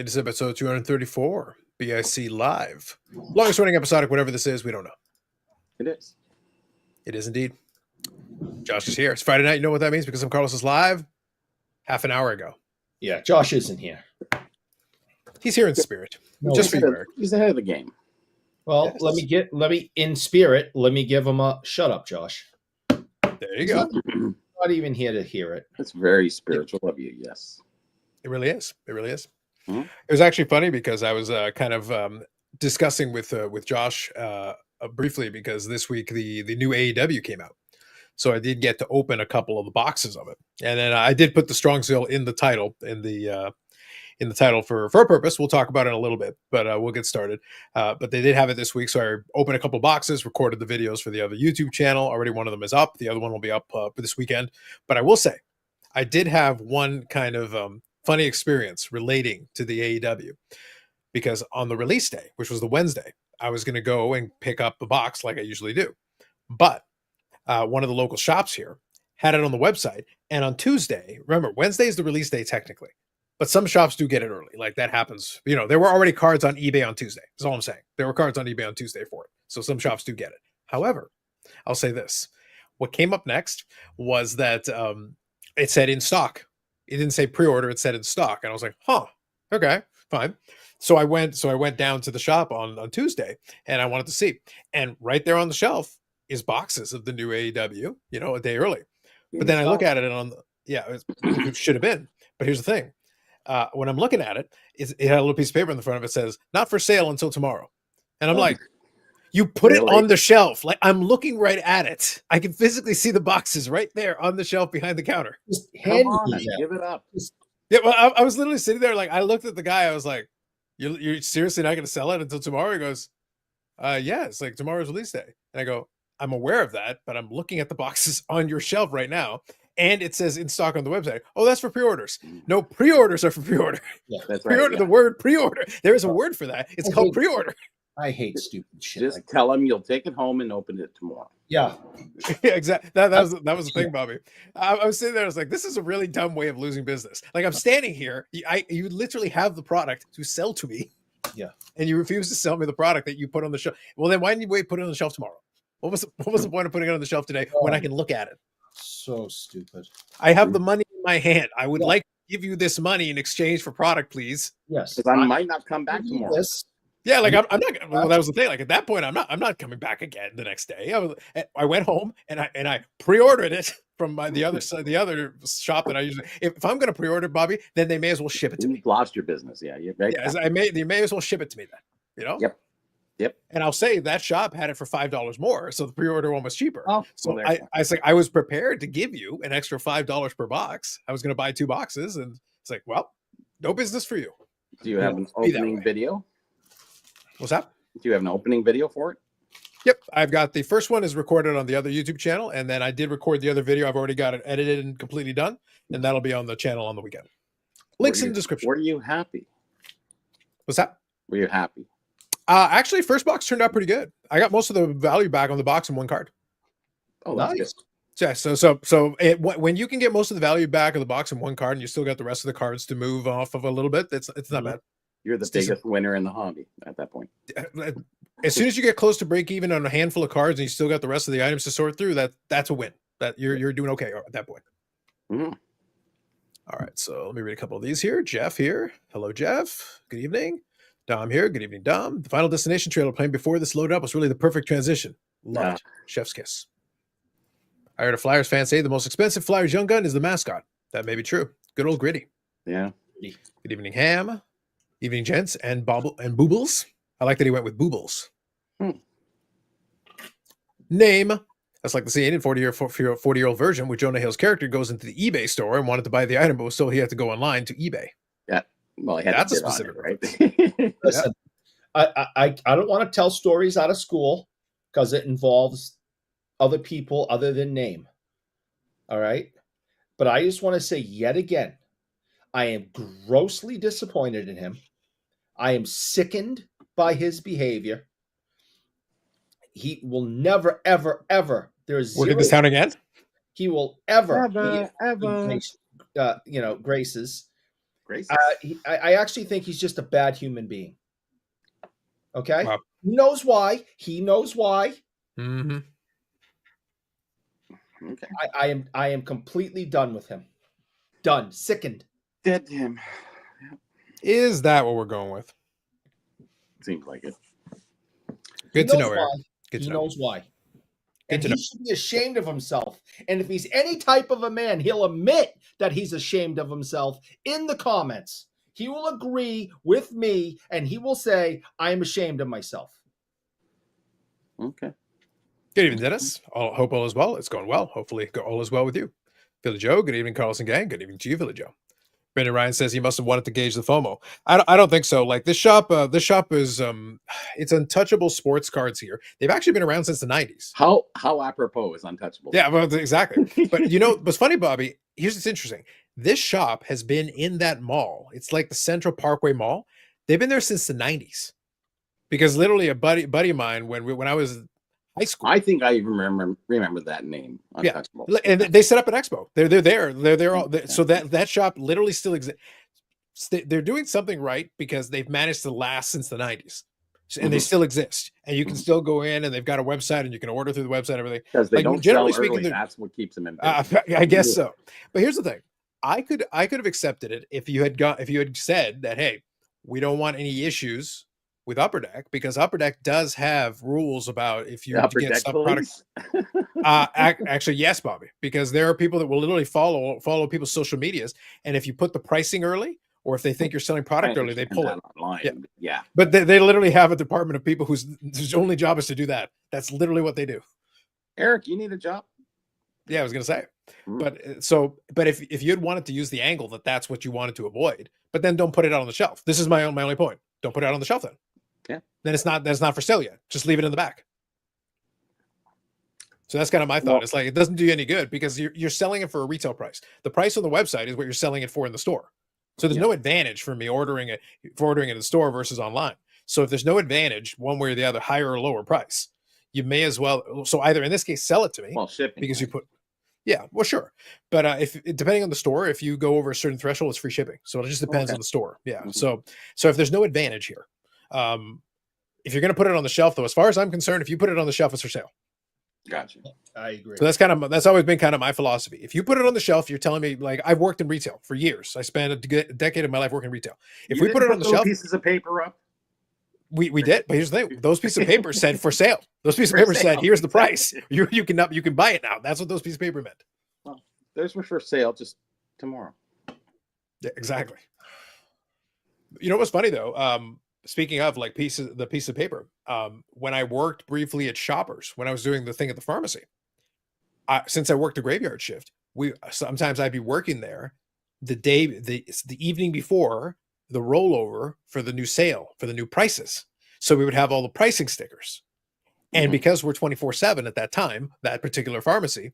It is episode 234, BIC Live. Longest running episodic, whatever this is, we don't know. It is. It is indeed. Josh is here. It's Friday night. You know what that means? Because I'm Carlos is live half an hour ago. Yeah, Josh isn't here. He's here in spirit. No, just for you, Eric. He's ahead of the game. Well, Yes. let me in spirit. Let me give him a shut up, Josh. There you go. Not even here to hear it. That's very spiritual of you. Yes. It really is. It really is. Mhm. It was actually funny because I was kind of discussing with Josh briefly because this week the new AEW came out. So I did get to open a couple of the boxes of it. And then I did put the Strongsville in the title, in the title for a purpose. We'll talk about it in a little bit, but we'll get started. But they did have it this week. So I opened a couple boxes, recorded the videos for the other YouTube channel. Already one of them is up. The other one will be up for this weekend. But I will say, I did have one kind of funny experience relating to the AEW. Because on the release day, which was the Wednesday, I was going to go and pick up the box like I usually do. But one of the local shops here had it on the website. And on Tuesday, remember, Wednesday is the release day technically. But some shops do get it early. Like that happens. You know, there were already cards on eBay on Tuesday. That's all I'm saying. There were cards on eBay on Tuesday for it. So some shops do get it. However, I'll say this. What came up next was that it said in stock. It didn't say pre-order. It said in stock. And I was like, huh, okay, fine. So I went down to the shop on Tuesday and I wanted to see. And right there on the shelf is boxes of the new AEW, you know, a day early. But then I look at it and it should have been. But here's the thing. When I'm looking at it, it had a little piece of paper in the front of it that says, not for sale until tomorrow. And I'm like, you put it on the shelf. Like I'm looking right at it. I can physically see the boxes right there on the shelf behind the counter. Just Come on, give it up. Yeah, well, I was literally sitting there. Like I looked at the guy. I was like, you're seriously not going to sell it until tomorrow? He goes, yeah, it's like tomorrow's release day. And I go, I'm aware of that, but I'm looking at the boxes on your shelf right now. And it says in stock on the website. Oh, that's for pre-orders. No, pre-orders are for pre-order. Yeah, That's Pre-order, right. Yeah. the word pre-order. There is a word for that. It's called pre-order. I hate stupid shit. Just Like, tell him you'll take it home and open it tomorrow. yeah, Yeah, exactly. That was the thing, Bobby. I was sitting there. I was like, this is a really dumb way of losing business. Like I'm standing here. You literally have the product to sell to me. Yeah. And you refuse to sell me the product that you put on the shelf. Well, then why didn't you wait? Put it on the shelf tomorrow. What was the point of putting it on the shelf today when I can look at it? so stupid. I have the money in my hand. I would like to give you this money in exchange for product, please. Yes, Because I might not come back tomorrow. This, Yeah, like I'm not. Well, that was the thing. Like at that point, I'm not coming back again the next day. I went home and I pre-ordered it from the other shop that I usually. If I'm going to pre-order, Bobby, then they may as well ship it to me. You've lost your business. Yeah, you're right. Yeah, they may as well ship it to me then. You know. Yep. And I'll say that shop had it for $5 more, so the pre-order one was cheaper. Oh, So well, I was prepared to give you an extra $5 per box. I was going to buy 2 boxes, and it's like, well, no business for you. do you have an Be that opening way. video? What's that? Do you have an opening video for it? Yep, I've got the first one is recorded on the other YouTube channel, and then I did record the other video. I've already got it edited and completely done, and that'll be on the channel on the weekend. Links in the description. Were you happy? What's that? Were you happy? Actually, first box turned out pretty good. I got most of the value back on the box in one card. Oh, that's nice. good. Yeah, so when you can get most of the value back of the box in one card, and you still got the rest of the cards to move off of a little bit, it's not bad. You're the It's decent. biggest winner in the hobby at that point. As soon as you get close to break even on a handful of cards, and you still got the rest of the items to sort through, that's a win. That you're doing okay at that point. Mhm. All right, so let me read a couple of these here. Jeff here. Hello, Jeff. Good evening. Dom here. Good evening, Dom. The Final Destination trailer playing before this loaded up was really the perfect transition. Love it. Chef's kiss. I heard a Flyers fan say the most expensive Flyers young gun is the mascot. That may be true. Good old Gritty. Yeah. Good evening, Ham. Evening, gents and Boobles. I like that he went with Boobles. Name. That's like the scene in 40-year-old version where Jonah Hill's character goes into the eBay store and wanted to buy the item, but still he had to go online to eBay. Yeah. Well, I had That's to a bid on specific it, right? Listen, I don't want to tell stories out of school because it involves other people other than name. All right. But I just want to say yet again, I am grossly disappointed in him. I am sickened by his behavior. He will never, ever, ever. There's Where did this town again? he will ever, Ever. graces Grace. I actually think he's just a bad human being. Okay? Wow. He knows why. He knows why. Mm-hmm. Okay. I am completely done with him. Done. Sickened. Dead to him. Is that what we're going with? Seems like it. Good to know, Eric. He knows why. Good And to he know. should be ashamed of himself. And if he's any type of a man, he'll admit that he's ashamed of himself in the comments. He will agree with me and he will say, I am ashamed of myself. Okay. Good evening, Dennis. Hope all is well. It's going well. Hopefully, all is well with you. Philly Joe. Good evening, Carlson Gang. Good evening to you, Philly Joe. Brendan Ryan says he must have wanted to gauge the FOMO. I don't think so. Like this shop is it's Untouchable Sports Cards here. They've actually been around since the 90s. How apropos is Untouchable? Yeah, well, exactly. But you know what's funny, Bobby? Here's what's interesting. This shop has been in that mall. It's like the Central Parkway Mall. They've been there since the 90s. Because literally a buddy of mine when I was high school. I think I remember that name. Untouchable. Yeah, and they set up an expo. They're there. They're all there. So that shop literally still exists. They're doing something right because they've managed to last since the 90s, and they still exist. And you can still go in, and they've got a website, and you can order through the website. Everything because they don't generally sell early. Speaking, That's what keeps them in. I guess so. But here's the thing: I could have accepted it if you had said that, hey, we don't want any issues with Upper Deck, because Upper Deck does have rules about if you get sub products. Actually, yes, Bobby, because there are people that will literally follow people's social medias, and if you put the pricing early, or if they think you're selling product early, they pull it online. Yeah. But they literally have a department of people whose only job is to do that. That's literally what they do. Eric, you need a job. Yeah, I was gonna say. But if you had wanted to use the angle that's what you wanted to avoid, but then don't put it out on the shelf. This is my only point. Don't put it out on the shelf then. Yeah. Then that's not for sale yet. Just leave it in the back. So that's kind of my thought. Well, it's like it doesn't do you any good because you're selling it for a retail price. The price on the website is what you're selling it for in the store. So there's no advantage for me ordering it in the store versus online. So if there's no advantage one way or the other, higher or lower price, you may as well. So either in this case, sell it to me because you put. Yeah, well, sure. But if depending on the store, if you go over a certain threshold, it's free shipping. So it just depends on the store. Yeah. So if there's no advantage here, if you're going to put it on the shelf, though, as far as I'm concerned, if you put it on the shelf, it's for sale. Gotcha. I agree. So that's always been kind of my philosophy. If you put it on the shelf, you're telling me, like, I've worked in retail for years. I spent a decade of my life working in retail. If we put it on the shelf, pieces of paper up. We did, but here's the thing: those pieces of paper said for sale. Those pieces of paper said, "Here's the price. You can buy it now." That's what those pieces of paper meant. Well, there's my first sale just tomorrow. Yeah, exactly. You know what's funny though? Speaking of like the piece of paper, when I worked briefly at Shoppers, when I was doing the thing at the pharmacy, since I worked a graveyard shift, sometimes I'd be working there the evening before the rollover for the new sale, for the new prices. So we would have all the pricing stickers. And because we're 24/7 at that time, that particular pharmacy,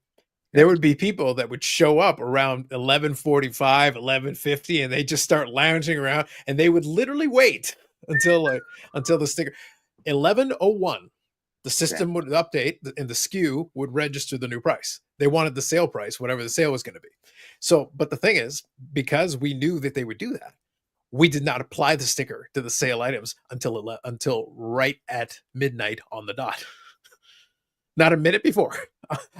there would be people that would show up around 11:45, 11:50, and they just start lounging around, and they would literally wait until the sticker 11:01. The system would update and the SKU would register the new price. They wanted the sale price, whatever the sale was going to be. So, but the thing is, because we knew that they would do that, we did not apply the sticker to the sale items until right at midnight on the dot. Not a minute before.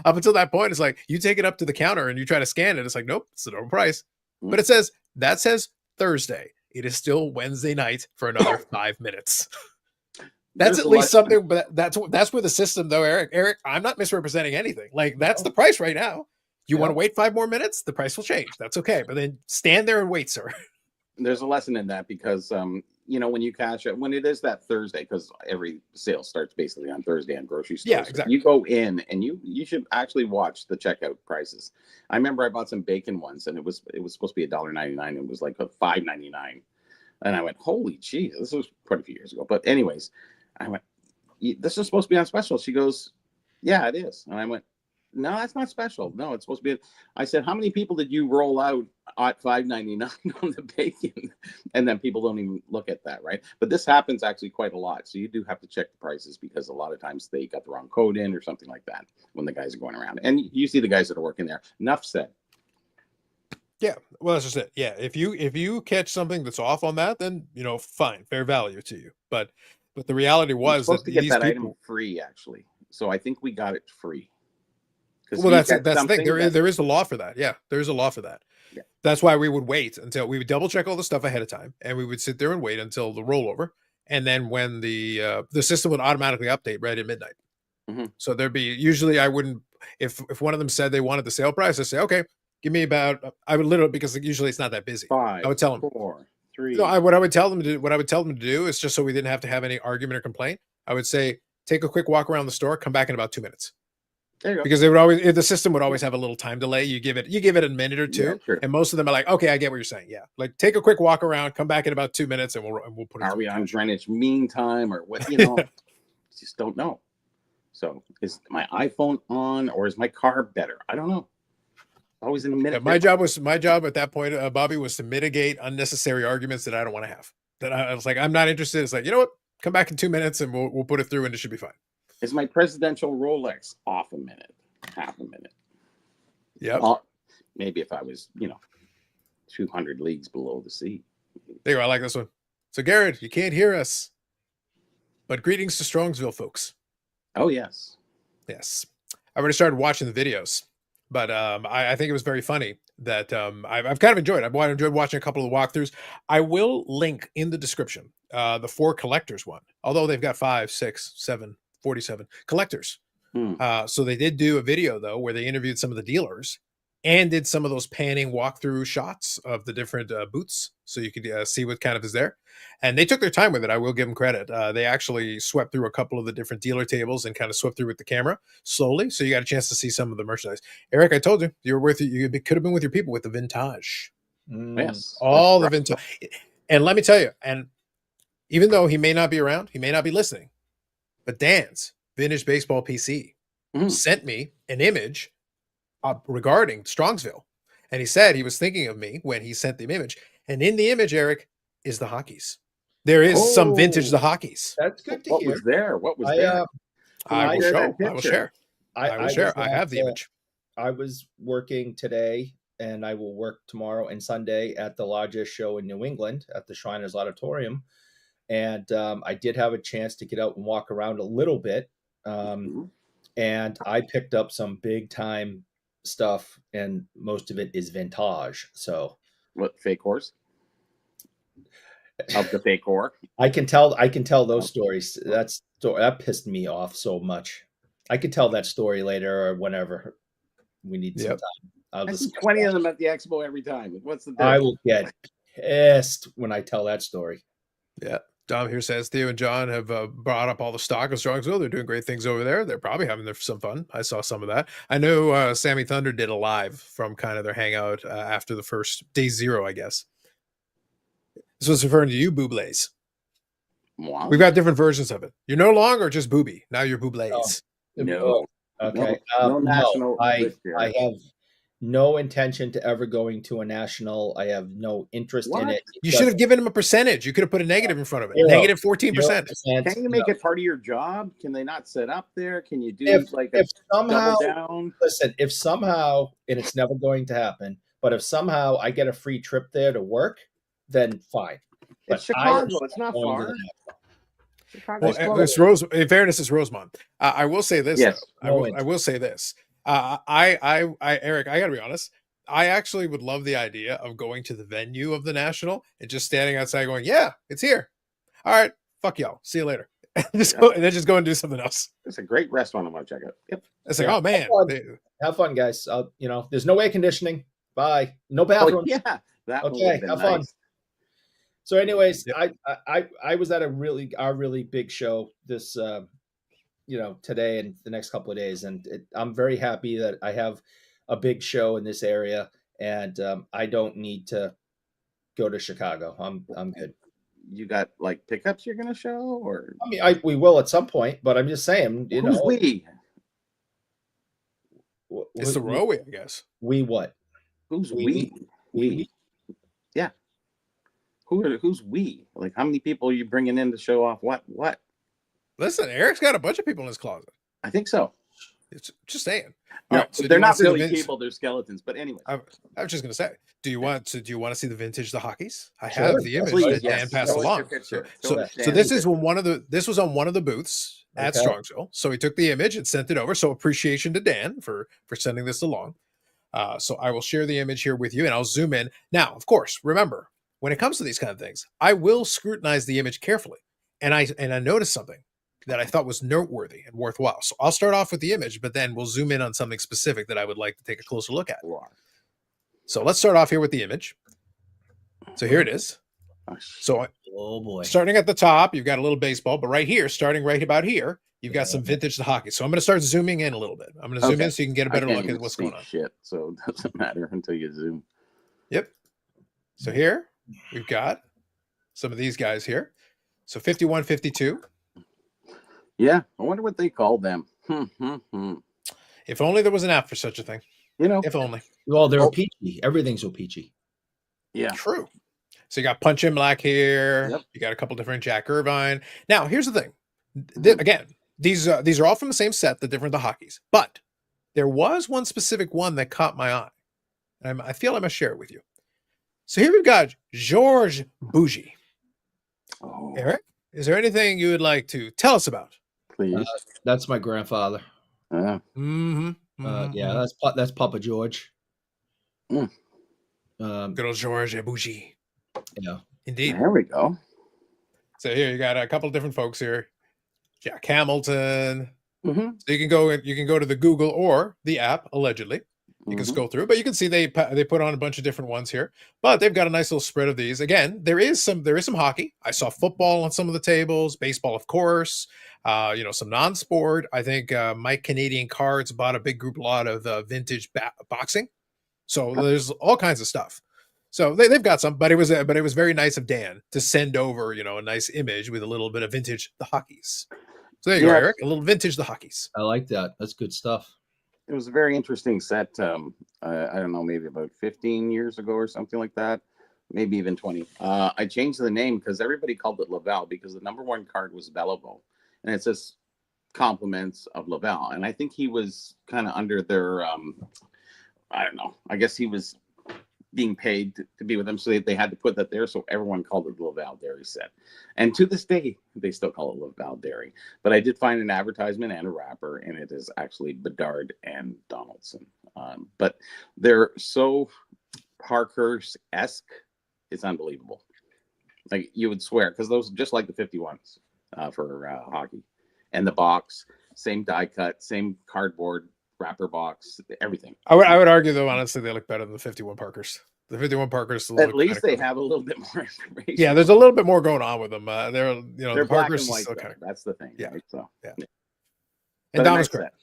Up until that point, it's like you take it up to the counter and you try to scan it. It's like, nope, it's the normal price. But it says Thursday. It is still Wednesday night for another 5 minutes. That's at least something, but that's where the system though, Eric, I'm not misrepresenting anything. Like that's the price right now. You want to wait 5 more minutes? The price will change. That's okay. But then stand there and wait, sir. There's a lesson in that because, when you cash it, when it is that Thursday, because every sale starts basically on Thursday on grocery stores. Yeah, exactly. You go in and you should actually watch the checkout prices. I remember I bought some bacon once and it was supposed to be $1.99. It was like $5.99. And I went, holy geez, this was quite a few years ago. But anyways, I went, this is supposed to be on special. She goes, yeah, it is. And I went, no, that's not special. No, it's supposed to be. I said, how many people did you roll out at $5.99 on the bacon? And then people don't even look at that, right? But this happens actually quite a lot. So you do have to check the prices because a lot of times they got the wrong code in or something like that when the guys are going around. And you see the guys that are working there. Enough said. Yeah, well, that's just it. Yeah, if you catch something that's off on that, then fine, fair value to you. But the reality We're was supposed that to get these that item people. free, actually. So I think we got it free. Because Well, if you that's get that's the thing. something that, There is a law for that. Yeah, there is a law for that. yeah, That's why we would wait until we would double check all the stuff ahead of time, and we would sit there and wait until the rollover, and then when the system would automatically update right at midnight. hmm So there'd be usually I wouldn't if one of them said they wanted the sale price, I'd say okay, give me about I would literally because usually it's not that busy. I 5, would tell them 4, no, 3. what I would tell them to do, what I would tell them to do is just so we didn't have to have any argument or complaint. I would say, take a quick walk around the store, come back in about 2 minutes. There you go. Because they would always, the system would always have a little time delay. You give it a minute or Yeah, two, sure. and most of them are like, okay, I get what you're saying. Yeah, like take a quick walk around, come back in about 2 minutes, and we'll put it. Are through we the on cash. Greenwich Mean Time or what? Just don't know. So is my iPhone on or is my car better? I don't know. Always in a minute. Yeah, my job at that point, Bobby, was to mitigate unnecessary arguments that I don't want to have. That I was like, I'm not interested. It's like, you know what? Come back in 2 minutes, and we'll put it through, and it should be fine. Is my presidential Rolex off a minute, half a minute? Yeah. Maybe if I was, 200 leagues below the sea. There you go. I like this one. So, Garrett, you can't hear us, but greetings to Strongsville, folks. Oh, yes. Yes. I already started watching the videos, but I think it was very funny that I've kind of enjoyed. I've enjoyed watching a couple of the walkthroughs. I will link in the description the 4 collectors one, although they've got 5, 6, 7, 47 collectors. So they did do a video, though, where they interviewed some of the dealers and did some of those panning walkthrough shots of the different booths. So you could see what kind of is there. And they took their time with it. I will give them credit. They actually swept through a couple of the different dealer tables and kind of swept through with the camera slowly. So you got a chance to see some of the merchandise. Eric, I told you, you could have been with your people with the vintage. Yes. All the vintage. And let me tell you, and even though he may not be around, he may not be listening, but Dan's Vintage Baseball PC sent me an image regarding Strongsville. And he said he was thinking of me when he sent the image. And in the image, Eric, is the hockeys. There is some vintage the hockeys. That's good to What hear. was there? What was there? I will share. I have the image. I was working today, and I will work tomorrow and Sunday at the largest show in New England at the Shriners Auditorium. And I did have a chance to get out and walk around a little bit. And I picked up some big time stuff, and most of it is vintage. So what, fake horse? Of the fake whore? I can tell those stories. That pissed me off so much. I could tell that story later or whenever we need some time. I see 20 of them at the expo every time. What's the difference? I will get pissed when I tell that story. Yeah. Dom here says Theo and John have brought up all the stock of Strongsville. They're doing great things over there. They're probably having some fun. I saw some of that. I know Sammy Thunder did a live from kind of their hangout after the first day 0, I guess. This was referring to you, Boobles. Wow. We've got different versions of it. You're no longer just Booby. Now you're Boobles. No. Okay. No national. I have no intention to ever going to a national. I have no interest in it. You should have given him a percentage. You could have put a negative in front of it. Negative 14%. Can you make it part of your job? Can they not set up there? Can you do if somehow, double down? Listen, if somehow, and it's never going to happen, but if somehow I get a free trip there to work, then fine. It's Chicago. It's not far. Well, in fairness, it's Rosemont. I will say this. Yes. I will say this. Eric, I gotta be honest. I actually would love the idea of going to the venue of the National and just standing outside going, yeah, it's here. All right, fuck y'all. See you later. And then just go and do something else. It's a great restaurant I want to check out. Yep. It's like, oh man. Have fun, guys. There's no air conditioning. Bye. No bathrooms. Yeah. That okay, have fun. So anyways, yep. I was at our really big show this today and the next couple of days, and I'm very happy that I have a big show in this area, and I don't need to go to Chicago. I'm good. You got like pickups you're gonna show, or I mean, we will at some point, but I'm just saying, who's we? It's the Rowie, I guess. We what? Who's we? We. Yeah. Who's we? Like, how many people are you bringing in to show off what? Listen, Eric's got a bunch of people in his closet. I think so. It's just saying. No, All right, so do they're you want not to see the really vintage? people; they're skeletons. But anyway, I was just going to say, do you want to see the vintage the hockeys? I Sure. have the image please, that yes, Dan passed show us your along. picture. So, Show us so Dan's this is picture. when this was on one of the booths at Okay. Strongsville. So he took the image and sent it over. So appreciation to Dan for sending this along. So I will share the image here with you, and I'll zoom in. Now, of course, remember when it comes to these kind of things, I will scrutinize the image carefully, and I noticed something that I thought was noteworthy and worthwhile. So I'll start off with the image, but then we'll zoom in on something specific that I would like to take a closer look at. So let's start off here with the image. So here it is. So Oh boy. starting at the top, you've got a little baseball, but right here, starting right about here, you've got some vintage to hockey. So I'm going to start zooming in a little bit. I'm going to zoom in so you can get a better look at what's going on. Shit, so it doesn't matter until you zoom. Yep. So here we've got some of these guys here. So 51, 52. Yeah, I wonder what they called them. If only there was an app for such a thing. You know, If only. Well, they're peachy. Everything's so peachy. yeah, True. So you got Punch In Black here. Yep. You got a couple different Jack Irvine. Now, here's the thing. Again, these are all from the same set, the different the hockeys. But there was one specific one that caught my eye. I feel I must share it with you. So here we've got Georges Bougie. Oh, Eric, is there anything you would like to tell us about? please. That's my grandfather. Mm-hmm. Yeah, that's Papa George. Mm. Good old Georges Bougie. Yeah. Indeed. There we go. So here you got a couple of different folks here. Jack Hamilton. Mm-hmm. So you can go to the Google or the app, allegedly. You can scroll through, but you can see they put on a bunch of different ones here. But they've got a nice little spread of these. Again, there is some hockey. I saw football on some of the tables, baseball, of course. Some non-sport. I think Mike Canadian Cards bought a big group lot of vintage boxing. So there's all kinds of stuff. So they've got some, but it was very nice of Dan to send over a nice image with a little bit of vintage the hockeys. So there you go, Eric. A little vintage the hockeys. I like that. That's good stuff. It was a very interesting set. I don't know, maybe about 15 years ago or something like that, maybe even 20. I changed the name because everybody called it Laval because the number one card was Belleville, and it says compliments of Laval. And I think he was kind of under their, I don't know. I guess he was being paid to be with them, so they had to put that there. So everyone called it the Laval Dairy set, and to this day they still call it Laval Dairy. But I did find an advertisement and a wrapper, and it is actually Bedard and Donaldson. But they're so Parkhurst-esque, it's unbelievable. Like you would swear, because those just like the 51s for hockey, and the box, same die cut, same cardboard wrapper box, everything. I would argue though, honestly, they look better than the 51 Parkers. The 51 Parkers at least they have a little bit more information. Yeah, there's a little bit more going on with them. They're the black Parkers and white. That's the thing. Yeah. Right? So yeah. And Don was correct.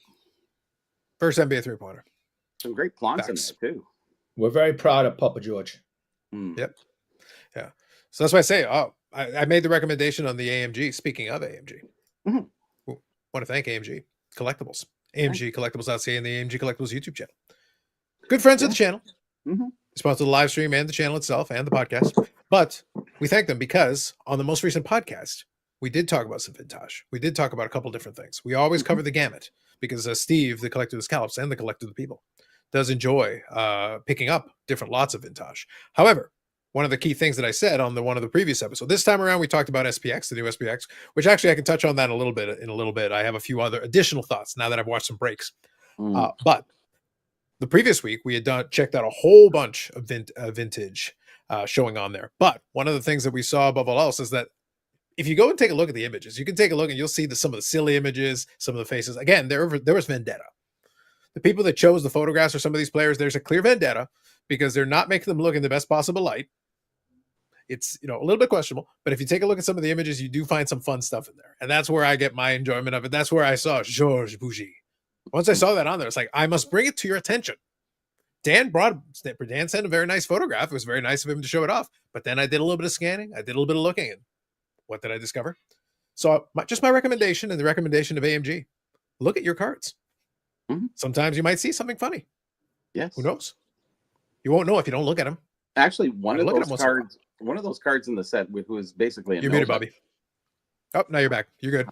First NBA 3-pointer. Some great plants in there too. We're very proud of Papa George. Yep. Yeah. So that's why I say, I made the recommendation on the AMG. Speaking of AMG, want to thank AMG Collectibles. AMG Collectibles.ca and the AMG Collectibles YouTube channel. Good friends of the channel. Sponsor the live stream and the channel itself and the podcast. But we thank them because on the most recent podcast, we did talk about some vintage. We did talk about a couple different things. We always cover the gamut because Steve, the collector of the scallops and the collector of the people, does enjoy picking up different lots of vintage. However, one of the key things that I said on one of the previous episodes, this time around, we talked about SPX, the new SPX, which actually I can touch on that in a little bit. I have a few other additional thoughts now that I've watched some breaks. But the previous week, we had checked out a whole bunch of vintage showing on there. But one of the things that we saw above all else is that if you go and take a look at the images, you can take a look and you'll see some of the silly images, some of the faces. Again, there was vendetta. The people that chose the photographs for some of these players, there's a clear vendetta because they're not making them look in the best possible light. It's a little bit questionable, but if you take a look at some of the images, you do find some fun stuff in there. And that's where I get my enjoyment of it. That's where I saw Georges Bougie. Once I saw that on there, it's like, I must bring it to your attention. Dan sent a very nice photograph. It was very nice of him to show it off. But then I did a little bit of scanning. I did a little bit of looking. And what did I discover? So just my recommendation and the recommendation of AMG, look at your cards. Sometimes you might see something funny. Yes. Who knows? You won't know if you don't look at them. Actually, one of those cards in the set who is basically you're muted, Bobby. Oh, now you're back. You're good.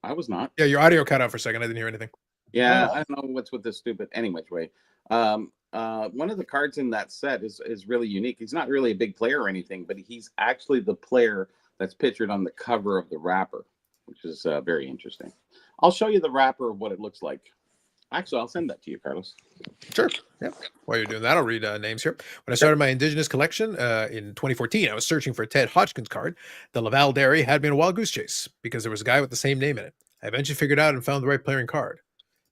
I was not. Yeah, your audio cut out for a second. I didn't hear anything. Yeah, Oh, I don't know what's with this stupid. Anyway, way. One of the cards in that set is really unique. He's not really a big player or anything, but he's actually the player that's pictured on the cover of the wrapper, which is very interesting. I'll show you the wrapper of what it looks like. Actually, I'll send that to you, Carlos. Sure. Yeah. While you're doing that, I'll read names here. When I started my Indigenous collection in 2014, I was searching for a Ted Hodgkins card. The Laval Dairy had me in a wild goose chase because there was a guy with the same name in it. I eventually figured out and found the right player and card.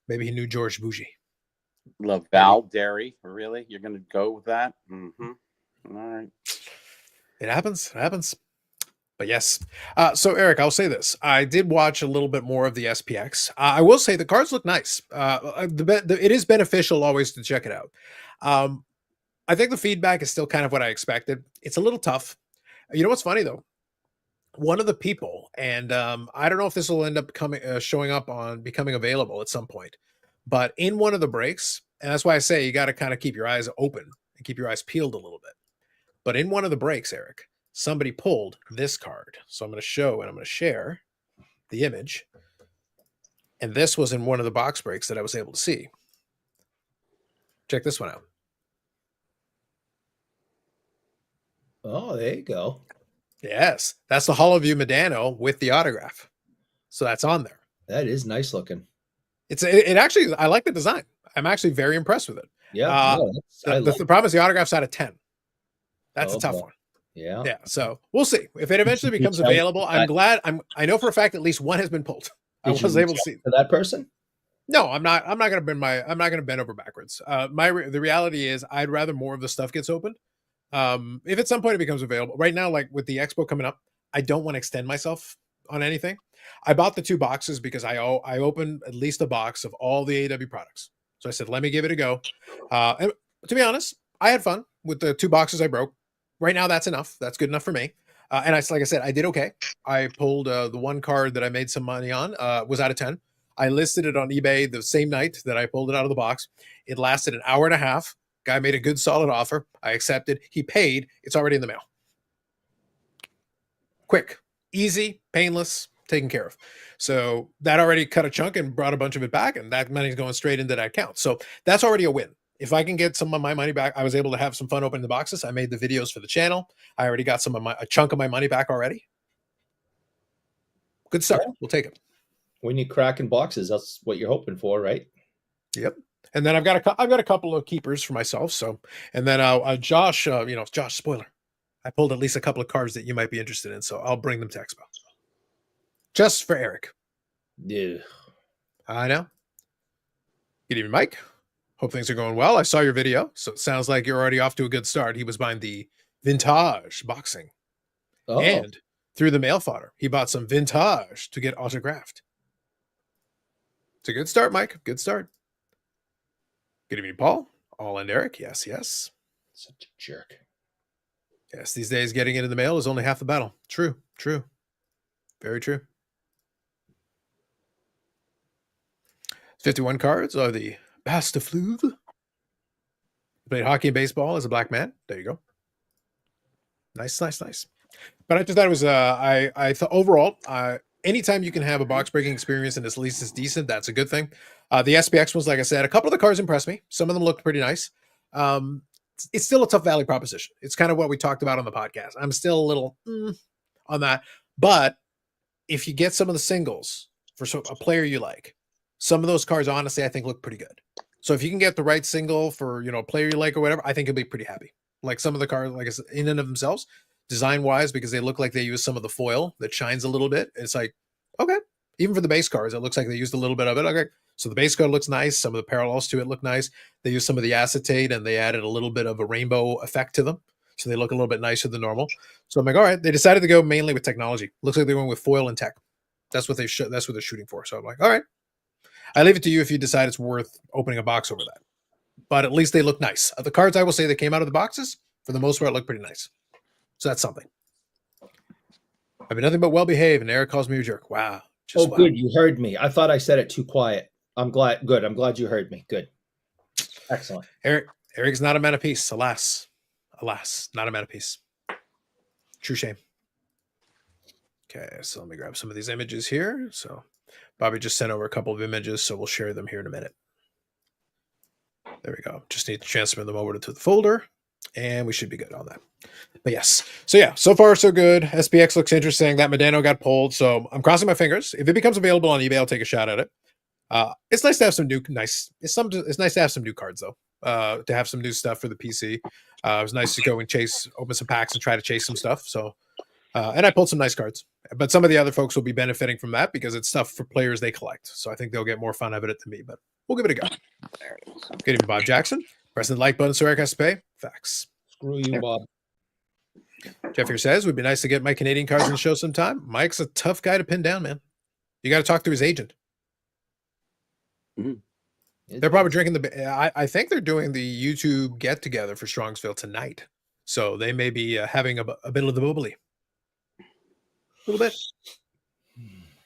Maybe he knew George Bougie. Laval Dairy, really? You're going to go with that? Mm-hmm. All right. It happens. It happens. But yes. So, Eric, I'll say this. I did watch a little bit more of the SPX. I will say the cards look nice. It is beneficial always to check it out. I think the feedback is still kind of what I expected. It's a little tough. You know what's funny, though? One of the people, and I don't know if this will end up showing up on becoming available at some point, but in one of the breaks, and that's why I say you got to kind of keep your eyes open and keep your eyes peeled a little bit. But in one of the breaks, Eric, somebody pulled this card. So I'm going to show and I'm going to share the image. And this was in one of the box breaks that I was able to see. Check this one out. oh, there you go. Yes, that's the Hollowview Medano with the autograph. So that's on there. That is nice looking. It actually, I like the design. I'm actually very impressed with it. Yeah. The problem is the autograph's out of 10. That's a tough one. Yeah. Yeah. So we'll see if it eventually becomes available. I'm glad. I know for a fact at least one has been pulled. I was able to see to that person. No, I'm not gonna bend over backwards. The reality is I'd rather more of the stuff gets opened. If at some point it becomes available. Right now, like with the expo coming up, I don't want to extend myself on anything. I bought the 2 boxes because I opened at least a box of all the AW products. So I said, let me give it a go. And to be honest, I had fun with the 2 boxes I broke. Right now, that's enough. That's good enough for me. And like I said, I did okay. I pulled the one card that I made some money on, was out of 10. I listed it on eBay the same night that I pulled it out of the box. It lasted an hour and a half. Guy made a good solid offer. I accepted. He paid. It's already in the mail. Quick, easy, painless, taken care of. So that already cut a chunk and brought a bunch of it back, and that money's going straight into that account. So that's already a win. If I can get some of my money back, I was able to have some fun opening the boxes. I made the videos for the channel. I already got a chunk of my money back already. Good start. Yeah. We'll take it. When you cracking boxes, that's what you're hoping for, right? Yep. And then I've got a couple of keepers for myself. So, and then Josh, Josh, spoiler, I pulled at least a couple of cards that you might be interested in. So I'll bring them to Expo. Just for Eric. Yeah. I know. Good evening, Mike. Hope things are going well. I saw your video, so it sounds like you're already off to a good start. He was buying the vintage boxing. Oh. And through the mail fodder, he bought some vintage to get autographed. It's a good start, Mike. Good start. Good evening, Paul. All and Eric. Yes, yes. Such a jerk. Yes, these days getting it in the mail is only half the battle. True, true. Very true. 51 cards are the Bas de Fleuve. Played hockey and baseball as a black man. There you go. Nice, nice, nice. But I just thought it was, I thought overall, anytime you can have a box breaking experience and at least it's decent, that's a good thing. The SPX ones, like I said, a couple of the cards impressed me. Some of them looked pretty nice. It's still a tough value proposition. It's kind of what we talked about on the podcast. I'm still a little on that. But if you get some of the singles for a player you like, some of those cards, honestly, I think look pretty good. So if you can get the right single for, a player you like or whatever, I think you'll be pretty happy. Like some of the cards, like I said, in and of themselves, design-wise, because they look like they use some of the foil that shines a little bit. It's like, okay. Even for the base cards, it looks like they used a little bit of it. Okay. So the base card looks nice. Some of the parallels to it look nice. They used some of the acetate and they added a little bit of a rainbow effect to them. So they look a little bit nicer than normal. So I'm like, all right. They decided to go mainly with technology. Looks like they're going with foil and tech. That's what they're shooting for. So I'm like, all right. I leave it to you if you decide it's worth opening a box over that. But at least they look nice. The cards, I will say, that came out of the boxes, for the most part, look pretty nice. So that's something. I've been nothing but well-behaved, and Eric calls me a jerk. Wow. Wow. Good. You heard me. I thought I said it too quiet. I'm glad. Good. I'm glad you heard me. Good. Excellent. Eric's not a man of peace. Alas, not a man of peace. True shame. Okay, so let me grab some of these images here. So, Bobby just sent over a couple of images, so we'll share them here in a minute. There we go. Just need to transfer them over to the folder, and we should be good on that. But yes. So yeah, so far so good. SPX looks interesting. That Medano got pulled, so I'm crossing my fingers. If it becomes available on eBay, I'll take a shot at it. It's nice to have some new nice to have some new cards though. To have some new stuff for the PC. It was nice to go and open some packs and try to chase some stuff. So and I pulled some nice cards. But some of the other folks will be benefiting from that because it's stuff for players they collect. So I think they'll get more fun out of it than me, but we'll give it a go. There it is. Good evening, Bob Jackson. Pressing the like button so Eric has to pay. Facts. Screw you, Bob. Jeff here says, would be nice to get my Canadian cards on the show sometime. Mike's a tough guy to pin down, man. You got to talk to his agent. Mm-hmm. They're probably drinking I think they're doing the YouTube get-together for Strongsville tonight. So they may be having a bit of the bubbly. A little bit.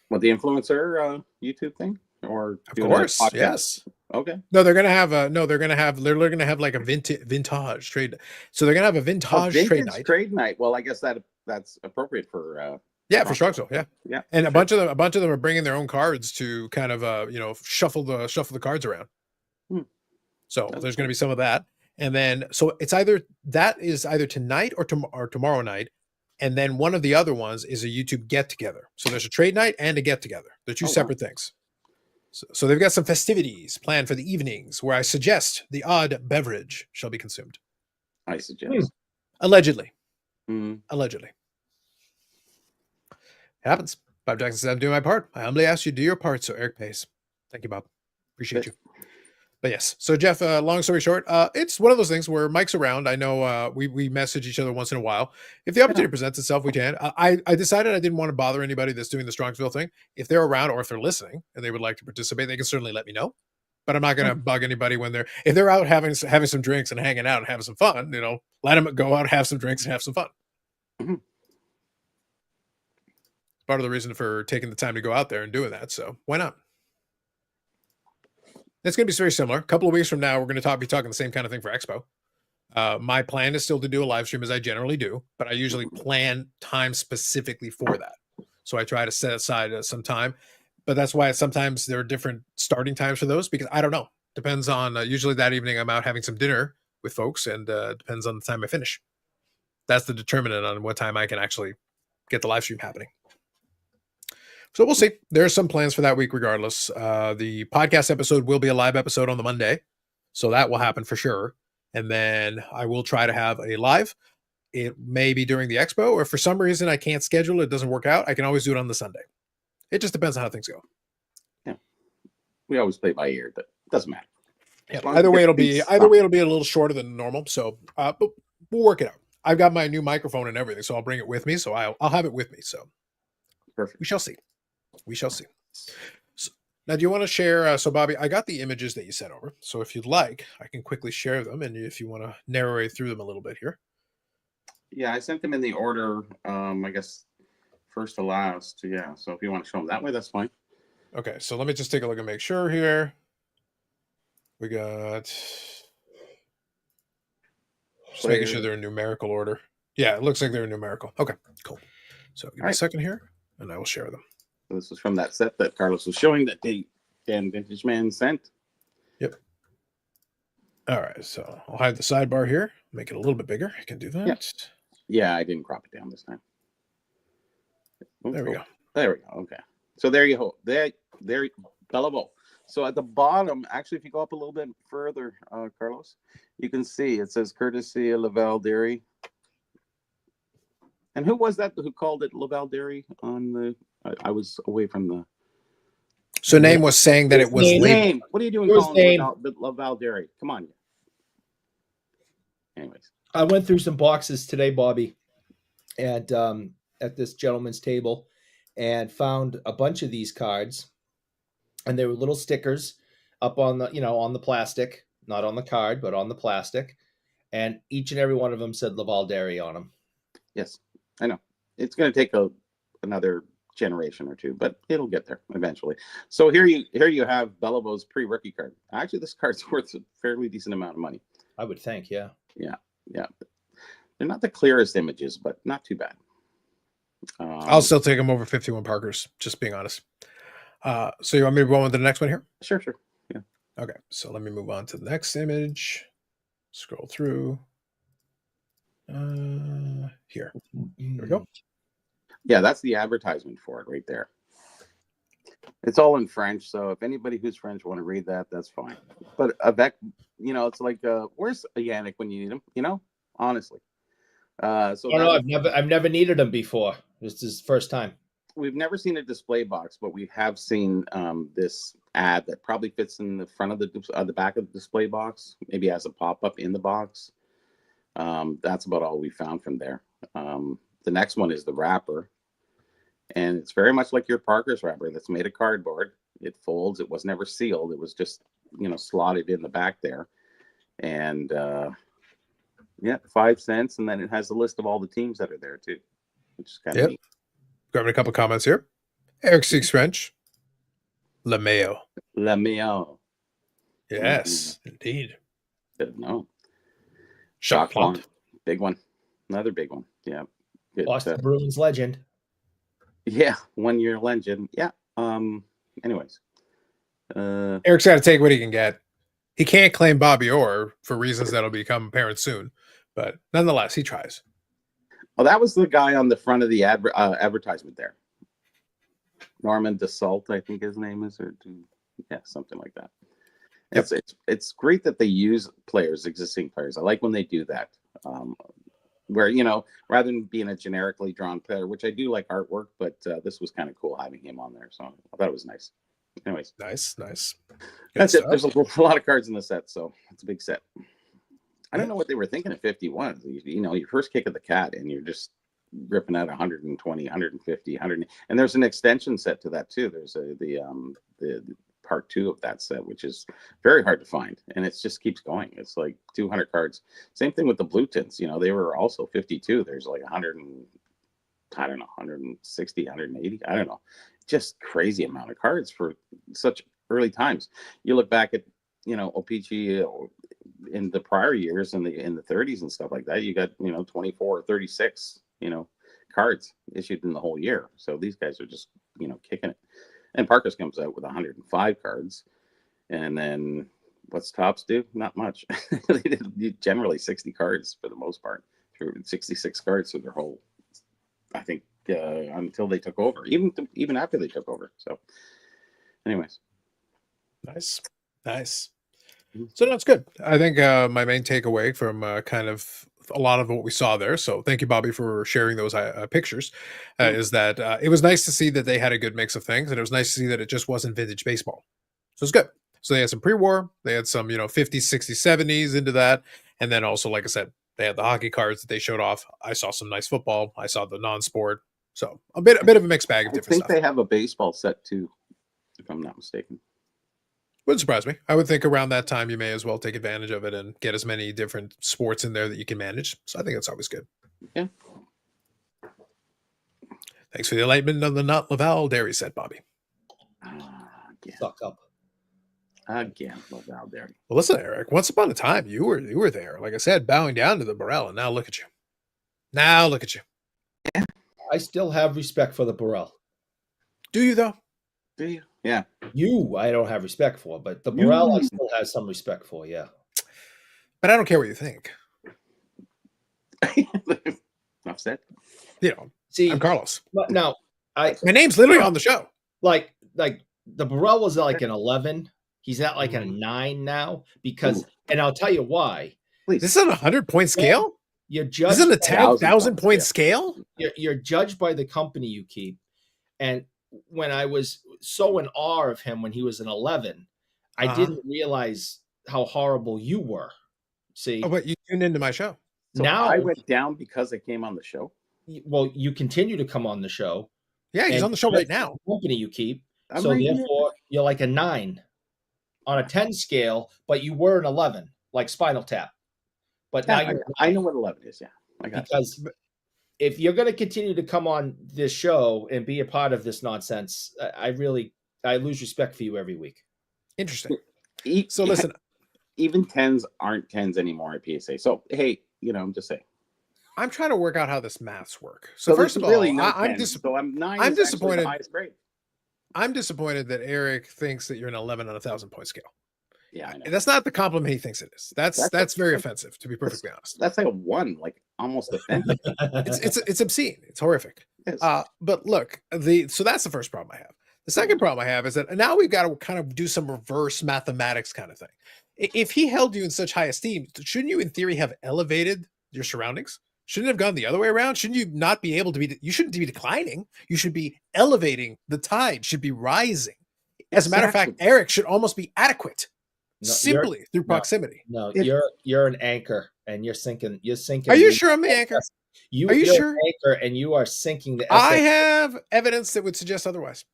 What, the influencer YouTube thing? Or of course, yes. Okay. No, they're gonna have they're gonna have like a vintage trade. So they're gonna have a vintage trade night. Well, I guess that's appropriate for for Strongsville, yeah. And a bunch of them are bringing their own cards to kind of shuffle the cards around. So there's going to be some of that, and then so it's either tonight or tomorrow night, and then one of the other ones is a YouTube get together. So there's a trade night and a get together. They're two separate things. So they've got some festivities planned for the evenings where I suggest the odd beverage shall be consumed. I suggest. Allegedly. Mm. Allegedly. It happens. Bob Jackson says, I'm doing my part. I humbly ask you to do your part so Eric pays. Thank you, Bob. Appreciate you. But yes. So Jeff, long story short, it's one of those things where Mike's around. I know we message each other once in a while. If the opportunity presents itself, we can. I decided I didn't want to bother anybody that's doing the Strongsville thing. If they're around or if they're listening and they would like to participate, they can certainly let me know. But I'm not going to bug anybody if they're out having some drinks and hanging out and having some fun, let them go out, have some drinks and have some fun. Mm-hmm. Part of the reason for taking the time to go out there and doing that. So why not? It's going to be very similar. A couple of weeks from now, we're going to be talking the same kind of thing for Expo. My plan is still to do a live stream as I generally do, but I usually plan time specifically for that. So I try to set aside some time, but that's why sometimes there are different starting times for those because I don't know. Depends on, usually that evening I'm out having some dinner with folks and depends on the time I finish. That's the determinant on what time I can actually get the live stream happening. So we'll see. There are some plans for that week regardless. The podcast episode will be a live episode on the Monday. So that will happen for sure. And then I will try to have a live. It may be during the Expo, or if for some reason I can't schedule it, doesn't work out, I can always do it on the Sunday. It just depends on how things go. Yeah. We always play by ear, but it doesn't matter. Yeah. Either way it'll be a little shorter than normal. So but we'll work it out. I've got my new microphone and everything, so I'll bring it with me. So I'll have it with me. So perfect. We shall see. We shall see. So, now, do you want to share? So, Bobby, I got the images that you sent over. So, if you'd like, I can quickly share them. And if you want to narrate through them a little bit here. Yeah, I sent them in the order, I guess, first to last. Yeah. So, if you want to show them that way, that's fine. Okay. So, let me just take a look and make sure here. We got. Just making sure they're in numerical order. Yeah, it looks like they're in numerical. Okay, cool. So, give me a second here, and I will share them. So this was from that set that Carlos was showing that Dan Vintage Man sent. Yep. All right, so I'll hide the sidebar here, make it a little bit bigger. I can do that. Yeah, I didn't crop it down this time. There we go. There we go. Okay. So there you go. There, Bellavo. So at the bottom, actually, if you go up a little bit further, Carlos, you can see it says courtesy of Laval Dairy. And who was that who called it Laval Dairy on the? I was away from the. So name was saying that it was name. What are you doing calling Laval Dairy? Come on. Anyways, I went through some boxes today, Bobby, and at this gentleman's table, and found a bunch of these cards, and there were little stickers up on the on the plastic, not on the card, but on the plastic, and each and every one of them said Laval Dairy on them. Yes, I know. It's going to take another generation or two, but it'll get there eventually. So here you have Bellavo's pre-rookie card. Actually, this card's worth a fairly decent amount of money. I would think, yeah. They're not the clearest images, but not too bad. I'll still take them over 51 Parkers, just being honest. So you want me to go on to the next one here? Sure. Yeah. Okay, so let me move on to the next image. Scroll through. Here we go. Yeah, that's the advertisement for it right there. It's all in French, so if anybody who's French want to read that, that's fine. But avec, it's like, where's Yannick when you need him? Honestly. So I don't know. I've never needed them before. This is the first time. We've never seen a display box, but we have seen this ad that probably fits in the front of the back of the display box, maybe as a pop-up in the box. That's about all we found from there. The next one is the wrapper, and it's very much like your Parker's wrapper that's made of cardboard. It folds. It was never sealed. It was just slotted in the back there, and 5 cents, and then it has a list of all the teams that are there too, which is kind of neat. Grabbing a couple comments here. Eric speaks French. Le Mayo. Yes, indeed. Didn't know. Shock Pond. Big one. Another big one. Yeah. Good. Boston Bruins legend. Yeah, 1 year legend. Yeah. Anyways. Eric's got to take what he can get. He can't claim Bobby Orr for reasons that'll become apparent soon, but nonetheless, he tries. Well, that was the guy on the front of the advertisement there. Norman DeSalt, I think his name is, something like that. Yep. It's great that they use existing players. I like when they do that, where rather than being a generically drawn player, which I do like artwork, but this was kind of cool having him on there. So I thought it was nice. Anyways, nice. That's it. There's a lot of cards in the set, so it's a big set. I don't know what they were thinking at 51. Your first kick of the cat, and you're just ripping out 120, 150, 100. And there's an extension set to that too. There's the part 2 of that set, which is very hard to find, and it just keeps going. It's like 200 cards. Same thing with the blue tints. They were also 52. There's like 100 and, I don't know, 160, 180. I don't know. Just crazy amount of cards for such early times. You look back at OPG in the prior years in the 30s and stuff like that, you got 24 or 36 cards issued in the whole year. So these guys are just kicking it. And Parker's comes out with 105 cards, and then what's Topps do? Not much. They did generally 60 cards for the most part, 66 cards for their whole, I think, until they took over, even after they took over. So anyways, nice. So that's good. I think my main takeaway from kind of a lot of what we saw there, so thank you, Bobby, for sharing those pictures, is that it was nice to see that they had a good mix of things, and it was nice to see that it just wasn't vintage baseball. So it's good. So they had some pre-war, they had some 50s, 60s, 70s into that, and then also, like I said, they had the hockey cards that they showed off. I saw some nice football. I saw the non-sport. So a bit of a mixed bag of different stuff. I think they have a baseball set too, if I'm not mistaken. Wouldn't surprise me. I would think around that time you may as well take advantage of it and get as many different sports in there that you can manage. So I think that's always good. Yeah. Thanks for the enlightenment on the not Laval Dairy set, Bobby. Suck up. Again, Laval Dairy. Well, listen, Eric, once upon a time you were there, like I said, bowing down to the Burrell, and now look at you. Yeah. I still have respect for the Burrell. Do you though? Do you? Yeah. I don't have respect for, but the Burrell I still have some respect for, yeah. But I don't care what you think. Enough said. See, I'm Carlos. But now, my name's literally on the show. Like the Burrell was like an 11. He's at like a 9 now because, and I'll tell you why. Please. This is a 100-point scale? You're judged. This is a 10,000-point scale? You're judged by the company you keep. And when I was so in awe of him when he was an 11, I didn't realize how horrible you were. See? Oh, but you tuned into my show. So now I went down because I came on the show. Well, you continue to come on the show. Yeah, he's on the show right now. The company you keep. So therefore, you're like a 9 on a 10 scale, but you were an 11, like Spinal Tap. But now I know what 11 is. Yeah, I got because if you're going to continue to come on this show and be a part of this nonsense, I lose respect for you every week. Interesting. So listen, even 10s aren't 10s anymore at PSA. So hey, I'm just saying. I'm trying to work out how this maths work. So first of all, I'm disappointed. So I'm 9. I'm disappointed. The highest grade. I'm disappointed that Eric thinks that you're an 11 on 1,000 point scale. Yeah, I know. That's not the compliment he thinks it is. That's very offensive, to be perfectly honest. That's like a 1, like almost offensive. It's obscene. It's horrific. Yes. But look, so that's the first problem I have. The second problem I have is that now we've got to kind of do some reverse mathematics kind of thing. If he held you in such high esteem, shouldn't you, in theory, have elevated your surroundings? Shouldn't it have gone the other way around? Shouldn't you not be able to be? You shouldn't be declining. You should be elevating. The tide should be rising. As a matter of fact, Eric should almost be adequate, simply through proximity. No, you're an anchor, and you're sinking. You're sinking. Are you sure I'm the anchor? Are you sure? An anchor, and you are sinking the. I have evidence that would suggest otherwise.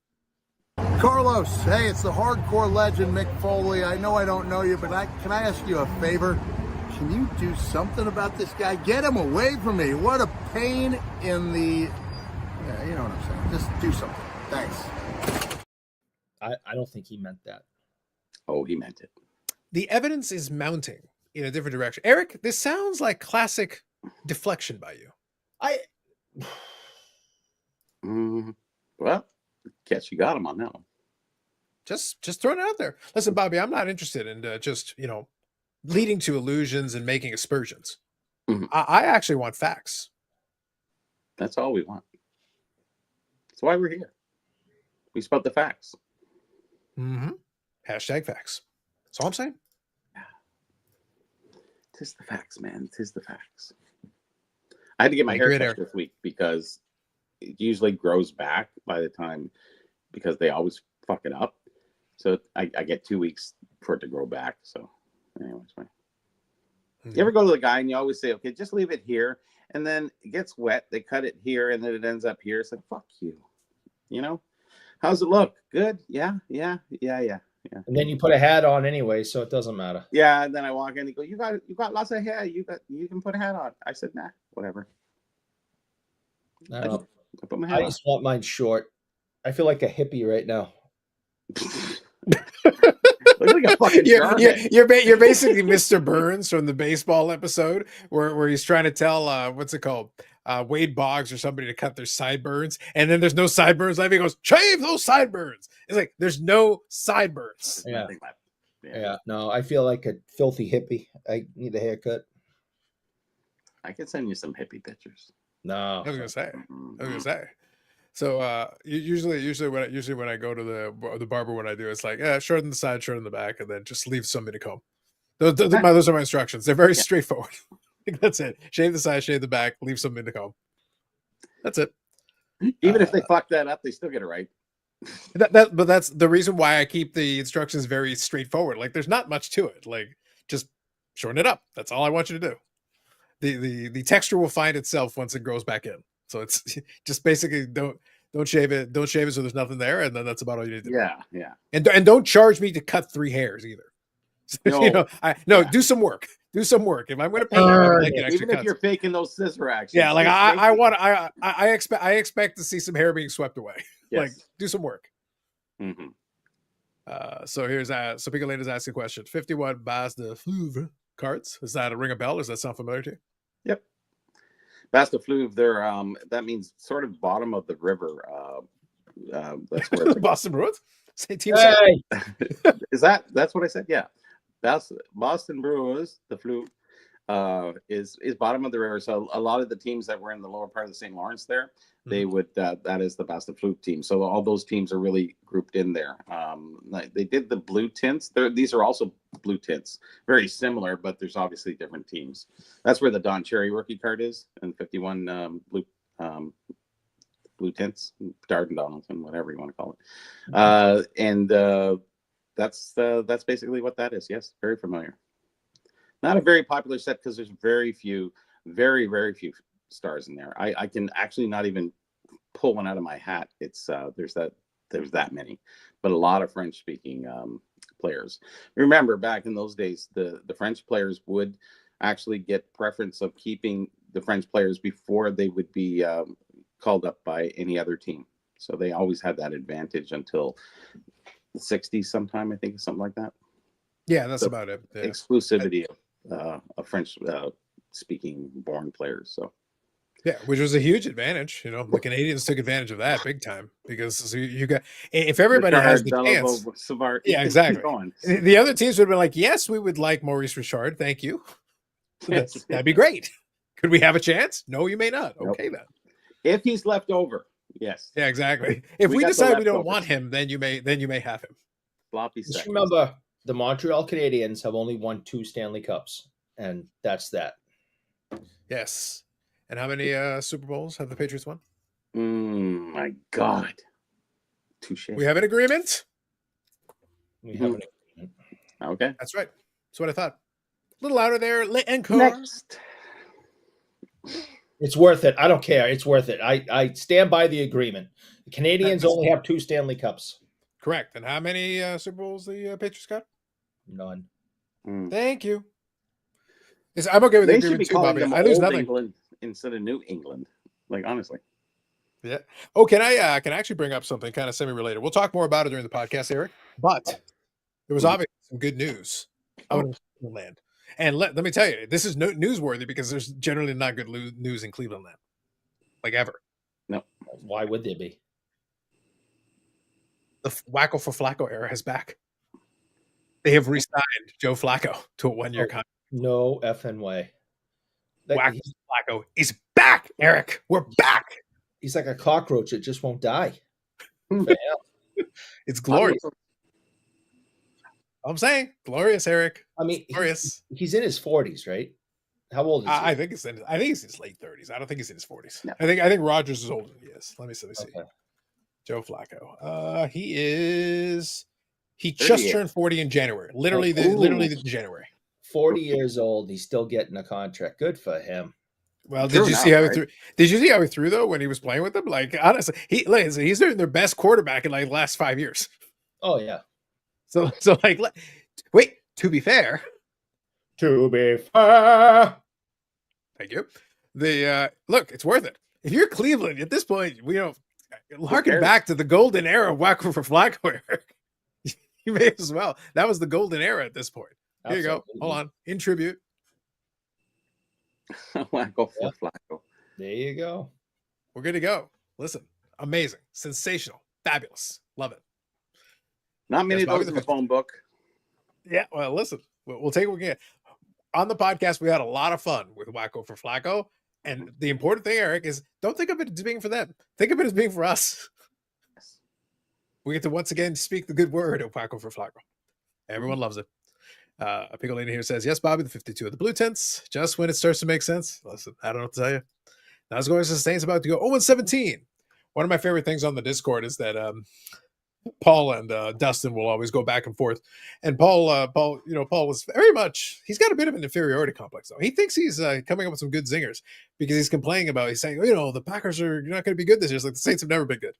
Carlos, hey, it's the hardcore legend Mick Foley. I know I don't know you, but can I ask you a favor? Can you do something about this guy? Get him away from me. What a pain in the... Yeah, you know what I'm saying. Just do something. Thanks. I don't think he meant that. Oh, he meant it. The evidence is mounting in a different direction. Eric, this sounds like classic deflection by you. Well, guess you got him on that one. Just throwing it out there. Listen, Bobby, I'm not interested in just, leading to illusions and making aspersions. Mm-hmm. I actually want facts. That's all we want. That's why we're here. We spout the facts. Mm-hmm. Hashtag facts. That's all I'm saying. Tis the facts, man. Tis the facts. I had to get my hair cut this week because it usually grows back by the time, because they always fuck it up. So I get 2 weeks for it to grow back. So anyways, fine. Mm-hmm. You ever go to the guy and you always say, okay, just leave it here. And then it gets wet. They cut it here and then it ends up here. It's like, fuck you. How's it look? Good? Yeah. And then you put a hat on anyway, so it doesn't matter. Yeah, and then I walk in and go, you got lots of hair. You can put a hat on. I said, nah, whatever. I put my hat on. I just want mine short. I feel like a hippie right now. Like a fucking you're basically Mr. Burns from the baseball episode where he's trying to tell what's it called, Wade Boggs or somebody to cut their sideburns, and then there's no sideburns left. He goes, shave those sideburns. It's like there's no sideburns. Yeah. No, I feel like a filthy hippie. I need a haircut. I can send you some hippie pictures. No, I was gonna say. So usually when I go to the barber, when I do, it's like short on the side, short on the back, and then just leave something to comb. Those are my instructions. They're very straightforward. That's it. Shave the side, shave the back, leave something to comb. That's it. Even if they fuck that up, they still get it right. But that's the reason why I keep the instructions very straightforward. Like there's not much to it. Like just shorten it up. That's all I want you to do. The texture will find itself once it grows back in. So it's just basically don't shave it so there's nothing there, and then that's about all you need to do. Yeah. And don't charge me to cut 3 hairs either. No, do some work. Do some work. If I'm going to pay you, even if you're faking those scissor actions. Yeah, like I expect to see some hair being swept away. Yes. Like do some work. Mm-hmm. So here's so Picoletto's asking a question. 51 Bas de Fleuve cards. Does that ring a bell? Does that sound familiar to you? Yep. Bas de Fleuve, they're that means sort of bottom of the river. That's where Boston Bruins. Say team. Hey. That's what I said? Yeah. Boston Brewers, the Fleuve, is bottom of the river. So a lot of the teams that were in the lower part of the St. Lawrence there, they would that is the Bas de Fleuve team. So all those teams are really grouped in there. They did the blue tints. These are also blue tints, very similar, but there's obviously different teams. That's where the Don Cherry rookie card is, and 51 blue tints, Darden Donaldson, whatever you want to call it, that's basically what that is. Yes, very familiar. Not a very popular set because there's very few stars in there. I can actually not even pull one out of my hat. It's there's that many, but a lot of French speaking players. Remember back in those days, the French players would actually get preference of keeping the French players before they would be called up by any other team. So they always had that advantage until the 60s sometime, I think, something like that. Yeah, that's about it. Yeah. Exclusivity of French speaking born players. So Yeah, which was a huge advantage. The Canadians took advantage of that big time because you got if everybody has Richard, the chance. Delaveau, Savard. Yeah, exactly. Go on. The other teams would have been like, yes, we would like Maurice Richard. Thank you. That'd be great. Could we have a chance? No, you may not. Nope. Okay, then. If he's left over, yes. Yeah, exactly. If we decide we don't want him, then you may have him. Floppy Just seconds. remember, the Montreal Canadiens have only won 2 Stanley Cups, and that's that. Yes. And how many Super Bowls have the Patriots won? My God. Touche. We have an agreement. We have an agreement. Okay. That's right. That's what I thought. A little out of there. Encore. Next. It's worth it. I don't care. It's worth it. I stand by the agreement. The Canadians only have 2 Stanley Cups. Correct. And how many Super Bowls the Patriots got? None. Thank you. I'm okay with the They should agreement be too, calling Bobby. them I lose Old nothing. England instead of New England. Like, honestly. Yeah. Oh, can I actually bring up something kind of semi-related? We'll talk more about it during the podcast, Eric. But there was obviously some good news out of Cleveland land. And let me tell you, this is newsworthy because there's generally not good news in Cleveland land. Like ever. No. Why would there be? The Wacko for Flacco era is back. They have re-signed Joe Flacco to a 1-year contract. No effing way. Wacko Flacco is back, Eric. We're back. He's like a cockroach that just won't die. It's glorious. I'm saying glorious, Eric. I mean, glorious. He's in his 40s, right? How old is he? I think he's in his late 30s. I don't think he's in his 40s. No. I think Rogers is older than he is. Let me see. Okay. Joe Flacco. He just turned 40 in January. Literally January. 40 years old. He's still getting a contract. Good for him. Well, did you see how he threw? Did you see how he threw though when he was playing with them? Like honestly, he's their best quarterback in like the last 5 years. Oh yeah. So like, wait. To be fair, thank you. Look, it's worth it. If you're Cleveland at this point, harken back to the golden era of Wacko for Flacco. You may as well. That was the golden era at this point. Here you go. Hold on. In tribute. Wacko for Flacco. There you go. We're good to go. Listen, amazing, sensational, fabulous. Love it. Not many of those in the phone book. Yeah, well, listen, we'll take what we can. On the podcast, we had a lot of fun with Wacko for Flacco. And the important thing, Eric, is don't think of it as being for them. Think of it as being for us. We get to once again speak the good word of Wacko for Flacco. Everyone loves it. A Pickle Lady here says, yes, Bobby, the 52 of the blue tents. Just when it starts to make sense. Listen, I don't know what to tell you. Now it's going to Sustain's about to go 0-17. One of my favorite things on the Discord is that Paul and Dustin will always go back and forth. And Paul was very much, he's got a bit of an inferiority complex, though. He thinks he's coming up with some good zingers because he's complaining about, he's saying, the Packers are not going to be good this year. It's like the Saints have never been good.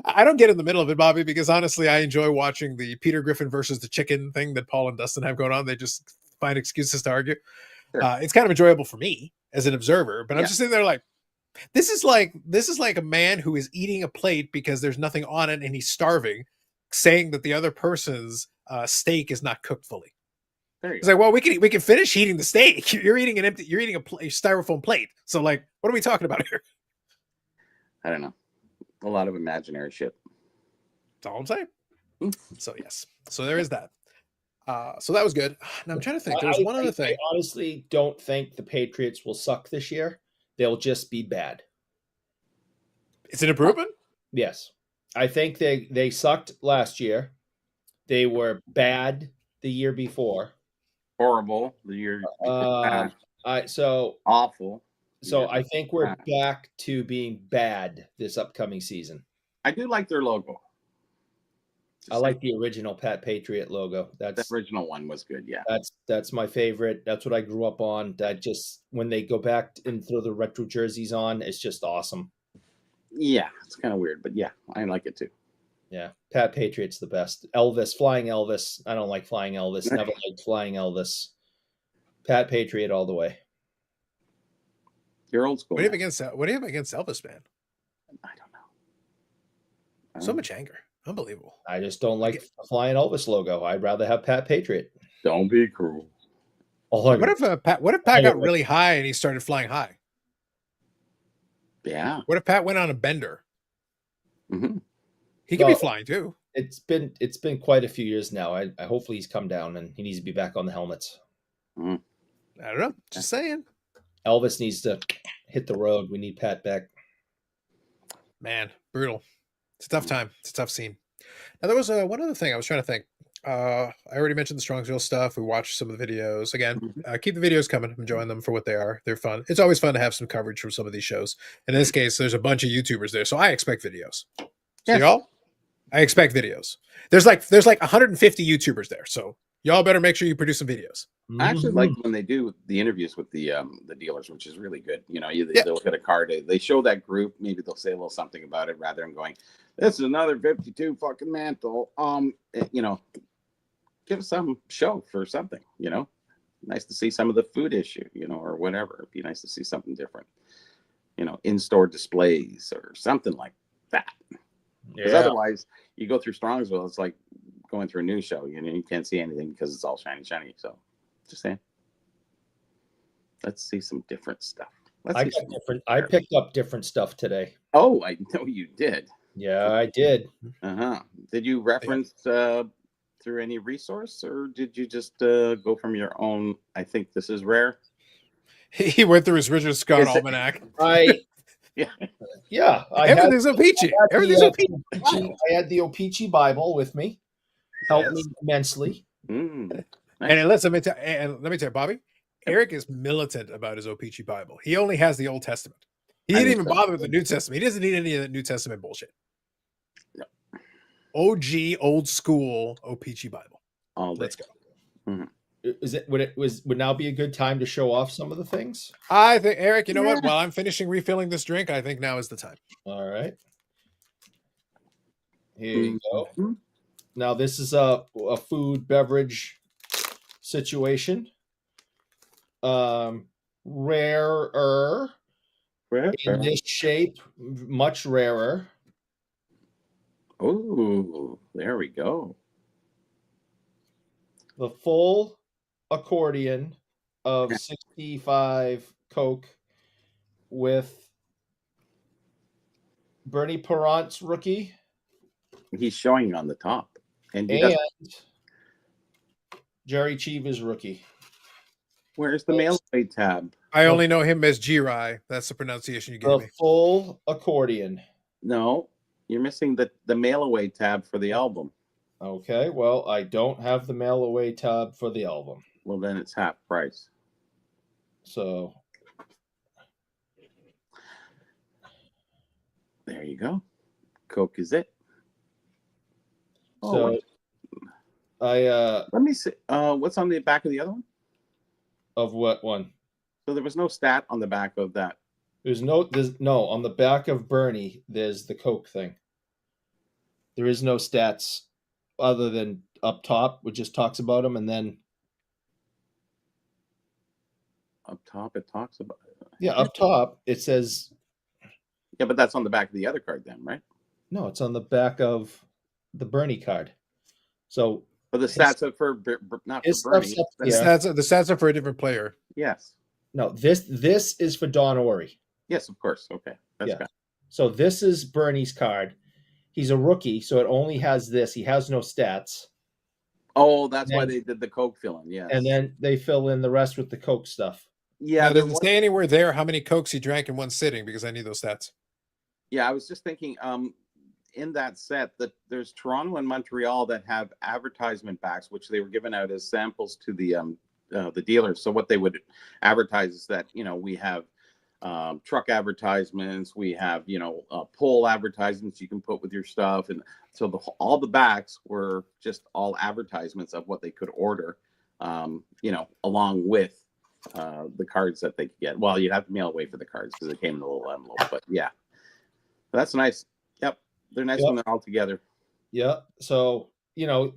I don't get in the middle of it, Bobby, because honestly, I enjoy watching the Peter Griffin versus the chicken thing that Paul and Dustin have going on. They just find excuses to argue. Sure. It's kind of enjoyable for me as an observer, but I'm just sitting there like, this is like a man who is eating a plate because there's nothing on it and he's starving, saying that the other person's steak is not cooked fully. It's like, well, we can finish eating the steak. You're eating a styrofoam plate. So like, what are we talking about here? I don't know. A lot of imaginary shit. That's all I'm saying. So yes. So there is that. So that was good. Now I'm trying to think. There was one other thing. I honestly don't think the Patriots will suck this year. They'll just be bad. It's an improvement? Yes. I think they sucked last year. They were bad the year before. Horrible the year. Awful. So I think we're back to being bad this upcoming season. I do like their logo. I like the original Pat Patriot logo. The original one was good. Yeah, that's my favorite. That's what I grew up on. That just when they go back and throw the retro jerseys on, it's just awesome. Yeah, it's kind of weird, but yeah, I like it too. Yeah, Pat Patriot's the best. Elvis, Flying Elvis. I don't like Flying Elvis. Never liked Flying Elvis. Pat Patriot all the way. You're old school. What do you have against Elvis, man? I don't know. So much anger. Unbelievable. I just don't like the Flying Elvis logo. I'd rather have Pat Patriot. Don't be cruel. What if Pat got really high and he started flying high? Yeah. What if Pat went on a bender? Hmm. He could be Well, flying too. it's been quite a few years now. I hopefully he's come down and he needs to be back on the helmets. Mm. I don't know. Just saying. Elvis needs to hit the road. We need Pat back. Man, brutal. It's a tough time. It's a tough scene. Now there was one other thing I was trying to think. I already mentioned the Strongsville stuff. We watched some of the videos. Again, Mhm. keep the videos coming. I'm enjoying them for what they are. They're fun. It's always fun to have some coverage from some of these shows. In this case, there's a bunch of YouTubers there, so I expect videos. So Yes. y'all, I expect videos. There's like 150 YouTubers there, so y'all better make sure you produce some videos. I actually like Mhm. when they do the interviews with the dealers, which is really good. You know, Yeah. they look at a card, they show that group, maybe they'll say a little something about it rather than going, "This is another 52 fucking mantle." You know, give some show for something. You know, nice to see some of the food issue. You know, or whatever. It'd be nice to see something different. You know, in-store displays or something like that. Because Yeah. otherwise, you go through Strongsville, it's like going through a news show. You know, you can't see anything because it's all shiny, shiny. So, just saying. Let's see some different stuff. I picked up different stuff today. Oh, I know you did. Yeah, I did. Uh-huh. Did you reference through any resource, or did you just go from your own? I think this is rare. He went through his Richard Scott Is it- almanac. Yeah. Yeah, Everything's a peachy. Everything's a peachy. I had the O-Pee-Chee Bible with me. Helped me immensely. Mm. And let me tell you, Bobby, Eric is militant about his O-Pee-Chee Bible. He only has the Old Testament. He I didn't think even so. bother with the New Testament. He doesn't need any of the New Testament bullshit. No. OG, old school O-Pee-Chee Bible. All day. Let's go. Would now be a good time to show off some of the things? I think, Eric, you know what? Yeah. While I'm finishing refilling this drink, I think now is the time. All right. Here you go. Mhm. Now this is a food beverage situation. Rarer in this shape, much rarer. Oh, there we go. The full accordion of 65 Coke with Bernie Parent's rookie He's showing on the top, and and Jerry Cheever's rookie. where's the mail away tab? I only know him as G-Rai. That's the pronunciation you gave The me. full accordion. No, you're missing the mail away tab for the album. Okay, well, I don't have the mail away tab for the album. Well, then it's half price. So There you go. Coke is it. so I Let me see. What's on the back of the other one? of what one? So there was no stat on the back of that. There's no on the back of Bernie, there's the Coke thing. There is no stats other than up top, which just talks about him, and then Up top, it talks about it. yeah, up top it says Yeah, but that's on the back of the other card then, right? no, it's on the back of the Bernie card. So But the stats are for not his for Bernie. stuff's up The here. stats are for a different player. Yes. No, this is for Don Ori. Yes, of course. Okay. That's Yeah. good. So this is Bernie's card. He's a rookie, so it only has this. He has no stats. Oh, that's why And- they did the Coke filling. Yes. And then they fill in the rest with the Coke stuff. yeah, Now, there does it was- say anywhere there how many Cokes he drank in one sitting? Because I need those stats. yeah, I was just thinking, in that set that there's Toronto and Montreal that have advertisement backs, which they were given out as samples to the dealers. So what they would advertise is that, you know, we have truck advertisements, we have, you know, pole advertisements you can put with your stuff. And so all the backs were just all advertisements of what they could order, you know, along with the cards that they could get. Well, you'd have to mail away for the cards because they came in a little envelope, but yeah, that's nice. Yep. They're nice when they're all together. Yeah. So, you know,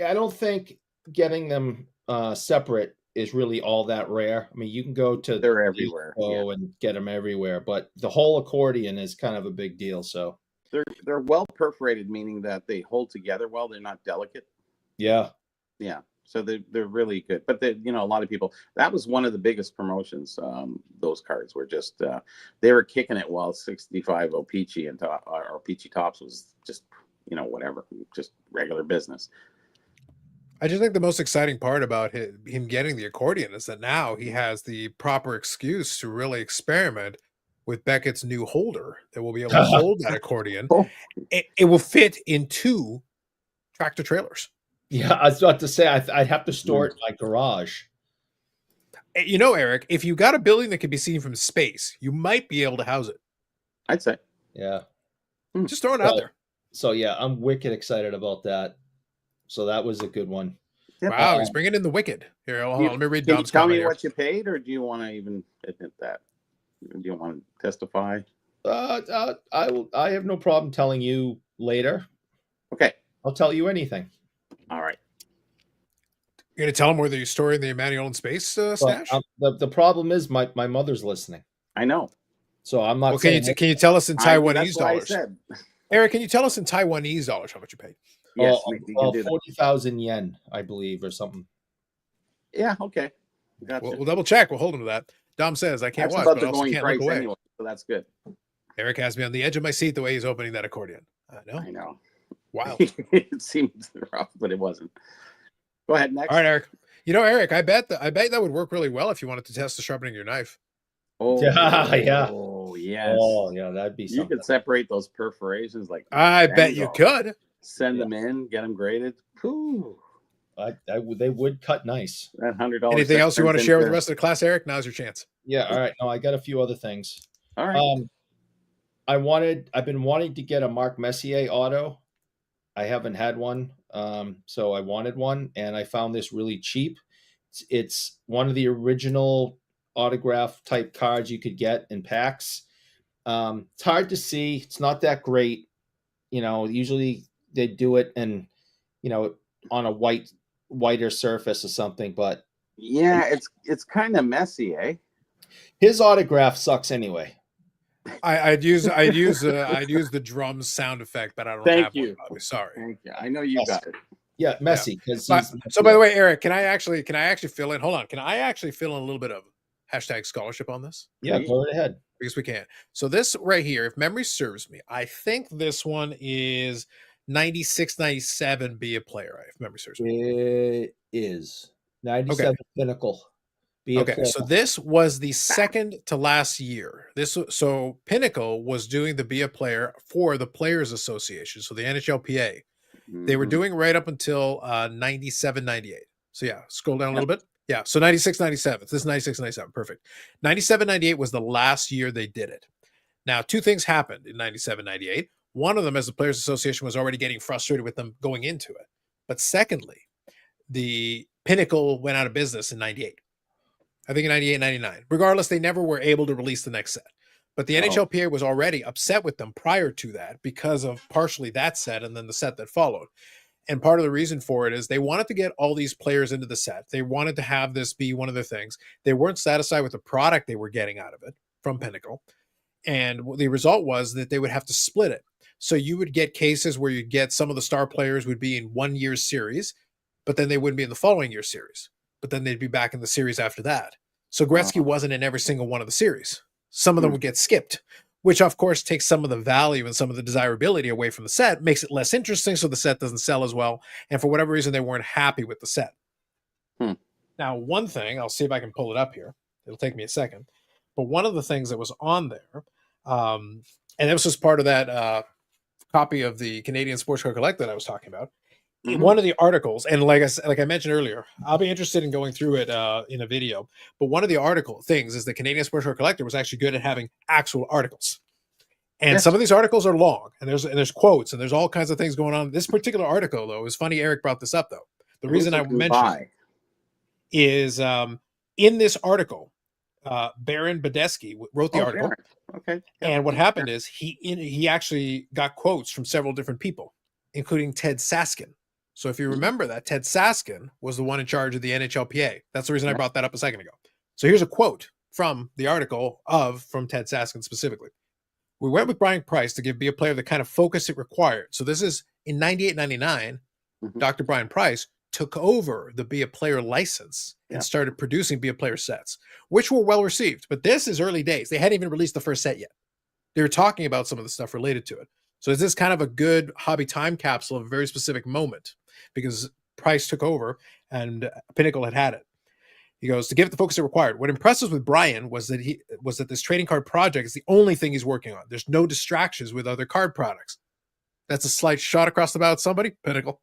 I don't think getting them separate is really all that rare. I mean, you can go to They're everywhere. Expo and get them everywhere, but the whole accordion is kind of a big deal. So, They're well perforated, meaning that they hold together well. They're not delicate. yeah. Yeah. So they're really good. But you know, a lot of people, that was one of the biggest promotions. Those cards were just they were kicking it while 65 O-Pee-Chee and or Peachy Tops was just, you know, whatever, just regular business. I just think the most exciting part about him getting the accordion is that now he has the proper excuse to really experiment with Beckett's new holder that will be able to hold that accordion. Oh. It will fit in 2 tractor trailers. Yeah, I was about to say I'd have to store it in my garage. You know, Eric, if you got a building that can be seen from space, you might be able to house it. I'd say. Yeah. Just throw it out there. So yeah, I'm wicked excited about that. So that was a good one. Yep. Wow, he's bringing in the wicked. Here, hold on, let me read Can you Dom's tell comment me here. what you paid, or do you want to even admit that? Do you want to testify? I have no problem telling you later. Okay. I'll tell you anything. All right. You're going to tell him whether you're storing the Emmanuel in Space stash? The problem is my mother's listening. I know. So I'm not Well, saying can you tell us in Taiwanese that's what I dollars? said. Eric, can you tell us in Taiwanese dollars how much you paid? Yes, you can do that. 40,000 yen, I believe, or something. Yeah, okay. Gotcha. We'll double check. We'll hold him to that. Dom says, I can't That's watch, about but the also going can't price look away. anyway, so that's good. Eric has me on the edge of my seat the way he's opening that accordion. I know. Wow. It seemed rough, but it wasn't. Go ahead, next. All right, Eric. You know, Eric, I bet that would work really well if you wanted to test the sharpening of your knife. Oh, yeah. Oh, yes. Oh, yeah, that'd be something. You could separate those perforations like I bet you could. Send them in, get them graded. Whew. They would cut nice. That $100. Anything else you want to share with the rest of the class, Eric? Now's your chance. Yeah, all right. No, I got a few other things. All right. I've been wanting to get a Marc Messier auto. I haven't had one. So I wanted one, and I found this really cheap. It's one of the original autograph type cards you could get in packs. It's hard to see. It's not that great. You know, usually they do it and, you know, on a whiter surface or something, but yeah, it's kind of messy, eh? His autograph sucks anyway. I'd use the drum sound effect, but I don't have one. Probably. Sorry. Thank you. I know you got it. Yeah, messy. Yeah. So by the way, Eric, can I actually fill in? Hold on. Can I actually fill in a little bit of hashtag scholarship on this? Yeah, go right ahead. Because we can. So this right here, if memory serves me, I think this one is 96, 97 be a player, if memory serves me. It is 97 Pinnacle. Okay, so this was the second to last year. So Pinnacle was doing the be a player for the Players Association, so the NHLPA. They were doing right up until 97, 98. So yeah, scroll down a little bit. Yeah, so 96, 97. This is 96, 97. Perfect. 97, 98 was the last year they did it. Now, 2 things happened in 97, 98. One of them, as the Players Association was already getting frustrated with them going into it. But secondly, the Pinnacle went out of business in 98. I think in 98, 99. Regardless, they never were able to release the next set. But the NHLPA was already upset with them prior to that because of partially that set and then the set that followed. And part of the reason for it is they wanted to get all these players into the set. They wanted to have this be one of their things. They weren't satisfied with the product they were getting out of it from Pinnacle. And the result was that they would have to split it. So you would get cases where you'd get some of the star players would be in 1 year's series, but then they wouldn't be in the following year's series. But then they'd be back in the series after that. So Gretzky wasn't in every single one of the series. Some of them would get skipped, which of course takes some of the value and some of the desirability away from the set, makes it less interesting, so the set doesn't sell as well. And for whatever reason, they weren't happy with the set. Now, one thing, I'll see if I can pull it up here. It'll take me a second. But one of the things that was on there, and this was part of that copy of the Canadian Sports Card Collect that I was talking about, one of the articles, and like I mentioned earlier, I'll be interested in going through it in a video. But one of the article things is the Canadian Sports Card Collector was actually good at having actual articles, and some of these articles are long, and there's quotes, and there's all kinds of things going on. This particular article, though, is funny. Eric brought this up, though. The reason I mentioned is in this article, Baron Badesky wrote the article. Okay. And what happened is he actually got quotes from several different people, including Ted Saskin. So if you remember that, Ted Saskin was the one in charge of the NHLPA. That's the reason I brought that up a second ago. So here's a quote from the article from Ted Saskin specifically. We went with Brian Price to be a player the kind of focus it required. So this is in 98, 99, Dr. Brian Price took over the Be a Player license and Yeah. started producing Be a Player sets, which were well received. But this is early days. They hadn't even released the first set yet. They were talking about some of the stuff related to it. So is this kind of a good hobby time capsule of a very specific moment, because Price took over and Pinnacle had it. He goes, to give it the focus it required. What impressed us with Brian was that this trading card project is the only thing he's working on. There's no distractions with other card products. That's a slight shot across the bow at somebody, Pinnacle.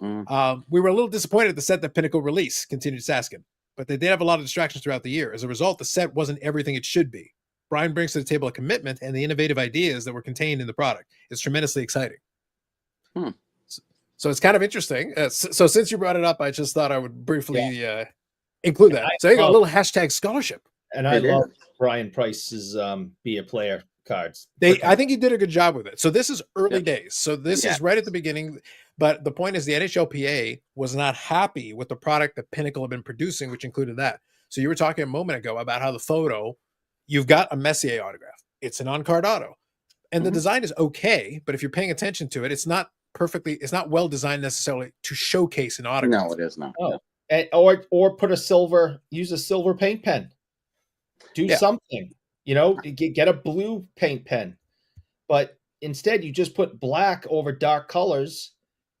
We were a little disappointed at the set that Pinnacle released, continued Saskin, but they did have a lot of distractions throughout the year. As a result, the set wasn't everything it should be. Brian brings to the table a commitment and the innovative ideas that were contained in the product. It's tremendously exciting. So it's kind of interesting. So since you brought it up, I just thought I would briefly include that. So you got a little hashtag scholarship. And I love Brian Price's Be a Player cards. I think he did a good job with it. So this is early days. So this is right at the beginning. But the point is the NHLPA was not happy with the product that Pinnacle had been producing, which included that. So you were talking a moment ago about how the photo, you've got a Messier autograph. It's an on-card auto. And the design is okay, but if you're paying attention to it, it's not well designed necessarily to showcase an autograph. No, it is not. Oh. Or use a silver paint pen. Do something, get a blue paint pen. But instead you just put black over dark colors.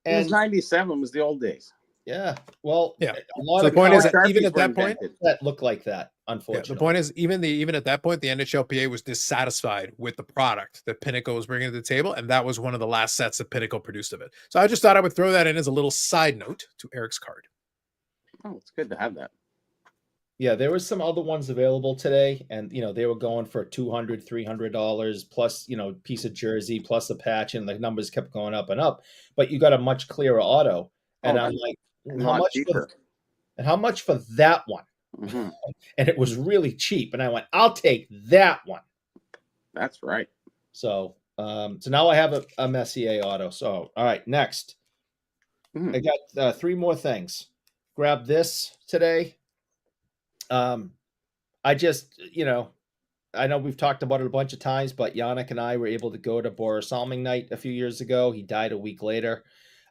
And it was 97 was the old days. Yeah. Well, yeah. A lot so of the point is that even at that point that look like that, unfortunately. The point is even at that point, the NHLPA was dissatisfied with the product that Pinnacle was bringing to the table, and that was one of the last sets that Pinnacle produced of it. So I just thought I would throw that in as a little side note to Eric's card. Oh, it's good to have that. Yeah, there was some other ones available today, and they were going for $200, $300 plus, piece of jersey plus a patch, and the numbers kept going up and up. But you got a much clearer auto, and I'm like, how much for that one? Mm-hmm. And it was really cheap, and I went, I'll take that one. That's right. So now I have a Messier auto. So all right, next, I got 3 more things. Grab this today. I just, I know we've talked about it a bunch of times, but Yannick and I were able to go to Boris Salming night a few years ago. He died a week later.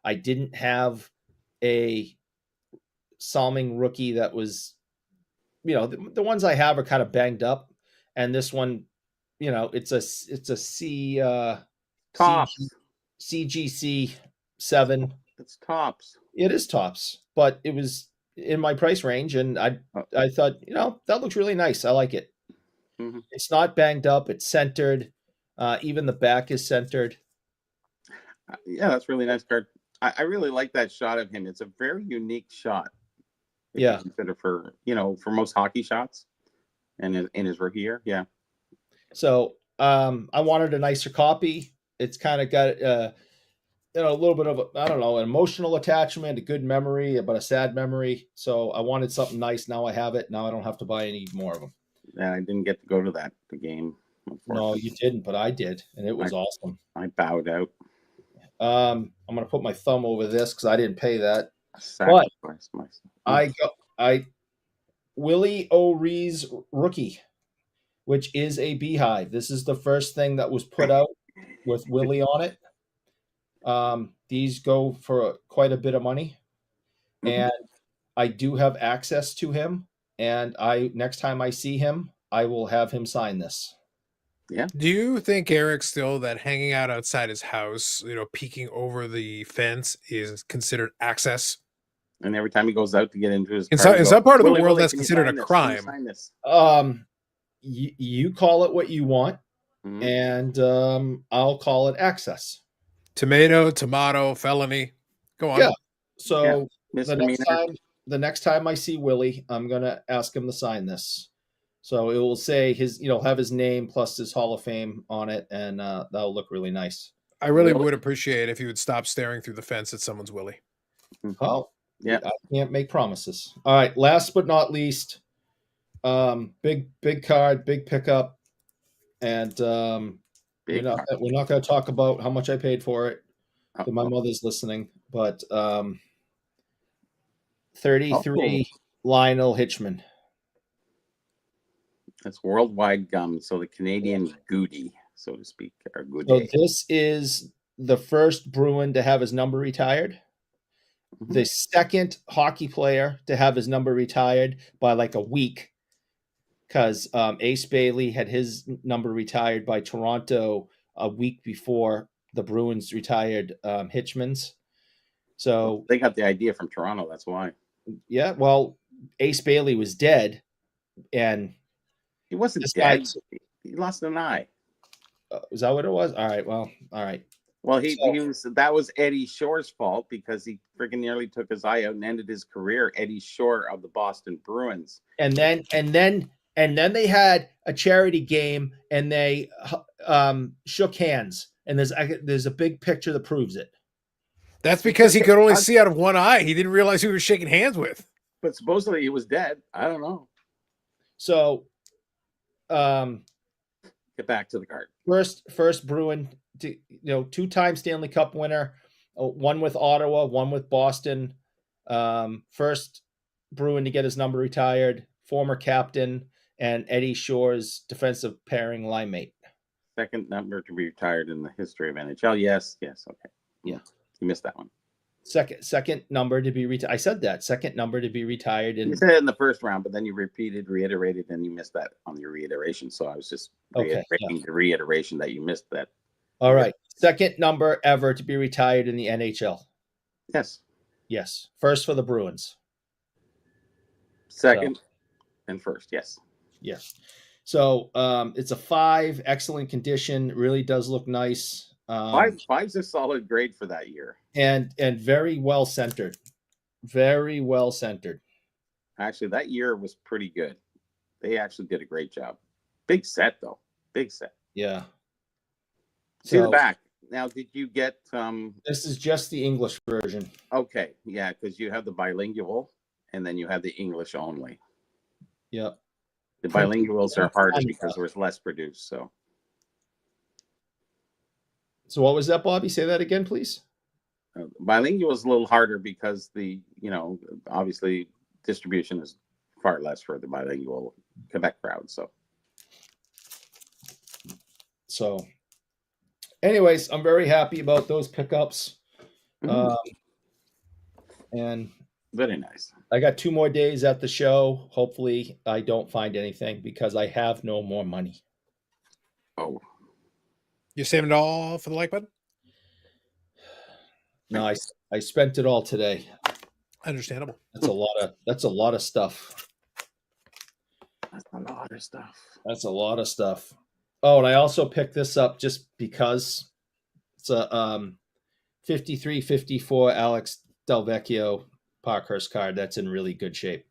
I didn't have a Salming rookie that was, the ones I have are kind of banged up. And this one, it's a Tops. CGC 7. It's tops. It is tops, but it was in my price range, and I thought, that looks really nice. I like it. Mm-hmm. It's not banged up. It's centered. Even the back is centered. Yeah, that's really nice card. I really like that shot of him. It's a very unique shot. Yeah. Consider for most hockey shots and in his rookie year. Yeah. So I wanted a nicer copy. It's kind of got a little bit of an emotional attachment, a good memory, but a sad memory. So I wanted something nice. Now I have it. Now I don't have to buy any more of them. Yeah, I didn't get to go to the game. No, you didn't, but I did, and it was awesome. I bowed out. I'm gonna put my thumb over this because I didn't pay that. Sacrifice myself. Willie O'Ree's rookie, which is a beehive. This is the first thing that was put out with Willie on it. These go for quite a bit of money, and I do have access to him. And next time I see him, I will have him sign this. Yeah. Do you think, Eric, still that hanging out outside his house, peeking over the fence is considered access? And every time he goes out to get into his in car, some part of the world, that's considered a crime. You call it what you want, and I'll call it access. Tomato, felony. Go on. Yeah. So the next time I see Willie, I'm gonna ask him to sign this. So it will say have his name plus his Hall of Fame on it, and that'll look really nice. I really would appreciate if you would stop staring through the fence at someone's Willie. Oh, yeah. I can't make promises. All right. Last but not least, big card, big pickup, and we're not going to talk about how much I paid for it. My mother's listening, but 33 Lionel Hitchman. That's worldwide gum, so the Canadian Goody, so to speak, or Goody. So this is the first Bruin to have his number retired, the second hockey player to have his number retired by like a week, because Ace Bailey had his number retired by Toronto a week before the Bruins retired Hitchman's. So they got the idea from Toronto. That's why. Yeah, well, Ace Bailey was dead, and he wasn't this dead. Guy, he lost an eye. Is that what it was? All right. Well, all right. Well, he was. That was Eddie Shore's fault because he freaking nearly took his eye out and ended his career. Eddie Shore of the Boston Bruins. And then they had a charity game, and they shook hands. And there's a big picture that proves it. That's because he could only see out of one eye. He didn't realize who he was shaking hands with. But supposedly he was dead. I don't know. So, get back to the card. First Bruin, two-time Stanley Cup winner, one with Ottawa, one with Boston. First Bruin to get his number retired, former captain, and Eddie Shore's defensive pairing line mate. Second number to be retired in the history of NHL. Yes, okay. Yeah. You missed that one. Second number to be retired. I said that. Second number to be retired. You said it in the first round, but then you reiterated, and you missed that on your reiteration. So I was just reiterating the reiteration that you missed that. All right. Second number ever to be retired in the NHL. Yes. First for the Bruins. Second and first. Yes. So it's a 5, excellent condition. Really does look nice. Five's a solid grade for that year, and very well centered. Actually, that year was pretty good. They actually did a great job. Big set though. Yeah. See the back. Now, did you get This is just the English version. Okay, yeah, because you have the bilingual, and then you have the English only. Yep. The bilinguals are harder because there was less produced. So what was that, Bobby? Say that again, please. Bilingual is a little harder because obviously distribution is far less for the bilingual Quebec crowd. So anyways, I'm very happy about those pickups. And very nice. I got 2 more days at the show. Hopefully I don't find anything because I have no more money. Oh. You're saving it all for the like button? No, I spent it all today. Understandable. That's a lot of stuff. That's a lot of stuff. Oh, and I also picked this up just because it's a 53-54 Alex Delvecchio Parkhurst card that's in really good shape.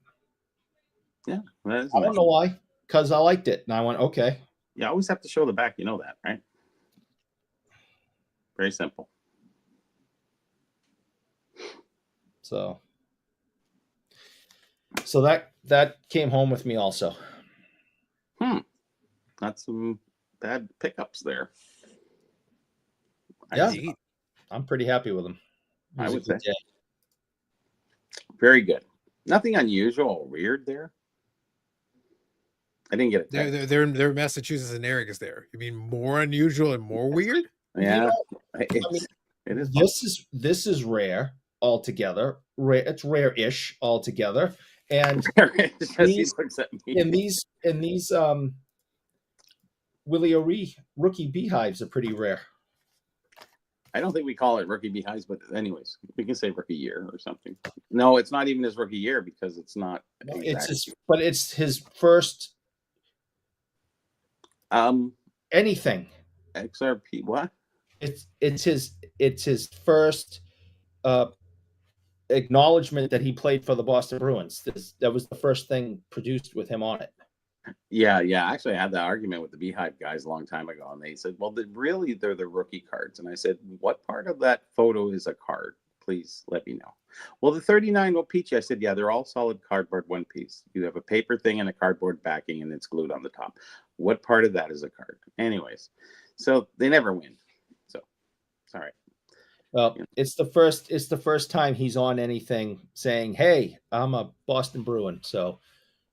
Yeah. I don't know why. Because I liked it. And I went, okay. You always have to show the back. You know that, right? Very simple. So that came home with me also. Not some bad pickups there. Yeah, I'm pretty happy with them. I would say. Very good. Nothing unusual or weird there. I didn't get it. Their Massachusetts and Eric is there. You mean more unusual and more weird? Yeah, it is. This is rare altogether. It's rare-ish altogether. And these Willie O'Ree rookie beehives are pretty rare. I don't think we call it rookie beehives, but anyways, we can say rookie year or something. No, it's not even his rookie year because it's not. It's his first. Anything. XRP. What? It's his first acknowledgement that he played for the Boston Bruins. That was the first thing produced with him on it. Yeah. Actually, I had that argument with the Beehive guys a long time ago, and they said, "Well, they're the rookie cards." And I said, "What part of that photo is a card? Please let me know." Well, the 39 Peachy, I said, "Yeah, they're all solid cardboard one piece. You have a paper thing and a cardboard backing, and it's glued on the top. What part of that is a card?" Anyways, so they never win. So it's all right. Well, it's the first time he's on anything saying, "Hey, I'm a Boston Bruin." So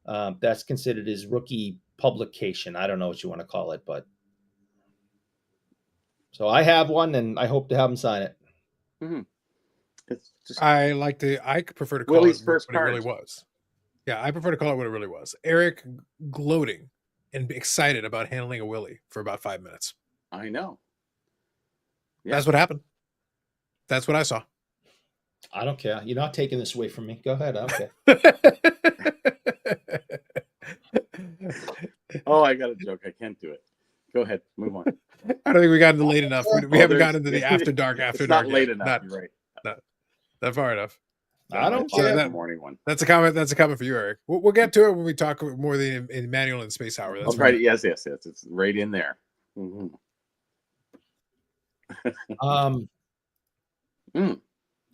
that's considered his rookie publication. I don't know what you want to call it, but so I have one, and I hope to have him sign it. Mm-hmm. It's just I prefer to call Willie's it first what it really card. was. Yeah, I prefer to call it what it really was. Eric gloating and excited about handling a Willie for about 5 minutes. I know. Yeah. That's what happened. That's what I saw. I don't care. You're not taking this away from me. Go ahead. I don't care. Oh, I got a joke. I can't do it. Go ahead. Move on. I don't think we got into late enough. We haven't gotten into the after dark. It's not late yet. enough. You're right. Not far enough. I don't So care. The morning one. That's a comment. That's a comment for you, Eric. We'll get to it when we talk more in manual and space hour. That's right. Yes. It's right in there. Mm-hmm.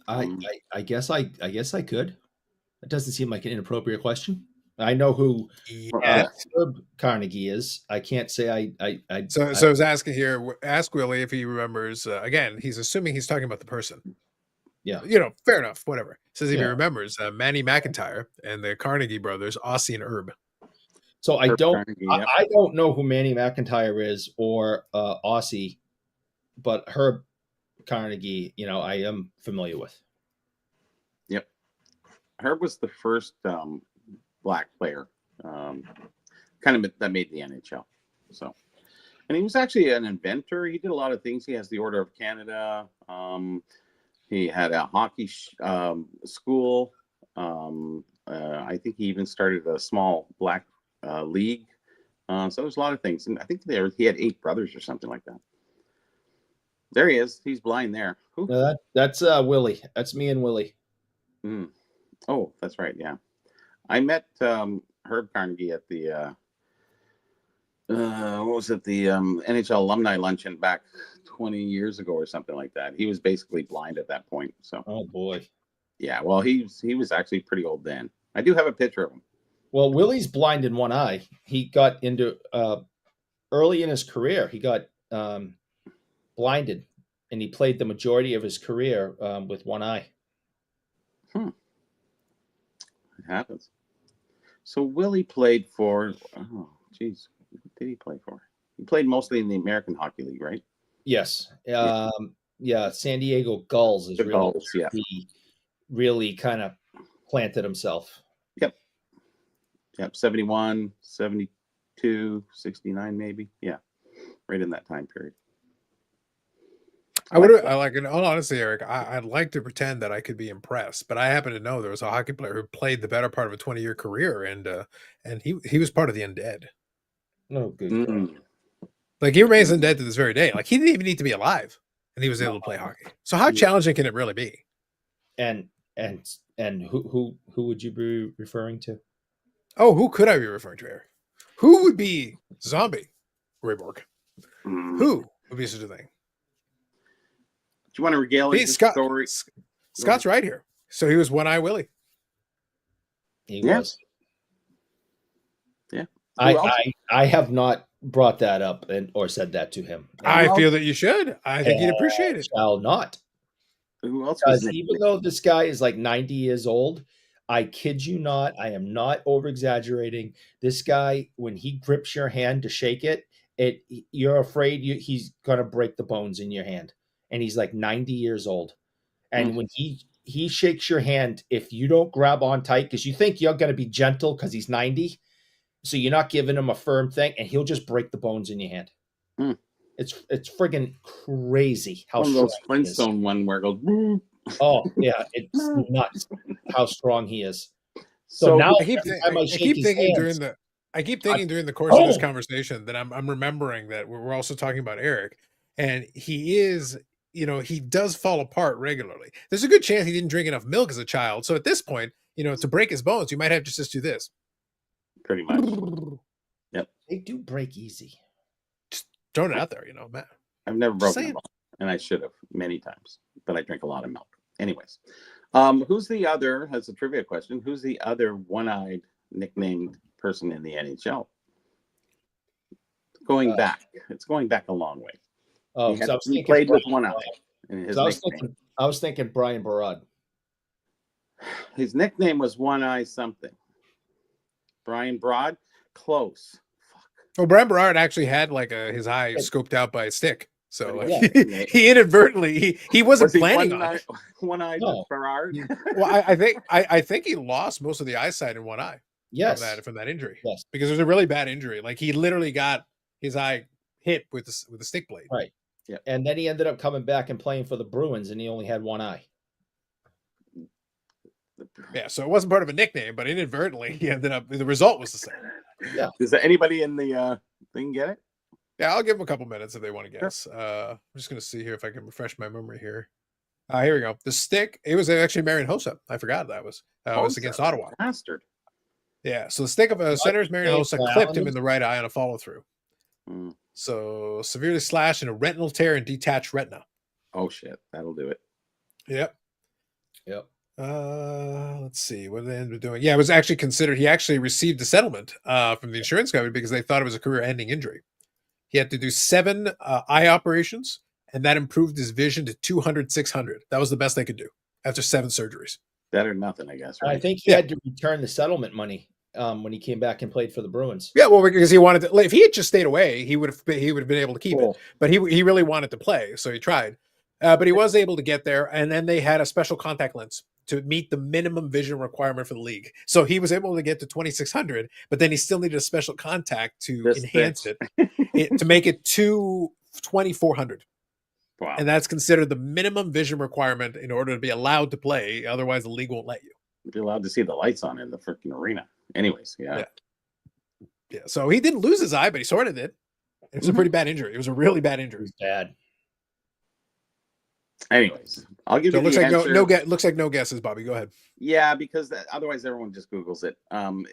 I guess I could. That doesn't seem like an inappropriate question. I know who Herb Carnegie is. I can't say I So I was asking here. Ask Willie if he remembers. Again, he's assuming he's talking about the person. Yeah. Fair enough. Whatever. Says if he remembers Manny McIntyre and the Carnegie brothers, Aussie and Herb. So I don't know who Manny McIntyre is or Aussie, but Herb Carnegie, I am familiar with. Yep. Herb was the first black player that made the NHL. So, and he was actually an inventor. He did a lot of things. He has the Order of Canada. He had a hockey school. I think he even started a small black league. So there's a lot of things. And I think he had 8 brothers or something like that. There he is. He's blind there. That's Willie. That's me and Willie. Mm. Oh, that's right. Yeah. I met Herb Carnegie at the NHL alumni luncheon back 20 years ago or something like that. He was basically blind at that point. So. Oh boy. Yeah. Well, he was actually pretty old then. I do have a picture of him. Well, Willie's blind in one eye. He got into early in his career. He got blinded, and he played the majority of his career with one eye. It happens. So Willie played for, what did he play for? He played mostly in the American Hockey League, right? Yes. San Diego Gulls is he really kind of planted himself. Yep. 71, 72, 69 maybe. Yeah. Right in that time period. In all honesty, Eric, I'd like to pretend that I could be impressed, but I happen to know there was a hockey player who played the better part of a 20-year career, and he was part of the undead. Oh, good God. Like, he remains undead to this very day. Like, he didn't even need to be alive, and he was able to play hockey. So how challenging can it really be? And who would you be referring to? Oh, who could I be referring to, Eric? Who would be Zombie Rayborg? Who would be such a thing? Do you want to regale his story? Scott's right here. So he was One Eye Willie. He was. Yeah. I have not brought that up or said that to him. I feel that you should. I think he'd appreciate it. Shall not. Who else? Because even though this guy is like 90 years old, I kid you not, I am not over exaggerating. This guy, when he grips your hand to shake it, you're afraid he's gonna break the bones in your hand. And he's like 90 years old. And when he shakes your hand, if you don't grab on tight, because you think you're going to be gentle because he's 90, so you're not giving him a firm thing, and he'll just break the bones in your hand. It's friggin' crazy how one of those Flintstone one where it goes. Oh yeah, it's nuts how strong he is. So now I keep thinking during the course of this conversation that I'm remembering that we're also talking about Eric, and he is. He does fall apart regularly. There's a good chance he didn't drink enough milk as a child. So at this point, to break his bones, you might have to just do this. Pretty much. Yep. They do break easy. Just throwing it out there, Matt. I've never broken a bone, and I should have many times, but I drink a lot of milk. Anyways, who's the other, as a trivia question, who's the other one-eyed nicknamed person in the NHL? It's going back a long way. Oh, he played with one eye. I was thinking Brian Barad. His nickname was One Eye something. Brian Broad? Close. Fuck. Well, Brian Barad actually had like his eye scoped out by a stick. So What like, do you got? he inadvertently he wasn't Was he planning on it. one-eyed No. Ferrari? Well, I think he lost most of the eyesight in one eye Yes. from that injury. Yes. Because it was a really bad injury. Like he literally got his eye hit with the stick blade. Right. Yeah. And then he ended up coming back and playing for the Bruins, and he only had one eye. Yeah, so it wasn't part of a nickname, but inadvertently he ended up. The result was the same. Yeah. Is there anybody in the thing get it? Yeah, I'll give them a couple minutes if they want to guess. I'm just going to see here if I can refresh my memory here. Here we go. The stick. It was actually Marion Hossa. I forgot that was against Ottawa. Bastard. Yeah, so the stick of center's Marion Hossa clipped him in the right eye on a follow through. Mm. So severely slashed in a retinal tear and detached retina. Oh shit, that'll do it. Yep. Yep. Let's see what they ended up doing. Yeah, it was actually considered. He actually received a settlement from the insurance company because they thought it was a career-ending injury. He had to do 7 eye operations, and that improved his vision to 200, 600. That was the best they could do after 7 surgeries. Better than nothing, I guess. Right? I think he had to return the settlement money when he came back and played for the Bruins. Yeah, well, because he wanted to. If he had just stayed away, he would have been able to keep it. But he really wanted to play, so he tried. But he was able to get there, and then they had a special contact lens to meet the minimum vision requirement for the league. So he was able to get to 2600, but then he still needed a special contact to enhance it to make it to 2400. Wow. And that's considered the minimum vision requirement in order to be allowed to play. Otherwise, the league won't let you. Be allowed to see the lights on in the freaking arena. Anyways, yeah. So he didn't lose his eye, but he sort of did. It was a pretty bad injury. It was a really bad injury. It was bad. Anyways, I'll give So you it looks the like answer. looks like no guesses, Bobby. Go ahead. Yeah, because otherwise everyone just Googles it.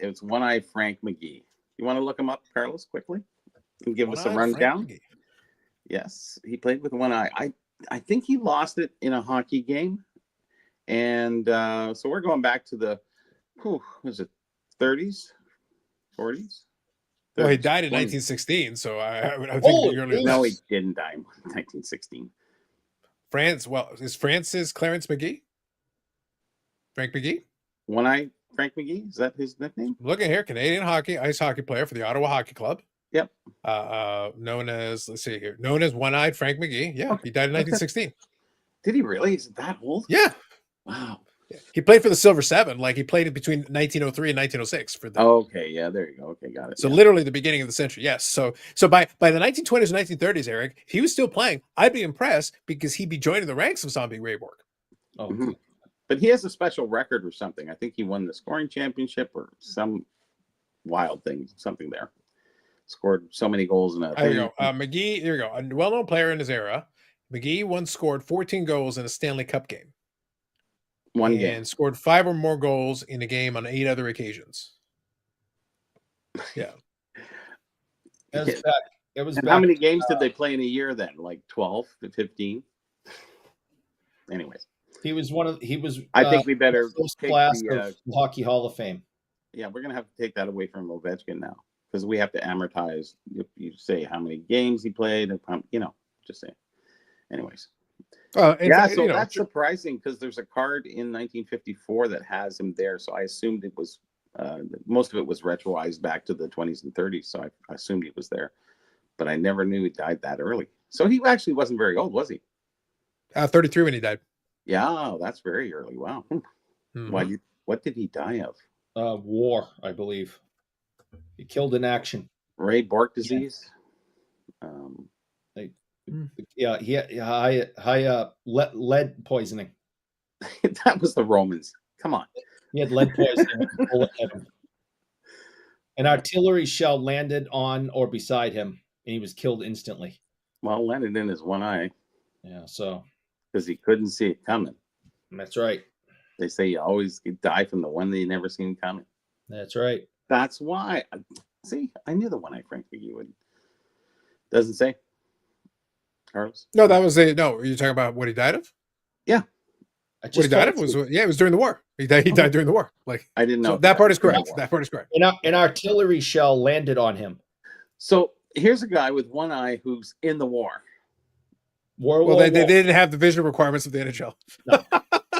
It's one-eye Frank McGee. You want to look him up, Carlos, quickly, and give us a rundown? Yes, he played with one eye. I think he lost it in a hockey game, and so we're going back to the, was it 30s, 40s? Well, he died in 1916, so I think the earlier. No, he didn't die in 1916. Is Francis Clarence McGee? Frank McGee? One-eye Frank McGee? Is that his nickname? Looking here, Canadian ice hockey player for the Ottawa Hockey Club. Yep. Known as One-Eyed Frank McGee. Yeah, he died in 1916. Did he really? Is it that old? Yeah. Wow. He played for the Silver Seven. Like he played it between 1903 and 1906 for the. Okay, yeah, there you go. Okay, got it. So literally the beginning of the century. Yes. So by the 1920s and 1930s, Eric, if he was still playing, I'd be impressed because he'd be joining the ranks of Zombie Rayborg. Oh, mm-hmm. But he has a special record or something. I think he won the scoring championship or some wild thing, something there. Scored so many goals in a. There you go. McGee, there you go. A well-known player in his era. McGee once scored 14 goals in a Stanley Cup game. One game. And scored 5 or more goals in a game on 8 other occasions. Yeah. It was how many games did they play in a year then? Like 12 to 15? Anyways. I think we better take class of Hockey Hall of Fame. Yeah, we're gonna have to take that away from Ovechkin now. Because we have to amortize if you say how many games he played, just saying. Anyways. So that's surprising because there's a card in 1954 that has him there. So I assumed it was most of it was retroized back to the 20s and 30s. So I assumed he was there, but I never knew he died that early. So he actually wasn't very old, was he? 33 when he died. Yeah, that's very early. Wow. Mm-hmm. What did he die of? War, I believe. He killed in action. Ray Bork disease. Yeah. He had high lead poisoning. That was the Romans. Come on. He had lead poisoning. An artillery shell landed on or beside him, and he was killed instantly. Well, landed in his one eye. Yeah, so. Because he couldn't see it coming. That's right. They say you die from the one that you never seen coming. That's right. That's why. See, I knew the one-eye Frank McGee would. Doesn't say. Carlos? No, that was no. Are you talking about what he died of? Yeah. What he died of was it was during the war. He died during the war. Like I didn't know. So that part is correct. That part is correct. An artillery shell landed on him. So here's a guy with one eye who's in the war. They didn't have the vision requirements of the NHL. No.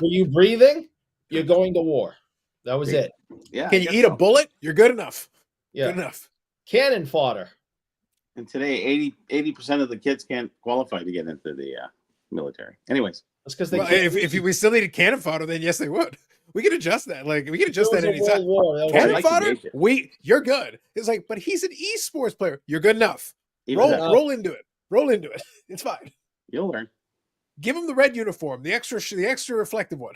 Were you breathing? You're going to war. That was it. Yeah. Can you eat a bullet? You're good enough. Yeah. Good enough. Cannon fodder. And today, 80% of the kids can't qualify to get into the military. Anyways, That's because they Well, can't. if we still needed cannon fodder, then yes, they would. We could adjust that. Like we could adjust There was that a anytime. World War. That was Cannon like to fodder, gauge it. you're good. It's like, but he's an esports player. You're good enough. even Roll, that, roll into it. Roll into it. It's fine. you'll learn. Give him the red uniform, the extra reflective one.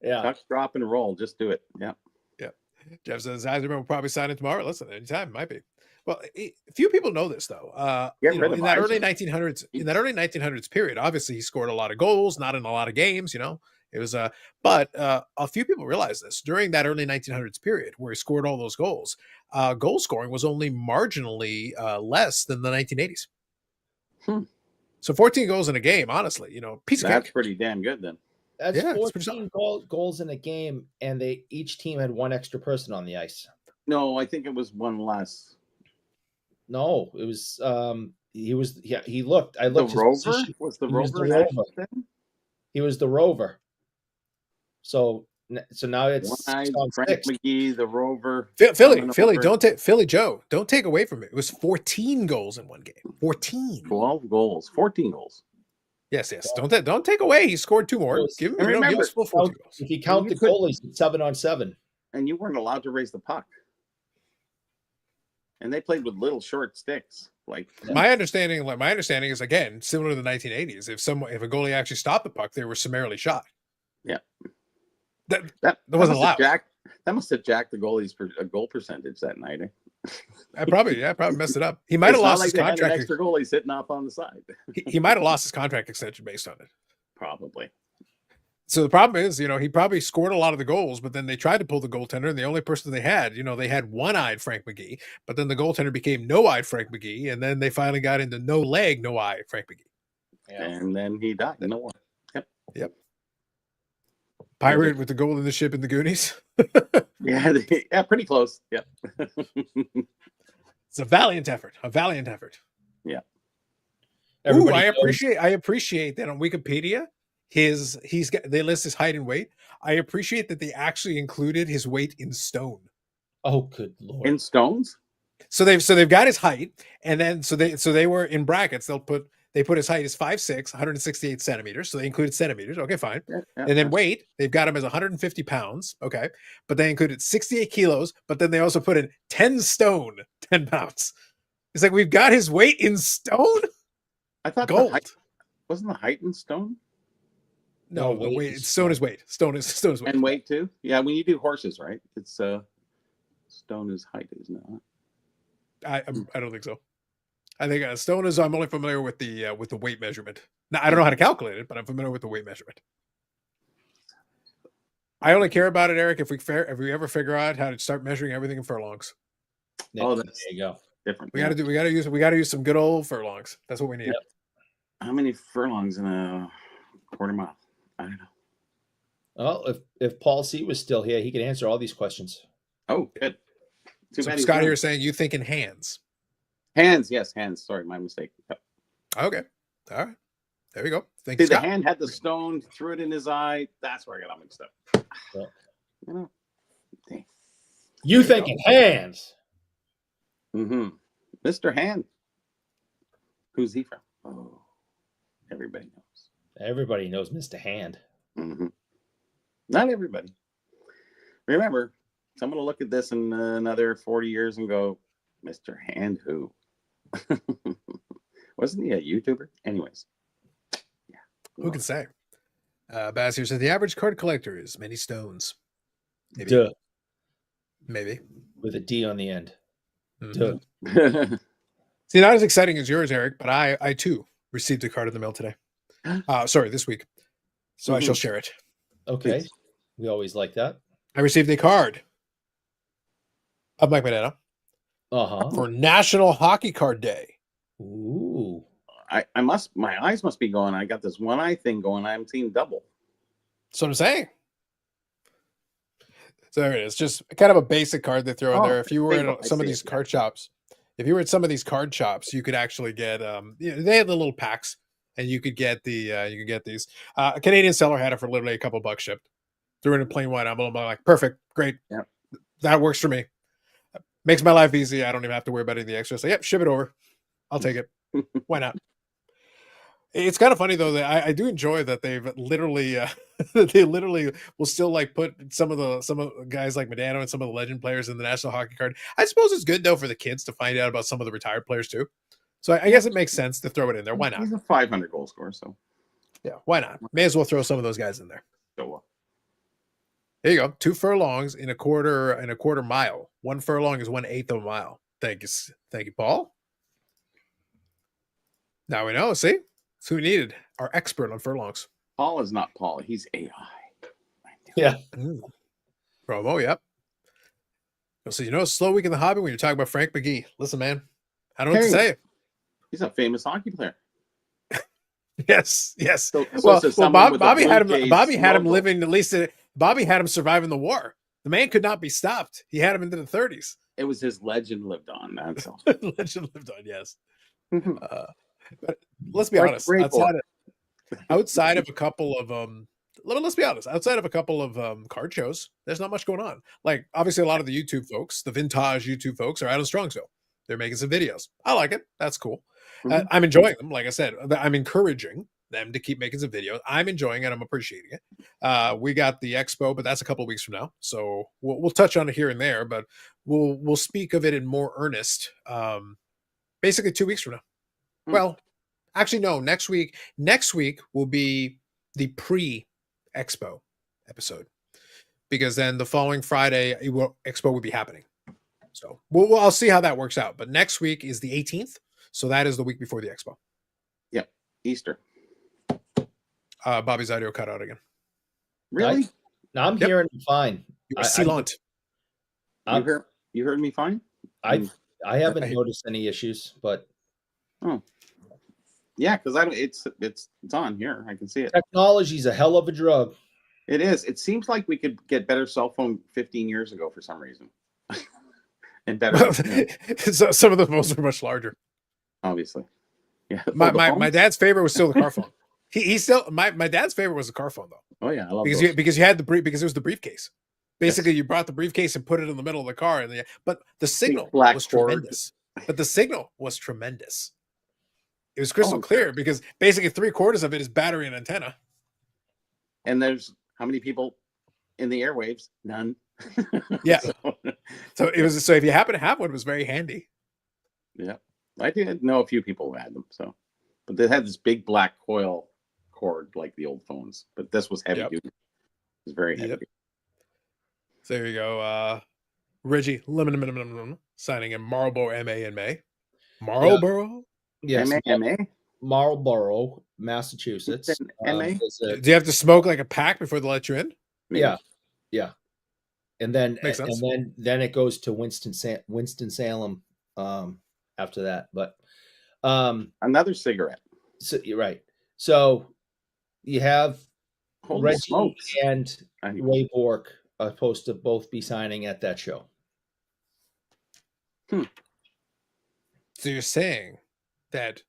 Yeah. Tuck, drop, and roll. Just do it. Yeah. Jeff says, Heiserman will probably sign it tomorrow. Listen, anytime, might be. Well, few people know this though. Get You rid know, of in that early Heiserman. 1900s, in that early 1900s period, obviously he scored a lot of goals, not in a lot of games. You know, it was but a few people realize this during that early 1900s period where he scored all those goals. Goal scoring was only marginally less than the 1980s. So 14 goals in a game, honestly, you know, piece of That's cake. pretty damn good then. That's Yeah, it's pretty 14 goals in a game, and each team had one extra person on the ice. No, I think it was one less. No, it was he looked. I The looked. Rover? Was the He was Rover the an action Rover. then? He was the Rover. So now it's One-eyed on Frank 6. McGee, the Rover. Philly, coming Philly, over. Philly Joe, don't take away from it. It was 14 goals in one game. 14. 12 goals, 14 goals. Yes. Don't take away. He scored 2 more. Give him, And give him remember, his full 14 goals. If you count you the could- goalies, it's 7-on-7. And you weren't allowed to raise the puck. And they played with little short sticks. Like My understanding is again similar to the 1980s. If a goalie actually stopped the puck, they were summarily shot. Yeah. That wasn't allowed. That must have jacked the goalie's goal percentage that night. Eh? I probably messed it up. He might have It's not lost like his they had an contract. extra goalie sitting off on the side. He might have lost his contract extension based on it. Probably. So the problem is, you know, he probably scored a lot of the goals, but then they tried to pull the goaltender, and the only person they had, you know, they had one-eyed Frank McGee, but then the goaltender became no-eyed Frank McGee, and then they finally got into no-leg, no-eye Frank McGee. Yeah. And then he died. No one. Yep. Pirate with the gold in the ship in the Goonies. Yeah, pretty close. Yeah. It's a valiant effort. A valiant effort. Yeah. Ooh, Everybody knows- I appreciate that on Wikipedia. They list his height and weight. I appreciate that they actually included his weight in stone. Oh, good lord! In stones? So they've got his height, and then so they were in brackets. They put his height as 5'6", 168 centimeters. So they included centimeters. Okay, fine. Yeah, And then weight, they've got him as 150 pounds. Okay, but they included 68 kilos. But then they also put in 10 stone, 10 pounds. It's like we've got his weight in stone. I thought Gold. Wasn't the height in stone? No, No, the weight weight. is Stone is weight. Stone is weight. And weight too? Yeah, when you do horses, right? It's stone is height, isn't it? I don't think so. I think stone is. I'm only familiar with the weight measurement. Now I don't know how to calculate it, but I'm familiar with the weight measurement. I only care about it, Eric, if we ever figure out how to start measuring everything in furlongs. Oh, there that's you go. different. We got to use some good old furlongs. That's what we need. Yep. How many furlongs in a quarter mile? I don't know. Well, if Paul C was still here, he could answer all these questions. Oh, good. Too So bad he's Scott not. here is saying you think in hands. Hands, yes, hands. Sorry, my mistake. Yep. Okay, all right. There we go. Thank See, you, the Scott. hand had the stone, threw it in his eye. That's where I got all mixed up. Yeah. You know. Dang. You thinking hands? Mm-hmm. Mr. Hand. Who's he from? Oh, everybody knows. Everybody knows Mr. Hand. Mm-hmm. Not everybody. Remember, someone will look at this in another 40 years and go, Mr. Hand who? Wasn't he a YouTuber? Anyways. Yeah. Who can say? Baz here says the average card collector is many stones. Maybe. Duh. Maybe. With a D on the end. Mhm. Duh. See, not as exciting as yours, Eric, but I too received a card in the mail today. Sorry, this week. So I shall share it. Okay. We always like that. I received a card of Mike Banana Uh-huh. for National Hockey Card Day. Ooh. My eyes must be going. I got this one eye thing going. I'm seeing double. That's what I'm saying. So there it is. Just kind of a basic card they throw in there. If you were bingo. at some I of see these it, card shops, you could actually get they had the little packs, and you could get these. A Canadian seller had it for literally a couple bucks shipped. Threw in a plain white envelope. I'm like, perfect, great. Yep. That works for me. Makes my life easy. I don't even have to worry about any of the extras. So yep, ship it over. I'll take it. Why not? It's kind of funny though that I do enjoy that they've literally that they literally will still like put some of the guys like Medano and some of the legend players in the National Hockey Card. I suppose it's good though for the kids to find out about some of the retired players too. So I guess it makes sense to throw it in there. Why not? He's a 500 goal scorer, so Yeah, why not? May as well throw some of those guys in there. so There you go. 2 furlongs in a quarter mile. 1 furlong is 1/8 of a mile. Thank you, Paul. Now we know. See, it's who we needed. Our expert on furlongs. Paul is not Paul. He's AI. Yeah. Promo, yep. So it's a slow week in the hobby when you're talking about Frank McGee. Listen, man, I don't know what to say. He's a famous hockey player. Yes. So Bobby had him. Bobby had him logo. living at least. Bobby had him surviving the war. The man could not be stopped. He had him into the 30s. It was his legend lived on. That's all. Legend lived on. Yes. But let's be honest. Outside of a couple of let's be honest. Outside of a couple of card shows, there's not much going on. Like obviously, a lot of the YouTube folks, the vintage YouTube folks, are out in Strongsville. They're making some videos. I like it. That's cool. I'm enjoying them. Like I said, I'm encouraging them to keep making some videos. I'm enjoying it. I'm appreciating it. We got the expo, but that's a couple of weeks from now. So we'll touch on it here and there, but we'll speak of it in more earnest. Basically 2 weeks from now. Well, actually, no. Next week will be the pre-expo episode, because then the following Friday, expo will be happening. So I'll see how that works out. But next week is the 18th, so that is the week before the expo. Yep, Easter. Bobby's audio cut out again. Really? I'm hearing you fine. You're silent. You heard me fine? I haven't noticed any issues, but yeah, because it's on here. I can see it. Technology's a hell of a drug. It is. It seems like we could get better cell phone 15 years ago for some reason. And better. So some of the phones are much larger. Obviously. Yeah. My dad's favorite was still the car phone. He still my dad's favorite was the car phone though. Oh yeah, I love because you had because it was the briefcase. Basically, you brought the briefcase and put it in the middle of the car, but the signal was tremendous. But the signal was tremendous. It was crystal clear because basically 3/4 of it is battery and antenna. And there's how many people in the airwaves? None. Yeah. So it was. So if you happen to have one, it was very handy. Yeah, I did know a few people who had them. So, but they had this big black coil cord like the old phones, but this was heavy duty. It was very heavy. So there you go. Reggie signing in Marlboro MA in May. Marlboro? Yes. MA? Marlboro, Massachusetts. MA? Do you have to smoke like a pack before they let you in? Yeah. And then Makes sense. and then it goes to Winston-Salem after that. But another cigarette. So you're right. So you have Holy Reggie smokes. and Ray Bork are supposed to both be signing at that show. So you're saying that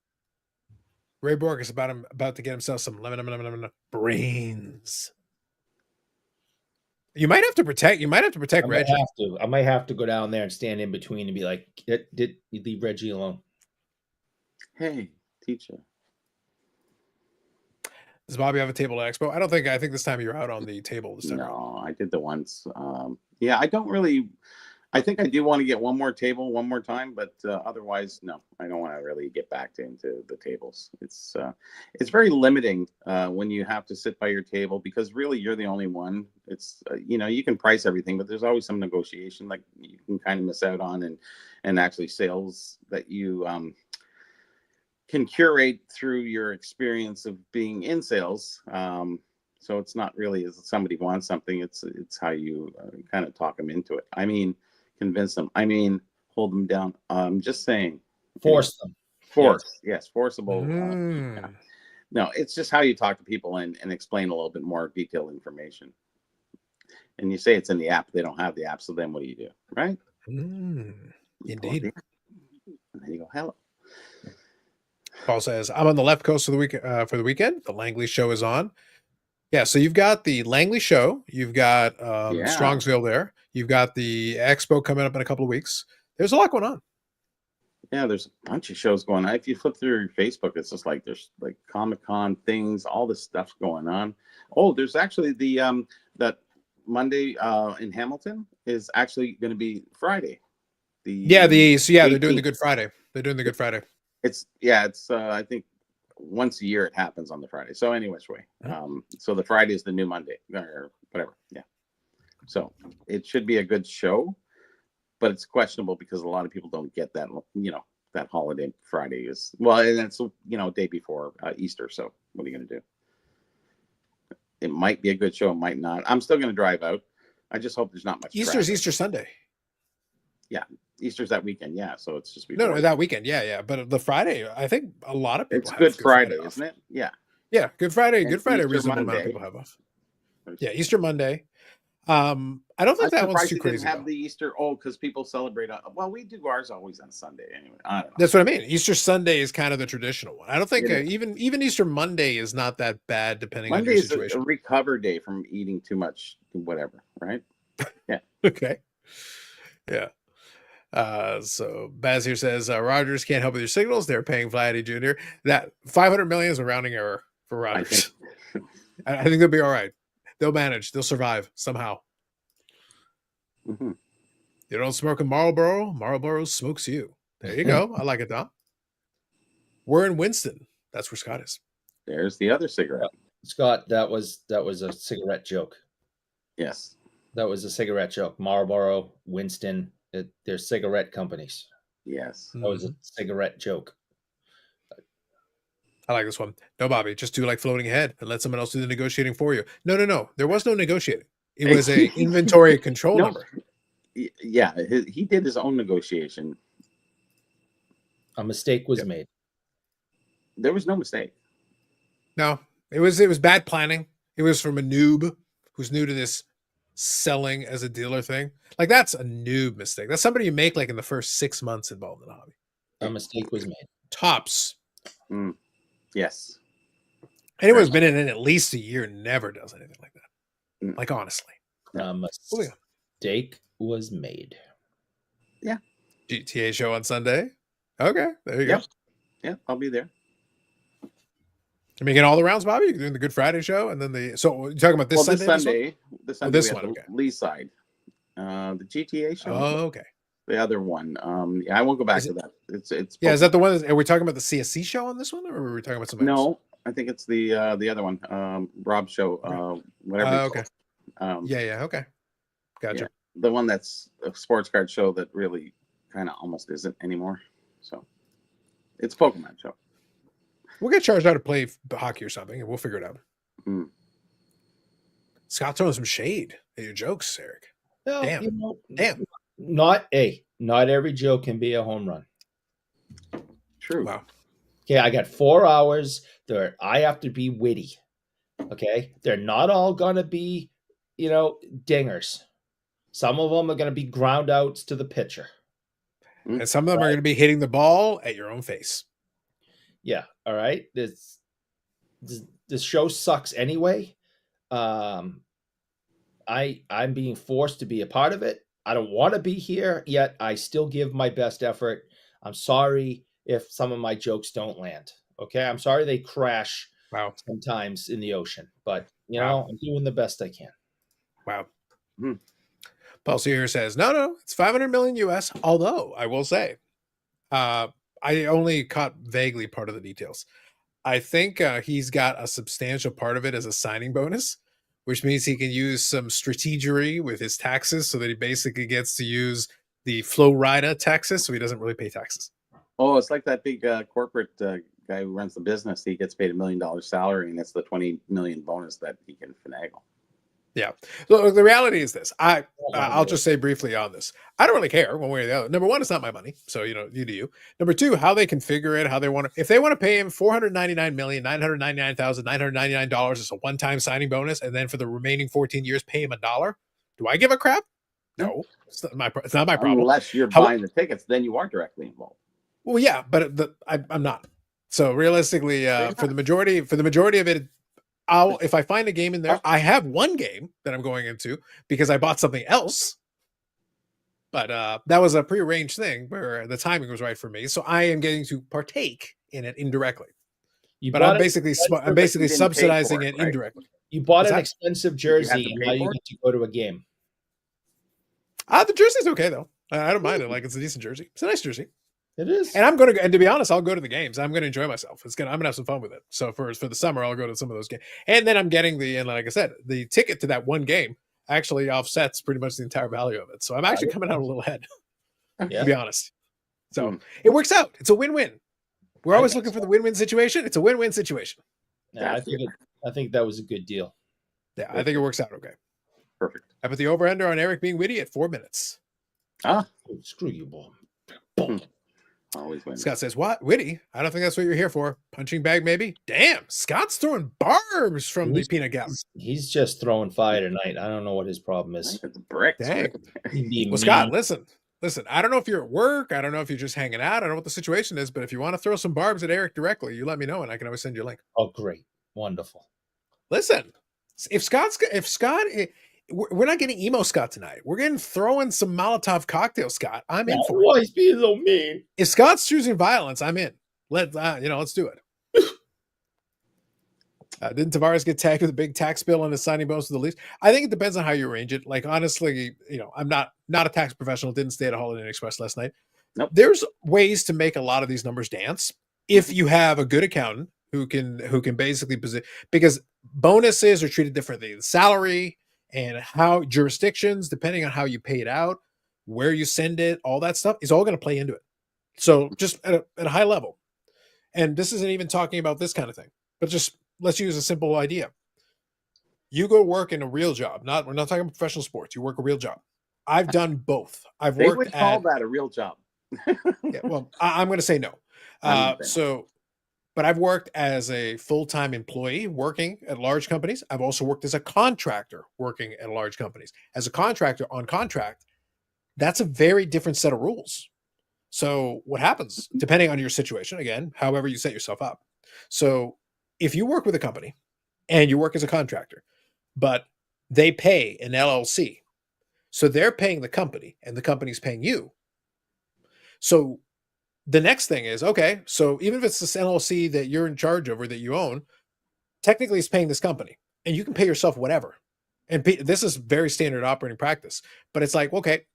Ray Bork is about to get himself some lemon brains. You might have to protect Reggie. I might have to go down there and stand in between and be like, "Did you leave Reggie alone?" Hey, teacher. Does Bobby have a table at Expo? I think this time you're out on the table this time. No, I did the once. Yeah, I don't really. I think I do want to get one more table one more time, but otherwise, no, I don't want to really get back into the tables. It's very limiting when you have to sit by your table because really you're the only one. It's you can price everything, but there's always some negotiation like you can kind of miss out on, and actually sales that you can curate through your experience of being in sales. So it's not really as somebody wants something. It's how you kind of talk them into it. I mean. Convince them. I mean, hold them down. I'm just saying. Force them. Force. Yes, forcible. Yeah. No, it's just how you talk to people and explain a little bit more detailed information. And you say it's in the app. They don't have the app. So then what do? Right? Indeed. And then you go, hello. Paul says, I'm on the left coast for the weekend. The Langley show is on. Yeah, so you've got the Langley show. You've got Strongsville there. You've got the expo coming up in a couple of weeks. There's a lot going on. Yeah, there's a bunch of shows going on. If you flip through your Facebook, it's just like there's like Comic-Con things, all this stuff going on. Oh, there's actually the that Monday in Hamilton is actually going to be Friday. Yeah, they're doing the 18th. Good Friday. They're doing the Good Friday. It's I think once a year it happens on the Friday. So anyways, way. So the Friday is the new Monday or whatever. Yeah. So it should be a good show, but it's questionable because a lot of people don't get that, that holiday Friday is, well, and it's, day before Easter. So what are you going to do? It might be a good show. It might not. I'm still going to drive out. I just hope there's not much. Easter's Easter Sunday. Yeah. Easter's that weekend. Yeah. So it's just before. No, that weekend. Yeah. But the Friday, I think a lot of people it's Good Friday, isn't it? Yeah. Yeah. Good Friday. Good Friday. Easter Reasonable Monday. amount of people have off. Yeah. Easter Monday. I don't think that one's too crazy. Have the Easter because people celebrate. Well, we do ours always on Sunday anyway. I don't know. That's what I mean. Easter Sunday is kind of the traditional one. I don't think even Easter Monday is not that bad depending on your situation. Monday is a recover day from eating too much, whatever. Right? Yeah. Okay. Yeah. So Baz here says Rogers can't help with your signals. They're paying Vladdy Jr. That 500 million is a rounding error for Rogers. I think they'll be all right. They'll manage. They'll survive somehow. Mm-hmm. You don't smoke a Marlboro. Marlboro smokes you. There you go. I like it, Dom. We're in Winston. That's where Scott is. There's the other cigarette. Scott, that was a cigarette joke. Yes. That was a cigarette joke. Marlboro, Winston, they're cigarette companies. Yes. That was a cigarette joke. I like this one. No, Bobby, just do like floating ahead and let someone else do the negotiating for you. No. There was no negotiating. It was a inventory control number. Yeah, he did his own negotiation. A mistake was made. There was no mistake. No, it was bad planning. It was from a noob who's new to this selling as a dealer thing. Like that's a noob mistake. That's somebody you make like in the first 6 months involved in the hobby. A mistake was made. Tops. Yes. Anyone who's been in it at least a year never does anything like that. Like honestly. A mistake was made. Yeah. GTA show on Sunday. Okay, there you go. Yeah, I'll be there. You're making all the rounds, Bobby? You're doing the Good Friday show and then so you're talking about this Sunday? This one, okay. Lee side. The GTA show. Oh, okay. The other one. I won't go back to that. It's is that the one? Are we talking about the CSC show on this one, or are we talking about something else? No, I think it's the other one. Rob's show. Whatever. Okay. Yeah. Okay. Gotcha. Yeah, the one that's a sports card show that really kind of almost isn't anymore. So it's a Pokemon show. We'll get charged out to play hockey or something, and we'll figure it out. Scott's throwing some shade at your jokes, Eric. No, damn. Damn. Not every joke can be a home run. True. Wow. Okay, I got 4 hours. I have to be witty. Okay, they're not all gonna be, dingers. Some of them are gonna be ground outs to the pitcher, and some of them are gonna be hitting the ball at your own face. Yeah. All right. This show sucks anyway. I'm being forced to be a part of it. I don't want to be here, yet I still give my best effort. I'm sorry if some of my jokes don't land. Okay, I'm sorry they crash sometimes in the ocean, but I'm doing the best I can. Wow. Paul here says, no, it's 500 million US. Although I will say, I only caught vaguely part of the details. I think he's got a substantial part of it as a signing bonus, which means he can use some strategery with his taxes so that he basically gets to use the Florida taxes, so he doesn't really pay taxes. Oh, it's like that big corporate guy who runs the business. He gets paid $1 million salary, and that's the 20 million bonus that he can finagle. Yeah. So the reality is this. I'll just say briefly on this. I don't really care one way or the other. Number one, it's not my money. So, you do you. Number two, how they configure it, how they want to. If they want to pay him $499,999,999 as a one-time signing bonus, and then for the remaining 14 years pay him $1, do I give a crap? No. It's not my problem. Unless you're buying the tickets, then you are directly involved. Well, yeah, but I'm not. So realistically, for the majority of it, if I find a game in there, I have one game that I'm going into because I bought something else. But that was a prearranged thing where the timing was right for me. So I am getting to partake in it indirectly. You But bought I'm it. basically But you didn't pay subsidizing for it it, right? indirectly. You bought What's an that? expensive you have jersey, to and pay now you for it? get to go to a game. The jersey's okay though. I don't mind it. Like, it's a decent jersey. It's a nice jersey. It is. And I'm going to, and to be honest, I'll go to the games. I'm going to enjoy myself. I'm going to have some fun with it. So for the summer, I'll go to some of those games. And then I'm getting and like I said, the ticket to that one game actually offsets pretty much the entire value of it. So I'm actually coming out a little ahead, Yeah. to be honest. So it works out. It's a win-win. We're always looking for the win-win situation. It's a win-win situation. Yeah, I think that was a good deal. Yeah, I think it works out okay. Perfect. I put the over-under on Eric being witty at 4 minutes. Ah, Oh, screw you, boy. always win. Scott says, what? Witty? I don't think that's what you're here for. Punching bag, maybe? Damn, Scott's throwing barbs from the peanut gallery. He's just throwing fire tonight. I don't know what his problem is. The bricks. Dang. He Well, Scott, listen. I don't know if you're at work. I don't know if you're just hanging out. I don't know what the situation is, but if you want to throw some barbs at Eric directly, you let me know and I can always send you a link. Oh, great. Wonderful. Listen, if Scott, we're not getting emo Scott tonight. We're getting throwing some Molotov cocktail Scott. I'm in for it. Why is being so mean? If Scott's choosing violence, I'm in. Let's do it. Didn't Tavares get tagged with a big tax bill on his signing bonus to the Leafs? I think it depends on how you arrange it. Like, honestly, I'm not a tax professional. Didn't stay at a Holiday Inn Express last night. Nope. There's ways to make a lot of these numbers dance if you have a good accountant who can basically because bonuses are treated differently. The salary and how jurisdictions, depending on how you pay it out, where you send it, all that stuff is all going to play into it. So just at a high level, and this isn't even talking about this kind of thing, but just let's use a simple idea. You go work in a real job. We're not talking about professional sports. You work a real job. I've done both. They would call that a real job. Yeah, well, I'm going to say no. But I've worked as a full-time employee working at large companies. I've also worked as a contractor working at large companies. As a contractor on contract, that's a very different set of rules. So what happens, depending on your situation, again, however you set yourself up. So if you work with a company and you work as a contractor, but they pay an LLC, so they're paying the company and the company's paying you. So the next thing is, okay, so even if it's this LLC that you're in charge of or that you own, technically it's paying this company and you can pay yourself whatever. And this is very standard operating practice, but it's like, okay,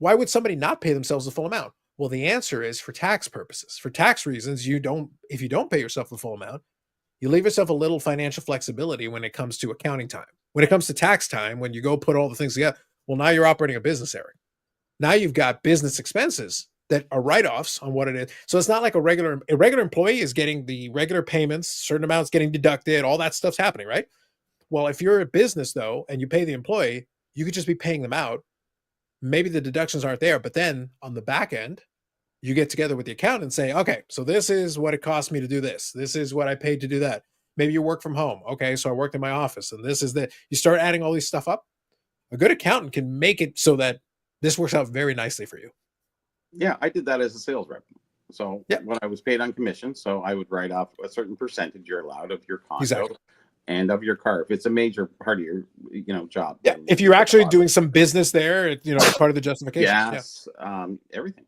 why would somebody not pay themselves the full amount? Well, the answer is for tax purposes. For tax reasons, if you don't pay yourself the full amount, you leave yourself a little financial flexibility when it comes to accounting time. When it comes to tax time, when you go put all the things together, well, now you're operating a business, Eric. Now you've got business expenses that are write-offs on what it is. So it's not like a regular employee is getting the regular payments, certain amounts getting deducted, all that stuff's happening, right? Well, if you're a business though, and you pay the employee, you could just be paying them out. Maybe the deductions aren't there, but then on the back end, you get together with the accountant and say, okay, so this is what it cost me to do this. This is what I paid to do that. Maybe you work from home. Okay, so I worked in my office and this is that. You start adding all these stuff up. A good accountant can make it so that this works out very nicely for you. Yeah, I did that as a sales rep. So when I was paid on commission, so I would write off a certain percentage you're allowed of your condo and of your car if it's a major part of your job. Yeah, if you're actually doing some business there, it's part of the justification. Yes, everything.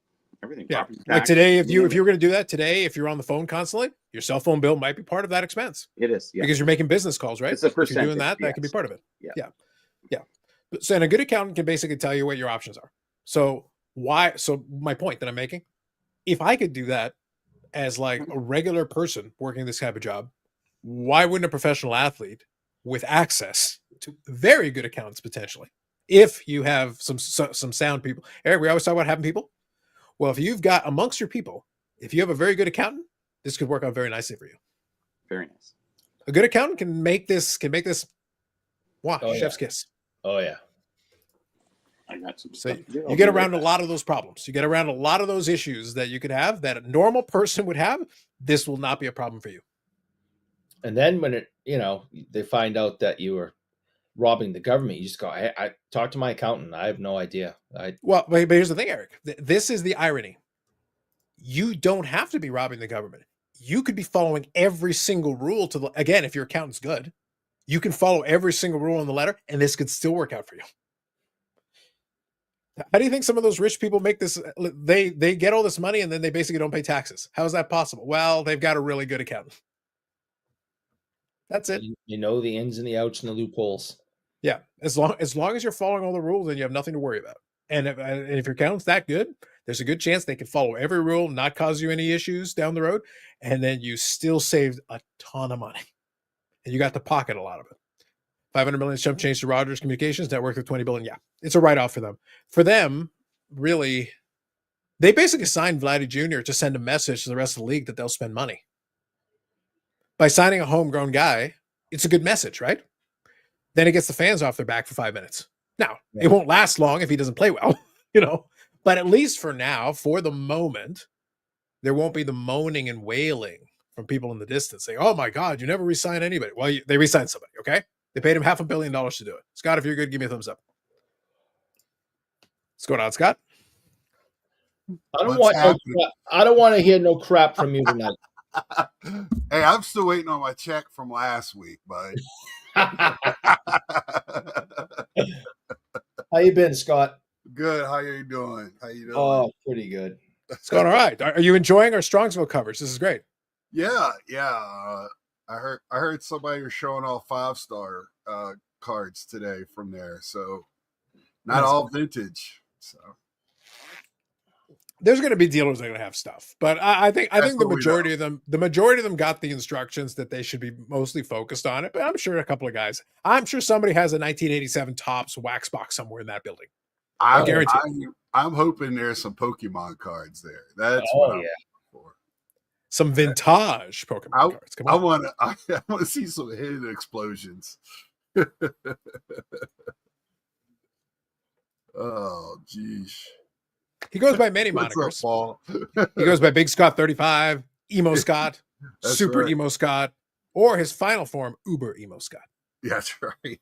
Yeah, like today, if you were going to do that today, if you're on the phone constantly, your cell phone bill might be part of that expense. It is, because you're making business calls, right? It's a percentage. If you're doing that, that can be part of it. Yeah. So, and a good accountant can basically tell you what your options are. So my point that I'm making, if I could do that as like a regular person working this type of job, why wouldn't a professional athlete with access to very good accountants potentially, if you have some sound people? Eric, we always talk about having people. Well, if you've got amongst your people, if you have a very good accountant, this could work out very nicely for you. Very nice. A good accountant can make this chef's kiss. Oh yeah. I got some so stuff. you get around a lot of those problems. You get around a lot of those issues that you could have that a normal person would have. This will not be a problem for you. And then when they find out that you were robbing the government, you just go, I talked to my accountant. I have no idea. But here's the thing, Eric. This is the irony. You don't have to be robbing the government. You could be following every single rule again, if your accountant's good, you can follow every single rule on the letter and this could still work out for you. How do you think some of those rich people make this? They get all this money and then they basically don't pay taxes. How is that possible? Well, they've got a really good accountant. That's it. You know the ins and the outs and the loopholes. Yeah, as long as you're following all the rules, then you have nothing to worry about. And if your accountant's that good, there's a good chance they can follow every rule, not cause you any issues down the road, and then you still saved a ton of money, and you got to pocket a lot of it. 500 million chump change to Rogers Communications network of 20 billion. Yeah, it's a write-off for them. For them, really, they basically signed Vladdy Jr. to send a message to the rest of the league that they'll spend money. By signing a homegrown guy, it's a good message, right? Then it gets the fans off their back for 5 minutes. Now, it won't last long if he doesn't play well, but at least for now, for the moment, there won't be the moaning and wailing from people in the distance saying, oh my God, you never re-sign anybody. Well, they re-signed somebody, okay? They paid him $500 million to do it. Scott, if you're good, give me a thumbs up. What's going on, Scott? I don't want to hear no crap from you tonight. Hey, I'm still waiting on my check from last week, bud. How you been, Scott? Good. How you doing? Oh, pretty good. It's going all right. Are you enjoying our Strongsville coverage? This is great. Yeah. I heard somebody was showing off 5-star cards today from there, so not all vintage. So there's going to be dealers that are going to have stuff, but I think the majority of them got the instructions that they should be mostly focused on it. But I'm sure a couple of guys. I'm sure somebody has a 1987 Topps wax box somewhere in that building. I guarantee. I'm hoping there's some Pokemon cards there. That's what I'm looking for. Some vintage Pokemon cards. Come on. I want to see some hidden explosions. Oh, geez. He goes by many monikers. He goes by Big Scott 35, Emo Scott, Super right. Emo Scott, or his final form, Uber Emo Scott. Yeah, that's right.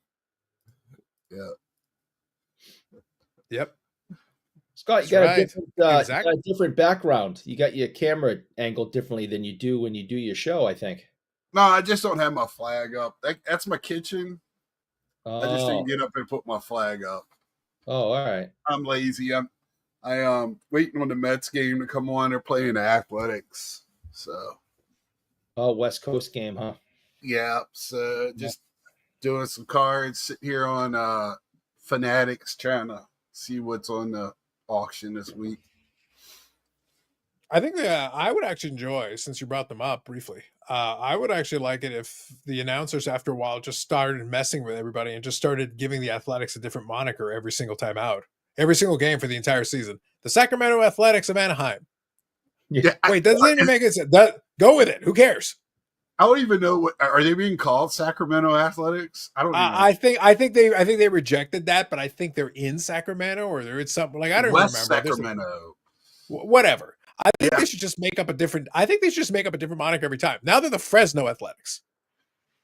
Yeah. Yep. Scott, you got a different background. You got your camera angled differently than you do when you do your show, I think. No, I just don't have my flag up. That's my kitchen. I just didn't get up and put my flag up. Oh, all right. I'm lazy. I'm waiting on the Mets game to come on. They're playing the Athletics. So. Oh, West Coast game, huh? Yeah. So just doing some cards, sitting here on Fanatics, trying to see what's on the auction this week. I think I would actually enjoy, since you brought them up briefly, I would actually like it if the announcers after a while just started messing with everybody and just started giving the Athletics a different moniker every single time out. Every single game for the entire season. The Sacramento Athletics of Anaheim. Yeah. Wait, doesn't even make it sense. Go with it. Who cares? I don't even know what are they being called. Sacramento Athletics. I don't. I think they rejected that, but I think they're in Sacramento or they're in something like I don't West remember. Sacramento. Whatever. I think they should just make up a different. I think they should just make up a different moniker every time. Now they're the Fresno Athletics.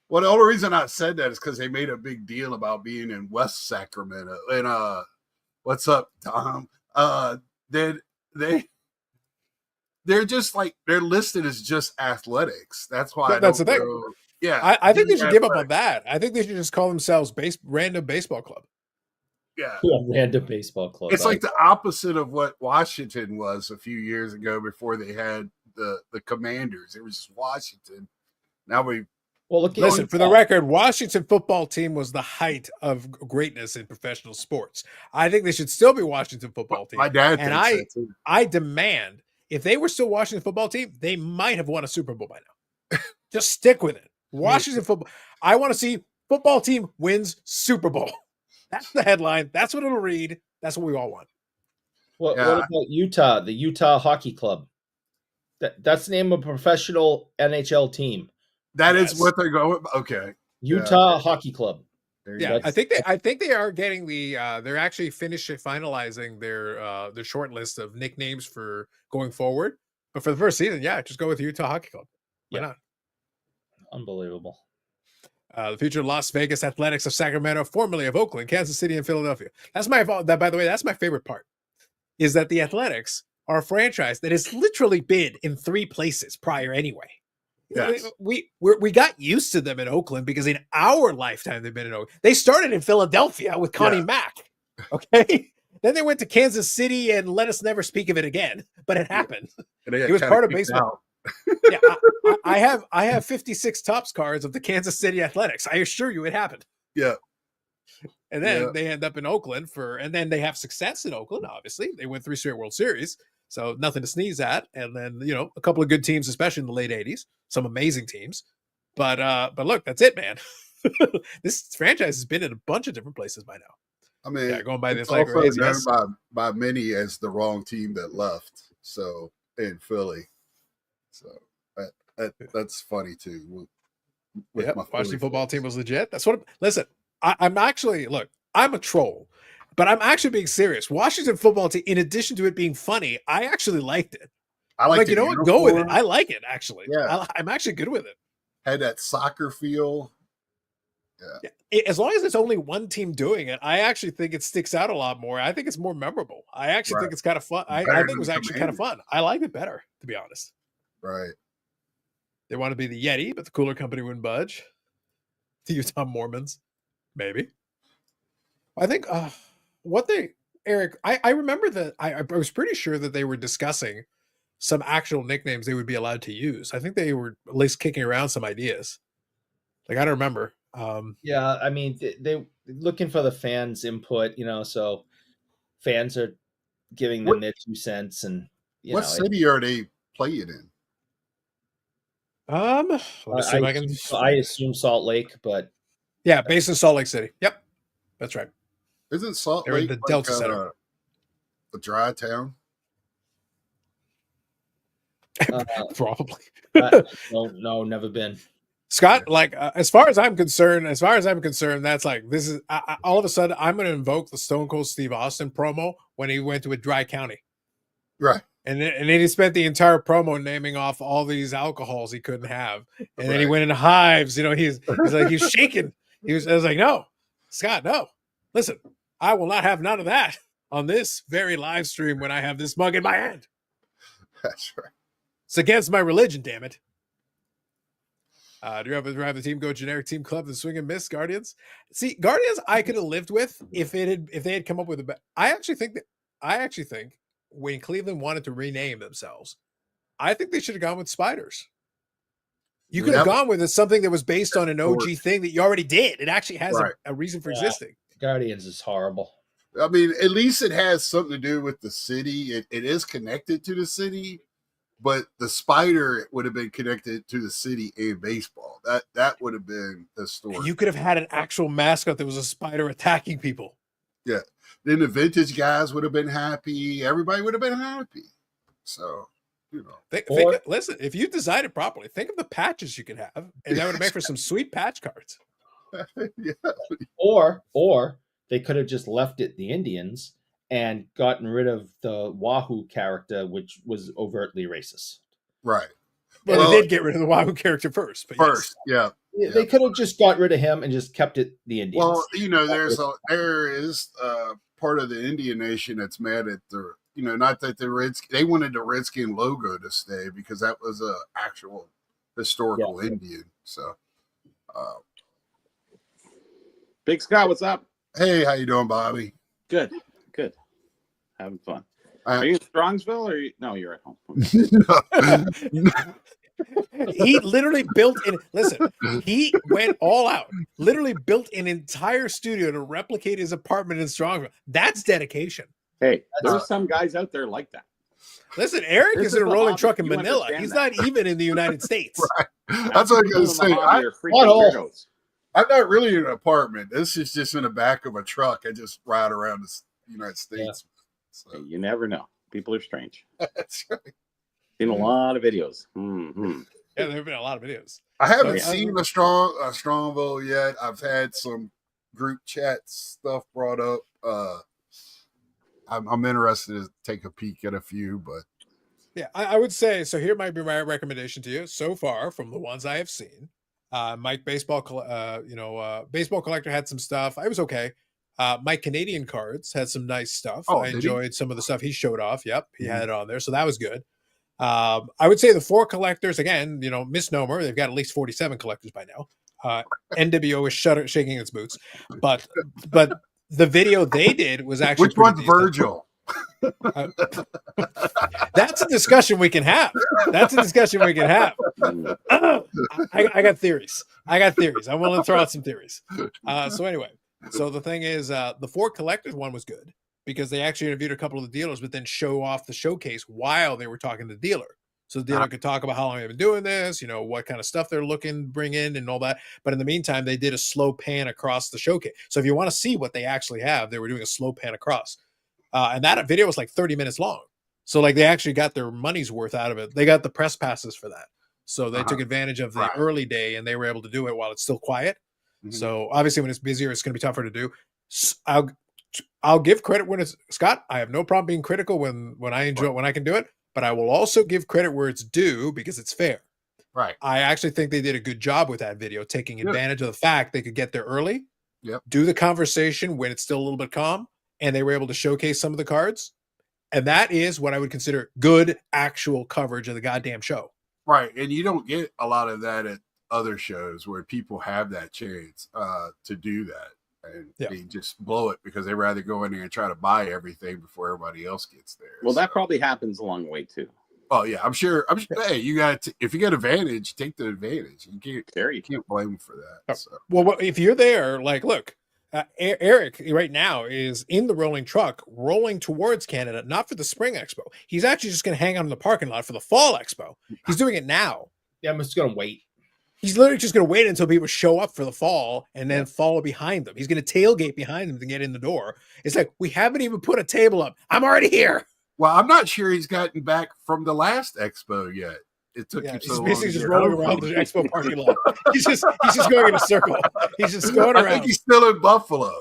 Well, the only reason I said that is because they made a big deal about being in West Sacramento. And what's up, Tom? They're just like they're listed as just athletics. That's why that's the thing. Yeah, I think they should give up on that. I think they should just call themselves Random Baseball Club. Yeah, Random Baseball Club. It's like the opposite of what Washington was a few years ago before they had the Commanders. It was just Washington. Now listen, for the record, Washington football team was the height of greatness in professional sports. I think they should still be Washington football team. My dad thinks so too. I demand if they were still Washington football team, they might have won a Super Bowl by now. Just stick with it. Washington football. I want to see football team wins Super Bowl. That's the headline. That's what it'll read. That's what we all want. What about Utah? The Utah Hockey Club. That's the name of a professional NHL team. That is what they're going. Okay. Utah Hockey Club. Yeah, I think they are getting the. They're actually finalizing their short list of nicknames for going forward. But for the first season, just go with Utah Hockey Club. Why not? Unbelievable. The future Las Vegas Athletics of Sacramento, formerly of Oakland, Kansas City, and Philadelphia. That's my fault. By the way, that's my favorite part. Is that the Athletics are a franchise that has literally been in 3 places prior anyway. Yes. We got used to them in Oakland because in our lifetime they've been in Oakland. They started in Philadelphia with Connie Mack. Okay. Then they went to Kansas City and let us never speak of it again. But it happened. And they It was kinda part of kicked baseball. out. Yeah, I have 56 Topps cards of the Kansas City Athletics. I assure you, it happened. Yeah. And then Yeah. they end up in Oakland and then they have success in Oakland. Obviously, they win 3 straight World Series, so nothing to sneeze at. And then a couple of good teams, especially in the late '80s, some amazing teams. But look, that's it, man. This franchise has been in a bunch of different places by now. I mean, Yeah, going by it's this like also crazy. known Yes. by many as the wrong team that left. So in Philly, so that's funny too. With Yep, my Washington Philly football folks. team was legit. That's what. Listen, I'm actually I'm a troll, but I'm actually being serious. Washington football team, in addition to it being funny, I actually liked it. I like You the know what? Go with it. uniform. I like it actually. Yeah. I'm actually good with it. Had that soccer feel. As long as it's only one team doing it, I actually think it sticks out a lot more. I think it's more memorable. I actually Right. think it's kind of fun. I Better think it than was actually kind of fun. I liked it better, to be honest. Right. They want to be the Yeti, but the cooler company wouldn't budge. The Utah Mormons, maybe. I think Eric, I remember that I was pretty sure that they were discussing some actual nicknames they would be allowed to use. I think they were at least kicking around some ideas. Like, I don't remember. Yeah, I mean, they looking for the fans' input, so fans are giving them their 2 cents, and What city are they playing in? Let me see if I can. I assume Salt Lake, but Yeah, based in Salt Lake City. Yep, that's right. Isn't Salt They're in Lake the like Delta Center. a dry town? Probably. no, never been. Scott, like as far as I'm concerned, that's like this is all of a sudden I'm going to invoke the Stone Cold Steve Austin promo when he went to a dry county, Right. and then he spent the entire promo naming off all these alcohols he couldn't have, and then he Right. went into hives. He's like he's shaking. I was like, no, Scott, no. Listen, I will not have none of that on this very live stream when I have this mug in my hand. That's right. It's against my religion, damn it. Do you have the team go generic team club and swing and miss Guardians? See, Guardians I could have lived with if they had come up with a. I actually think when Cleveland wanted to rename themselves, I think they should have gone with Spiders. You could have gone with something that was based on an OG thing that you already did. It actually has a reason for existing. Guardians is horrible. I mean, at least it has something to do with the city. It is connected to the city, but the spider would have been connected to the city and baseball. That would have been the story. You could have had an actual mascot that was a spider attacking people. Yeah. Then the vintage guys would have been happy. Everybody would have been happy. So, Listen, if you designed it properly, think of the patches you could have, and that would make for some sweet patch cards. Yeah. Or they could have just left it the Indians and gotten rid of the Wahoo character, which was overtly racist. Right. Well, they did get rid of the Wahoo character first. But first, yes. yeah. They could have just got rid of him and just kept it the Indians. Well, there is part of the Indian Nation that's mad at the, not that they wanted the Redskin logo to stay because that was a actual historical Indian. So, Big Scott, what's up? hey, how you doing, Bobby? Good. Having fun. Are you in Strongsville or no? You're at home. He literally built he went all out, literally built an entire studio to replicate his apartment in Strongville. That's dedication. Hey, there's some guys out there like that. Listen, Eric is in a rolling truck in You Manila. understand He's that. not even in the United States. Right. That's what I was going to say. I'm not really in an apartment. This is just in the back of a truck. I just ride around the United States. So. You never know. People are strange. That's right. Seen a lot of videos. Mm-hmm. Yeah, there have been a lot of videos. I haven't seen a Strongville yet. I've had some group chat stuff brought up. I'm interested to take a peek at a few, but yeah, I would say so. Here might be my recommendation to you so far from the ones I have seen. Mike Baseball Collector had some stuff. I was okay. Mike Canadian Cards had some nice stuff. I enjoyed some of the stuff he showed off. Yep, he had it on there, so that was good. I would say the 4 collectors again. Misnomer. They've got at least 47 collectors by now. NWO is shaking its boots, but the video they did was actually Which pretty one's decent. Virgil? That's a discussion we can have. That's a discussion we can have. I got theories. I'm willing to throw out some theories. So anyway, so the thing is, the Ford Collectors one was good because they actually interviewed a couple of the dealers, but then show off the showcase while they were talking to the dealer. So the dealer could talk about how long they've been doing this, what kind of stuff they're looking to bring in and all that. But in the meantime, they did a slow pan across the showcase. So if you want to see what they actually have, they were doing a slow pan across. And that video was like 30 minutes long. So like they actually got their money's worth out of it. They got the press passes for that. So they took advantage of the early day and they were able to do it while it's still quiet. Mm-hmm. So obviously when it's busier, it's going to be tougher to do. I'll give credit when it's Scott. I have no problem being critical when I enjoy it, when I can do it. But I will also give credit where it's due because it's fair. Right. I actually think they did a good job with that video, taking advantage of the fact they could get there early, do the conversation when it's still a little bit calm, and they were able to showcase some of the cards. And that is what I would consider good actual coverage of the goddamn show. Right. And you don't get a lot of that at other shows where people have that chance to do that. And they just blow it because they rather go in there and try to buy everything before everybody else gets there. Well, that probably happens along the way too. Oh yeah, I'm sure. Hey, you got if you get advantage, take the advantage. You can't blame them for that. So. Well, if you're there, like, look, Eric right now is in the rolling truck, rolling towards Canada, not for the Spring Expo. He's actually just going to hang out in the parking lot for the Fall Expo. He's doing it now. Yeah, I'm just going to wait. He's literally just going to wait until people show up for the fall and then follow behind them. He's going to tailgate behind them to get in the door. It's like, we haven't even put a table up. I'm already here. Well, I'm not sure he's gotten back from the last expo yet. It took him so long. He's basically just rolling around the expo parking lot. He's just going in a circle. He's just going around. I think he's still in Buffalo.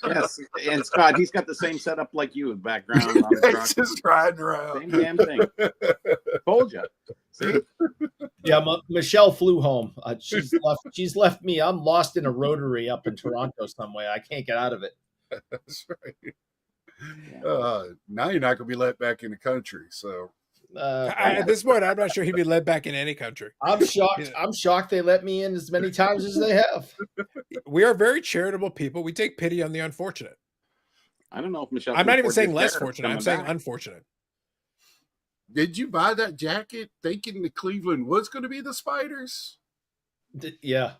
Yes, and Scott, he's got the same setup like you in background. On the truck. He's just riding around. Same damn thing. Told you. See? Yeah, Michelle flew home. She's left me. I'm lost in a rotary up in Toronto somewhere. I can't get out of it. That's right. Now you're not going to be let back in the country. So at this point, I'm not sure he'd be let back in any country. I'm shocked. Yeah. I'm shocked they let me in as many times as they have. We are very charitable people. We take pity on the unfortunate. I don't know if Michelle. I'm not even saying less fortunate. I'm saying unfortunate. Did you buy that jacket thinking the Cleveland was going to be the Spiders? Yeah.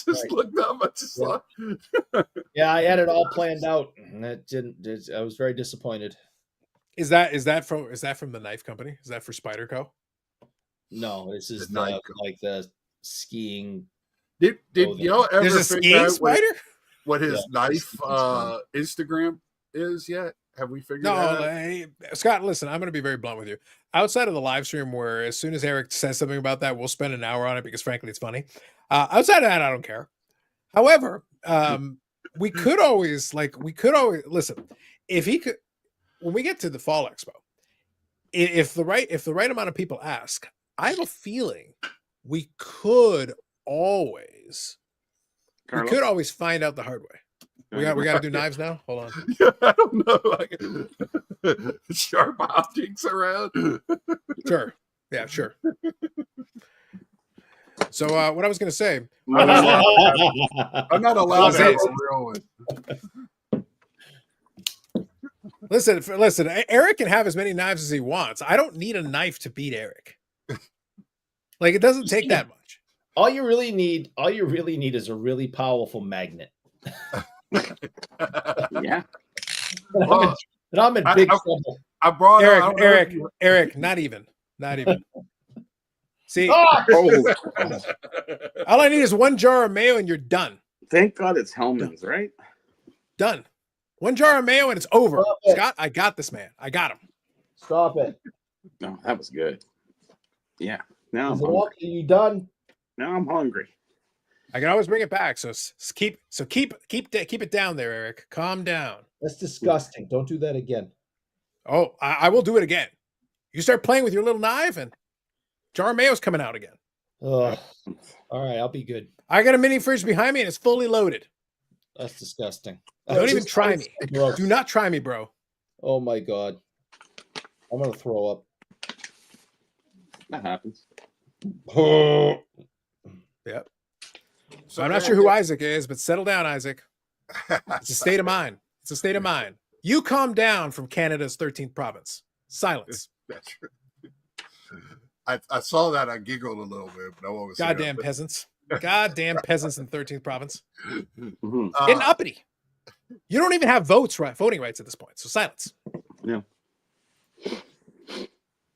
Just looked up. I just thought. Yeah, I had it all planned out, and it didn't. I was very disappointed. Is that from the knife company? Is that for Spider Co? No, this is like the skiing. Did y'all ever There's a skiing spider? What his knife Instagram is yet? Have we figured that out? Hey, Scott, listen, I'm going to be very blunt with you. Outside of the live stream, where as soon as Eric says something about that, we'll spend an hour on it because, frankly, it's funny. Outside of that, I don't care. However, we could always listen. If he could, when we get to the Fall Expo, if the right amount of people ask, I have a feeling we could always find out the hard way. We got to do knives now. Hold on. Yeah, I don't know, like sharp objects around. Sure. Yeah, sure. So what I was going to say, I'm not allowed to have a real one. Listen. Eric can have as many knives as he wants. I don't need a knife to beat Eric. Like, it doesn't take that much. All you really need is a really powerful magnet. Yeah. And I'm in big trouble. I brought Eric, not even. See, all I need is one jar of mayo and you're done. Thank God it's Hellman's, right? Done. One jar of mayo and it's over. Scott, I got this, man. I got him. Stop it. No, that was good. Yeah. Now I'm Are you done? Now I'm hungry. I can always bring it back. So keep it down there, Eric. Calm down. That's disgusting. Don't do that again. Oh, I will do it again. You start playing with your little knife and jar of mayo's coming out again. All right, I'll be good. I got a mini fridge behind me and it's fully loaded. That's disgusting. Don't even try me. Do not try me, bro. Oh my God. I'm gonna throw up. That happens. Yep. So I'm not sure who Isaac is, but settle down, Isaac. It's a state of mind. It's a state of mind. You come down from Canada's 13th province. Silence. That's true. I saw that. I giggled a little bit, but I won't say Goddamn that. peasants. Goddamn peasants in 13th province. Mhm. Getting uppity. You don't even have voting rights at this point. So silence. Yeah.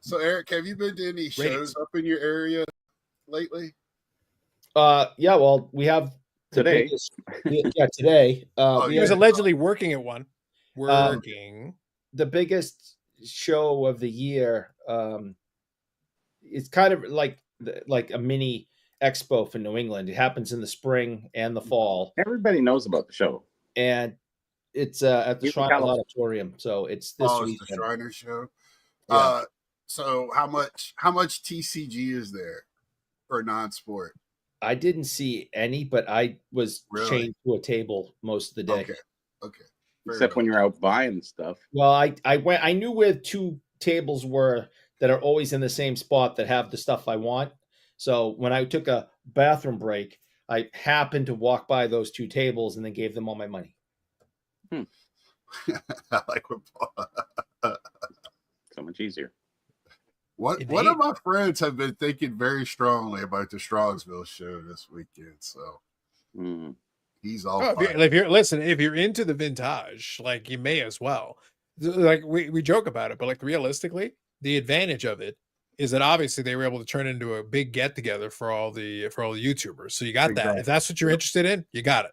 So Eric, have you been to any shows up in your area lately? Yeah, well, we have the Today. biggest- yeah, today. Oh, We He was have, allegedly working at one. Working. the biggest show of the year. It's kind of like a mini expo for New England. It happens in the spring and the fall, Everybody knows about the show. and it's at the Even Strongville California. Auditorium. So it's this It's the weekend. Shriner show. Yeah. So how much TCG is there for non-sport? I didn't see any, but I was Really? chained to a table most of the day. Okay. Fair Except when enough. you're out buying stuff. Well, I knew where two tables were that are always in the same spot that have the stuff I want. So when I took a bathroom break, I happened to walk by those two tables and then gave them all my money. I like what So much easier. one Indeed. of my friends have been thinking very strongly about the Strongsville show this weekend, so Mm. he's all Oh, fired. if you're into the vintage, like you may as well. Like we joke about it, but like realistically, the advantage of it is that obviously they were able to turn into a big get together for all the YouTubers. So you got that. Exactly. If that's what you're interested in, you got it.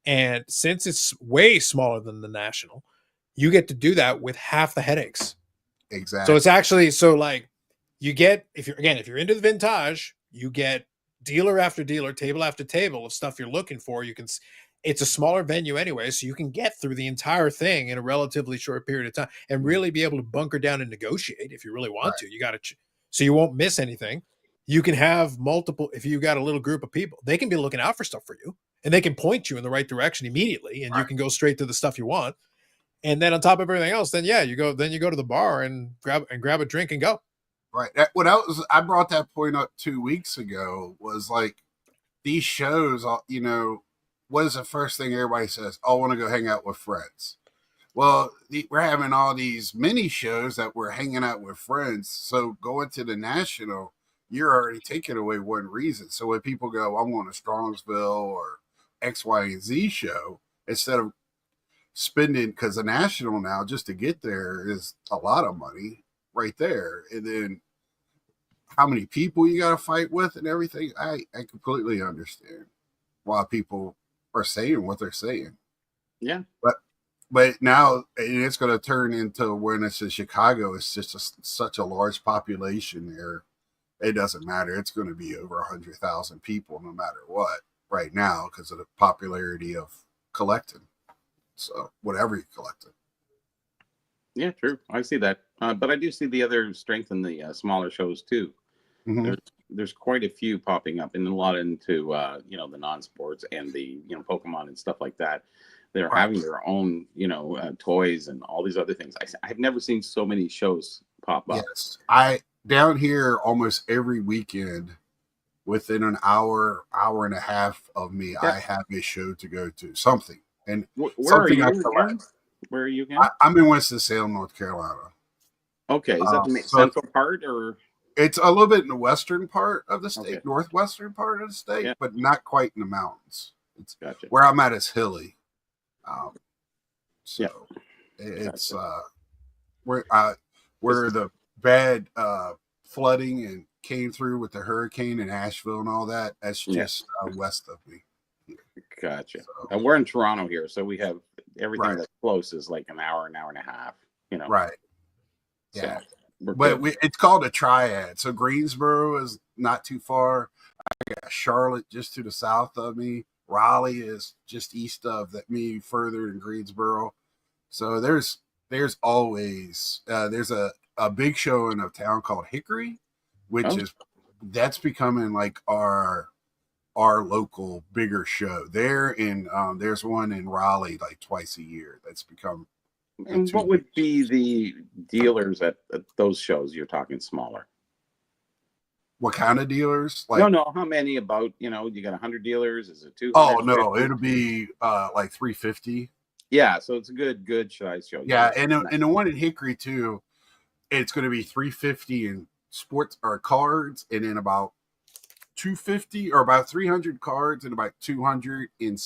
And since it's way smaller than the national, you get to do that with half the headaches. Exactly. So it's actually like you get if you're into the vintage, you get dealer after dealer, table after table of stuff you're looking for. It's a smaller venue anyway, so you can get through the entire thing in a relatively short period of time and really be able to bunker down and negotiate if you really want to. You got to, so you won't miss anything. You can have multiple, if you got a little group of people, they can be looking out for stuff for you and they can point you in the right direction immediately, and you can go straight to the stuff you want. And then on top of everything else, then you go to the bar and grab a drink and go. Right. I brought that point up 2 weeks ago, was like these shows, what is the first thing everybody says? Oh, I want to go hang out with friends. Well, we're having all these mini shows that we're hanging out with friends. So going to the national, you're already taking away one reason. So when people go, I'm going to Strongsville or X, Y, and Z show, instead of spending, because the national now just to get there is a lot of money right there, and then how many people you got to fight with and everything. I completely understand why people are saying what they're saying. Yeah. But now it's going to turn into, when it's in Chicago, it's just such a large population there. It doesn't matter. It's going to be over 100,000 people no matter what right now, because of the popularity of collecting. So whatever you collected. Yeah, true. I see that. But I do see the other strength in the smaller shows too. Mm-hmm. There's quite a few popping up, and a lot into the non-sports and the Pokemon and stuff like that. They're having their own toys and all these other things. I've never seen so many shows pop up. Yes, down here almost every weekend, within an hour and a half of me, I have a show to go to, something. And Where something are you again? Where are you again? I'm in Winston-Salem, North Carolina. Okay, is that the central part, or? It's a little bit in the western part of the state, Okay. northwestern part of the state, but not quite in the mountains. It's Gotcha. where I'm at is hilly. So Yeah. it's where the bad flooding and came through with the hurricane in Asheville and all that. That's just west of me. Gotcha. So, And we're in Toronto here, so we have everything Right. that's close is like an hour and a half. right. So Yeah. we're But good. it's called a triad. So Greensboro is not too far. I got Charlotte just to the south of me. Raleigh is just east of me, further in Greensboro. So there's always there's a big show in a town called Hickory, which that's becoming like our local bigger show there. And there's one in Raleigh like twice a year. That's become. And what would be the dealers at those shows? You're talking smaller. What kind of dealers? No. How many? About, you got 100 dealers? Is it 200? Oh no, it'll be like 350. Yeah, so it's a good size show. Yeah, and the one in Hickory too, it's going to be 350 in sports or cards, and then about 250 or about 300 cards and about 200 in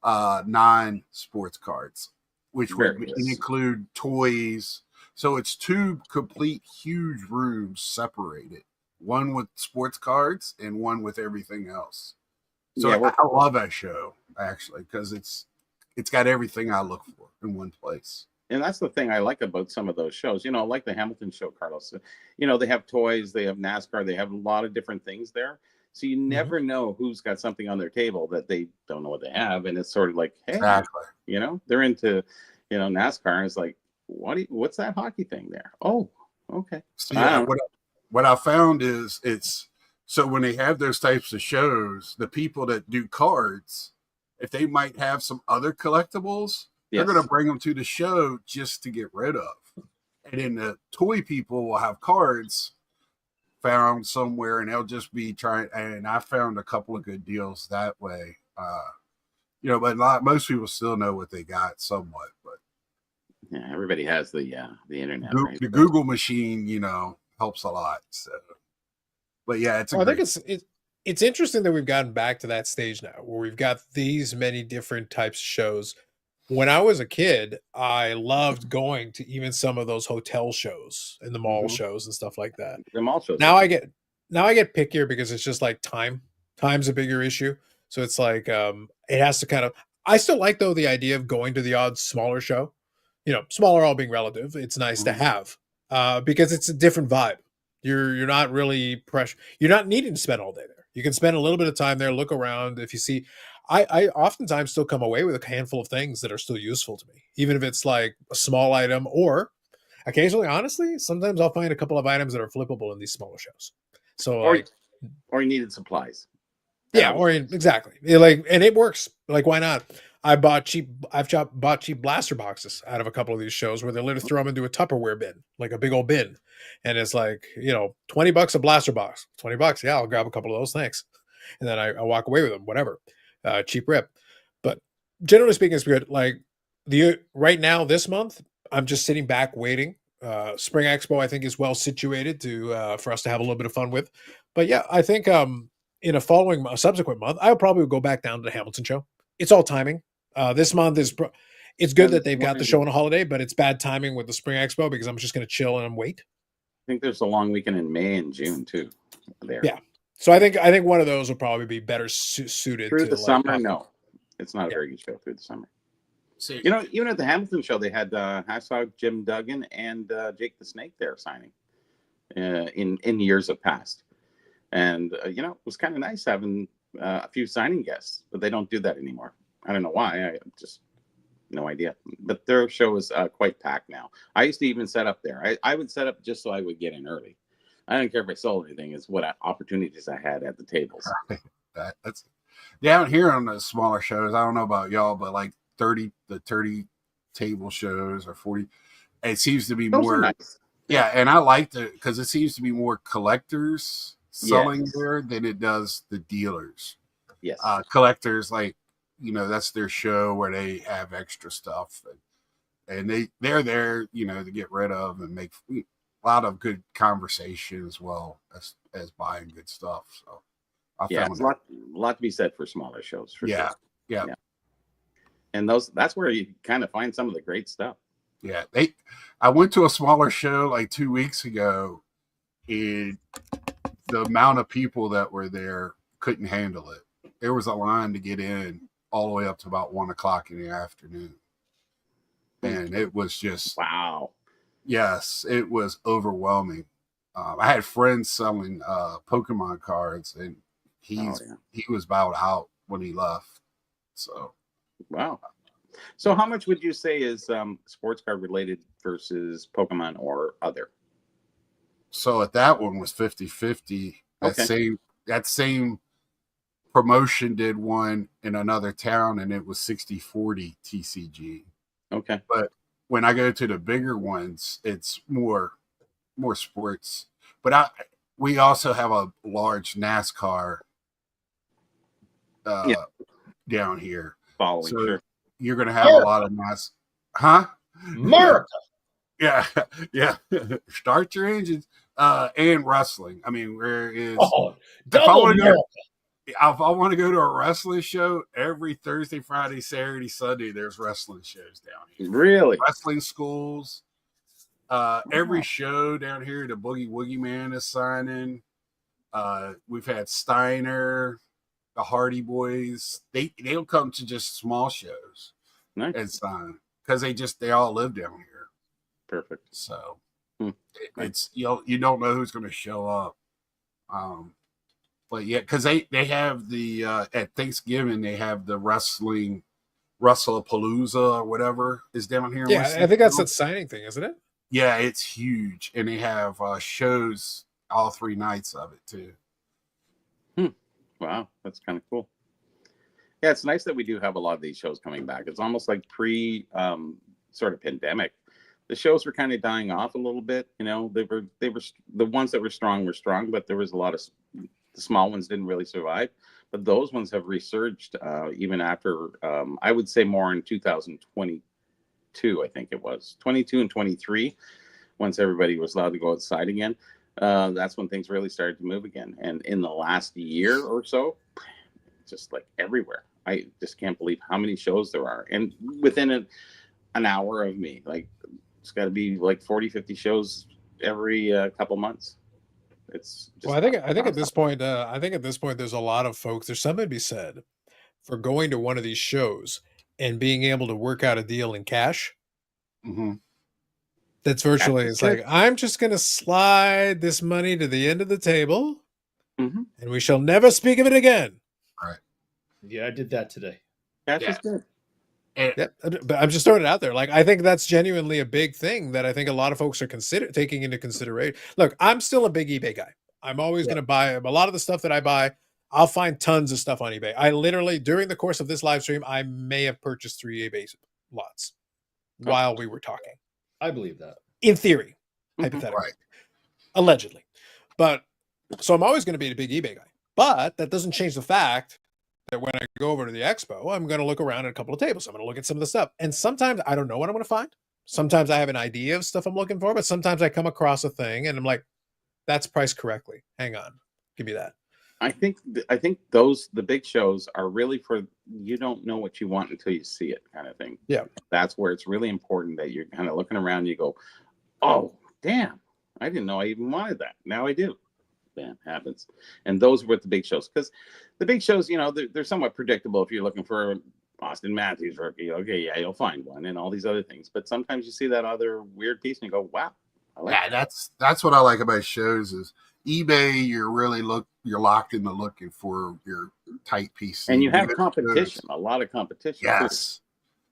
non-sports cards, which would include toys. So it's two complete huge rooms separated, one with sports cards and one with everything else. So I love that show actually, because it's got everything I look for in one place. And that's the thing I like about some of those shows, like the Hamilton show, Carlos. They have toys, they have NASCAR, they have a lot of different things there. So you never know who's got something on their table that they don't know what they have. And it's sort of like, hey, they're into, NASCAR. And it's like, what's that hockey thing there? Oh, okay. So, what I found is so when they have those types of shows, the people that do cards, if they might have some other collectibles, they're going to bring them to the show just to get rid of. And then the toy people will have cards found somewhere, and they'll just be trying. And I found a couple of good deals that way. But most people still know what they got somewhat. But yeah, everybody has the internet. The Google machine, helps a lot. So, but yeah, I think it's interesting that we've gotten back to that stage now, where we've got these many different types of shows. When I was a kid, I loved going to even some of those hotel shows and the mall shows and stuff like that. The mall shows. Now I get pickier because it's just like time's a bigger issue. So it's like it has to kind of. I still like though the idea of going to the odd smaller show. Smaller all being relative. It's nice to have because it's a different vibe. You're not really pressure. You're not needing to spend all day there. You can spend a little bit of time there, look around. If you see, I oftentimes still come away with a handful of things that are still useful to me, even if it's like a small item, or occasionally, honestly, sometimes I'll find a couple of items that are flippable in these smaller shows. So, or you needed supplies. Yeah, exactly. And it works. Like, why not? I've bought cheap blaster boxes out of a couple of these shows where they literally throw them into a Tupperware bin, like a big old bin. And it's like, $20 a blaster box, $20. Yeah, I'll grab a couple of those. Thanks. And then I walk away with them, whatever. Cheap rip. But generally speaking, it's good. Like right now, this month, I'm just sitting back waiting. Spring Expo, I think, is well situated for us to have a little bit of fun with. But yeah, I think in a subsequent month, I'll probably go back down to the Hamilton show. It's all timing. This month it's good that they've got the show on a holiday, but it's bad timing with the Spring Expo because I'm just going to chill and wait. I think there's a long weekend in May and June too. There. Yeah. So I think one of those will probably be better suited through the summer. No, it's not a very good show through the summer. So, even at the Hamilton show, they had Jim Duggan and Jake the Snake there signing in years of past, and it was kind of nice having a few signing guests, but they don't do that anymore. I don't know why. I just no idea. But their show is quite packed now. I used to even set up there. I would set up just so I would get in early. I don't care if I sold anything. It's what opportunities I had at the tables. That's down here on the smaller shows. I don't know about y'all, but like 30 table shows or 40. It seems to be those more. Nice. Yeah, and I like it because it seems to be more collectors selling there than it does the dealers. Yes. Collectors, like, that's their show where they have extra stuff and they're there, to get rid of and make a lot of good conversation as well as buying good stuff. So it's a lot to be said for smaller shows for sure. Yeah. And that's where you kind of find some of the great stuff. Yeah. I went to a smaller show like 2 weeks ago, and the amount of people that were there couldn't handle it. There was a line to get in all the way up to about 1:00 in the afternoon. And it was just, wow. Yes, it was overwhelming. I had friends selling Pokemon cards, and he was about out when he left. So, wow. So how much would you say is sports card related versus Pokemon or other? So at that one was 50-50. That same promotion did one in another town, and it was 60-40 TCG. Okay. But when I go to the bigger ones, it's more sports. But we also have a large NASCAR down here. Following, So sure. you're going to have a lot of huh? America. Yeah, yeah. Start your engines. And wrestling. I mean, where is Oh, if I double want to America. if I want to go to a wrestling show every Thursday, Friday, Saturday, Sunday, there's wrestling shows down here. Really? Wrestling schools. Every show down here, the Boogie Woogie Man is signing. We've had Steiner, the Hardy Boys. They'll come to just small shows and sign because they all live down here. Perfect. So it's you don't know who's going to show up. But yeah, because they have the at Thanksgiving they have the Wrestlepalooza or whatever is down here. Yeah, I think that's that signing thing, isn't it? Yeah, it's huge, and they have shows all 3 nights of it too. Wow, that's kind of cool. Yeah, it's nice that we do have a lot of these shows coming back. It's almost like pre sort of pandemic. The shows were kind of dying off a little bit. You know, they were the ones that were strong, but there was a lot of the small ones didn't really survive. But those ones have resurged even after I would say more in 2022. I think it was 22 and 23. Once everybody was allowed to go outside again, that's when things really started to move again. And in the last year or so, just like everywhere, I just can't believe how many shows there are. And within an hour of me, like it's got to be like 40, 50 shows every couple months. It's just well, I think at this point, there's a lot of folks. There's something to be said for going to one of these shows and being able to work out a deal in cash. Mm-hmm. That's virtually, it's like, I'm just going to slide this money to the end of the table and we shall never speak of it again. Right. Yeah, I did that today. Cash is good. Yeah, but I'm just throwing it out there. Like, I think that's genuinely a big thing that I think a lot of folks are taking into consideration. Look, I'm still a big eBay guy. I'm always going to buy a lot of the stuff that I buy. I'll find tons of stuff on eBay. I literally, during the course of this live stream, I may have purchased 3 eBay lots while we were talking. I believe that. In theory, hypothetically, right. Allegedly. But so I'm always going to be a big eBay guy. But that doesn't change the fact that when I go over to the expo, I'm going to look around at a couple of tables. I'm going to look at some of the stuff. And sometimes I don't know what I'm going to find. Sometimes I have an idea of stuff I'm looking for, but sometimes I come across a thing and I'm like, that's priced correctly. Hang on. Give me that. I think the big shows are really for you don't know what you want until you see it kind of thing. Yeah. That's where it's really important that you're kind of looking around and you go, oh, damn, I didn't know I even wanted that. Now I do. That happens. And those were the big shows because the big shows, you know, they're somewhat predictable. If you're looking for Austin Matthews rookie, okay, yeah, you'll find one and all these other things. But sometimes you see that other weird piece and you go, wow. I like that. That's what I like about shows is eBay. You're locked into looking for your tight piece, and you have competition, a lot of competition. Yes,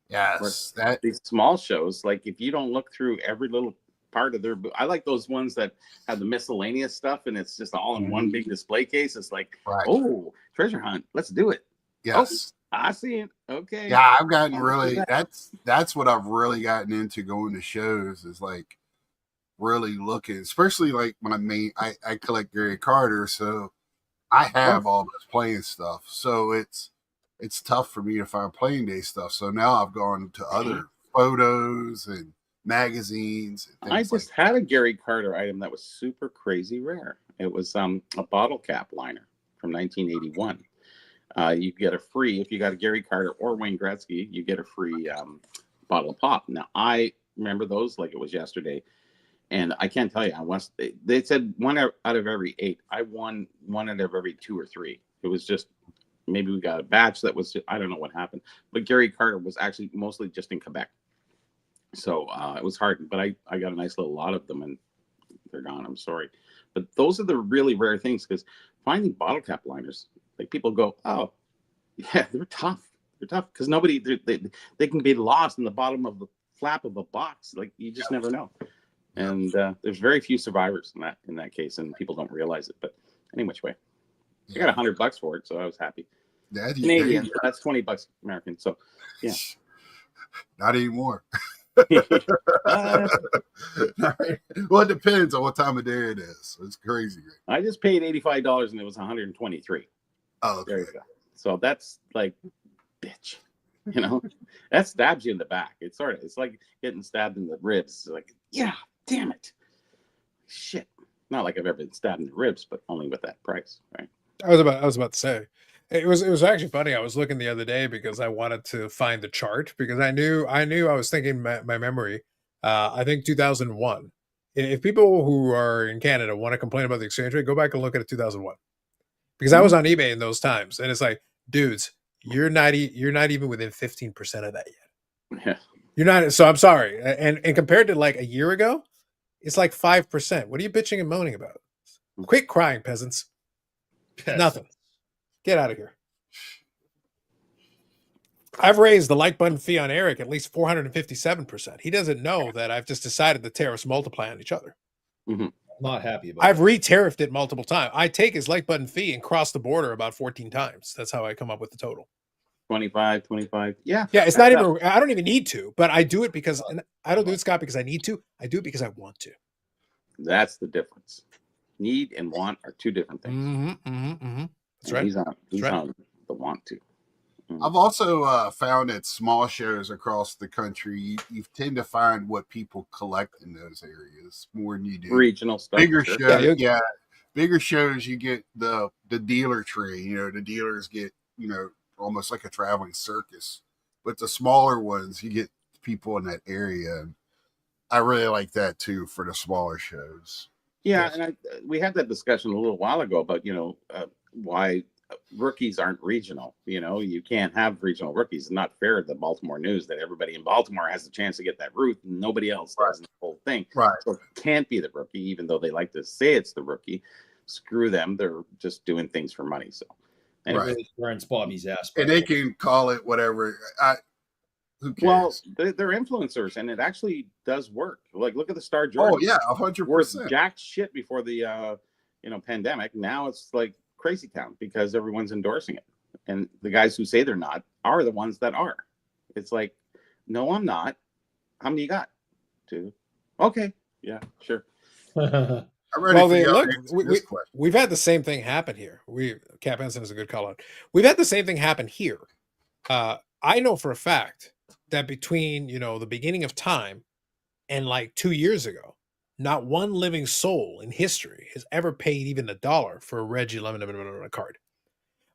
too. yes. These small shows, like if you don't look through every little part of their, I like those ones that have the miscellaneous stuff, and it's just all in one big display case. It's like, oh, treasure hunt, let's do it. Yes, I see it. Okay. Yeah, I've gotten really. That's what I've really gotten into going to shows is like. Really looking, especially like I collect Gary Carter, so I have all this playing stuff. So it's tough for me to find playing day stuff. So now I've gone to other photos and magazines. And I just had a Gary Carter item that was super crazy rare. It was a bottle cap liner from 1981. You get a free if you got a Gary Carter or Wayne Gretzky, you get a free bottle of pop. Now I remember those like it was yesterday. And I can't tell you, they said 1 out of every 8. I won 1 out of every 2 or 3. It was just, maybe we got a batch that was, I don't know what happened. But Gary Carter was actually mostly just in Quebec. So it was hard, but I got a nice little lot of them and they're gone. I'm sorry. But those are the really rare things because finding bottle cap liners, like people go, oh, yeah, they're tough. They're tough because they can be lost in the bottom of the flap of a box. Like you just never know. And there's very few survivors in that case, and people don't realize it. But any which way, I got $100 for it, so I was happy. Canadian, that's $20 American. So, yeah, not anymore. All right. Well, it depends on what time of day it is. It's crazy. I just paid $85 and it was 123. Oh, okay. There you go. So that's like, bitch, you know, that stabs you in the back. It's like getting stabbed in the ribs. It's like, yeah, damn it. Shit. Not like I've ever been stabbed in the ribs, but only with that price, right? I was about to say it was actually funny. I was looking the other day because I wanted to find the chart because I knew I was thinking my memory. I think 2001. If people who are in Canada want to complain about the exchange rate, go back and look at it 2001 because I was on eBay in those times, and it's like, dudes, you're not even within 15% of that yet. Yeah. You're not. So I'm sorry. And compared to like a year ago, it's like 5%. What are you bitching and moaning about? Quit crying, peasants. Nothing. Get out of here. I've raised the like button fee on Eric at least 457%. He doesn't know that I've just decided the tariffs multiply on each other. Mm-hmm. Not happy about I've re-tariffed it multiple times. I take his like button fee and cross the border about 14 times. That's how I come up with the total. 25. Yeah. Yeah, it's not even, I don't even need to, but I do it because, and I don't do it, Scott, because I need to. I do it because I want to. That's the difference. Need and want are two different things. That's right. He's on the want to. I've also found at small shows across the country, you tend to find what people collect in those areas more than you do Regional stuff. bigger sure. shows. Yeah, bigger shows, you get the dealer tree. You know, the dealers get, you know, almost like a traveling circus. But the smaller ones, you get people in that area. And I really like that too for the smaller shows. Yeah, and we had that discussion a little while ago about, you know, why rookies aren't regional. You know, you can't have regional rookies. It's not fair to the Baltimore News that everybody in Baltimore has the chance to get that route and nobody else does the whole thing. Right. So it can't be the rookie, even though they like to say it's the rookie. Screw them. They're just doing things for money. So it really burns Bobby's ass. And they can call it whatever. Who cares? Well, they're influencers, and it actually does work. Like, look at the Star Jordan. Oh yeah, 100%. Worth jack shit before the pandemic. Now it's like crazy town because everyone's endorsing it, and the guys who say they're not are the ones that are. It's like, no, I'm not. How many you got? 2. Okay, yeah, sure. I'm ready we've had the same thing happen here. Cap Henson is a good call out. We've had the same thing happen here. I know for a fact that between, you know, the beginning of time and like 2 years ago, not one living soul in history has ever paid even $1 for a Reggie Lemon card.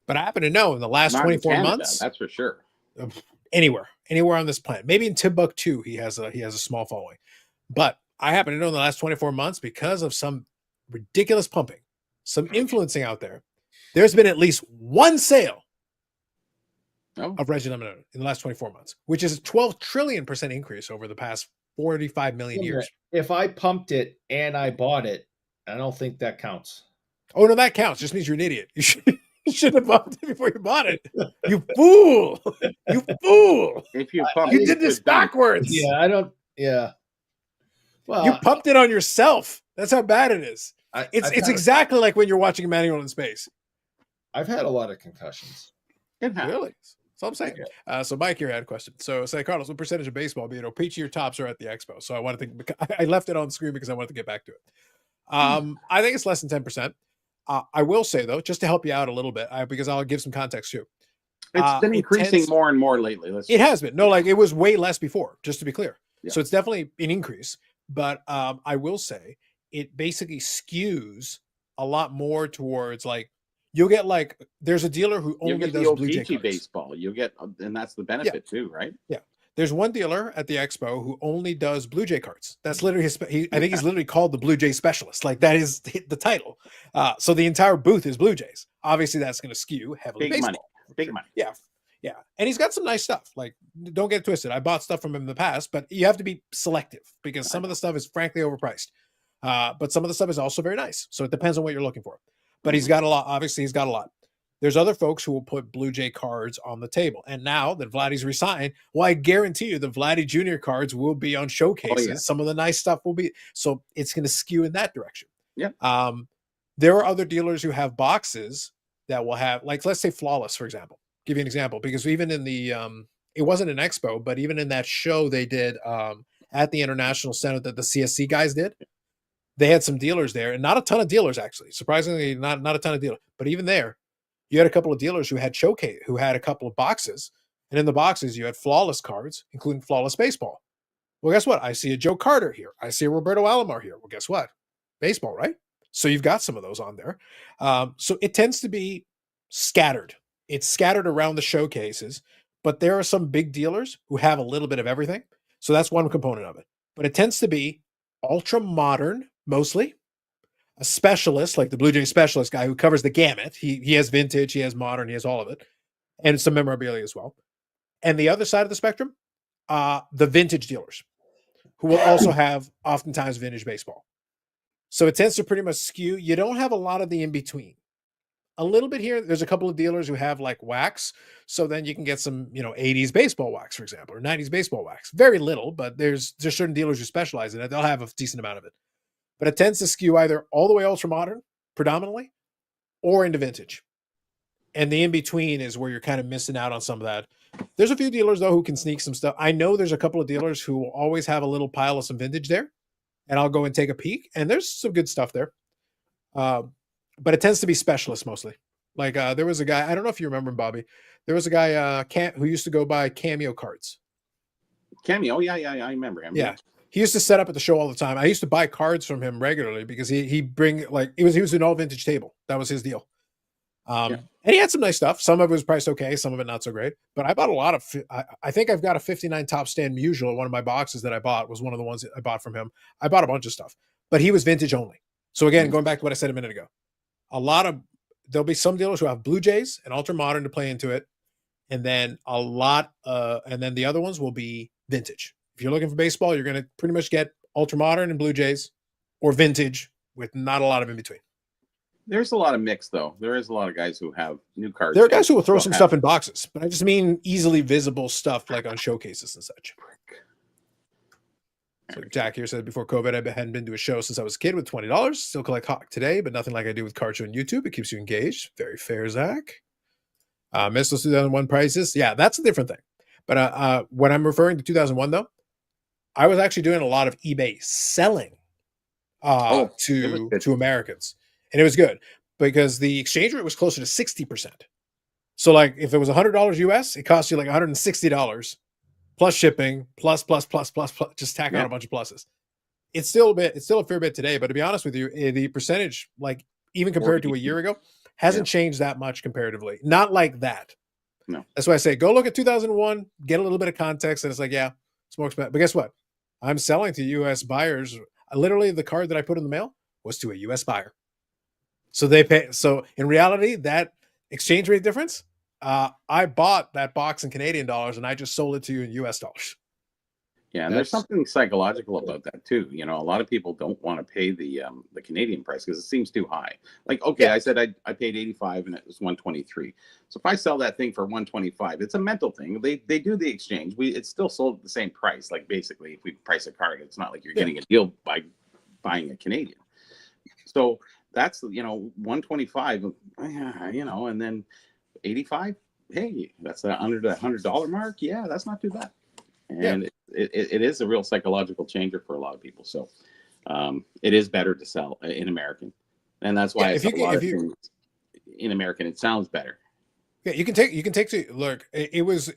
But I happen to know in the last 24 months, that's for sure. Anywhere on this planet, maybe in Timbuktu, he has a small following. But I happen to know in the last 24 months, because of some ridiculous pumping, some influencing out there, there's been at least one sale of Reggie Lemon in the last 24 months, which is a 12 trillion % increase over the past 45 million years. If I pumped it and I bought it, I don't think that counts. Oh, no, that counts. Just means you're an idiot. You should have pumped it before you bought it. You fool. You fool. If you pumped you did this backwards. Yeah, I don't. Yeah. Well, you pumped it on yourself. That's how bad it is. It's exactly like when you're watching Manual in Space. I've had a lot of concussions. Really? That's all I'm saying. So Mike here had a question. So say, Carlos, what percentage of baseball, be it Peachy or Tops, are at the expo? So I wanted to, I left it on the screen because I wanted to get back to it. I think it's less than 10%. I will say though, just to help you out a little bit, because I'll give some context too. It's been increasing more and more lately. It has been. No, like it was way less before, just to be clear. Yeah. So it's definitely an increase. But I will say it basically skews a lot more towards like, you'll get like, there's a dealer who only does Blue Jay cards. Baseball. You'll get, and that's the benefit too, right? Yeah. There's one dealer at the expo who only does Blue Jay cards. That's literally I think he's literally called the Blue Jay specialist. Like that is the title. So the entire booth is Blue Jays. Obviously, that's going to skew heavily baseball. Big money. Yeah. Yeah. And he's got some nice stuff. Like, don't get it twisted. I bought stuff from him in the past, but you have to be selective because some of the stuff is frankly overpriced. But some of the stuff is also very nice. So it depends on what you're looking for. But he's got a lot. Obviously, he's got a lot. There's other folks who will put Blue Jay cards on the table. And now that Vladdy's resigned, well, I guarantee you the Vladdy Jr. cards will be on showcases. Oh, yeah. Some of the nice stuff will be. So it's going to skew in that direction. Yeah. There are other dealers who have boxes that will have, like, let's say Flawless, for example. Give you an example. Because even in the, it wasn't an expo, but even in that show, they did at the International Center that the CSC guys did. They had some dealers there, and not a ton of dealers, actually. Surprisingly, not a ton of dealers. But even there, you had a couple of dealers who had showcase, who had a couple of boxes. And in the boxes, you had flawless cards, including flawless baseball. Well, guess what? I see a Joe Carter here. I see a Roberto Alomar here. Well, guess what? Baseball, right? So you've got some of those on there. So it tends to be scattered. It's scattered around the showcases, but there are some big dealers who have a little bit of everything. So that's one component of it. But it tends to be ultra modern, mostly. A specialist, like the Blue Jay specialist guy who covers the gamut. He has vintage, he has modern, he has all of it. And some memorabilia as well. And the other side of the spectrum, the vintage dealers, who will also have oftentimes vintage baseball. So it tends to pretty much skew. You don't have a lot of the in-between. A little bit here. There's a couple of dealers who have like wax. So then you can get some, 80s baseball wax, for example, or 90s baseball wax. Very little, but there's certain dealers who specialize in it. They'll have a decent amount of it. But it tends to skew either all the way ultra modern, predominantly, or into vintage. And the in-between is where you're kind of missing out on some of that. There's a few dealers, though, who can sneak some stuff. I know there's a couple of dealers who will always have a little pile of some vintage there. And I'll go and take a peek. And there's some good stuff there. But it tends to be specialists mostly. Like there was a guy, I don't know if you remember him, Bobby. There was a guy who used to go by Cameo cards. Cameo, yeah, I remember him. Yeah. He used to set up at the show all the time. I used to buy cards from him regularly because he bring like he was an all vintage table. That was his deal. And he had some nice stuff. Some of it was priced okay, some of it not so great. But I bought a lot of. I think I've got a 59 top stand usual. One of my boxes that I bought was one of the ones that I bought from him. I bought a bunch of stuff, but he was vintage only. So again, going back to what I said a minute ago, there'll be some dealers who have Blue Jays and ultra modern to play into it, and then and then the other ones will be vintage. If you're looking for baseball, you're going to pretty much get ultra modern and Blue Jays, or vintage with not a lot of in between. There's a lot of mix, though. There is a lot of guys who have new cards. There are guys who will throw some stuff in boxes, but I just mean easily visible stuff like on showcases and such. So Jack here said, before COVID, I hadn't been to a show since I was a kid with $20. Still collect Hawk today, but nothing like I do with Card Show and YouTube. It keeps you engaged. Very fair, Zach. Missed those 2001 prices. Yeah, that's a different thing. But when I'm referring to 2001, though, I was actually doing a lot of eBay selling to Americans. And it was good because the exchange rate was closer to 60%. So like if it was $100 US, it cost you like $160 plus shipping, plus, just tack on a bunch of pluses. It's still a fair bit today, but to be honest with you, the percentage, like even compared to a year ago, hasn't changed that much comparatively. Not like that. No. That's why I say, go look at 2001, get a little bit of context. And it's like, yeah, it's more expensive. But guess what? I'm selling to US buyers. Literally the card that I put in the mail was to a US buyer. So they pay. So in reality, that exchange rate difference, I bought that box in Canadian dollars and I just sold it to you in US dollars. Yeah, and there's something psychological about that too. A lot of people don't want to pay the Canadian price because it seems too high. Like, okay, I said I paid 85 and it was 123. So if I sell that thing for 125, it's a mental thing. They do the exchange. It's still sold at the same price. Like basically, if we price a card, it's not like you're getting a deal by buying a Canadian. So that's 125, and then 85. Hey, that's under the $100 mark. Yeah, that's not too bad. And it is a real psychological changer for a lot of people. So it is better to sell in American, and that's why in American it sounds better. Yeah, you can take to look. It was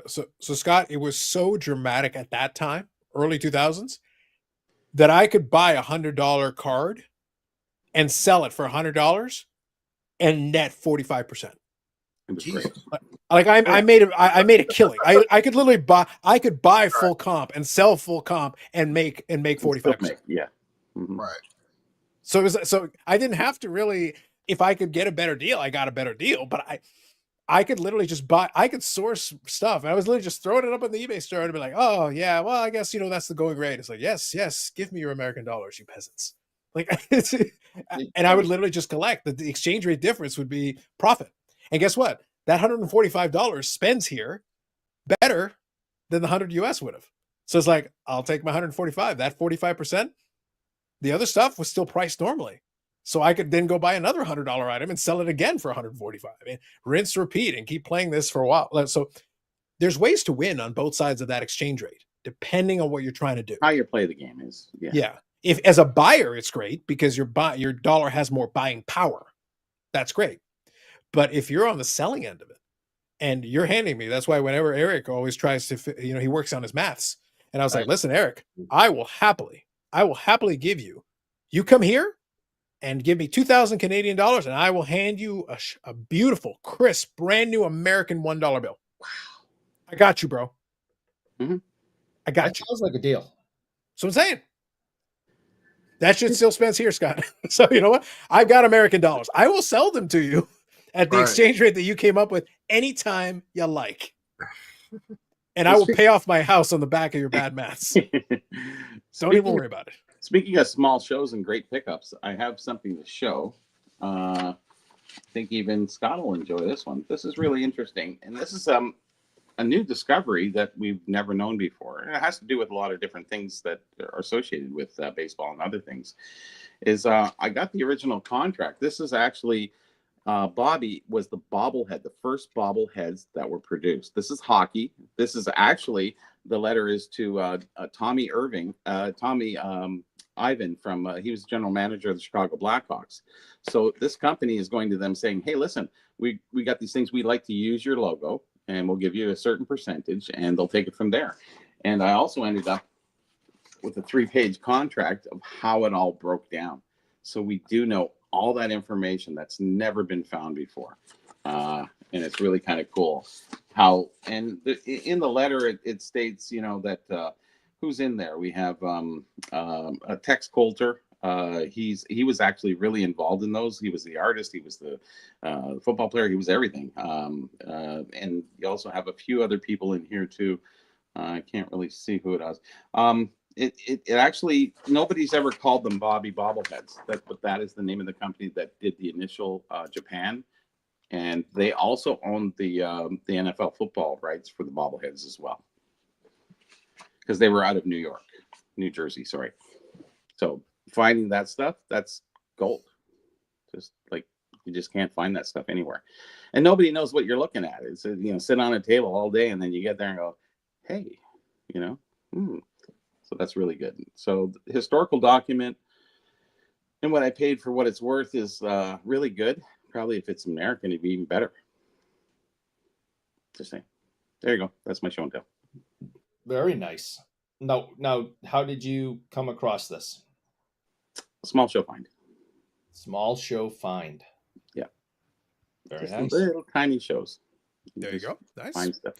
so Scott. It was so dramatic at that time, early 2000s, that I could buy $100 card and sell it for $100 and net 45%. It was great. Like I made a killing. I could literally buy full comp and sell full comp and make 45%. Yeah. Mm-hmm. Right. So I didn't have to really, if I could get a better deal, I got a better deal, but I could literally just I could source stuff. And I was literally just throwing it up on the eBay store and be like, oh yeah, well, I guess, that's the going rate. It's like, yes, give me your American dollars, you peasants. Like, and I would literally just collect. The exchange rate difference would be profit. And guess what? That $145 spends here better than the 100 US would have. So it's like, I'll take my 145, that 45%. The other stuff was still priced normally. So I could then go buy another $100 item and sell it again for 145. I mean, rinse, repeat, and keep playing this for a while. So there's ways to win on both sides of that exchange rate. depending on what you're trying to do. How you play the game is, Yeah. If as a buyer, it's great because your dollar has more buying power. That's great. But if you're on the selling end of it and you're handing me, that's why whenever Eric always tries to, he works on his maths. And I was like, listen, Eric, I will happily give you come here and give me 2,000 Canadian dollars and I will hand you a beautiful, crisp, brand new American $1 bill. Wow. I got you, bro. Mm-hmm. I got you. Sounds like a deal. So I'm saying. That shit still spends here, Scott. So you know what? I've got American dollars. I will sell them to you at the exchange rate that you came up with anytime you like. And I will pay off my house on the back of your bad maths. Don't even worry about it. Speaking of small shows and great pickups, I have something to show. I think even Scott will enjoy this one. This is really interesting. And this is a new discovery that we've never known before. And it has to do with a lot of different things that are associated with baseball and other things. I got the original contract. This is actually, Bobby was the bobblehead, the first bobbleheads that were produced. This is hockey. This is actually, the letter is to Tommy Ivan from, he was general manager of the Chicago Blackhawks. So this company is going to them saying, hey, listen, we got these things. We'd like to use your logo and we'll give you a certain percentage and they'll take it from there. And I also ended up with a 3-page contract of how it all broke down. So we do know all that information that's never been found before. And it's really kind of cool how, and in the letter, it states, that who's in there. We have Tex Coulter. He was actually really involved in those. He was the artist. He was the football player. He was everything. And you also have a few other people in here too. I can't really see who it is. It actually, nobody's ever called them Bobby Bobbleheads. But that is the name of the company that did the initial Japan. And they also owned the NFL football rights for the bobbleheads as well. Because they were out of New Jersey, sorry. So finding that stuff, that's gold. Just like, you just can't find that stuff anywhere. And nobody knows what you're looking at. It's, sit on a table all day and then you get there and go, hey, So that's really good. So the historical document and what I paid for what it's worth is really good. Probably if it's American, it'd be even better. Just saying. There you go. That's my show and tell. Very nice. Now, how did you come across this? Small show find. Small show find. Yeah. Very just nice. Little tiny shows. There you go. Nice. Find stuff.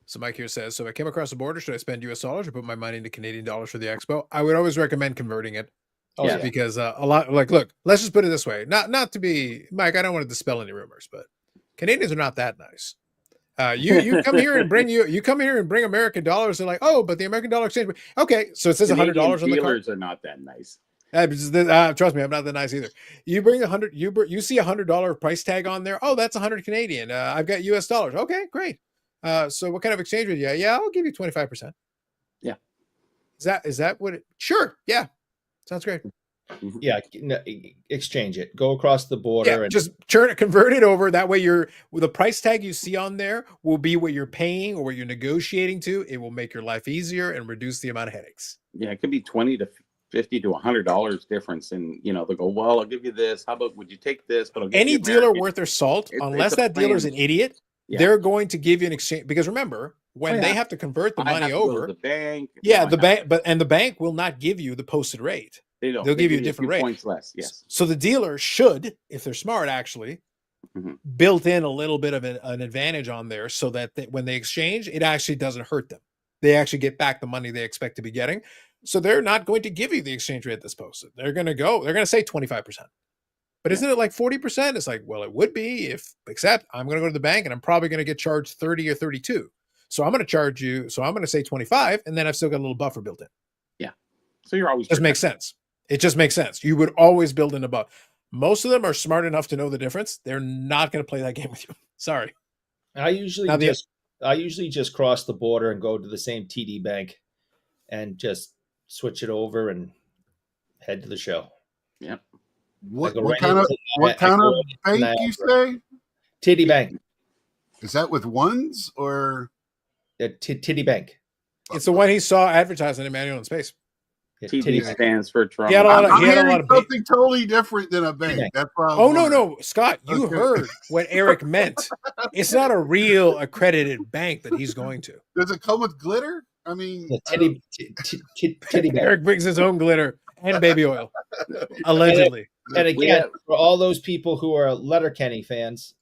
So Mike here says, so if I came across the border, should I spend US dollars or put my money into Canadian dollars for the expo? I would always recommend converting it. Oh, yeah. Because a lot, like, look, let's just put it this way. Not to be, Mike, I don't want to dispel any rumors, but Canadians are not that nice. You come here and bring American dollars. They're like, oh, but the American dollar exchange. Okay, so it says $100 on the card. Dealers are not that nice. Trust me, I'm not that nice either. You bring you see $100 price tag on there. Oh, that's 100 Canadian. I've got US dollars. Okay, great. So what kind of exchange rate? Yeah, I'll give you 25%. Yeah. Is that what it? Sure. Yeah. Sounds great. Yeah, exchange it. Go across the border and just convert it over. That way, the price tag you see on there will be what you're paying or what you're negotiating to. It will make your life easier and reduce the amount of headaches. Yeah, it could be $20 to $50 to $100 difference, and they'll go, well, I'll give you this. How about would you take this? But any dealer worth their salt, unless that dealer's an idiot, they're going to give you an exchange. Because remember, when they have to convert the money over, the bank, the bank will not give you the posted rate. They'll give you a different rate. Points less. Yes. So the dealer should, if they're smart, actually built in a little bit of an advantage on there, so that when they exchange, it actually doesn't hurt them. They actually get back the money they expect to be getting. So they're not going to give you the exchange rate that's posted. They're going to say 25%. But isn't it like 40%? It's like, well, it would be except I'm going to go to the bank and I'm probably going to get charged 30 or 32. So I'm going to charge you. So I'm going to say 25, and then I've still got a little buffer built in. Yeah. So you're always just makes sense. It just makes sense. You would always build in a buffer. Most of them are smart enough to know the difference. They're not going to play that game with you. Sorry. I usually just cross the border and go to the same TD bank and just switch it over and head to the show. Yep. What kind of bank you say? TD Bank. Is that with ones or? TD Bank. It's the one he saw advertised in Emmanuel in Space. TD stands for Toronto. He had a lot of. I'm He had a hearing lot of. Ba- something totally different than a bank. That's why. Oh no, Scott, you heard what Eric meant. It's not a real accredited bank that he's going to. Does it come with glitter? I mean, titty bank. Eric brings his own glitter and baby oil, allegedly. And again, for all those people who are Letterkenny fans,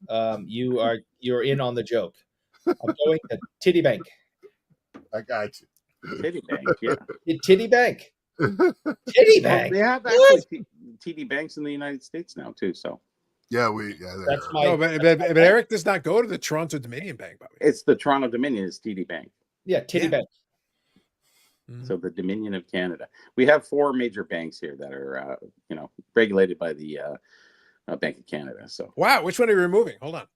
you're in on the joke. I'm going to Titty Bank. I got you. Titty Bank, yeah. Titty Bank. Titty Bank. They have actually TD banks in the United States now too. So that's my. No, but Eric does not go to the Toronto Dominion Bank, Bobby. it's the Toronto Dominion is TD Bank. Yeah, Titty Bank. So the Dominion of Canada. We have 4 major banks here that are, regulated by the Bank of Canada. So wow, which one are you removing? Hold on.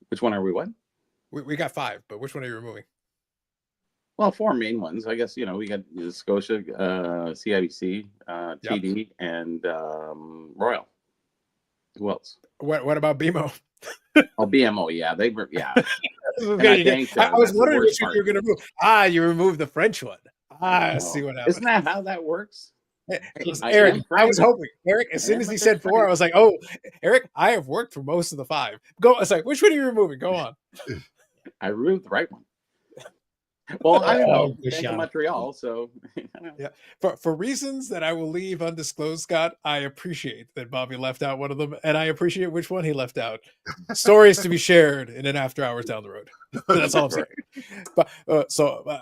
which one are we? What? We got 5, but which one are you removing? Well, 4 main ones, I guess. We got Scotia, CIBC, TD, and Royal. Who else? What about BMO? Oh, BMO. Yeah, they were. Yeah. I was wondering which one you were going to remove. You removed the French one. See what happened. Isn't that how that works? Eric, I was hoping. Eric, as soon as he said 4, I was like, "Oh, Eric, I have worked for most of the 5." Go. I was like, "Which one are you removing?" Go on. I removed the right one. Well, I don't know. Bank of Montreal, so yeah. For reasons that I will leave undisclosed, Scott, I appreciate that Bobby left out one of them, and I appreciate which one he left out. Stories to be shared in an after hours down the road. That's all I'm saying. But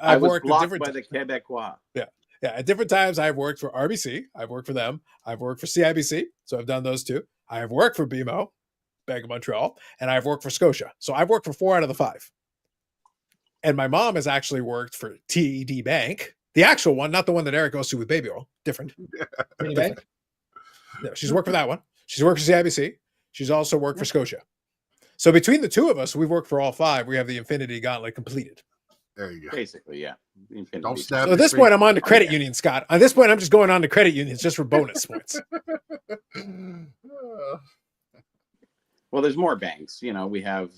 I've worked blocked by the Quebecois. Yeah. At different times, I've worked for RBC. I've worked for them. I've worked for CIBC. So I've done those 2. I have worked for BMO, Bank of Montreal, and I've worked for Scotia. So I've worked for 4 out of the 5. And my mom has actually worked for TD Bank, the actual one, not the one that Eric goes to with baby oil. Different. Bank? No, she's worked for that one. She's worked for CIBC. She's also worked for Scotia. So between the 2 of us, we've worked for all 5. We have the Infinity Gauntlet completed. There you go. Basically, yeah. Don't snap. So at this point, I'm on to credit union, Scott. At this point, I'm just going on to credit unions just for bonus points. Well, there's more banks. We have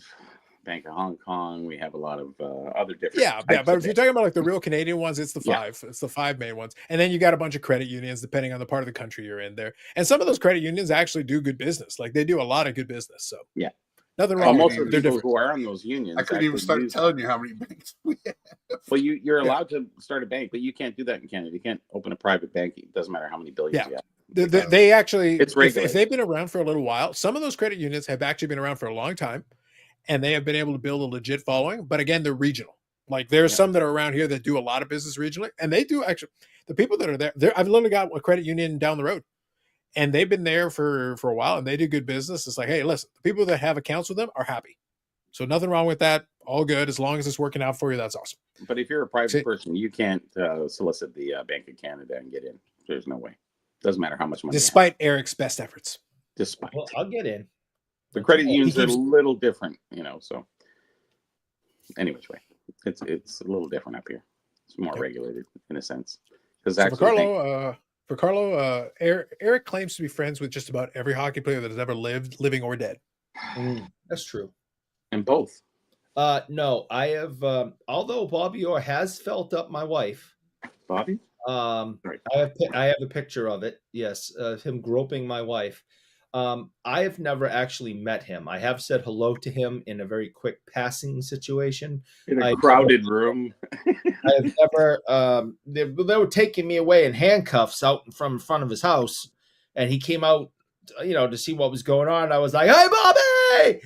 Bank of Hong Kong. We have a lot of other different. Yeah, but if you're talking about like the real Canadian ones, it's the 5. Yeah. It's the 5 main ones, and then you got a bunch of credit unions depending on the part of the country you're in there. And some of those credit unions actually do good business. Like they do a lot of good business. So yeah, nothing wrong. Most of the people who are on those unions, I couldn't even start telling you how many banks we have. Well, you're allowed to start a bank, but you can't do that in Canada. You can't open a private bank. It doesn't matter how many billions you have. They actually, if they've been around for a little while, some of those credit unions have actually been around for a long time. And they have been able to build a legit following, but again, they're regional. Like there's some that are around here that do a lot of business regionally, and they do actually. The people that are there, I've literally got a credit union down the road, and they've been there for a while, and they do good business. It's like, hey, listen, the people that have accounts with them are happy, so nothing wrong with that. All good as long as it's working out for you. That's awesome. But if you're a private person, you can't solicit the Bank of Canada and get in. There's no way. Doesn't matter how much money. Despite Eric's best efforts. Well, I'll get in. The credit unions are a little different, so any which way, it's a little different up here. It's more regulated in a sense. Because for Carlo, Eric claims to be friends with just about every hockey player that has ever lived, living or dead. That's true. And both. No, I have. Although Bobby Orr has felt up my wife. Bobby. Right. I have a picture of it. Yes, him groping my wife. I have never actually met him. I have said hello to him in a very quick passing situation. In a crowded room. I have never, they were taking me away in handcuffs out from front of his house. And he came out, to see what was going on. I was like, hey, Bobby!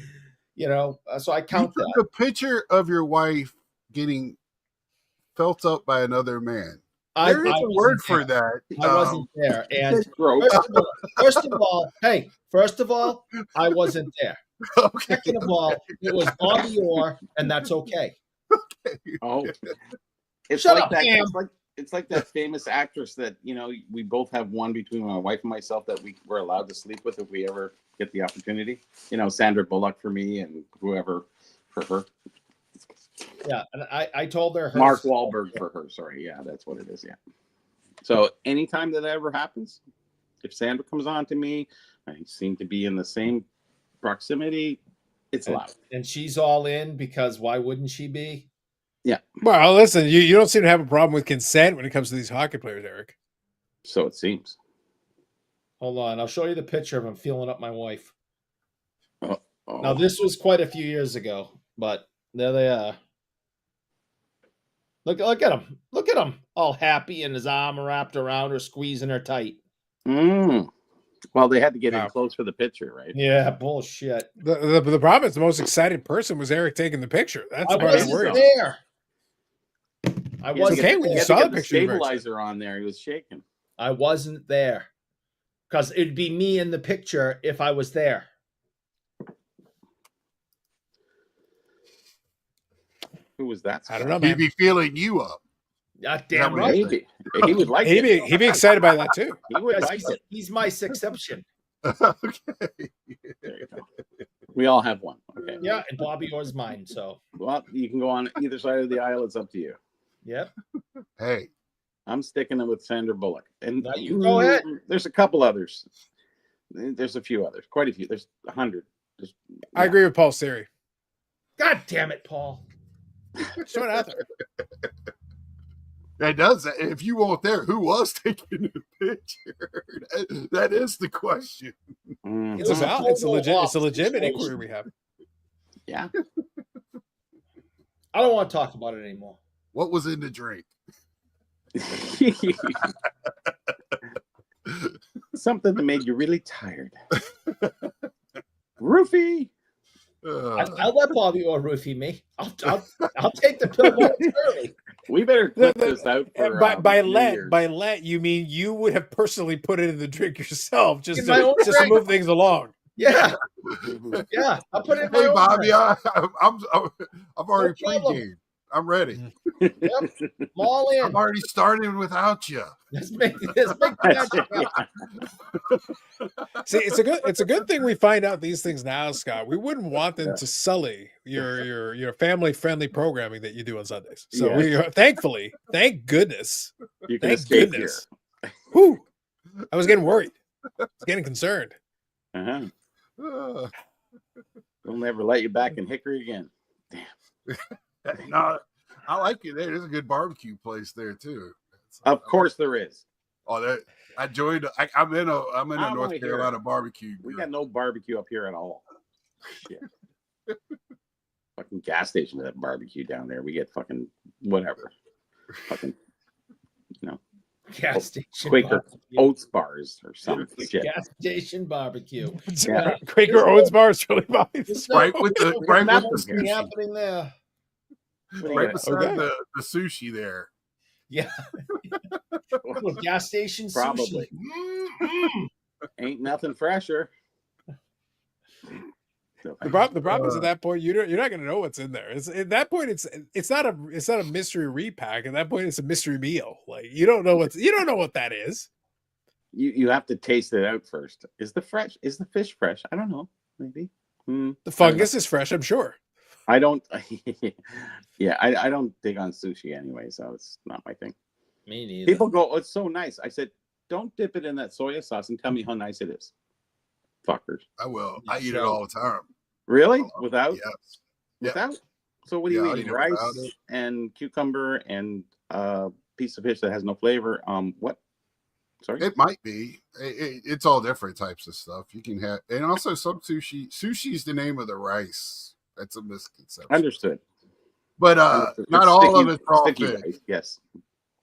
So I count that. You took a picture of your wife getting felt up by another man. There is a word for that. I wasn't there. And first of all, I wasn't there. Okay. Second of all, it was Bobby Orr, and that's okay. Oh, it's Shut like up, that. Cam. It's like that famous actress that we both have one between my wife and myself that we're allowed to sleep with if we ever get the opportunity. Sandra Bullock for me and whoever for her. Yeah, and I told her. Mark Wahlberg for her. Sorry, yeah, that's what it is. Yeah. So anytime that ever happens, if Sandra comes on to me, I seem to be in the same proximity. It's allowed. And she's all in because why wouldn't she be? Well, listen, you don't seem to have a problem with consent when it comes to these hockey players, Eric. So it seems. Hold on, I'll show you the picture of him feeling up my wife. Oh. Now, this was quite a few years ago, but there they are. Look at him. Look at him, all happy and his arm wrapped around her, squeezing her tight. Well, they had to get in Wow. close for the picture, right? Yeah, bullshit. The problem is the most excited person was Eric taking the picture. That's I the part I'm wasn't worried. there. I He had to wasn't okay get- when he you had to saw get the picture, you were stabilizer on there. He was shaking. I wasn't there. Because it'd be me in the picture if I was there. Who was that? I don't know, He'd man. be feeling you up. God damn Yeah, right. Maybe he would like He'd it. be excited by that too. He would Because like it. he's my exception. Okay. There you go. We all have one. Okay. Yeah, and Bobby Orr's mine. So, Well, you can go on either side of the aisle. It's up to you. yep. Hey, I'm sticking it with Sandra Bullock. And Now you go ahead. There's a couple others. There's a few others. Quite a few. There's 100. I agree with Paul's theory. God damn it, Paul. Show it out there. that does. If you weren't there, who was taking the picture? That is the question. Mhm. It's a legitimate inquiry we have. Yeah. I don't want to talk about it anymore. What was in the drink? Something that made you really tired. Roofie. I'll let Bobby Orr roofie me. I'll take the pill momentarily. We better clip this out for By New let Year's. you mean you would have personally put it in the drink yourself just In my own to drink. move things along. Yeah, Mhm. yeah. I'll put it in my Hey, own Bobby, drink. I'm already No problem. pregame. I'm ready. Yep. I'm all in. I'm already starting without you. Let's make the magic happen. See, it's a good thing we find out these things now, Scott. We wouldn't want them to sully your family friendly programming that you do on Sundays. So Yeah. we thankfully, thank goodness, You can thank escape goodness. Whew, I was getting worried. I was getting concerned. here. Uh-huh. Uh, They'll never let you back in Hickory again. no, I like it there. There's a good barbecue place there too. Of course there is. Oh, that I joined. I'm in a I North wanna hear Carolina barbecue. We group. got no barbecue up here at all. Shit. Fucking gas station to that barbecue down there. We get fucking whatever. Fucking Gas station Quaker barbecue. oats bars or some shit. Gas station barbecue. Yeah. Quaker Oats bar is really Bobby. There's Right with the right with nothing the nothing sushi. happening there. Right beside Okay. the sushi there. Yeah. Little gas station Probably. sushi. Ain't nothing fresher. The problem is at that point you're not going to know what's in there. At that point it's not a mystery repack. At that point it's a mystery meal. Like you don't know what that is. You have to taste it out first. Is the fish fresh? I don't know. Maybe. The fungus is fresh, I'm sure. I don't. Yeah, I don't dig on sushi anyway, so it's not my thing. Me neither. People go, "Oh, it's so nice." I said, "Don't dip it in that soy sauce and tell me how nice it is." Fuckers. I will. I eat it So- all the time. Really? Without? Yes. Without? So what do Yeah, you I'll eat? eat it Rice without it. and cucumber and piece of fish that has no flavor. What? Sorry. It might be. It's all different types of stuff. You can have, and also some sushi. Sushi's the name of the rice. That's a misconception. Understood. But Understood. not It's all of sticky- it's raw sticky fish. rice, yes.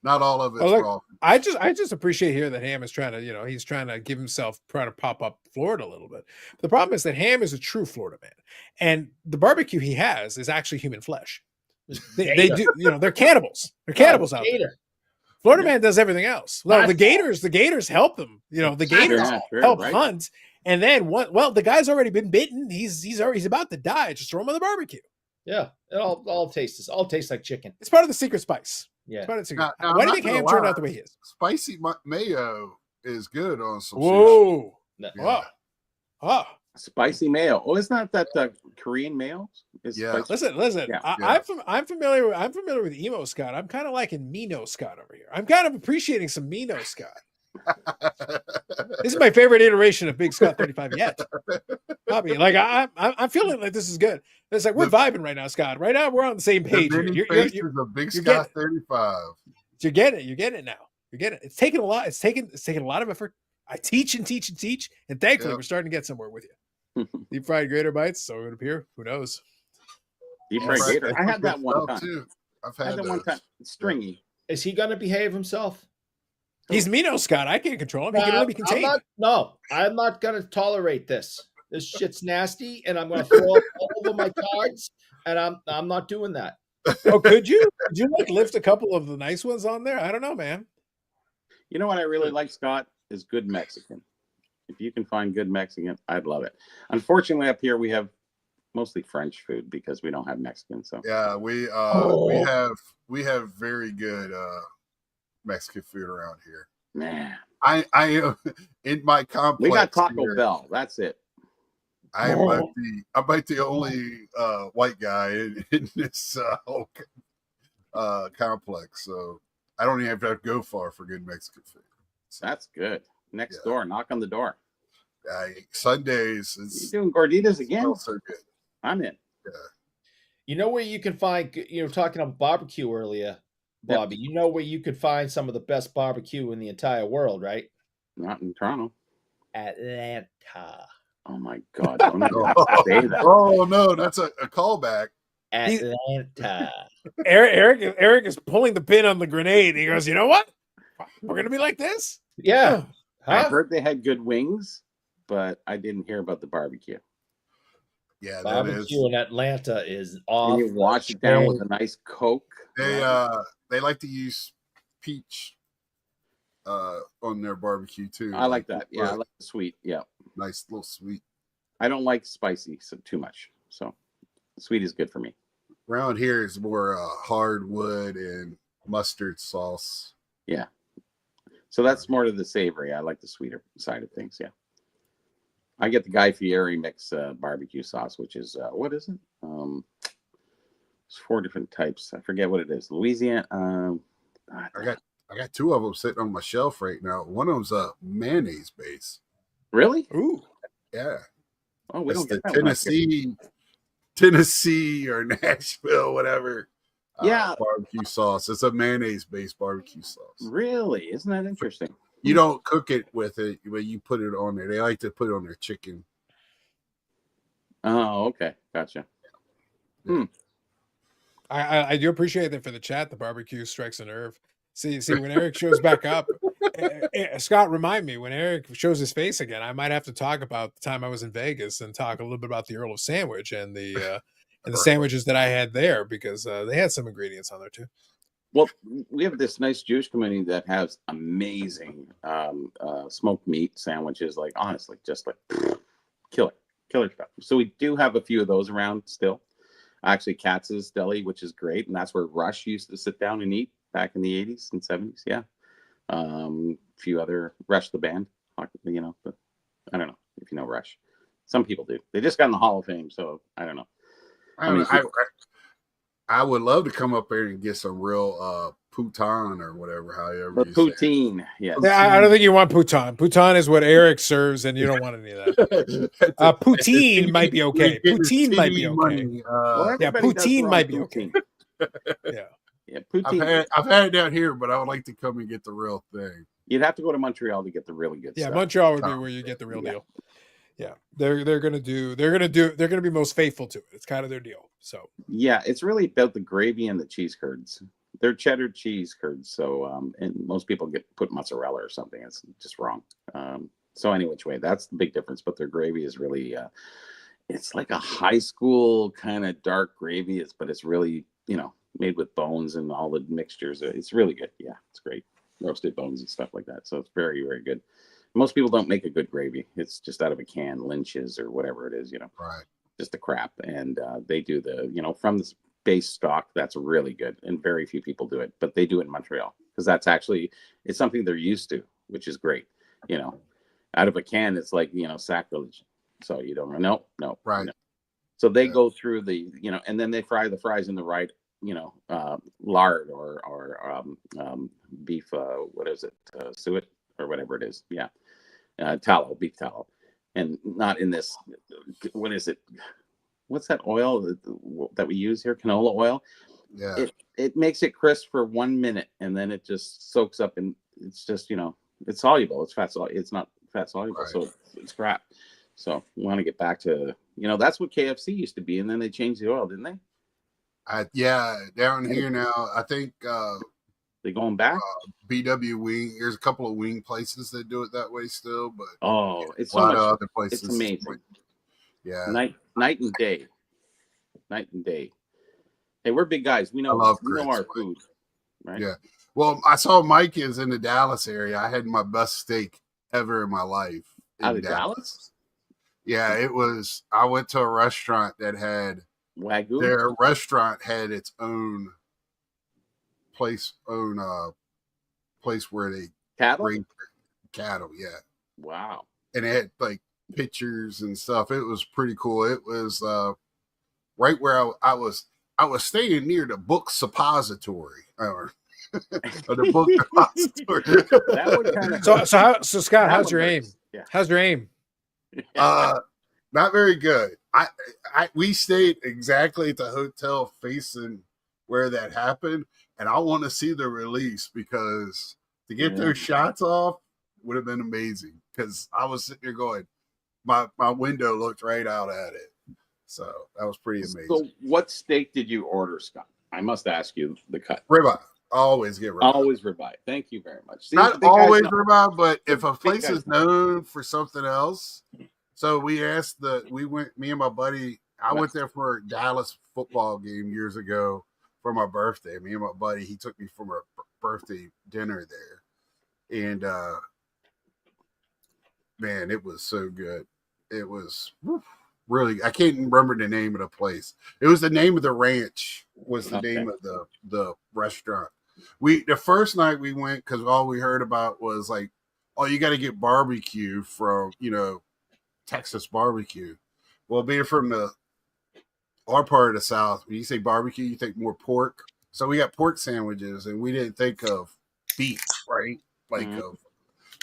Not all of it's Oh, look. raw. I just appreciate here that Ham is trying to, he's trying to give himself, trying to pop up Florida a little bit. The problem is that Ham is a true Florida man, and the barbecue he has is actually human flesh. They do, they're cannibals. They're cannibals out there. Gator. Florida man does everything else. Well, That's- the Gators help them. The Gators Yeah, sure, help right. hunt, and then the guy's already been bitten. He's about to die. Just throw him on the barbecue. Yeah. It all tastes. All tastes like chicken. It's part of the secret spice. Yeah. It's part of the secret. Now, Why I'm do you not think gonna Ham turned lie. out the way he is? Spicy mayo is good on some sushi. Whoa! No. Oh, oh. Spicy mayo. Oh, isn't that the Korean mayo? Is Yeah. spicy? Listen. Yeah. I'm familiar with emo Scott. I'm kind of liking Mino Scott over here. I'm kind of appreciating some Mino Scott. This is my favorite iteration of Big Scott 35 yet. hobby. Like I'm feeling like this is good. It's like we're vibing right now, Scott. Right now we're on the same The page here. mini You're faces of Big you're Scott getting 35. you're getting it. You're getting it now. You're getting it. It's taking a lot. It's taking a lot of effort. I teach and teach and teach, and thankfully Yep. we're starting to get somewhere with you. Deep fried gator bites, so it would appear. Who knows? Deep Deep fried fried gator. I had that one stuff, time. too. I've I had had that one those. time. It's stringy. Is he going to behave himself? He's Mino Scott. I can't control him. He can only be contained. I'm not going to tolerate this. This shit's nasty, and I'm going to throw up all over my cards, and I'm not doing that. Oh, could you? Could you like lift a couple of the nice ones on there? I don't know, man. You know what I really like, Scott, is good Mexican. If you can find good Mexican, I'd love it. Unfortunately, up here we have mostly French food because we don't have Mexican. So Yeah, we have very good Mexican food around here. man, I in my complex. we got Taco here, Bell. That's it. I'm about the only white guy in this whole complex, so I don't even have to go far for good Mexican food. That's good. Next door, knock on the door. Sundays, You doing gorditas again? So good. I'm in. Yeah. You know where you can find, you were talking about barbecue earlier, Bobby. Yep. You know where you could find some of the best barbecue in the entire world, right? Not in Toronto. Atlanta. Oh my God. Don't say that. Oh no, that's a callback. Atlanta. Eric is pulling the pin on the grenade. He goes, you know what? We're going to be like this? Yeah. I heard they had good wings, but I didn't hear about the barbecue. Yeah, barbecue in Atlanta is off. And you wash it down with a nice Coke. They like to use peach on their barbecue too. I like that. Yeah, I like the sweet. Yeah, nice little sweet. I don't like spicy too much, so sweet is good for me. Around here is more hardwood and mustard sauce. Yeah, so that's more to the savory. I like the sweeter side of things. Yeah, I get the Guy Fieri mix barbecue sauce, which is what is it? It's 4 different types. I forget what it is. Louisiana. I got 2 of them sitting on my shelf right now. One of them's a mayonnaise base. Really? Ooh. Yeah. Oh, we don't get that Tennessee or Nashville, whatever. Yeah. Barbecue sauce. It's a mayonnaise based barbecue sauce. Really? Isn't that interesting? You don't cook it with it, but you put it on there. They like to put it on their chicken. Oh, okay. Gotcha. Yeah. I do appreciate that for the chat. The barbecue strikes a nerve. See, when Eric shows back up, Scott, remind me when Eric shows his face again. I might have to talk about the time I was in Vegas and talk a little bit about the Earl of Sandwich and the sandwiches that I had there because they had some ingredients on there too. Well, we have this nice Jewish community that has amazing smoked meat sandwiches. Like honestly, just like killer stuff. So we do have a few of those around still. Actually, Katz's Deli, which is great, and that's where Rush used to sit down and eat back in the 80s and 70s. Yeah. A few other Rush the band, you know, but I don't know if you know Rush. Some people do. They just got in the Hall of Fame, so I don't know. I would love to come up there and get some real poutine or whatever, however. The poutine, yes. I don't think you want poutine. Poutine is what Eric serves, and you don't want any of that. Poutine might be okay. Poutine might be okay. Yeah, poutine might be okay. Yeah. Yeah, poutine. I've had it down here, but I would like to come and get the real thing. You'd have to go to Montreal to get the really good stuff. Yeah, Montreal would be where you get the real deal. Yeah, they're gonna be most faithful to it. It's kind of their deal. So yeah, it's really about the gravy and the cheese curds. They're cheddar cheese curds. So and most people put mozzarella or something. It's just wrong. So any which way, that's the big difference. But their gravy is really it's like a high school kind of dark gravy. But it's really made with bones and all the mixtures. It's really good. Yeah, it's great. Roasted bones and stuff like that. So it's very, very good. Most people don't make a good gravy. It's just out of a can, Lynch's or whatever it is, right? Just the crap. And they do from the base stock. That's really good. And very few people do it, but they do it in Montreal because it's something they're used to, which is great. Out of a can, it's like, sacrilege. So you don't know. No. Right. No. So they go through and then they fry the fries in the right, lard or beef, what is it? Suet or whatever it is. Yeah. Tallow, beef tallow. and not in this. What is it? What's that oil that we use here? Canola oil. Yeah. It makes it crisp for 1 minute, and then it just soaks up, and it's just it's soluble. It's fat soluble. It's not fat soluble, Right. so it's crap. So we want to get back to that's what KFC used to be, and then they changed the oil, didn't they? Down here now, I think They going back? BW Wing. There's a couple of wing places that do it that way still, but It's a so lot much. of other places. It's amazing. Yeah, Night and day. Night and day. Hey, we're big guys. We know our food, right? Yeah. Well, I saw Mike is in the Dallas area. I had my best steak ever in my life. Out of Dallas? Yeah, it was. I went to a restaurant that had Wagyu. their restaurant had its own place where they Cattle. bring cattle. Yeah. Wow. And it had like pictures and stuff. It was pretty cool. It was right where I was staying near the book suppository or the book depository. That would kind of So Scott, how's your aim? Yeah. How's your aim? Not very good. We stayed exactly at the hotel facing where that happened, and I want to see the release because to get those shots off would have been amazing. Because I was sitting there going, my window looked right out at it, so that was pretty amazing. So, what steak did you order, Scott? I must ask you the cut. Ribeye. Always get ribeye. Always ribeye. Thank you very much. See, Not always ribeye, but if a place is known for something else, so we went, me and my buddy, I went there for a Dallas football game years ago for my birthday. Me and my buddy, he took me for my birthday dinner there. And, man, it was so good. It was really, I can't remember the name of the place. It was the name of the ranch was the name of the restaurant. The first night we went, because all we heard about was like, oh, you got to get barbecue from, Texas barbecue. Well, being from our part of the South, when you say barbecue, you think more pork. So we got pork sandwiches, and we didn't think of beef, right? Like of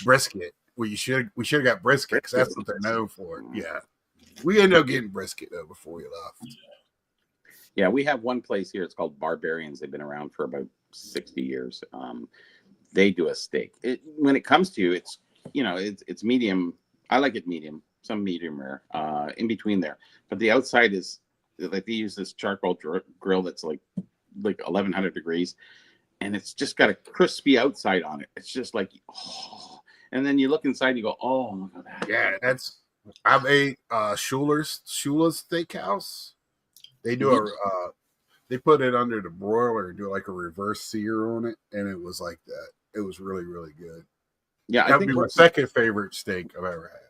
brisket. Well, we should have got brisket because that's what they're known for. Yeah, we ended up getting brisket though before we left. Yeah, we have one place here. It's called Barbarians. They've been around for about 60 years. They do a steak. When it comes to it's medium. I like it medium. Some medium rare, in between there. But the outside is like they use this charcoal grill that's like 1100 degrees, and it's just got a crispy outside on it. It's just like, oh. And then you look inside, and you go, oh, look at that. Yeah, I've ate Shula's Steakhouse. They do they put it under the broiler and do like a reverse sear on it, and it was like that. It was really, really good. Yeah, that would be my second favorite steak I've ever had.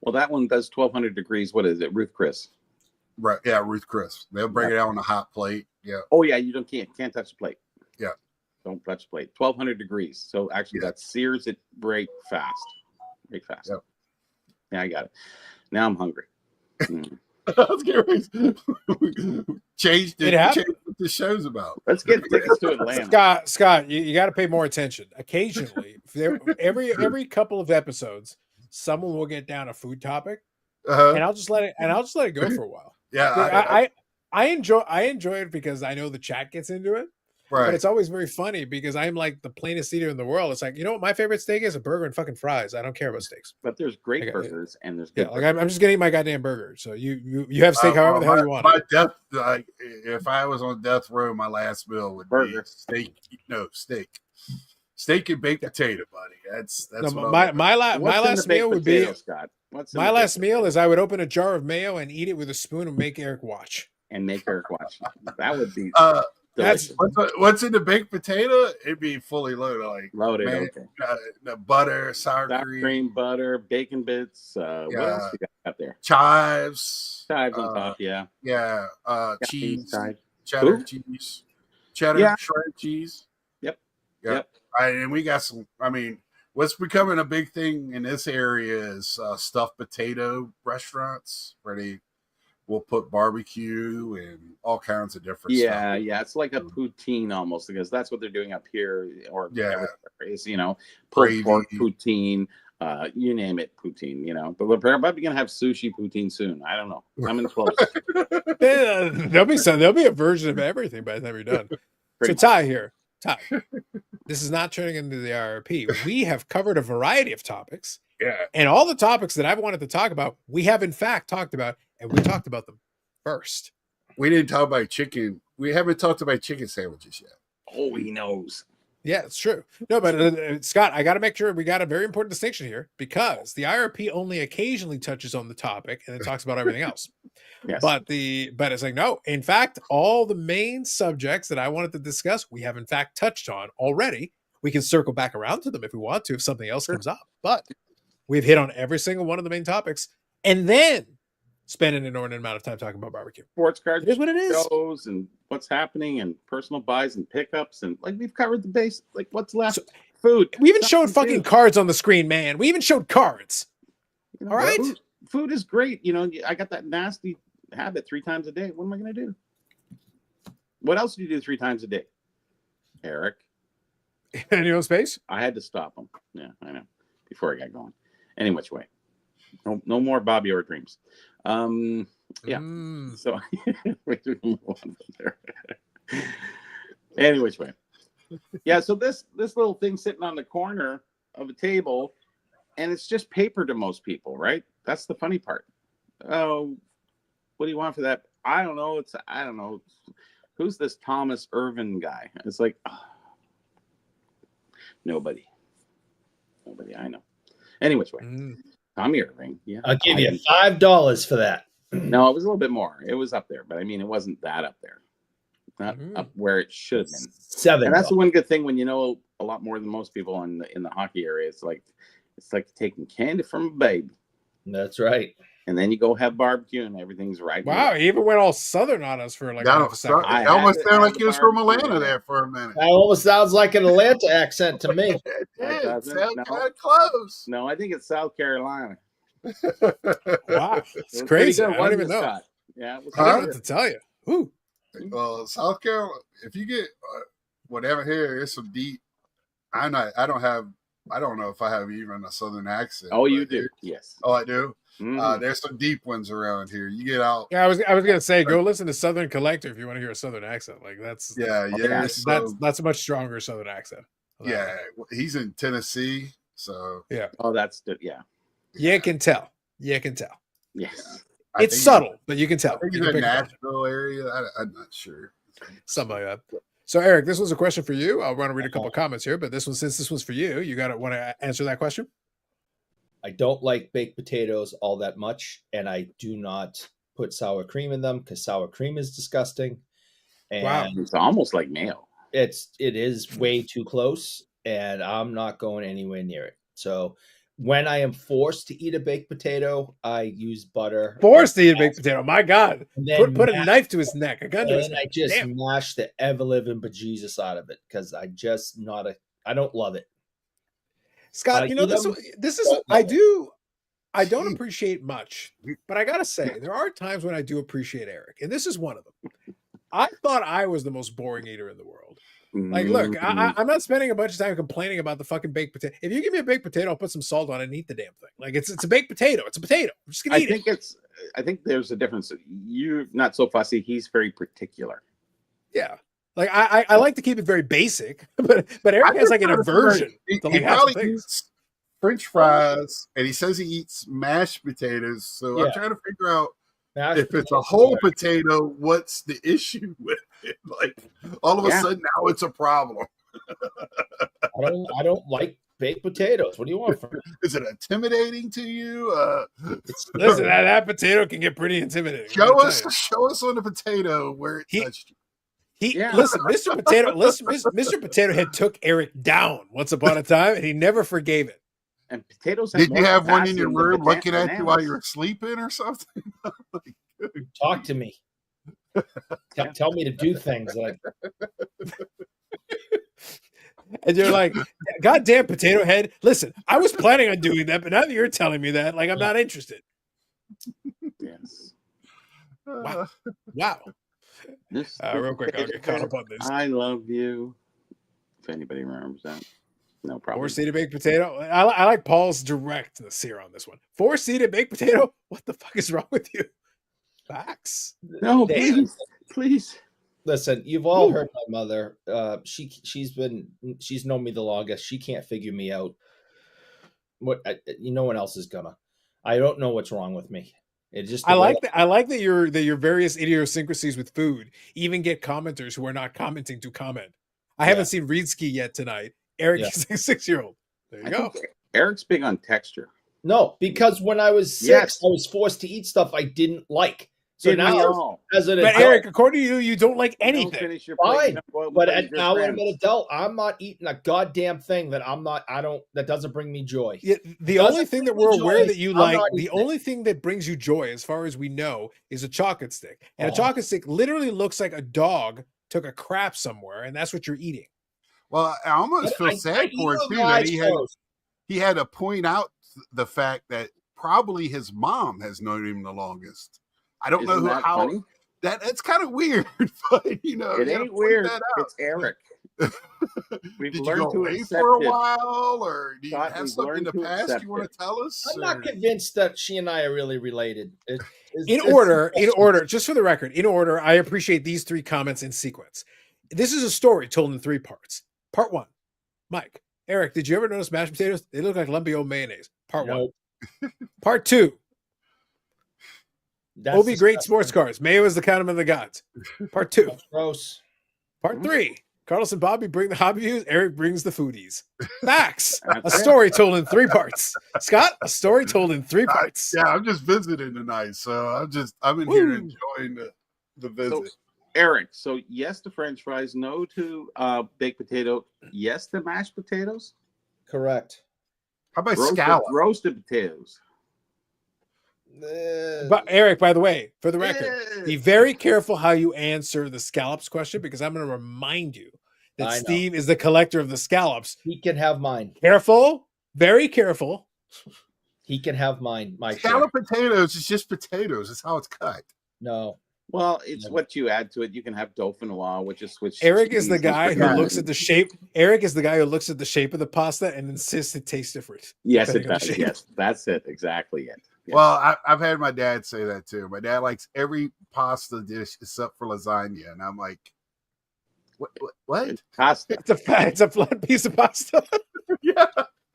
Well, that one does 1200 degrees. What is it, Ruth Chris? Right. Yeah, Ruth Chris. They'll bring it out on a hot plate. Yeah. Oh yeah, you can't touch the plate. Yeah. Don't touch the plate. 1200 degrees. So actually, that sears it right fast. Right fast. Yep. Yeah, I got it. Now I'm hungry. Let's get changed what the show's about. Let's get tickets to Atlanta. Scott, you got to pay more attention. Occasionally, every couple of episodes, someone will get down a food topic, and I'll just let it go for a while. Yeah, I enjoy it because I know the chat gets into it. Right. But it's always very funny because I'm like the plainest eater in the world. It's like, you know what my favorite steak is? A burger and fucking fries. I don't care about steaks. But there's great burgers and there's good burgers. I'm just gonna eat my goddamn burger. So you have steak however the hell you want. My death, if I was on death row, my last meal would be steak. No, steak. Steak and baked potato, buddy. That's my last meal would be Scott. My last meal is I would open a jar of mayo and eat it with a spoon and make Eric watch. That would be that's what's in the baked potato. It'd be fully loaded, okay. The butter, sour cream, butter, bacon bits. What else you got there? Chives on top. Yeah. Cheese, cheddar cheese, shredded cheese. Yep. And we got some. I mean, what's becoming a big thing in this area is stuffed potato restaurants where they will put barbecue and all kinds of different stuff. Yeah. It's like a poutine almost because that's what they're doing up here. Or is, pulled gravy. pork poutine. You name it, poutine. But we're probably gonna have sushi poutine soon. I don't know. I'm in close. There'll be a version of everything by the time you're done. So Ty here, Ty. This is not turning into the IRP. We have covered a variety of topics. Yeah. And all the topics that I've wanted to talk about, we have in fact talked about, and we talked about them first. We didn't talk about chicken. We haven't talked about chicken sandwiches yet. Oh, he knows. Yeah, it's true. No, but Scott, I got to make sure we got a very important distinction here, because the IRP only occasionally touches on the topic and then talks about everything else. Yes. But it's like, no, in fact, all the main subjects that I wanted to discuss, we have in fact touched on already. We can circle back around to them if we want to, if something else comes up. But we've hit on every single one of the main topics, and then spend an inordinate amount of time talking about barbecue. Sports cards, Here's what it is. shows, and what's happening, and personal buys and pickups, and like we've covered the base. Like what's left? Food. We even showed fucking cards on the screen, man. We even showed cards. All right. Food is great. I got that nasty habit 3 times a day. What am I going to do? What else do you do 3 times a day, Eric? In your own space? I had to stop him. Yeah, I know. Before I got going. Any which way. No more Bobby or dreams. Yeah. So we can move on from there. Any which way. Yeah. So this little thing sitting on the corner of a table, and it's just paper to most people, right? That's the funny part. Oh, what do you want for that? I don't know. I don't know. Who's this Thomas Irvin guy? It's like nobody I know. Any which way. Tommy Irving. Yeah. I'll give you $5 for that. No, it was a little bit more. It was up there, but I mean, it wasn't that up there. Not up where it should have been. $7. And that's the one good thing when you know a lot more than most people in the hockey area. It's like taking candy from a baby. That's right. And then you go have barbecue and everything's right. Wow, he even went all southern on us for like half a second. It almost sounded like he was from Atlanta there for a minute. That almost sounds like an Atlanta accent to me. It sounds kind of close. No, I think it's South Carolina. Wow, it's crazy. I don't even know. Scott. Yeah, I don't know what to tell you. Ooh. Well, South Carolina, if you get whatever here, it's some deep. I don't know if I have even a southern accent. Oh, you do? Yes. Oh, I do. There's some deep ones around here. You get out. Yeah, I was gonna say, go listen to Southern Collector if you want to hear a southern accent. Like that's that's a much stronger southern accent. Yeah, he's in Tennessee, so yeah. Oh, that's good. Yeah. You can tell. Yes. It's subtle, but you can tell. I think he's in Nashville area. I'm not sure. Something like that. So, Eric, this was a question for you. I want to read a couple of comments here, but since this was for you, you want to answer that question? I don't like baked potatoes all that much, and I do not put sour cream in them because sour cream is disgusting. And wow, it's almost like mayo. It is way too close, and I'm not going anywhere near it. So when I am forced to eat a baked potato, I use butter. Forced to eat a baked potato? My God! Put a knife to his neck. A gun to his neck. I just mash the ever living bejesus out of it because I don't love it. Scott, this is I don't appreciate much, but I gotta say there are times when I do appreciate Eric, and this is one of them. I thought I was the most boring eater in the world. Like, look, I'm not spending a bunch of time complaining about the fucking baked potato. If you give me a baked potato, I'll put some salt on it and eat the damn thing. Like it's a baked potato. It's a potato. I'm just gonna eat it. I think there's a difference. You're not so fussy. He's very particular. Yeah. Like I like to keep it very basic, but Eric has like an aversion. He probably eats French fries, and he says he eats mashed potatoes. So I'm trying to figure out if it's a whole potato, what's the issue with it? Like all of a sudden now it's a problem. I don't like baked potatoes. What do you want from me? Is it intimidating to you? Listen, that potato can get pretty intimidating. Show us on the potato where it touched you. Listen, Mr. Potato Head took Eric down once upon a time, and he never forgave it. And potatoes. Did you have one in your room looking at you while you were sleeping or something? Talk to me. Tell me to do things like. And you're like, goddamn Potato Head. Listen, I was planning on doing that, but now that you're telling me that, like, I'm not interested. Yes. Wow. Real quick, I'll get caught up on this. I love you. If anybody remembers that. No problem. Four-seated baked potato. I like Paul's directness here on this one. Four-seated baked potato. What the fuck is wrong with you? Facts. No, please. Listen, you've all heard my mother. She's known me the longest. She can't figure me out. No one else is gonna. I don't know what's wrong with me. It just I like that your various idiosyncrasies with food even get commenters who are not commenting to comment. I haven't seen Reedski yet tonight. Eric is a 6-year-old. There you go. Eric's big on texture. No, because when I was 6, I was forced to eat stuff I didn't like. So now, as an adult, Eric, according to you don't like anything. Fine, but now when I'm an adult, I'm not eating a goddamn thing that doesn't bring me joy. Yeah, the only thing that we're aware that you like, the only thing that brings you joy, as far as we know, is a chocolate stick. And a chocolate stick literally looks like a dog took a crap somewhere, and that's what you're eating. Well, I almost feel sad for it too that he had to point out the fact that probably his mom has known him the longest. I don't know how that's kind of weird, but it ain't weird. It's Eric. Did you go away for a while, or do you have something in the past you want to tell us? I'm not convinced that she and I are really related. In order, just for the record, I appreciate these 3 comments in sequence. This is a story told in 3 parts. Part 1, Mike. Eric, did you ever notice mashed potatoes? They look like lumpy old mayonnaise. Part 1. Part 2. Obi great sports cars. Mayo is the condiment of the gods. Part 2. That's gross. Part 3. Carlos and Bobby bring the hobby views. Eric brings the foodies. Facts. A story told in 3 parts. Scott, a story told in 3 parts. I'm just visiting tonight, so I'm in here enjoying the visit. So, Eric, so yes to French fries, no to baked potato, yes to mashed potatoes. Correct. How about scallop? Roasted potatoes. But Eric, by the way, for the record, be very careful how you answer the scallops question, because I'm going to remind you that Steve is the collector of the scallops. He can have mine. Careful, very careful. He can have mine. My scallop potatoes is just potatoes. It's how it's cut. No. Well, it's what you add to it. You can have dauphinoise, which is Eric is the guy who looks at the shape. Eric is the guy who looks at the shape of the pasta and insists it tastes different. Yes, it does. Yes, that's it. Exactly it. Yes. Well, I've had my dad say that too. My dad likes every pasta dish except for lasagna, and I'm like, what? Pasta. It's a flat piece of pasta. Yeah.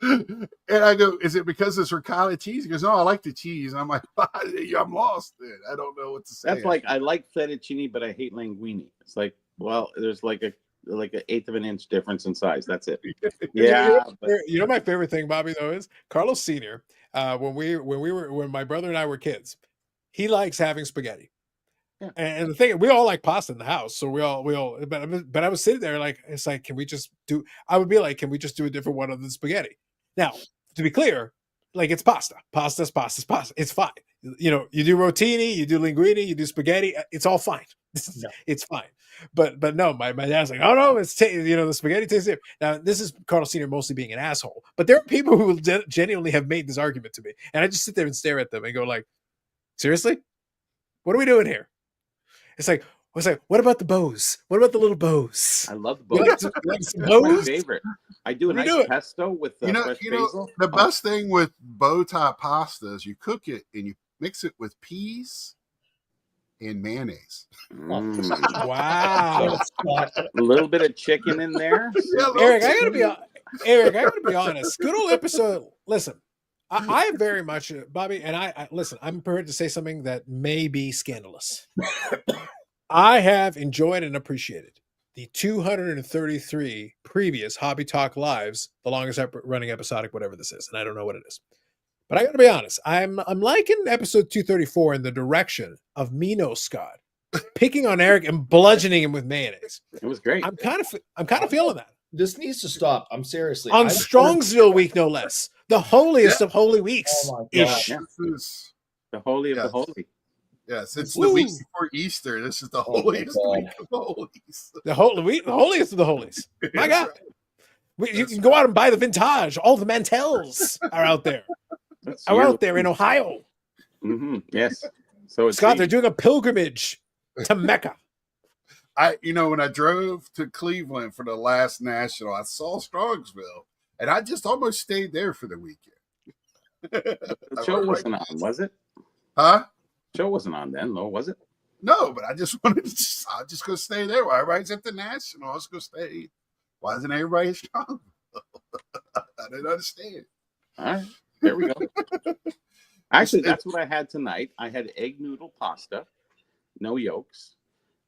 And I go, is it because it's ricotta cheese? He goes, no, I like the cheese. And I'm like, I'm lost then. I don't know what to say. That's like, I like fettuccine, but I hate linguine. It's like, well, there's like an 1/8 of an inch difference in size. That's it. Yeah. You know my favorite thing, Bobby, though, is Carlos Sr. When my brother and I were kids, he likes having spaghetti. Yeah. And the thing, we all like pasta in the house, so we all. But I was sitting there like, it's like, can we just do? I would be like, can we just do a different one of the spaghetti? Now, to be clear, like, it's pasta. Pasta's pasta. It's fine. You do rotini, you do linguine, you do spaghetti. It's all fine. It's fine. But no, my dad's like, oh no, the spaghetti tastes different. Now, this is Carlos Sr. mostly being an asshole, but there are people who genuinely have made this argument to me, and I just sit there and stare at them and go like, seriously, what are we doing here? It's like, what about the bows? What about the little bows? I love the bows. That's my favorite. I do a nice pesto with fresh basil. The best thing with bow tie pasta is you cook it and you mix it with peas and mayonnaise. Wow. A little bit of chicken in there. Eric, I gotta be honest. Good old episode. Listen, I very much, Bobby, and I listen, I'm prepared to say something that may be scandalous. I have enjoyed and appreciated the 233 previous Hobby Talk Lives, the longest running episodic, whatever this is, and I don't know what it is. But I got to be honest, I'm liking episode 234 in the direction of Mino Scott picking on Eric and bludgeoning him with mayonnaise. It was great. I'm kind of feeling that. This needs to stop. I'm seriously on Strongsville week, no less. The holiest of holy weeks. Oh my God. Yeah. The holy of the holy. Yes, it's the week before Easter. This is the holiest week of the holies. The holiest of the holies. My God. You can go out and buy the vintage. All the Mantels are out there. Out there in Ohio. Mm-hmm. Yes. So it's Scott, they're doing a pilgrimage to Mecca. When I drove to Cleveland for the last national, I saw Strongsville, and I just almost stayed there for the weekend. The show wasn't on, was it? Huh? Show wasn't on then, though, was it? No, but I just wanted to. I'm just gonna stay there. While everybody's at the National, I was gonna stay. Why isn't everybody strong? I didn't understand. All right, there we go. Actually, that's what I had tonight. I had egg noodle pasta, no yolks.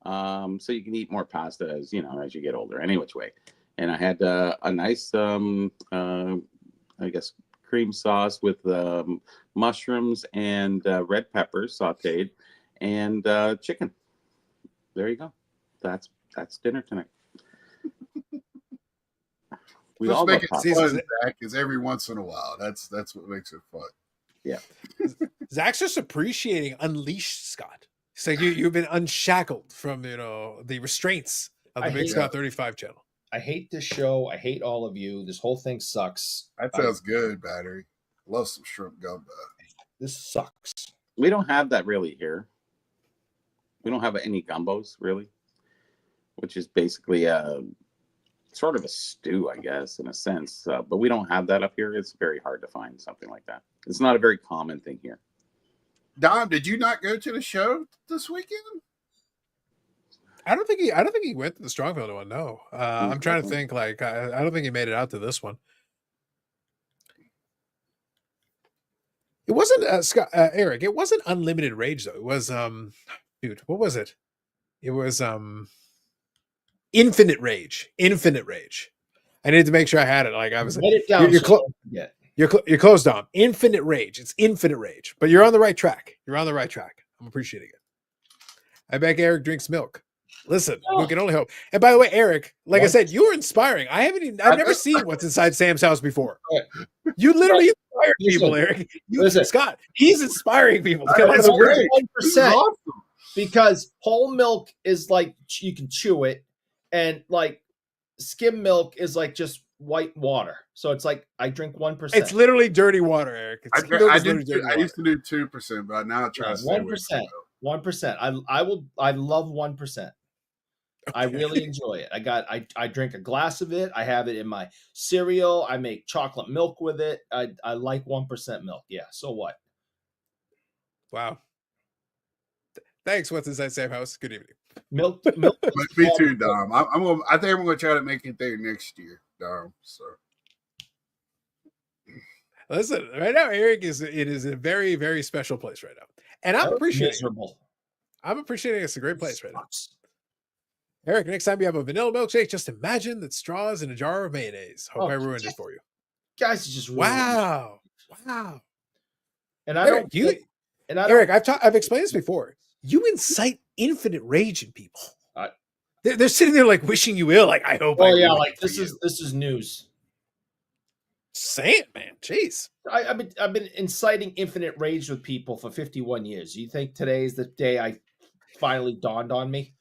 So you can eat more pasta as as you get older. Any which way. And I had a nice, I guess, cream sauce with mushrooms and red peppers sautéed, and chicken. There you go. That's dinner tonight. We Let's all make love it pasta. fun, Zach, because every once in a while, that's what makes it fun. Yeah. Zach's just appreciating Unleashed, Scott. It's like you've been unshackled from the restraints of the I Big hate Scott 35 channel. I hate this show. I hate all of you. This whole thing sucks. That sounds good, Battery. Love some shrimp gumbo. This sucks. We don't have that really here. We don't have any gumbos really, which is basically sort of a stew, I guess, in a sense. But we don't have that up here. It's very hard to find something like that. It's not a very common thing here. Dom, did you not go to the show this weekend? I don't think he went to the Strongville one. No, I'm trying to think. Like, I don't think he made it out to this one. It wasn't Scott, Eric. It wasn't Unlimited Rage though. It was dude. What was it? It was Infinite Rage. Infinite Rage. I needed to make sure I had it. Like I was. Write it down. You're close, Dom. Infinite Rage. It's Infinite Rage. But you're on the right track. You're on the right track. I'm appreciating it. I bet Eric drinks milk. Listen, we can only hope. And by the way, Eric, like I said, you were inspiring. I've never seen What's Inside Sam's House before. You literally inspired people, Eric. Scott, he's inspiring people. That's great. 1%. Awesome. Because whole milk is like you can chew it, and like skim milk is like just white water. So it's like I drink 1%. It's literally dirty water, Eric. I used to do 2%, but now I try to stay 1%. 1%. I love 1%. Okay. I really enjoy it. I drink a glass of it. I have it in my cereal. I make chocolate milk with it. I like 1% milk. Yeah. So what? Wow. Thanks. What's Inside Sam House? Good evening. Milk. Me too, Dom. I think I'm gonna try to make it there next year, Dom. So listen, right now, Eric is a very, very special place right now. And I'm appreciating it. I'm appreciating it's a great place right now. Eric, next time you have a vanilla milkshake, just imagine that straws in a jar of mayonnaise. Hope I ruined it for you. Guys, just wow. And I Eric, I've explained this before. You incite infinite rage in people. They're sitting there like wishing you ill. Like I hope. Oh yeah, like this is news. Say it, man. Jeez. I've been inciting infinite rage with people for 51 years. You think today is the day I finally dawned on me?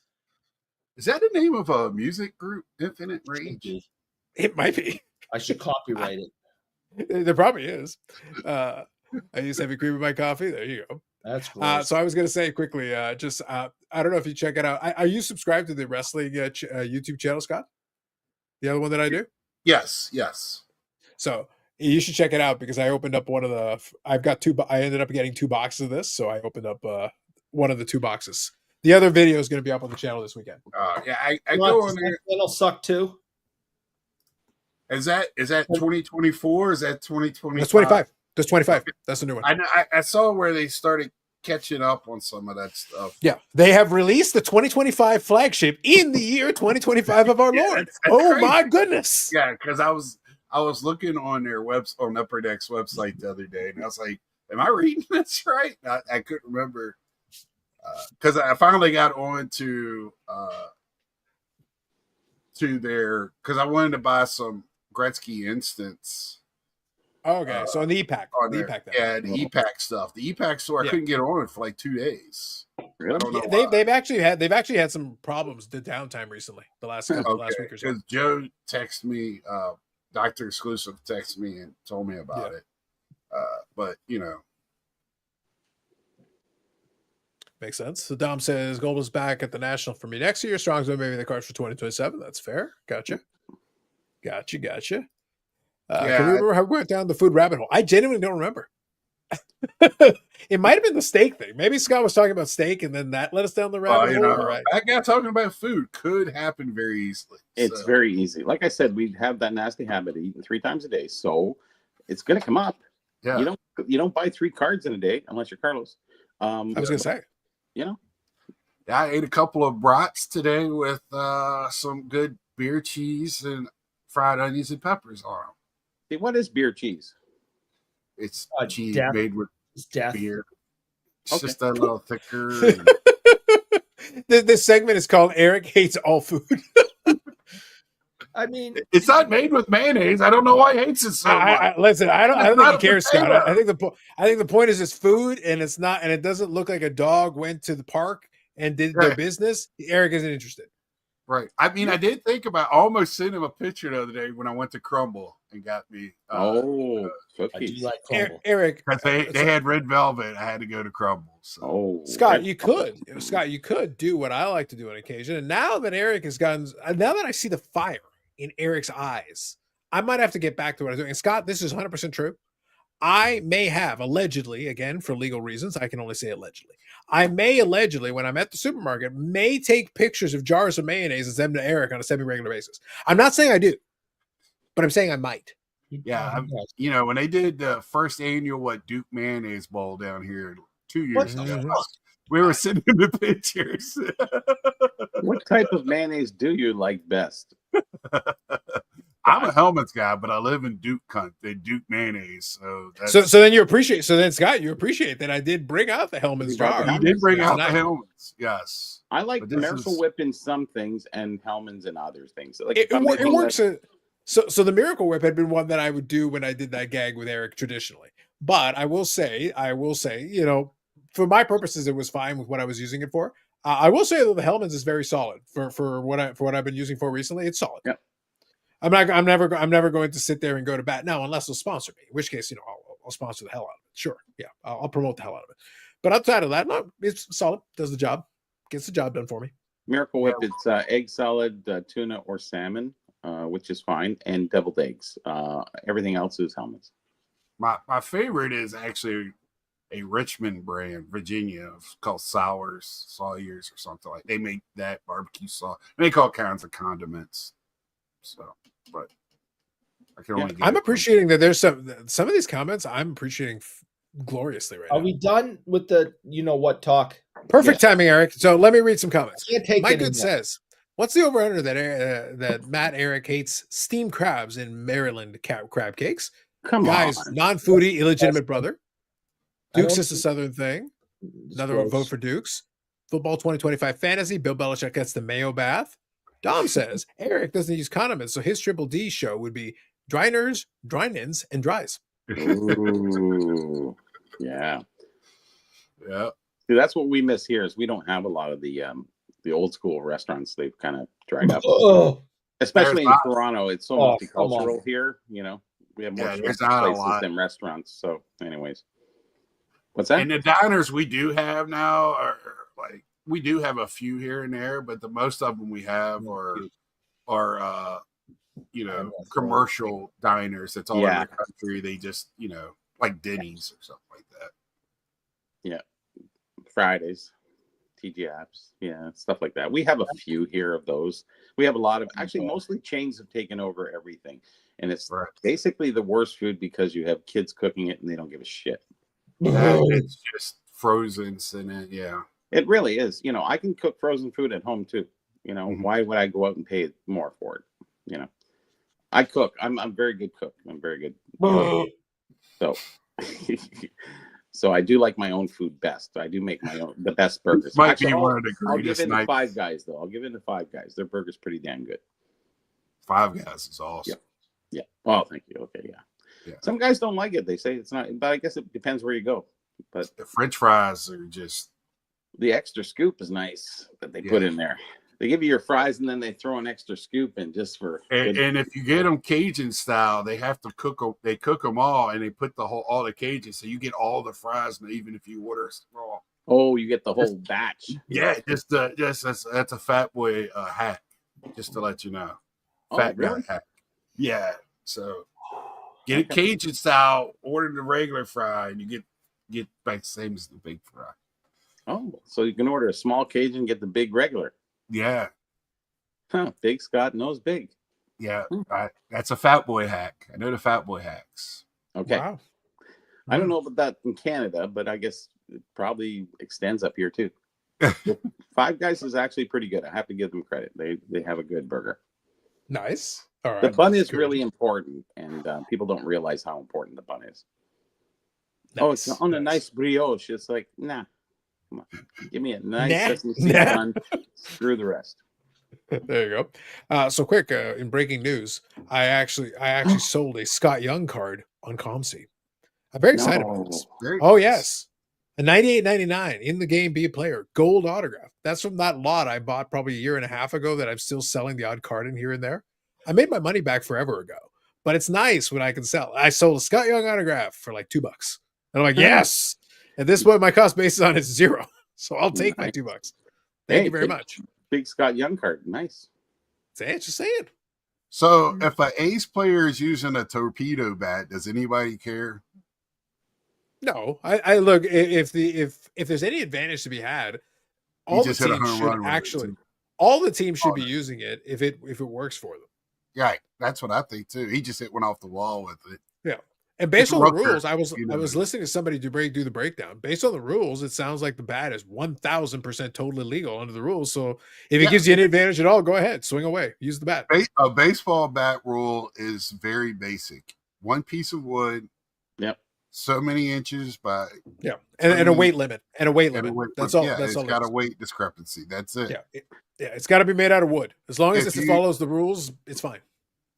Is that the name of a music group, Infinite Rage? It might be. I should copyright it. There probably is. I use heavy cream in my coffee. There you go. That's gross. So I was going to say quickly, I don't know if you check it out. Are you subscribed to the wrestling YouTube channel, Scott? The other one that I do? Yes. So you should check it out because I opened up one of the. I ended up getting 2 boxes of this, so I opened up one of the 2 boxes. The other video is going to be up on the channel this weekend. Yeah, I go on there. It'll suck too. Is that 2024? Is that 2025? That's 25. That's 25. That's the new one. I saw where they started catching up on some of that stuff. Yeah, they have released the 2025 flagship in the year 2025 of our Lord. That's crazy. My goodness! Yeah, because I was looking on their on Upper Deck's website the other day, and I was like, "Am I reading this right?" I couldn't remember because I finally got on to their because I wanted to buy some Gretzky Instants. Okay, so on the EPAC. The EPAC stuff. The EPAC store, I couldn't get on it for like 2 days. Really? I don't know they've actually had some problems. The downtime recently, the last week or so. Because Joe texted me, Doctor Exclusive texted me and told me about it. But makes sense. So Dom says Gold is back at the National for me next year. Strongsville maybe the cards for 2027. That's fair. Gotcha. Can we remember how we went down the food rabbit hole? I genuinely don't remember. It might have been the steak thing. Maybe Scott was talking about steak, and then that led us down the rabbit hole. Right. That guy talking about food could happen very easily. It's very easy. Like I said, we have that nasty habit of eating 3 times a day, so it's going to come up. Yeah. You don't buy 3 cards in a day unless you're Carlos. I was going to say, Yeah, I ate a couple of brats today with some good beer cheese and fried onions and peppers on them. See, what is beer cheese? It's cheese made with beer. It's just a little thicker. This segment is called Eric Hates All Food. I mean, it's not made with mayonnaise. I don't know why he hates it so much. Listen, I don't think he cares, Scott. I think the point is it's food, and it's not, and it doesn't look like a dog went to the park and did their business. Eric isn't interested. Right. I mean, I did think about almost sending him a picture the other day when I went to Crumble and got me. I do like Crumble. Eric, because they had red velvet. I had to go to Crumble. So. Scott, you could do what I like to do on occasion. And now that Eric has gotten, now that I see the fire in Eric's eyes, I might have to get back to what I'm doing. And Scott, this is 100% true. I may have allegedly, again, for legal reasons, I can only say allegedly. I may allegedly, when I'm at the supermarket, may take pictures of jars of mayonnaise and send them to Eric on a semi-regular basis. I'm not saying I do, but I'm saying I might. Yeah, when they did the first annual Duke Mayonnaise Bowl down here 2 years ago, we were sending the pictures. What type of mayonnaise do you like best? I'm a Hellman's guy, but I live in Duke mayonnaise. So then you appreciate. So then Scott, you appreciate that I did bring out the Hellman's jar. You did bring out the Hellman's, yes. I like Miracle Whip in some things and Hellman's in other things. Like it works. So the Miracle Whip had been one that I would do when I did that gag with Eric traditionally. But I will say, for my purposes, it was fine with what I was using it for. I will say that the Hellman's is very solid for what I've been using for recently. It's solid. Yeah. I'm never going to sit there and go to bat now unless they'll sponsor me, in which case, I'll sponsor the hell out of it. Sure. Yeah. I'll promote the hell out of it. But outside of that, no, it's solid. Does the job. Gets the job done for me. Miracle Whip, it's egg salad, tuna or salmon, which is fine, and deviled eggs. Everything else is Hellman's. My favorite is actually a Richmond brand, Virginia, called Sawyers or something like that. They make that barbecue sauce. They make all kinds of condiments. So, but I can only. I'm appreciating that there's some of these comments. I'm appreciating gloriously right now. Are we done with the talk? Perfect timing, Eric. So let me read some comments. I can't take My good says, "What's the over under that Matt Eric hates steamed crabs in Maryland crab cakes? Come guys, on, non-foodie, illegitimate brother. Dukes is a Southern thing. Another vote for Dukes. Football 2025 fantasy. Bill Belichick gets the mayo bath." Dom says Eric doesn't use condiments, so his Triple D show would be driners, dine-ins, and dries. Ooh, yeah. See, that's what we miss here is we don't have a lot of the old school restaurants. They've kind of dried up, especially in Toronto. It's so multicultural here. We have more places than restaurants. So, anyways, what's that? And the diners we do have now are like. We do have a few here and there, but the most of them we have are commercial diners. That's all in the country. They just, like Denny's or something like that. Yeah. Fridays, TG Apps, stuff like that. We have a few here of those. We have a lot of, actually, mostly chains have taken over everything. And it's basically the worst food because you have kids cooking it and they don't give a shit. It's just frozen in it, It really is. I can cook frozen food at home too. Why would I go out and pay more for it? I cook. I'm a very good cook. I'm very good. So I do like my own food best. I do make the best burgers. Might be one of the greatest. I'll give in to Five Guys though. I'll give in to Five Guys. Their burger's pretty damn good. Five Guys is awesome. Yeah. Oh, thank you. Okay, yeah. Some guys don't like it. They say it's not, but I guess it depends where you go. But the French fries are just. The extra scoop is nice that they put in there. They give you your fries and then they throw an extra scoop in just for. And if you get them Cajun style, they have to cook them. They cook them all and they put all the Cajun, so you get all the fries, even if you order raw. Oh, you get the whole batch. Yeah, that's a fat boy hack. Just to let you know, fat guy hack. Yeah, so Get it Cajun style, order the regular fry, and you get like the same as the big fry. Oh, so you can order a small Cajun, get the big regular. Yeah. Huh, Big Scott knows big. Yeah. That's a fat boy hack. I know the fat boy hacks. Okay. Wow. I don't know about that in Canada, but I guess it probably extends up here too. Five Guys is actually pretty good. I have to give them credit. They have a good burger. Nice. All right. The bun is Good. really important, and people don't realize how important the bun is. Nice. Oh, it's on a nice brioche. It's like, nah, come on, give me a nice sesame seed bun. Screw the rest. There you go. So quick, in breaking news, I actually sold a Scott Young card on ComC. I'm very excited about this. Oh yes, a 98.99 in the game. Be a player, gold autograph. That's from that lot I bought probably a year and a half ago. That I'm still selling the odd card in here and there. I made my money back forever ago, but it's nice when I can sell. I sold a Scott Young autograph for like $2, and I'm like, yes. At this point, my cost basis on it's 0, so I'll take my $2. Thank you very much. Big Scott Young card, nice. Say it, just say it. So, if an ace player is using a torpedo bat, does anybody care? No, I look, if there's any advantage to be had, all the teams should actually, all the teams should be using it if it works for them. Right, that's what I think too. He just hit one off the wall with it. Yeah, and based on the rules, I was listening to somebody do the breakdown. Based on the rules, it sounds like the bat is 1,000% totally legal under the rules. So if it gives you any advantage at all, go ahead, swing away, use the bat. A baseball bat rule is very basic: one piece of wood. Yep. So many inches by and a weight limit. That's all. That's it's all. Got a weight discrepancy. That's it. Yeah, it's got to be made out of wood. As long as it follows the rules, it's fine.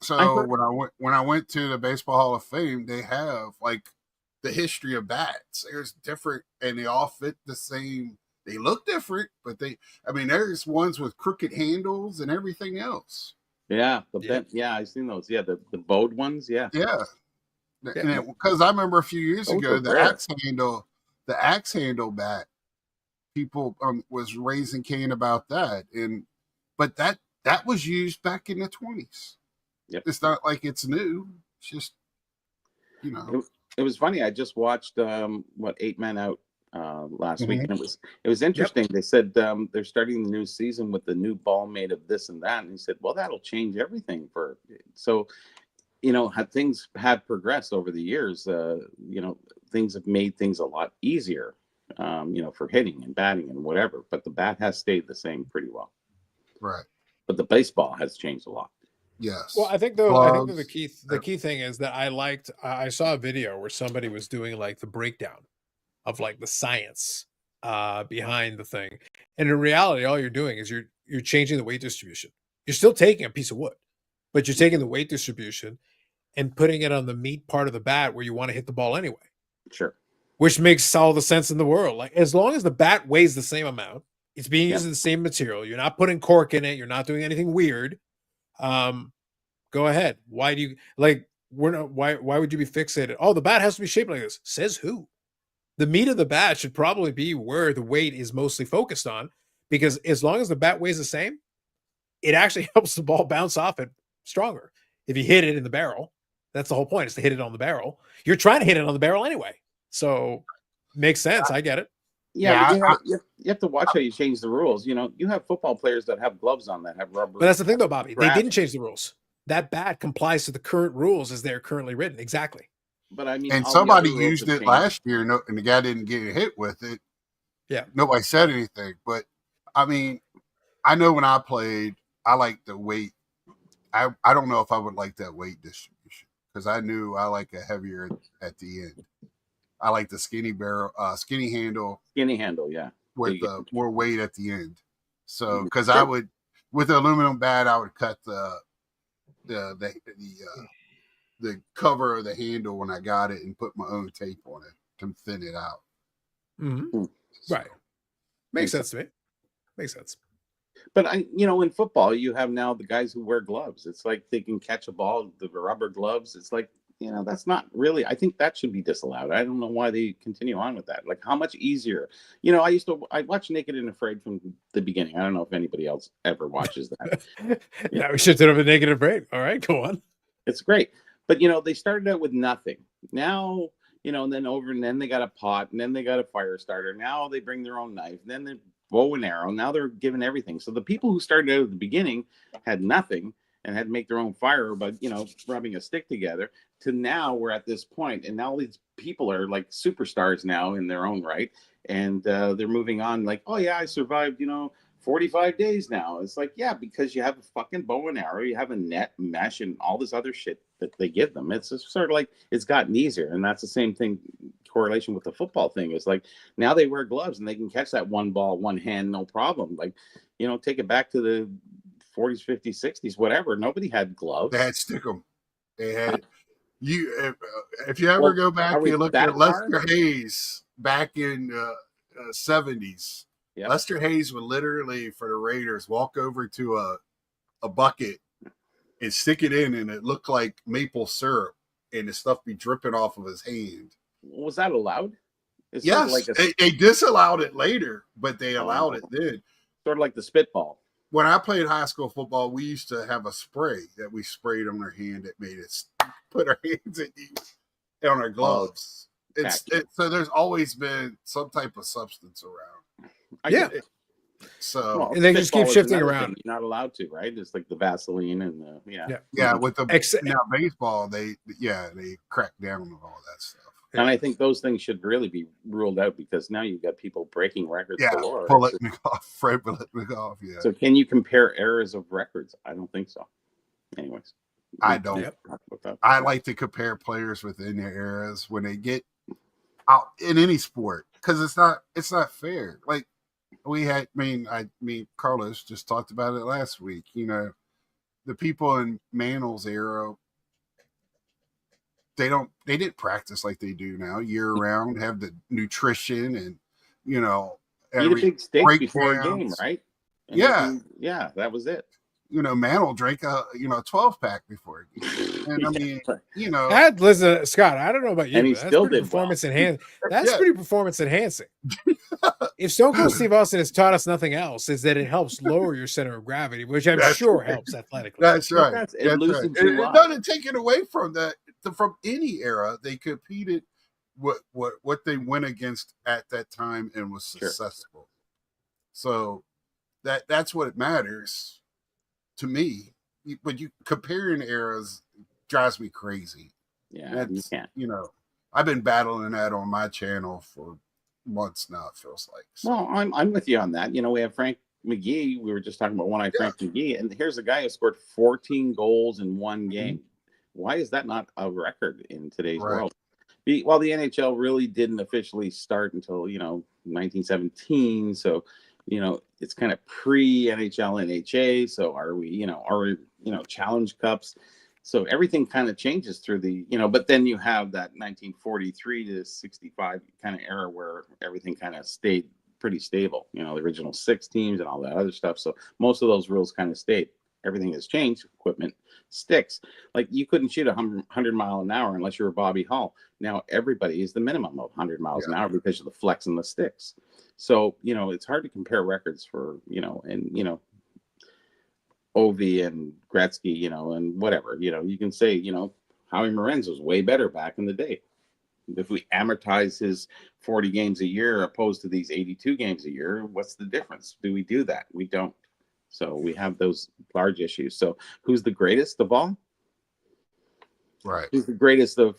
So when I went to the Baseball Hall of Fame, they have like the history of bats. There's different, and they all fit the same. They look different, but there's ones with crooked handles and everything else. Yeah, I've seen those. Yeah, the bowed ones. Yeah. Because I remember a few years ago, the axe handle bat, people was raising Cain about that, but that was used back in the 20s. Yep. It's not like it's new. It's just It was funny. I just watched 8 Men Out last week, and it was interesting. They said they're starting the new season with the new ball made of this and that, and he said, well, that'll change everything so. Things have progressed over the years. Things have made things a lot easier, for hitting and batting and whatever. But the bat has stayed the same pretty well. Right. But the baseball has changed a lot. Yes. Well, I think the key thing is that I saw a video where somebody was doing like the breakdown of like the science behind the thing, and in reality, all you're doing is you're changing the weight distribution. You're still taking a piece of wood, but you're taking the weight distribution and putting it on the meat part of the bat where you want to hit the ball anyway. Sure. Which makes all the sense in the world. Like, as long as the bat weighs the same amount, it's being used in the same material. You're not putting cork in it. You're not doing anything weird. Go ahead. Why do you why would you be fixated? Oh, the bat has to be shaped like this. Says who? The meat of the bat should probably be where the weight is mostly focused on, because as long as the bat weighs the same, it actually helps the ball bounce off it stronger. If you hit it in the barrel, that's the whole point, is to hit it on the barrel. You're trying to hit it on the barrel anyway. So makes sense. I get it. Yeah, you have to watch how you change the rules. You have football players that have gloves on that have rubber. But that's the thing though, Bobby. They didn't change the rules. That bat complies to the current rules as they're currently written. Exactly. But I mean, and somebody used it last year, and the guy didn't get hit with it. Yeah. Nobody said anything. But I mean, I know when I played, I liked the weight. I don't know if I would like that weight distribution, because I knew I like a heavier at the end. I like the skinny handle. Skinny handle, yeah. With more weight at the end. So, because I would, with the aluminum bat, I would cut the cover of the handle when I got it and put my own tape on it to thin it out. Mm-hmm. Right. Makes sense to me. Makes sense. But in football, you have now the guys who wear gloves. It's like they can catch a ball, the rubber gloves. It's like, that's not really, I think that should be disallowed. I don't know why they continue on with that. Like, how much easier, I watched Naked and Afraid from the beginning. I don't know if anybody else ever watches that. Yeah, we should have a Naked and Afraid. All right, go on. It's great. But they started out with nothing. Now, and then they got a pot, and then they got a fire starter. Now they bring their own knife, and then the bow and arrow. Now they're given everything. So the people who started out at the beginning had nothing and had to make their own fire, but rubbing a stick together. To now we're at this point, and now all these people are like superstars now in their own right, and they're moving on. Like, oh yeah, I survived 45 days now. It's like, yeah, because you have a fucking bow and arrow, you have a net, mesh, and all this other shit that they give them. It's just sort of like it's gotten easier, and that's the same thing. Correlation with the football thing is like now they wear gloves and they can catch that one ball, one hand, no problem. Like, take it back to the 40s, 50s, 60s, whatever. Nobody had gloves. They had stickum. They had if you ever go back, you look at Lester Hayes back in 70s. Yep. Lester Hayes would literally, for the Raiders, walk over to a bucket and stick it in, and it looked like maple syrup, and the stuff be dripping off of his hand. Was that allowed? It's yes, sort of like they disallowed it later, but they allowed it then. Sort of like the spitball. When I played high school football, we used to have a spray that we sprayed on our hand that made it put our hands on our gloves. So there's always been some type of substance around. So and they just keep shifting around. You're not allowed to, right? It's like the Vaseline and with the now baseball, they crack down on all that stuff. And I think those things should really be ruled out because now you've got people breaking records. Yeah, Fred Biletnikoff. Yeah. So can you compare eras of records? I don't think so. Anyways, I don't. I like to compare players within their eras when they get out in any sport because it's not fair. Like Carlos just talked about it last week. The people in Mantl's era. They didn't practice like they do now year round, have the nutrition and, eat a big steak before a game, right? And that was it. Mantle drank a 12-pack before a game. And listen, Scott, I don't know about you, and he but still did performance enhancing. That's pretty performance enhancing. If Stone Cold Steve Austin has taught us nothing else, is that it helps lower your center of gravity, which I'm sure helps athletically. That's right. It doesn't take it away from that. From any era, they competed what they went against at that time and was successful. So that's what matters to me. But you comparing eras drives me crazy. Yeah, you can't. I've been battling that on my channel for months now. It feels like. So. Well, I'm with you on that. We have Frank McGee. We were just talking about one-eye Frank McGee, and here's a guy who scored 14 goals in one game. Why is that not a record in today's world? Well, the NHL really didn't officially start until 1917, so it's kind of pre-NHL NHA. So are we Challenge Cups? So everything kind of changes through the but then you have that 1943 to 65 kind of era where everything kind of stayed pretty stable. The original 6 teams and all that other stuff. So most of those rules kind of stayed. Everything has changed. Equipment, sticks. Like you couldn't shoot 100 mile an hour unless you were Bobby Hall. Now everybody is the minimum of 100 miles an hour because of the flex and the sticks. So it's hard to compare records for Ovi and Gretzky, and whatever. You can say Howie Morenz was way better back in the day. If we amortize his 40 games a year opposed to these 82 games a year, what's the difference? Do we do that? We don't. So we have those large issues. So who's the greatest of all? Right. Who's the greatest of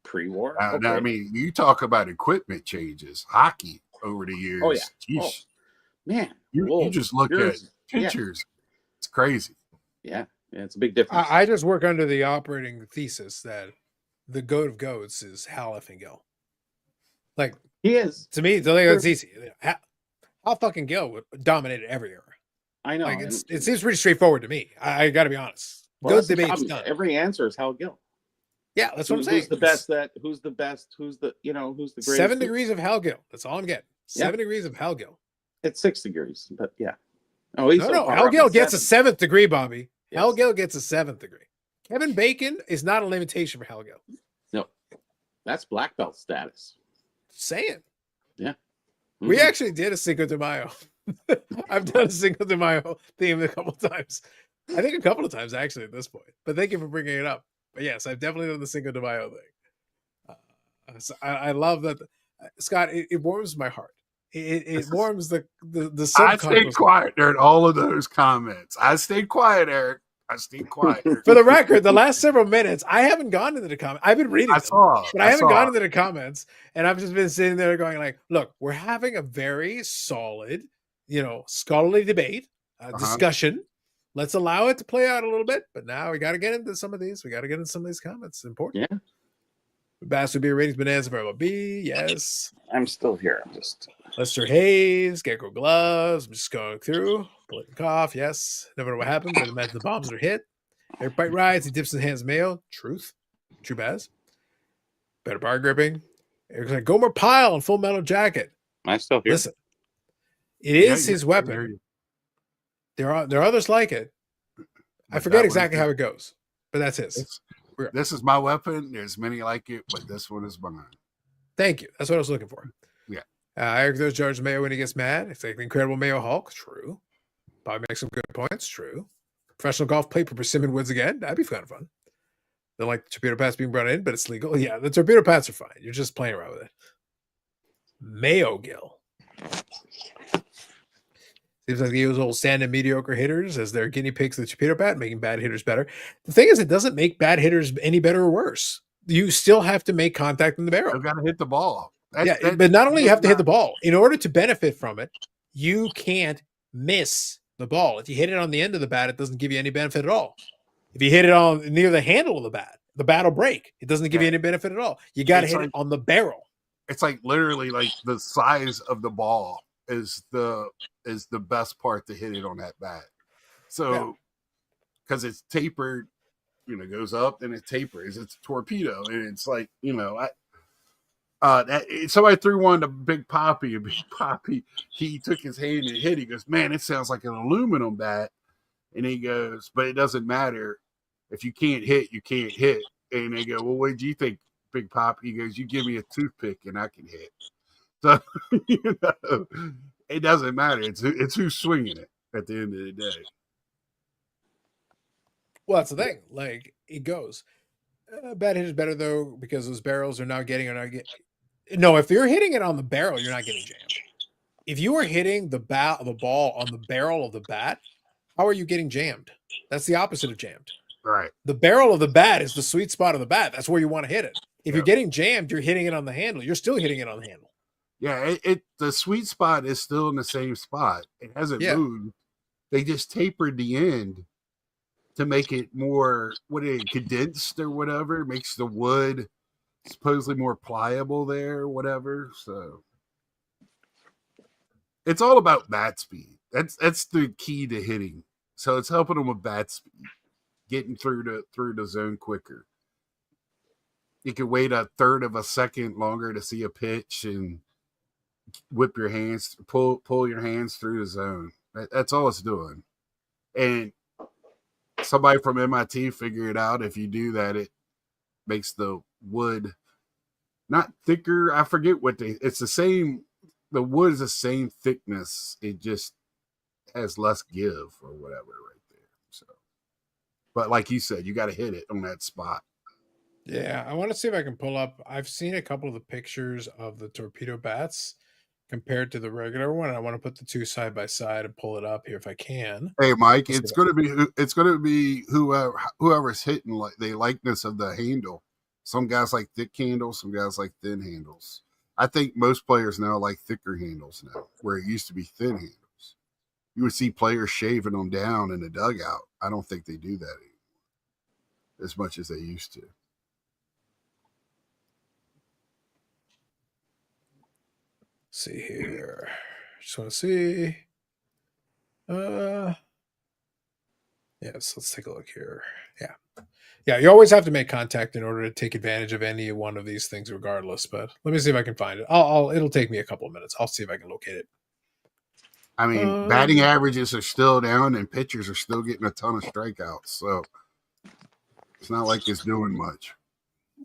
pre-war? Now, I mean, you talk about equipment changes, hockey over the years. Oh, yeah. Oh, man. You just look at pictures. Yeah. It's crazy. Yeah. It's a big difference. I just work under the operating thesis that the goat of goats is Hal effing Gill. Like, he is. To me, it's easy. Hal fucking Gill dominated every era. I know. Like it seems pretty straightforward to me. I got to be honest. Well, good debate's done. Every answer is Hal Gill. Yeah, that's what I'm saying. Who's the best? Who's the best? Who's the greatest? 7 degrees of Hal Gill. That's all I'm getting. 7 degrees of Hal Gill. It's 6 degrees, but yeah. Oh, no. Hal Gill gets a 7th degree, Bobby. Yes. Hal Gill gets a 7th degree. Kevin Bacon is not a limitation for Hal Gill. No, that's black belt status. Saying. Yeah. Mm-hmm. We actually did a Cinco de Mayo. I've done a Cinco de Mayo theme a couple of times. I think a couple of times actually at this point. But thank you for bringing it up. But yes, I've definitely done the Cinco de Mayo thing. So I love that, Scott. It warms my heart. It warms the I stayed subconscious. quiet during all of those comments. I stayed quiet, Eric. I stayed quiet. For the record, the last several minutes, I haven't gone into the comments. I've been reading them, but I haven't gone into the comments, and I've just been sitting there going like, look, we're having a very solid, scholarly debate, discussion. Let's allow it to play out a little bit, but now we got to get into some of these. We got to get into some of these comments. It's important. Yeah. Bastard Beer Ratings Bonanza for B. Yes. I'm still here. I'm just Lester Hayes, Gecko Gloves. I'm just going through. Bullet and cough. Yes. Never know what happens. I imagine the bombs are hit. Eric Bite rides. He dips his hands in mayo. Truth. True Baz. Better bar gripping. Eric's like Gomer Pyle and Full Metal Jacket. I'm still here. Listen, it is his weapon. There are others like it. I forget exactly how it goes, but that's his. This is my weapon. There's many like it, but this one is mine. Thank you. That's what I was looking for. Yeah. Eric throws George Mayo when he gets mad. It's like the Incredible Mayo Hulk. True. Probably makes some good points. True. Professional golf play for Persimmon Woods again. That'd be kind of fun. They like the torpedo pats being brought in, but it's legal. Yeah, the torpedo pats are fine. You're just playing around with it. Mayo Gill. Seems like they use old standard mediocre hitters as their guinea pigs of the torpedo pat, making bad hitters better. The thing is, it doesn't make bad hitters any better or worse. You still have to make contact in the barrel. I've got to hit the ball. But not only you have to hit the ball, in order to benefit from it, you can't miss the ball. If you hit it on the end of the bat, it doesn't give you any benefit at all. If you hit it on near the handle of the bat will break. It doesn't give you any benefit at all. You got to hit it on the barrel. It's like literally like the size of the ball is the best part to hit it on that bat. So because it's tapered, goes up and it tapers. It's a torpedo, and it's like somebody threw one to Big Poppy, and Big Poppy he took his hand and hit. He goes, "Man, it sounds like an aluminum bat," and he goes, "But it doesn't matter if you can't hit, you can't hit." And they go, "Well, what did you think, Big Poppy?" He goes, "You give me a toothpick and I can hit." So it doesn't matter. It's who's swinging it at the end of the day. Well, that's the thing. Like it goes. Bad hit is better though because those barrels are not getting. No, if you're hitting it on the barrel, you're not getting jammed. If you are hitting the ball on the barrel of the bat, how are you getting jammed? That's the opposite of jammed. Right. The barrel of the bat is the sweet spot of the bat. That's where you want to hit it. If you're getting jammed, you're hitting it on the handle. You're still hitting it on the handle. Yeah, the sweet spot is still in the same spot. It hasn't moved. They just tapered the end to make it more condensed or whatever. It makes the wood supposedly more pliable there or whatever. So it's all about bat speed. That's the key to hitting. So it's helping them with bat speed, getting through the zone quicker. You could wait a third of a second longer to see a pitch and whip your hands, pull your hands through the zone. That's all it's doing. And somebody from MIT figured out if you do that, it makes the wood not thicker. I forget it's the same. The wood is the same thickness. It just has less give or whatever right there. So, but like you said, you got to hit it on that spot. Yeah, I want to see if I can pull up. I've seen a couple of the pictures of the torpedo bats compared to the regular one. I want to put the two side by side and pull it up here if I can. Hey, Mike, it's going to be whoever's hitting like the likeness of the handle. Some guys like thick handles, some guys like thin handles. I think most players now like thicker handles now, where it used to be thin handles. You would see players shaving them down in the dugout. I don't think they do that anymore as much as they used to. See here. Just want to see. Yes, let's take a look here. Yeah, you always have to make contact in order to take advantage of any one of these things regardless, but let me see if I can find it. It'll take me a couple of minutes. I'll see if I can locate it. I mean, batting averages are still down and pitchers are still getting a ton of strikeouts, so it's not like it's doing much.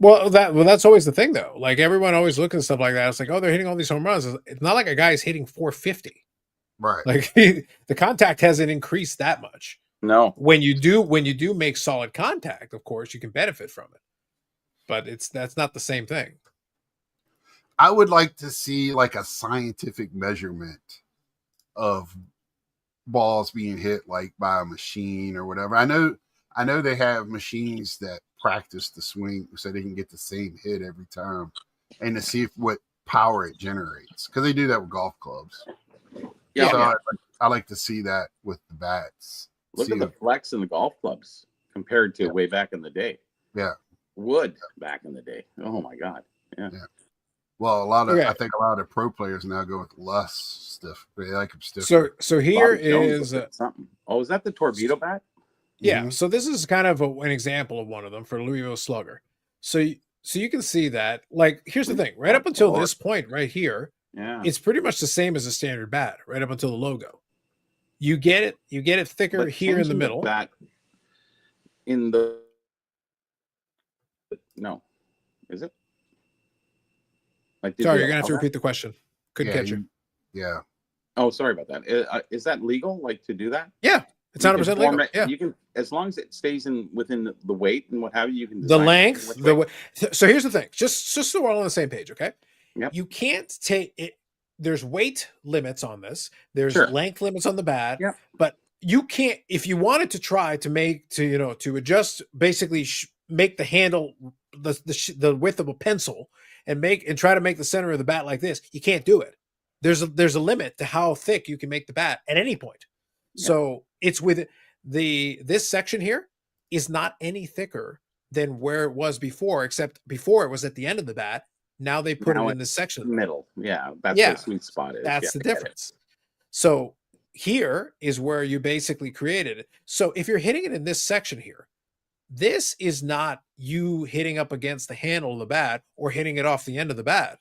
Well, that's always the thing, though. Like, everyone always looks at stuff like that. It's like, oh, they're hitting all these home runs. It's not like a guy's hitting 450. Right. Like, the contact hasn't increased that much. No. When you do make solid contact, of course, you can benefit from it. But that's not the same thing. I would like to see like a scientific measurement of balls being hit like by a machine or whatever. I know they have machines that practice the swing so they can get the same hit every time, and to see what power it generates, because they do that with golf clubs. Yeah. So I like to see that with the bats. Look at the flex in the golf clubs compared to way back in the day. Yeah. Wood back in the day. Oh my God. Yeah. Well, I think a lot of pro players now go with less stiff. They like them stiff. So here Bobby Jones is something. Oh, is that the torpedo bat? Yeah. So this is kind of an example of one of them for Louisville Slugger. So you can see that. Like, here's the thing. Right up until this point, right here, it's pretty much the same as a standard bat. Right up until the logo. You get it thicker here in the middle. Bat in the no, is it? Like, sorry, you're gonna have to repeat the question. Couldn't catch you. Yeah. Oh, sorry about that. Is that legal? Like, to do that? Yeah, it's 100% legal. Yeah, you can, as long as it stays within the weight and what have you. You can the length. So here's the thing. Just so we're all on the same page, okay? Yep. You can't take it. There's weight limits on this. There's length limits on the bat. Yep. But you can't, if you wanted to try to adjust, basically make the handle the width of a pencil and try to make the center of the bat like this, you can't do it. There's a limit to how thick you can make the bat at any point. Yeah. So it's with this section here is not any thicker than where it was before, except before it was at the end of the bat. Now they put it in this section. Middle. Yeah. That's where the sweet spot is. That's the difference. So here is where you basically created it. So if you're hitting it in this section here, this is not you hitting up against the handle of the bat or hitting it off the end of the bat.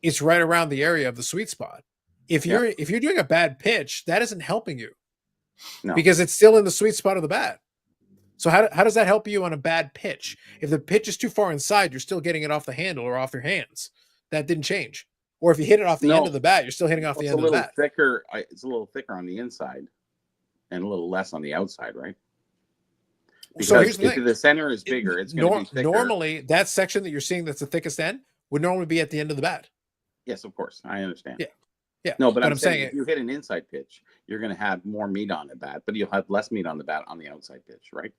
It's right around the area of the sweet spot. If you're doing a bad pitch, that isn't helping you. No. Because it's still in the sweet spot of the bat. So how does that help you on a bad pitch? If the pitch is too far inside, you're still getting it off the handle or off your hands. That didn't change. Or if you hit it off the end of the bat, you're still hitting off the end of the bat. It's a little thicker on the inside and a little less on the outside, right? Because so here's the if thing. The center is bigger, it's going to be thicker. Normally, that section that you're seeing that's the thickest end would normally be at the end of the bat. Yes, of course. I understand. Yeah. No, but I'm saying if you hit an inside pitch, you're going to have more meat on the bat, but you'll have less meat on the bat on the outside pitch, right?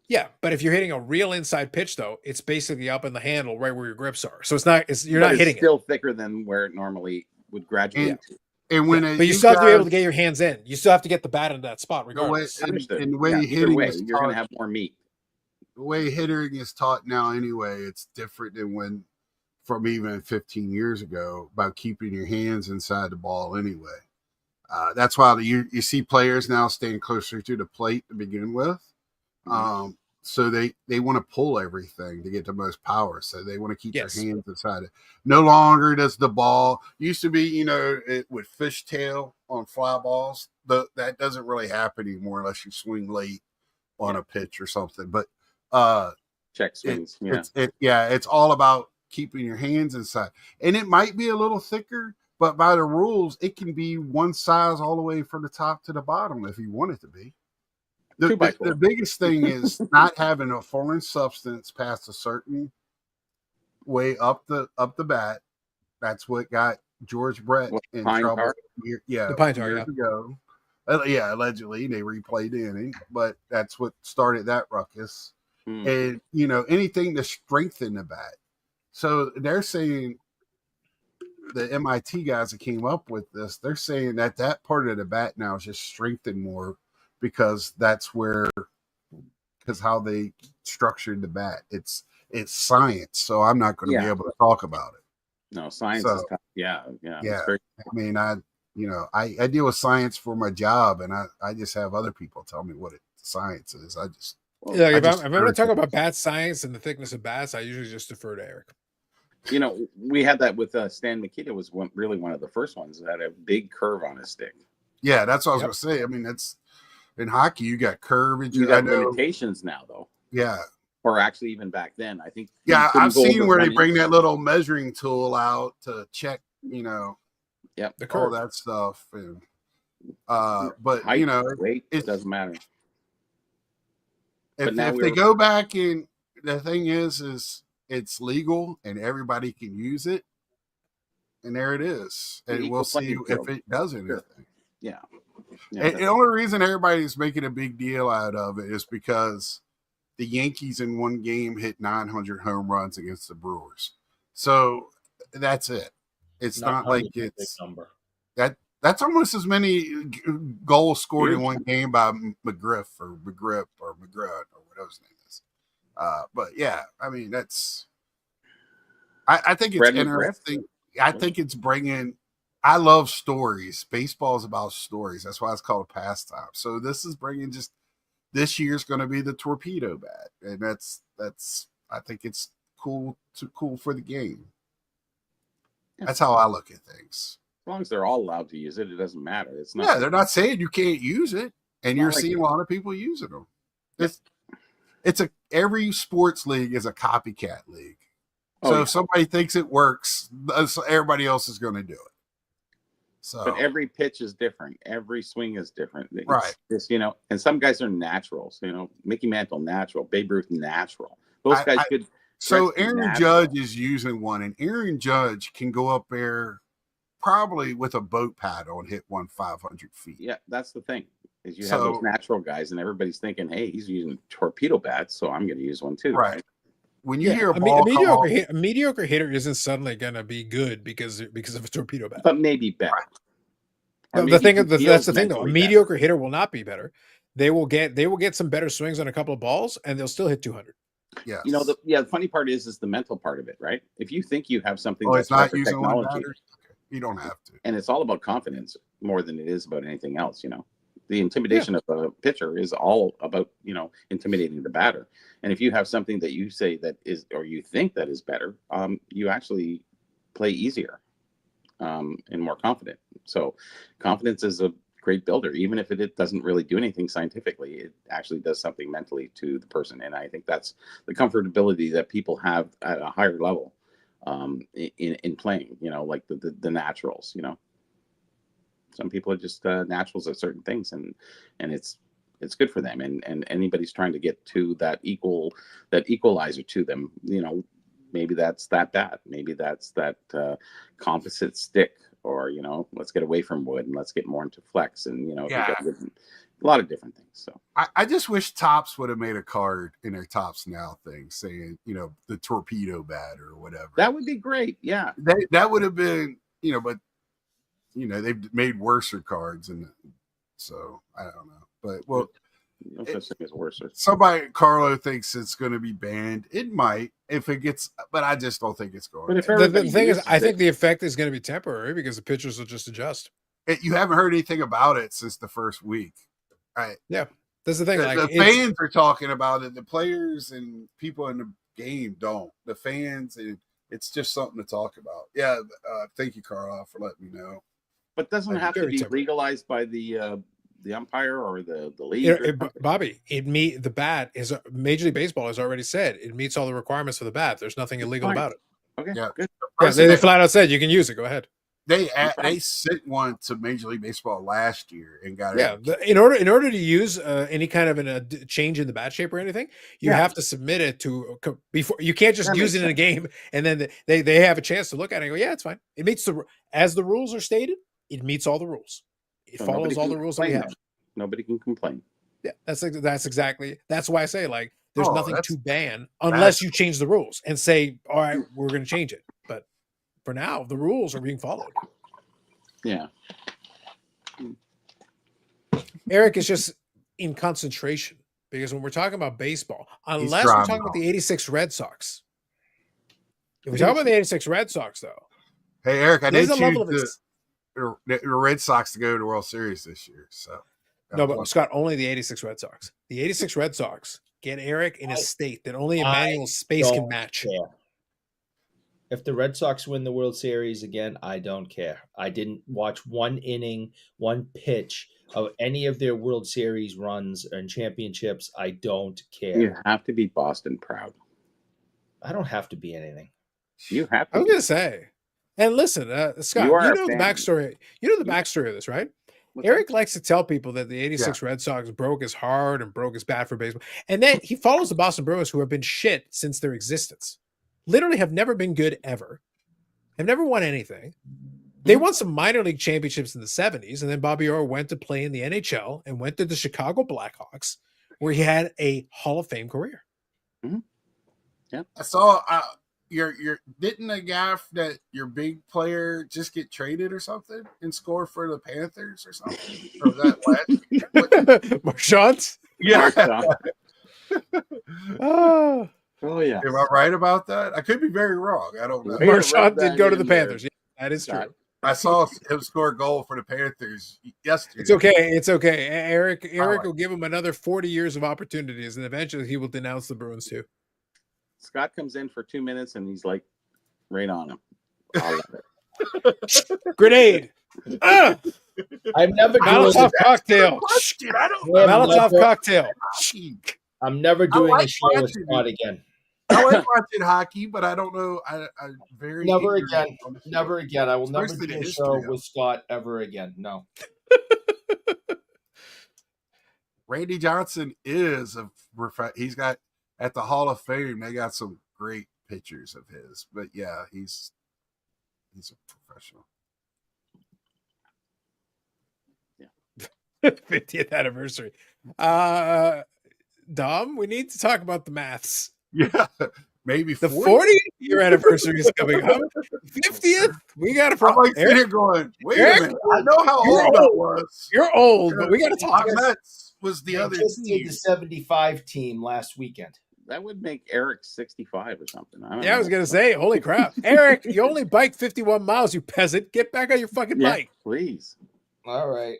Yeah, but if you're hitting a real inside pitch, though, it's basically up in the handle, right where your grips are. So you're not hitting it. It's still thicker than where it normally would graduate to. And when but you still have to be able to get your hands in. You still have to get the bat into that spot, regardless. And the way hitting you're going to have more meat. The way hitting is taught now, anyway, it's different than from even 15 years ago about keeping your hands inside the ball. Anyway, that's why you see players now staying closer to the plate to begin with. So they want to pull everything to get the most power. So they want to keep their hands inside it. No longer does the ball used to be, with fishtail on fly balls. That doesn't really happen anymore unless you swing late on a pitch or something. But check swings. It's all about keeping your hands inside. And it might be a little thicker, but by the rules, it can be one size all the way from the top to the bottom if you want it to be. The biggest thing is not having a foreign substance past a certain way up the bat. That's what got George Brett in trouble. The pine tar, years ago. Allegedly they replayed the inning, but that's what started that ruckus. And anything to strengthen the bat. So they're saying, the MIT guys that came up with this, they're saying that part of the bat now is just strengthened more. Because that's how they structured the bat. It's science, so I'm not going to be able to talk about it. No, science is yeah. I mean, I deal with science for my job, and I just have other people tell me what science is. If I'm going to talk about bat science and the thickness of bats, I usually just defer to Eric. We had that with Stan Mikita. Was really one of the first ones that had a big curve on his stick. Yeah, that's what I was going to say. I mean, that's. In hockey, you got curvage. You got limitations now, though. Yeah. Or actually, even back then, I think. Yeah, I've seen where they bring that little measuring tool out to check, the all that stuff. And, but height, weight, it doesn't matter. But now if they go back and the thing is it's legal and everybody can use it, and there it is, and we'll see if it does anything. Yeah. And the only reason everybody's making a big deal out of it is because the Yankees in one game hit 900 home runs against the Brewers. So that's it. It's not like it's number. That's almost as many goals scored in one game by McGriff or McGriff or whatever his name is. But yeah, I mean, I think it's interesting. I think it's bringing. I love stories. Baseball is about stories. That's why it's called a pastime. So this is bringing just this year's going to be the torpedo bat, and that's. I think it's cool for the game. That's how I look at things. As long as they're all allowed to use it, it doesn't matter. It's not. Yeah, they're not saying you can't use it, and you're seeing a lot of people using them. Every sports league is a copycat league. So if somebody thinks it works, everybody else is going to do it. So, but every pitch is different. Every swing is different. Right. And some guys are naturals. Mickey Mantle, natural. Babe Ruth, natural. Those guys could. So Aaron Judge is using one, and Aaron Judge can go up there probably with a boat paddle and hit 500 feet. Yeah, that's the thing. Is you have those natural guys, and everybody's thinking, "Hey, he's using torpedo bats, so I'm going to use one too." Right. When you hear a mediocre hitter isn't suddenly going to be good because of a torpedo bat, but maybe better. Right. No, that's the thing though. A mediocre hitter will not be better. They will get some better swings on a couple of balls, and they'll still hit 200. Yeah. The funny part is the mental part of it, right? If you think you have something that's not using technology, you don't have to. And it's all about confidence more than it is about anything else. The intimidation of a pitcher is all about, intimidating the batter. And if you have something that you say that is, or you think that is better, you actually play easier and more confident. So confidence is a great builder, even if it doesn't really do anything scientifically, it actually does something mentally to the person. And I think that's the comfortability that people have at a higher level in playing, like the naturals, Some people are just naturals at certain things, and it's good for them. And anybody's trying to get to that equalizer to them, maybe that's that bat, maybe that's that composite stick, or let's get away from wood and let's get more into flex, and a lot of different things. So I just wish Topps would have made a card in their Topps Now thing saying, the torpedo bat or whatever. That would be great. Yeah, that would have been, but. They've made worser cards, and so I don't know. But no such thing as worser. Somebody, Carlo, thinks it's going to be banned. It might if it gets, but I just don't think it's going. But the thing is, I think the effect is going to be temporary because the pitchers will just adjust. You haven't heard anything about it since the first week, right? Yeah, that's the thing. The fans are talking about it. The players and people in the game don't. The fans, it's just something to talk about. Yeah, thank you, Carlo, for letting me know. But doesn't it have to be legalized by the umpire or the league? Bobby, the bat is Major League Baseball has already said it meets all the requirements for the bat. There's nothing illegal about it. Okay, yeah, good. Yeah, they flat out said you can use it. Go ahead. They sent one to Major League Baseball last year and got it. Yeah, in order to use any kind of a change in the bat shape or anything, you have to submit it to before. You can't just use it in a game and then they have a chance to look at it and go, yeah, it's fine. It meets as the rules are stated. It meets all the rules. It follows all the rules that we have. Nobody can complain. Yeah, that's exactly. That's why I say there's nothing to ban unless you change the rules and say, all right, we're going to change it. But for now, the rules are being followed. Yeah. Eric is just in concentration because when we're talking about baseball, unless we're talking about the 86 Red Sox. If we talk about the 86 Red Sox, though. Hey, Eric, I did choose the Red Sox to go to the World Series this year. So no, but Scott, only the 86 Red Sox. The 86 Red Sox get Eric in a state that only Emmanuel Space can match. Care. If the Red Sox win the World Series again, I don't care. I didn't watch one inning, one pitch of any of their World Series runs and championships. I don't care. You have to be Boston proud. I don't have to be anything. You have to. I was going to say. And listen, Scott, you know the backstory. You know the backstory of this, right? Eric likes to tell people that the 86 Red Sox broke his heart and broke his bat for baseball. And then he follows the Boston Bruins, who have been shit since their existence. Literally have never been good ever. Have never won anything. They won some minor league championships in the 70s, and then Bobby Orr went to play in the NHL and went to the Chicago Blackhawks, where he had a Hall of Fame career. Mm-hmm. Yeah. I saw didn't a guy that your big player just get traded or something and score for the Panthers or something? Or was that last? Marchand? Yeah. Oh yeah. Am I right about that? I could be very wrong. I don't know. Marchand did go to the Panthers. Yeah, that is true. I saw him score a goal for the Panthers yesterday. It's okay. It's okay. Eric will give him another 40 years of opportunities, and eventually he will denounce the Bruins too. Scott comes in for 2 minutes, and he's like, right on him. I love it. Grenade. I'm never doing Molotov cocktail. Molotov cocktail. I'm never doing a show with Scott again. I like watching hockey, but I don't know. I very never again. Never again. I will never Especially do the a history show of it. with Scott ever again. No. Randy Johnson is he's got at the Hall of Fame. They got some great pictures of his, but yeah, he's a professional. Yeah. 50th anniversary. Dom, we need to talk about the maths. Yeah, maybe the 40th year anniversary is coming up. 50th, we got to. I'm like sitting here going, wait a minute. I know how old I was. You're old, but we got to talk. Mets was the other just team. did the 75 team last weekend. That would make Eric 65 or something. I was going to say, holy crap. Eric, you only biked 51 miles, you peasant. Get back on your fucking bike. Please. All right.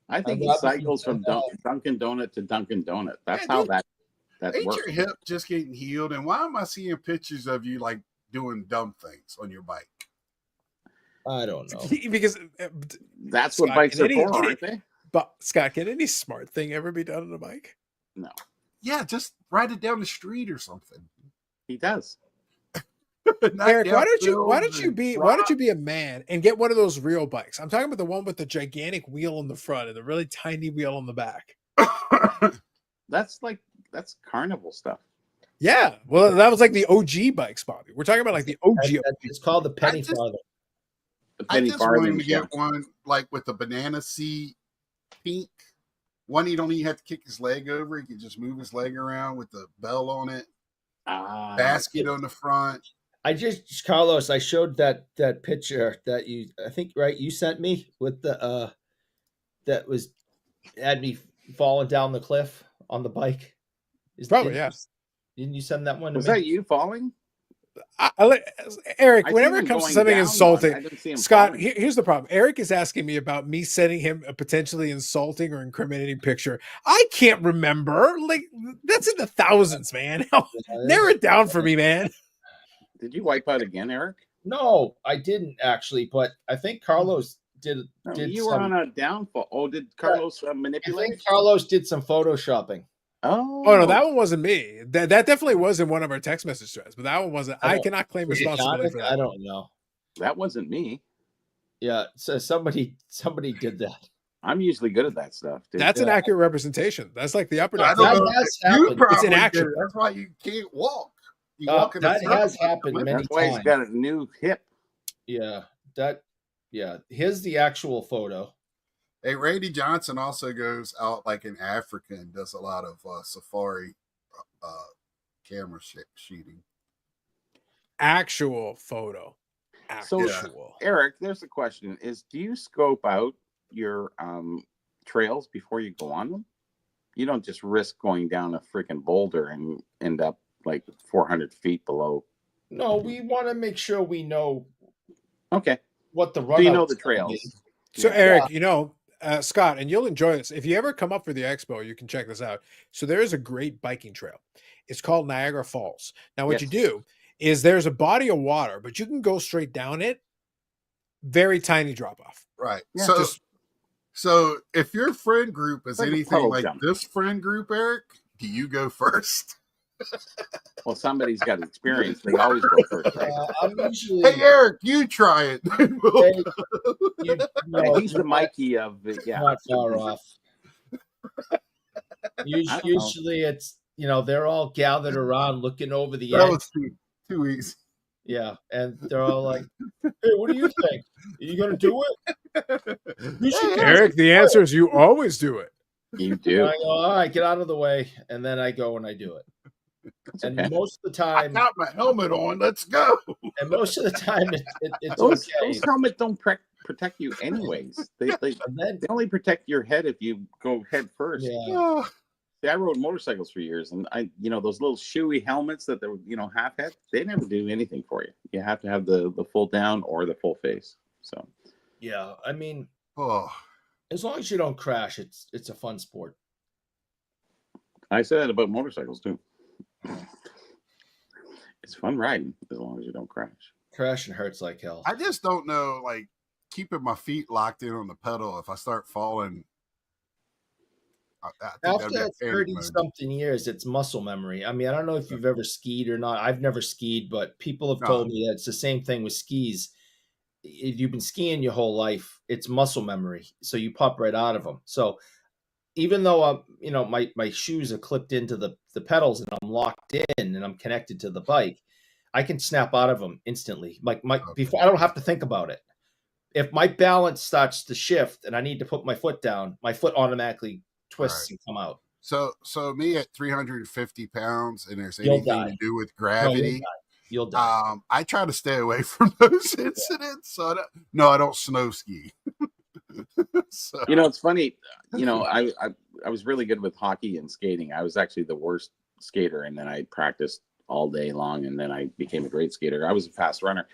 I think he cycles from Dunkin' Donut to Dunkin' Donut. That's how that Ain't works. your hip just getting healed? And why am I seeing pictures of you like doing dumb things on your bike? I don't know. Because that's Scott, what bikes are for, aren't they? But Scott, can any smart thing ever be done on a bike? No. Yeah, just ride it down the street or something. He does. Eric, why don't you be a man and get one of those real bikes? I'm talking about the one with the gigantic wheel on the front and the really tiny wheel on the back. That's carnival stuff. Yeah, well, that was like the OG bikes, Bobby. We're talking about like the OG. It's called the penny farthing. I just wanted to get one like with the banana seat, pink. One you don't even have to kick his leg over. He can just move his leg around with the bell on it. Basket on the front. Carlos, I showed that picture that you sent me with the that had me falling down the cliff on the bike. Didn't you send that one to me? Was that you falling? Eric, whenever it comes to something insulting, Scott, falling. Here's the problem. Eric is asking me about me sending him a potentially insulting or incriminating picture. I can't remember. Like, that's in the thousands, man. Narrow it down for me, man. Did you wipe out again, Eric? No, I didn't actually, but I think Carlos did. You were on a downfall. Oh, did Carlos manipulate? I think Carlos did some photoshopping. Oh no, that one wasn't me. That definitely was in one of our text message threads, but that one wasn't. I cannot claim responsibility for that. I don't know. That wasn't me. Yeah, so somebody did that. I'm usually good at that stuff, dude. That's an accurate representation. That's like the upper deck. That has happened. It's in action. That's why you can't walk. That has happened many times. That's why he's got a new hip. Yeah, here's the actual photo. Hey, Randy Johnson also goes out like in Africa and does a lot of safari camera shooting. Actual photo. So, Eric, there's a question: do you scope out your trails before you go on them? You don't just risk going down a freaking boulder and end up like 400 feet below. No, we want to make sure we know. Okay. What the run? Do you know the trails? So, Eric, Scott, and you'll enjoy this. If you ever come up for the expo, you can check this out. So there is a great biking trail. It's called Niagara Falls. Now, what you do is there's a body of water, but you can go straight down it. Very tiny drop off. Right. Yeah. So if your friend group is like anything like this friend group, Eric, do you go first? Well, somebody's got experience. They always go first, right? I'm usually. Hey, Eric, you try it. Hey, you know, He's the Mikey of the, yeah. not far off. Usually it's, they're all gathered around looking over the That edge. was too easy. Yeah, and they're all like, "Hey, what do you think? Are you gonna do it?" You should do Eric, the answer is you always do it. You it. do. And I go, "All right, get out of the way," and then I go and I do it. That's And okay. most of the I time, got my helmet on. Let's go. and most of the time, it's Those okay. helmets don't protect you anyways. They And then, only protect your head if you go head first. yeah, Oh, See, I rode motorcycles for years, and those little shoey helmets that they're, half head, they never do anything for you. You have to have the full down or the full face. So yeah. I mean, oh. as long as you don't crash, it's a fun sport. I say that about motorcycles too. It's fun riding as long as you don't crash. Crashing hurts like hell. I just don't know, like, keeping my feet locked in on the pedal. If I start falling, I think that'd be After a panic 30 mode. something years, it's muscle memory. I mean, I don't know if you've ever skied or not. I've never skied, but people have told me that it's the same thing with skis. If you've been skiing your whole life, it's muscle memory. So you pop right out of them. So even though my shoes are clipped into the pedals and I'm locked in and I'm connected to the bike, I can snap out of them instantly. Before I don't have to think about it. If my balance starts to shift and I need to put my foot down, my foot automatically twists and come out. So me at 350 pounds, and there's You'll anything die. to do with No, gravity, you'll die. I try to stay away from those incidents. So I don't snow ski. So, It's funny. I was really good with hockey and skating. I was actually the worst skater, and then I practiced all day long, and then I became a great skater. I was a fast runner.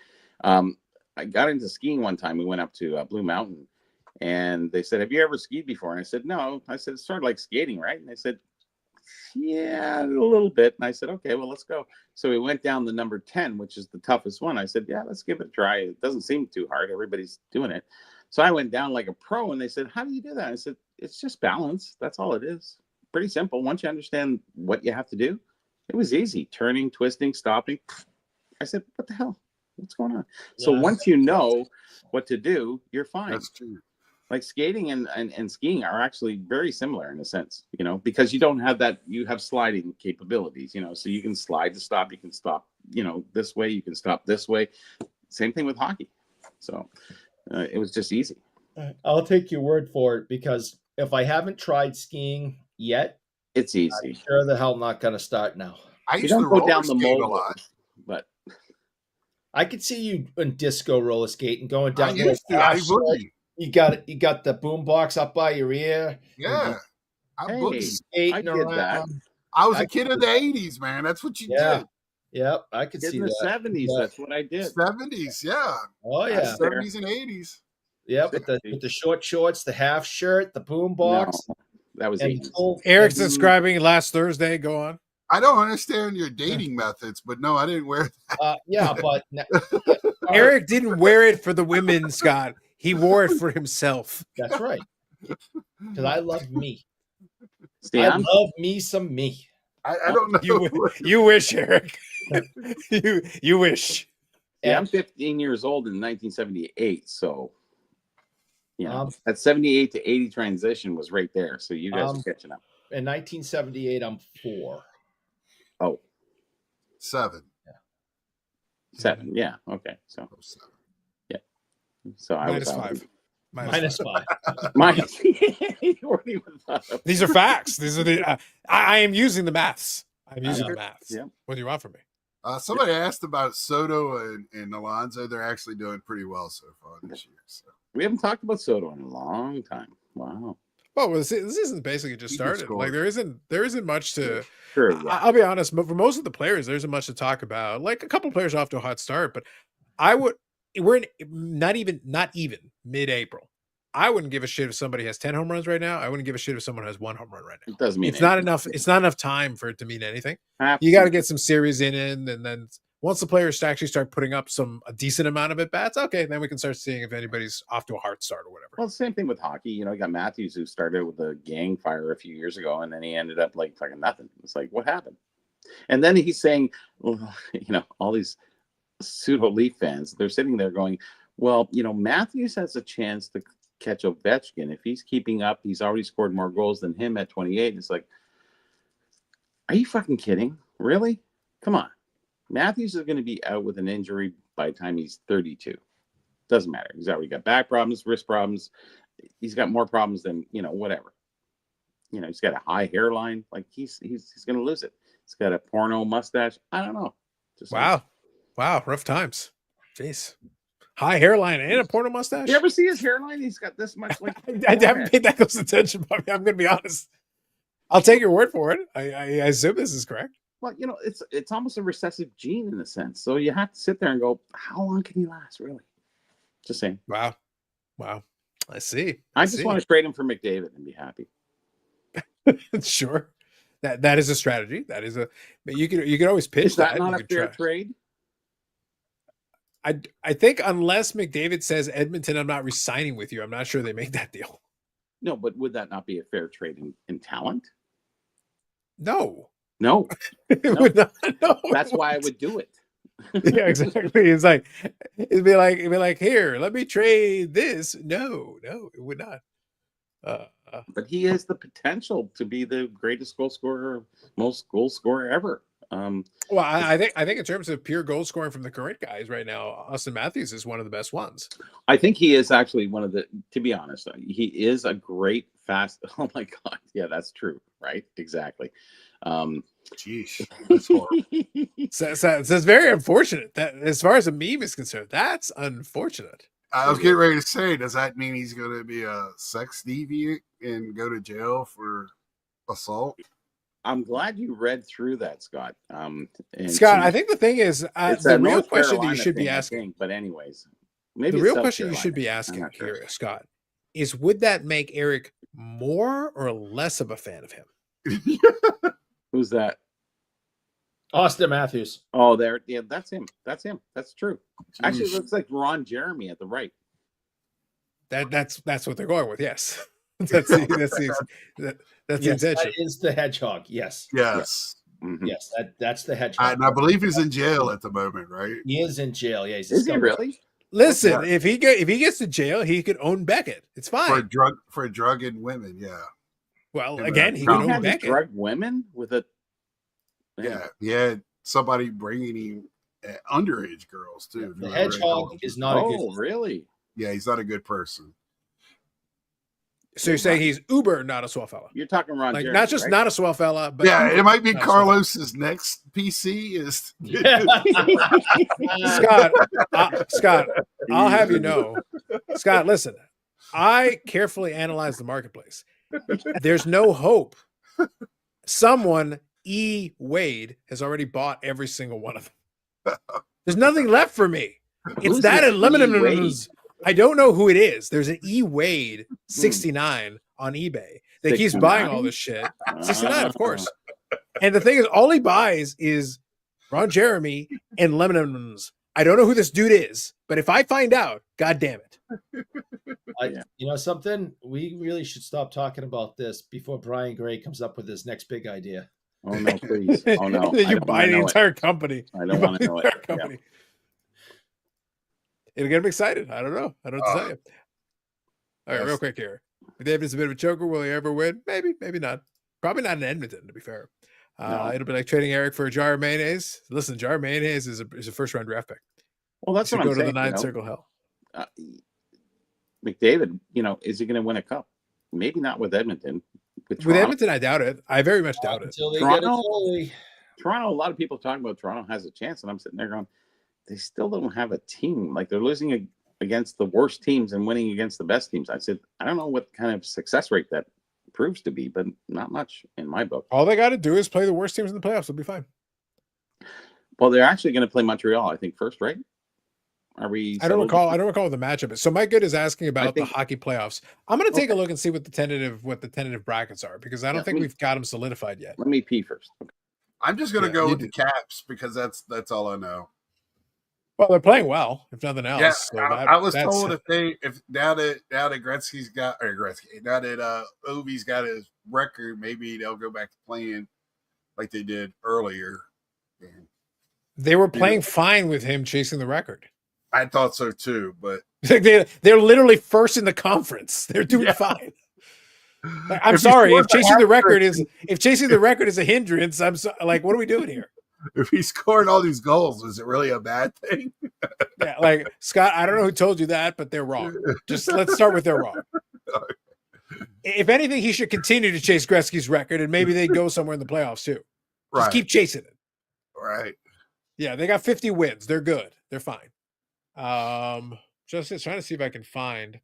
I got into skiing one time. We went up to Blue Mountain, and they said, "Have you ever skied before?" And I said, "No." I said, "It's sort of like skating, right?" And they said, "Yeah, a little bit." And I said, "Okay, well, let's go." So we went down the number 10, which is the toughest one. I said, "Yeah, let's give it a try. It doesn't seem too hard. Everybody's doing it." So I went down like a pro, and they said, "How do you do that?" I said, "It's just balance. That's all it is. Pretty simple. Once you understand what you have to do, it was easy. Turning, twisting, stopping." I said, "What the hell? What's going on?" So once you know what to do, you're fine. that's true. Like skating and skiing are actually very similar in a sense, because you don't have that. You have sliding capabilities, so you can slide to stop. You can stop, this way. You can stop this way. Same thing with hockey. So it was just easy. I'll take your word for it, because if I haven't tried skiing yet, It's easy. I'm sure the hell not going to start now. I You used to don't go roller down the skate a mogul, lot. but I could see you in disco roller skating going I down. used to. I would. You got the boom box up by your ear. Yeah. I hey, boogie. I Skating did around. that. I was a kid of the 80s, man. That's what you Yeah. did. Yep, I could In see the that. 70s, Yeah. that's what I did. 70s, yeah. Oh yeah. 70s and 80s. Yep, with the short shorts, the half shirt, the boom box, No, that was and 80s. Eric's describing last Thursday. Go on. I don't understand your dating methods, but no, I didn't wear that. yeah, but Eric didn't wear it for the women, Scott. He wore it for himself. that's right. Because I love me. See, I love me some me. I don't know. You wish, Eric. you wish. Yeah, I'm 15 years old in 1978, so Um, that 78 to 80 transition was right there. So you guys are catching up. In 1978, I'm 4. Oh, 7. 7. Yeah. Okay. So, Oh, 7. yeah. So I Minus was 5. Minus 5. Minus. You weren't even thought of. These are facts. These are the. I am using the maths. I'm using the maths. Yeah. What do you want from me? Somebody asked about Soto and Alonso. They're actually doing pretty well so far this year. So. We haven't talked about Soto in a long time. Wow. Well, this isn't basically just He can started. score. Like there isn't much to. Sure. Yeah. I'll be honest. For most of the players, there isn't much to talk about. Like a couple players off to a hot start, but we're in not even mid-April. I wouldn't give a shit if somebody has 10 home runs right now. I wouldn't give a shit if someone has 1 home run right now. It doesn't mean It's not enough. It's not enough time for it to mean anything. Absolutely. You got to get some series in, and then once the players actually start putting up a decent amount of at bats, okay, then we can start seeing if anybody's off to a hard start or whatever. Well, same thing with hockey. You got Matthews, who started with a gang fire a few years ago, and then he ended up like fucking nothing. It's like, what happened? And then he's saying, well, all these pseudo Leaf fans, they're sitting there going, well, Matthews has a chance to catch Ovechkin. If he's keeping up, he's already scored more goals than him at 28. It's like, are you fucking kidding? Really? Come on. Matthews is going to be out with an injury by the time he's 32. Doesn't matter. He's already got back problems, wrist problems. He's got more problems than, whatever. He's got a high hairline. Like he's going to lose it. He's got a porno mustache. I don't know. Wow. Rough times. Jeez. High hairline and a porno mustache. You ever see his hairline? He's got this much. Like I haven't paid that close attention, but I'm going to be honest. I'll take your word for it. I assume this is correct. Well, it's almost a recessive gene in a sense. So you have to sit there and go, how long can he last, really? Just saying. Wow. I see. I just want to trade him for McDavid and be happy. Sure. That is a strategy. That is but you could always pitch is that. Not a fair trade? I think unless McDavid says, Edmonton, I'm not re-signing with you, I'm not sure they make that deal. No, but would that not be a fair trade in talent? No. It would not. No, that's why I would do it. Yeah, exactly. It'd be like, here, let me trade this. No, it would not. But he has the potential to be the greatest goal scorer, most goal scorer ever. Well, I think in terms of pure goal scoring from the current guys right now, Austin Matthews is one of the best ones. I think he is actually one of the. To be honest, he is a great fast. Oh my god, yeah, that's true, right? Exactly. Jeez, that's horrible. So it's very unfortunate that, as far as a meme is concerned, that's unfortunate. I was getting ready to say, does that mean he's going to be a sex deviant and go to jail for assault? I'm glad you read through that, Scott. Scott, I think the thing is, the real question that you should be asking. But anyways, maybe the real question you should be asking here, Scott, is would that make Eric more or less of a fan of him? Who's that? Austin Matthews. Oh, there. Yeah, that's him. That's true. Jeez. Actually, it looks like Ron Jeremy at the right. That's what they're going with. Yes, that's the intention. That is the hedgehog. Yes. Mm-hmm. Yes, that's the hedgehog. And I believe he's in jail at the moment, right? He is in jail. Yeah, is he really? Listen, if he gets to jail, he could own Beckett. It's fine for drugging women. Yeah. Well, again, he can own Beckett. Drug women with a. Yeah, he had somebody bringing him underage girls too. The hedgehog is not a good. Oh, really? Yeah, he's not a good person. So you're saying he's uber not a swell fella? You're talking Ron Jeremy, not just right? not a swell fella, but yeah, it might be Carlos's next PC is. Scott, I'll have you know, Scott. Listen, I carefully analyze the marketplace. There's no hope. Someone, E. Wade, has already bought every single one of them. There's nothing left for me. It's that and limited. I don't know who it is. There's an E. Wade 69 on eBay that 69? Keeps buying all this shit. 69, of course. And the thing is, all he buys is Ron Jeremy and Lemons. I don't know who this dude is, but if I find out, God damn it. You know something? We really should stop talking about this before Brian Gray comes up with his next big idea. Oh no, please! Oh no, you buy the entire company. I don't want to know it. Yeah. It'll get him excited. I don't know. I don't know what to tell you. All right, real quick here. David's a bit of a choker. Will he ever win? Maybe, maybe not. Probably not in Edmonton, to be fair. No. It'll be like trading Eric for a jar of mayonnaise. Listen, a jar of mayonnaise is a first round draft pick. Well, that's what I'm saying. Go to the 9 circle hell. McDavid, is he going to win a cup? Maybe not with Edmonton. With Edmonton, I doubt it. I very much doubt it. Toronto, a lot of people talking about Toronto has a chance, and I'm sitting there going, they still don't have a team. Like they're losing against the worst teams and winning against the best teams. I said, I don't know what kind of success rate that proves to be, but not much in my book. All they got to do is play the worst teams in the playoffs. They'll be fine. Well, they're actually going to play Montreal, I think, first, right? Are we? I don't recall what the matchup is. So Mike Good is asking about the hockey playoffs. I'm going to take a look and see what the tentative brackets are, because I don't think we've got them solidified yet. Let me pee first. Okay. I'm just going to go with the Caps because that's all I know. Well, they're playing well, if nothing else. Yeah, so I was told if now that Gretzky's now that Ovi's got his record, maybe they'll go back to playing like they did earlier. And They were playing fine with him chasing the record. I thought so too, but They're literally first in the conference. They're doing fine. Like, I'm sorry if chasing the record is a hindrance. Like, what are we doing here? If he's scoring all these goals, is it really a bad thing? Yeah, like Scott, I don't know who told you that, but they're wrong. Just let's start with they're wrong. If anything, he should continue to chase Gretzky's record, and maybe they go somewhere in the playoffs too. Just keep chasing it. Right. Yeah, they got 50 wins. They're good. They're fine. Just trying to see if I can find.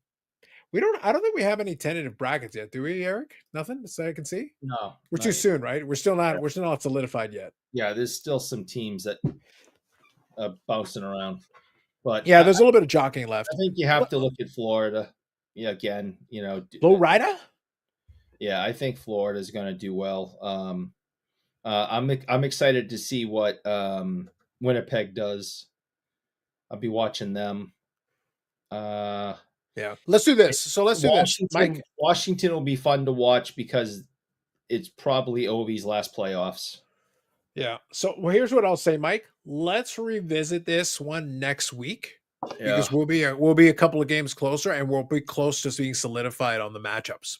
I don't think we have any tentative brackets yet, do we, Eric? Nothing that I can see? No. We're too soon, right? We're still not solidified yet. Yeah, there's still some teams that are bouncing around. But yeah, there's a little bit of jockeying left. I think you have to look at Florida. Yeah, again, Florida? Yeah, I think Florida is going to do well. I'm excited to see what Winnipeg does. I'll be watching them. Yeah, let's do this. So let's do this, Mike. Washington will be fun to watch because it's probably Ovi's last playoffs. Yeah. So here's what I'll say, Mike. Let's revisit this one next week because we'll be a couple of games closer, and we'll be close to being solidified on the matchups.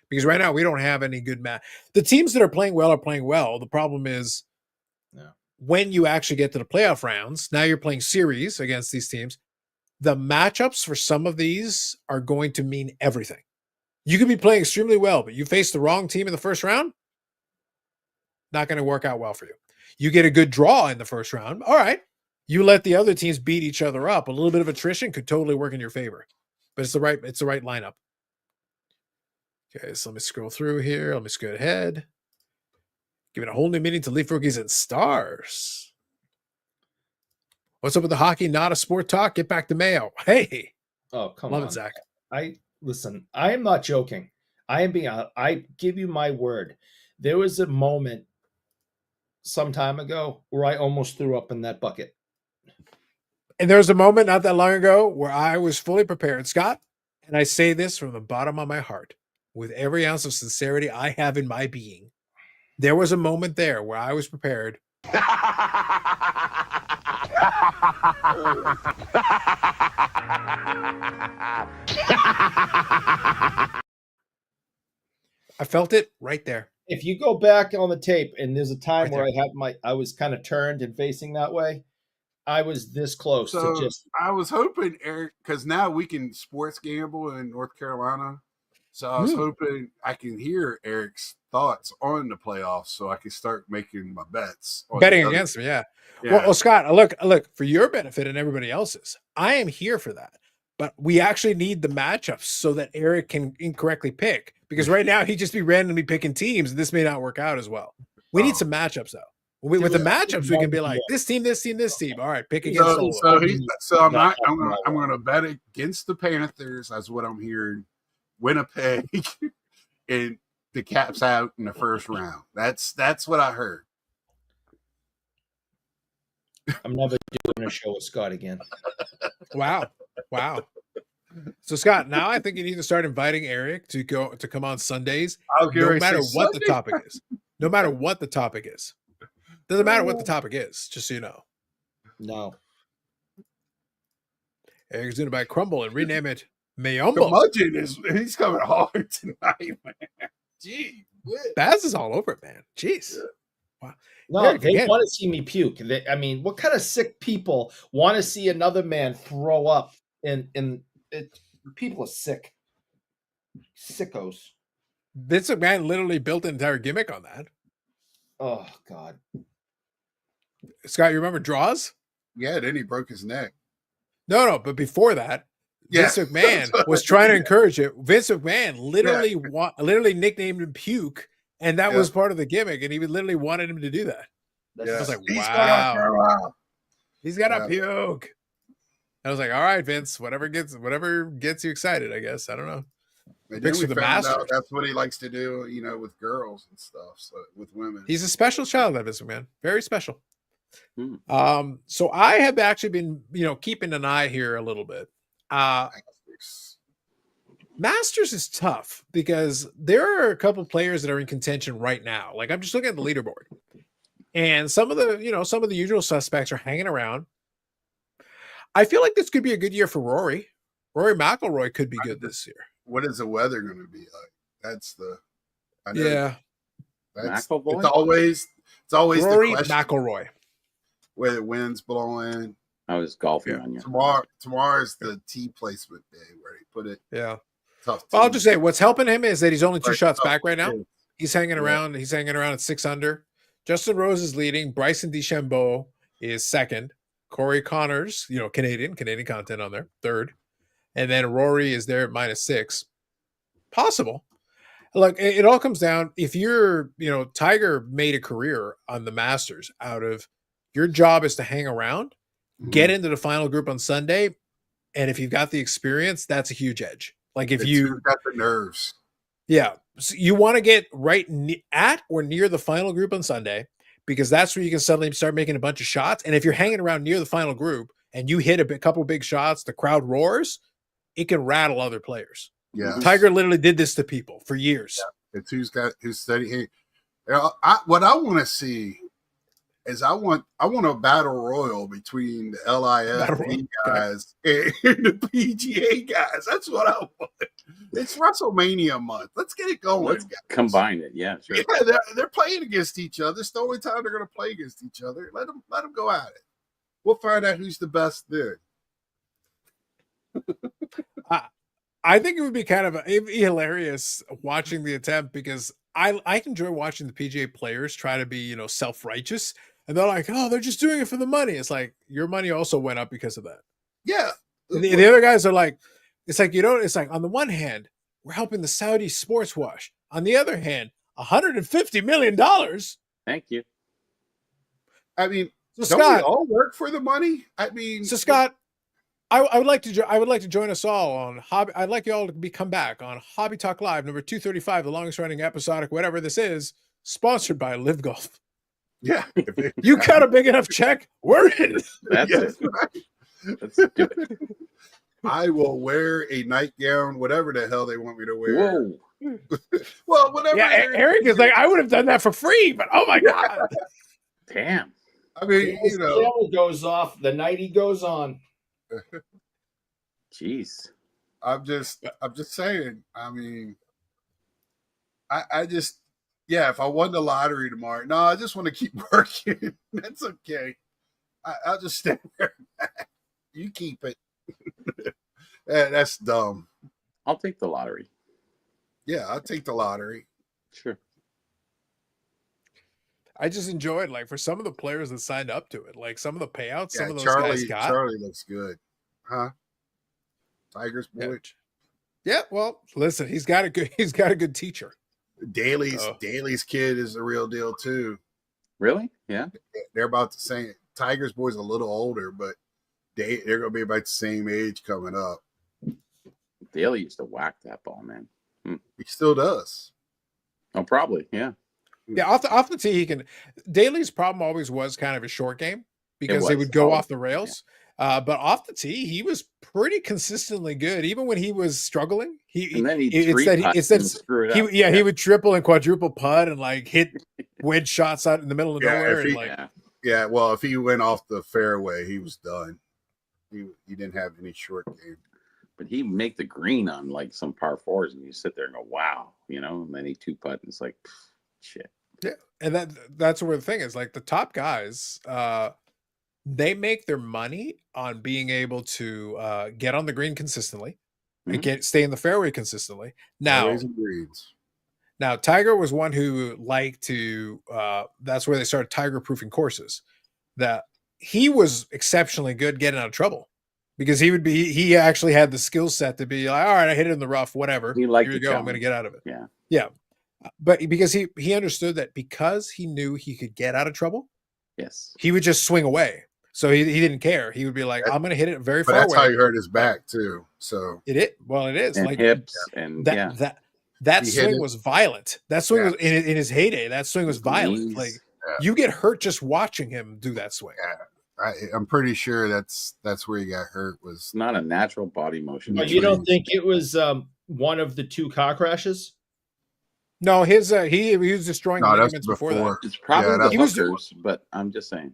Because right now we don't have any good match. The teams that are playing well are playing well. The problem is when you actually get to the playoff rounds, now you're playing series against these teams. The matchups for some of these are going to mean everything. You could be playing extremely well, but you face the wrong team in the first round, not going to work out well for you. You get a good draw in the first round. All right. You let the other teams beat each other up. A little bit of attrition could totally work in your favor. But it's the right lineup. Okay, so let me scroll through here. Let me go ahead. Giving a whole new meaning to Leaf Rookies and Stars. What's up with the hockey? Not a sport talk. Get back to Mayo. Hey. Oh, come on. Love it, Zach. Listen, I am not joking. I give you my word. There was a moment some time ago where I almost threw up in that bucket. And there was a moment not that long ago where I was fully prepared, Scott, and I say this from the bottom of my heart with every ounce of sincerity I have in my being. There was a moment there where I was prepared. I felt it right there. If you go back on the tape and there's a time where I was kind of turned and facing that way, I was this close to just. I was hoping, Eric, because now we can sports gamble in North Carolina. So I was hoping I can hear Eric's thoughts on the playoffs so I can start making my bets. Betting against me, yeah. Well, Scott, look, for your benefit and everybody else's, I am here for that. But we actually need the matchups so that Eric can incorrectly pick. Because right now he'd just be randomly picking teams, and this may not work out as well. We need some matchups, though. With the matchups, we can be like, this team, this team, this team. All right, pick against I'm going to bet against the Panthers. That's what I'm hearing. Winnipeg and the Caps out in the first round. That's what I heard. I'm never doing a show with Scott again. Wow. So Scott, now I think you need to start inviting Eric to come on Sundays. No matter what the topic is. No matter what the topic is. Doesn't matter what the topic is, just so you know. No. Eric's going to buy Crumble and rename it Mayumbo. He's coming hard tonight, man. Gee. Baz is all over it, man. Jeez. Wow. No, Eric, they want to see me puke. What kind of sick people want to see another man throw up? People are sick. Sickos. Vince McMahon literally built an entire gimmick on that. Oh, God. Scott, you remember Draws? Yeah, then he broke his neck. No, but before that, Vince McMahon was trying to encourage it. Vince McMahon literally nicknamed him Puke, and that was part of the gimmick, and he literally wanted him to do that. I was like, wow. He's got a puke. I was like, all right, Vince, whatever gets you excited, I guess. I don't know. Then we found out that's what he likes to do, with girls and stuff, so with women. He's a special child, that Vince McMahon. Very special. So I have actually been, keeping an eye here a little bit. Masters is tough because there are a couple players that are in contention right now. Like I'm just looking at the leaderboard. And some of the usual suspects are hanging around. I feel like this could be a good year for Rory. Rory McIlroy could be good this year. What is the weather going to be like? That's the Yeah. That's McIlroy? it's always Rory the question McIlroy. where the wind's blowing. I was golfing on you. Tomorrow's the tee placement day where he put it. Yeah. Tough. Well, I'll just say what's helping him is that he's only 2 Right, shots tough back right now. tee. He's hanging around. He's hanging around at 6 under. Justin Rose is leading. Bryson DeChambeau is second. Corey Connors, Canadian content on there, third. And then Rory is there at -6. Possible. Look, it all comes down. If you're, Tiger made a career on the Masters out of your job is to hang around, get into the final group on Sunday, and if you've got the experience, that's a huge edge. Like if You've got the nerves. Yeah. So you want to get right at or near the final group on Sunday because that's where you can suddenly start making a bunch of shots. And if you're hanging around near the final group and you hit a couple big shots, the crowd roars, it can rattle other players. Yeah. Tiger literally did this to people for years. Yeah. It's who's steady. What I want to see is I want a battle royal between the LIFB guys and the PGA guys. That's what I want. It's WrestleMania month. Let's get it going. Let's combine it. Yeah, sure. Yeah, they're playing against each other. It's the only time they're going to play against each other. Let them go at it. We'll find out who's the best then. I think it would be it'd be hilarious watching the attempt because I enjoy watching the PGA players try to be, self-righteous. And they're like, oh, they're just doing it for the money. It's like your money also went up because of that. Yeah. The other guys are like, it's like, it's like on the one hand, we're helping the Saudi sports wash. On the other hand, $150 million. Thank you. I mean, so don't Scott, we all work for the money? I mean, so Scott, I would like to join us all on Hobby. I'd like you all to come back on Hobby Talk Live, number 235, the longest running episodic, whatever this is, sponsored by Live Golf. Yeah. You got a big enough check? We're in. That's it. Right. Let's do it. I will wear a nightgown, whatever the hell they want me to wear. Whoa. Well, whatever. Yeah, Eric is like, I would have done that for free, but oh my God. Damn. I mean, The camera goes off, the nightie goes on. Jeez. I'm just saying. I mean, I just, yeah, if I won the lottery tomorrow, no, I just want to keep working. That's okay. I'll just stay there. You keep it. That's dumb. I'll take the lottery. Yeah, I'll take the lottery. Sure. I just enjoyed, like, for some of the players that signed up to it, like some of the payouts, some of those Charlie, guys got. Charlie looks good. Huh? Tiger's boy. Yeah, well, listen, he's got a good teacher. Daly's kid is the real deal too. Really? Yeah. They're about the same. Tiger's boy's a little older, but they're going to be about the same age coming up. Daly used to whack that ball, man. He still does. Oh, probably. Yeah. Yeah, off the tee, he can. Daly's problem always was kind of a short game because they would go off the rails. Yeah. But off the tee, he was pretty consistently good, even when he was struggling. He would triple and quadruple putt and like hit wedge shots out in the middle of nowhere. Yeah, well, if he went off the fairway, he was done. He didn't have any short game. But he'd make the green on like some par fours, and you sit there and go, "Wow," and then he 2-putt, and it's like, shit. Yeah, and that's where the thing is. Like the top guys, they make their money on being able to get on the green consistently and stay in the fairway consistently. Now, Tiger was one who liked to. That's where they started Tiger-proofing courses. That he was exceptionally good getting out of trouble. Because he actually had the skill set to be like, all right, I hit it in the rough, whatever. Here you go. I'm going to get out of it. Yeah. Yeah. But because he understood that because he knew he could get out of trouble. Yes. He would just swing away. So he didn't care. He would be like, I'm going to hit it very far away. That's how he hurt his back too. So it is. And like hips and that swing was violent. That swing was in his heyday. That swing was violent. Like you get hurt just watching him do that swing. Yeah. I'm pretty sure that's where he got hurt. Was not a natural body motion. But you don't think it was one of the 2 car crashes? No, his he was destroying No, that's ligaments before that. before. It's probably Yeah, the that He was- hookers, but I'm just saying.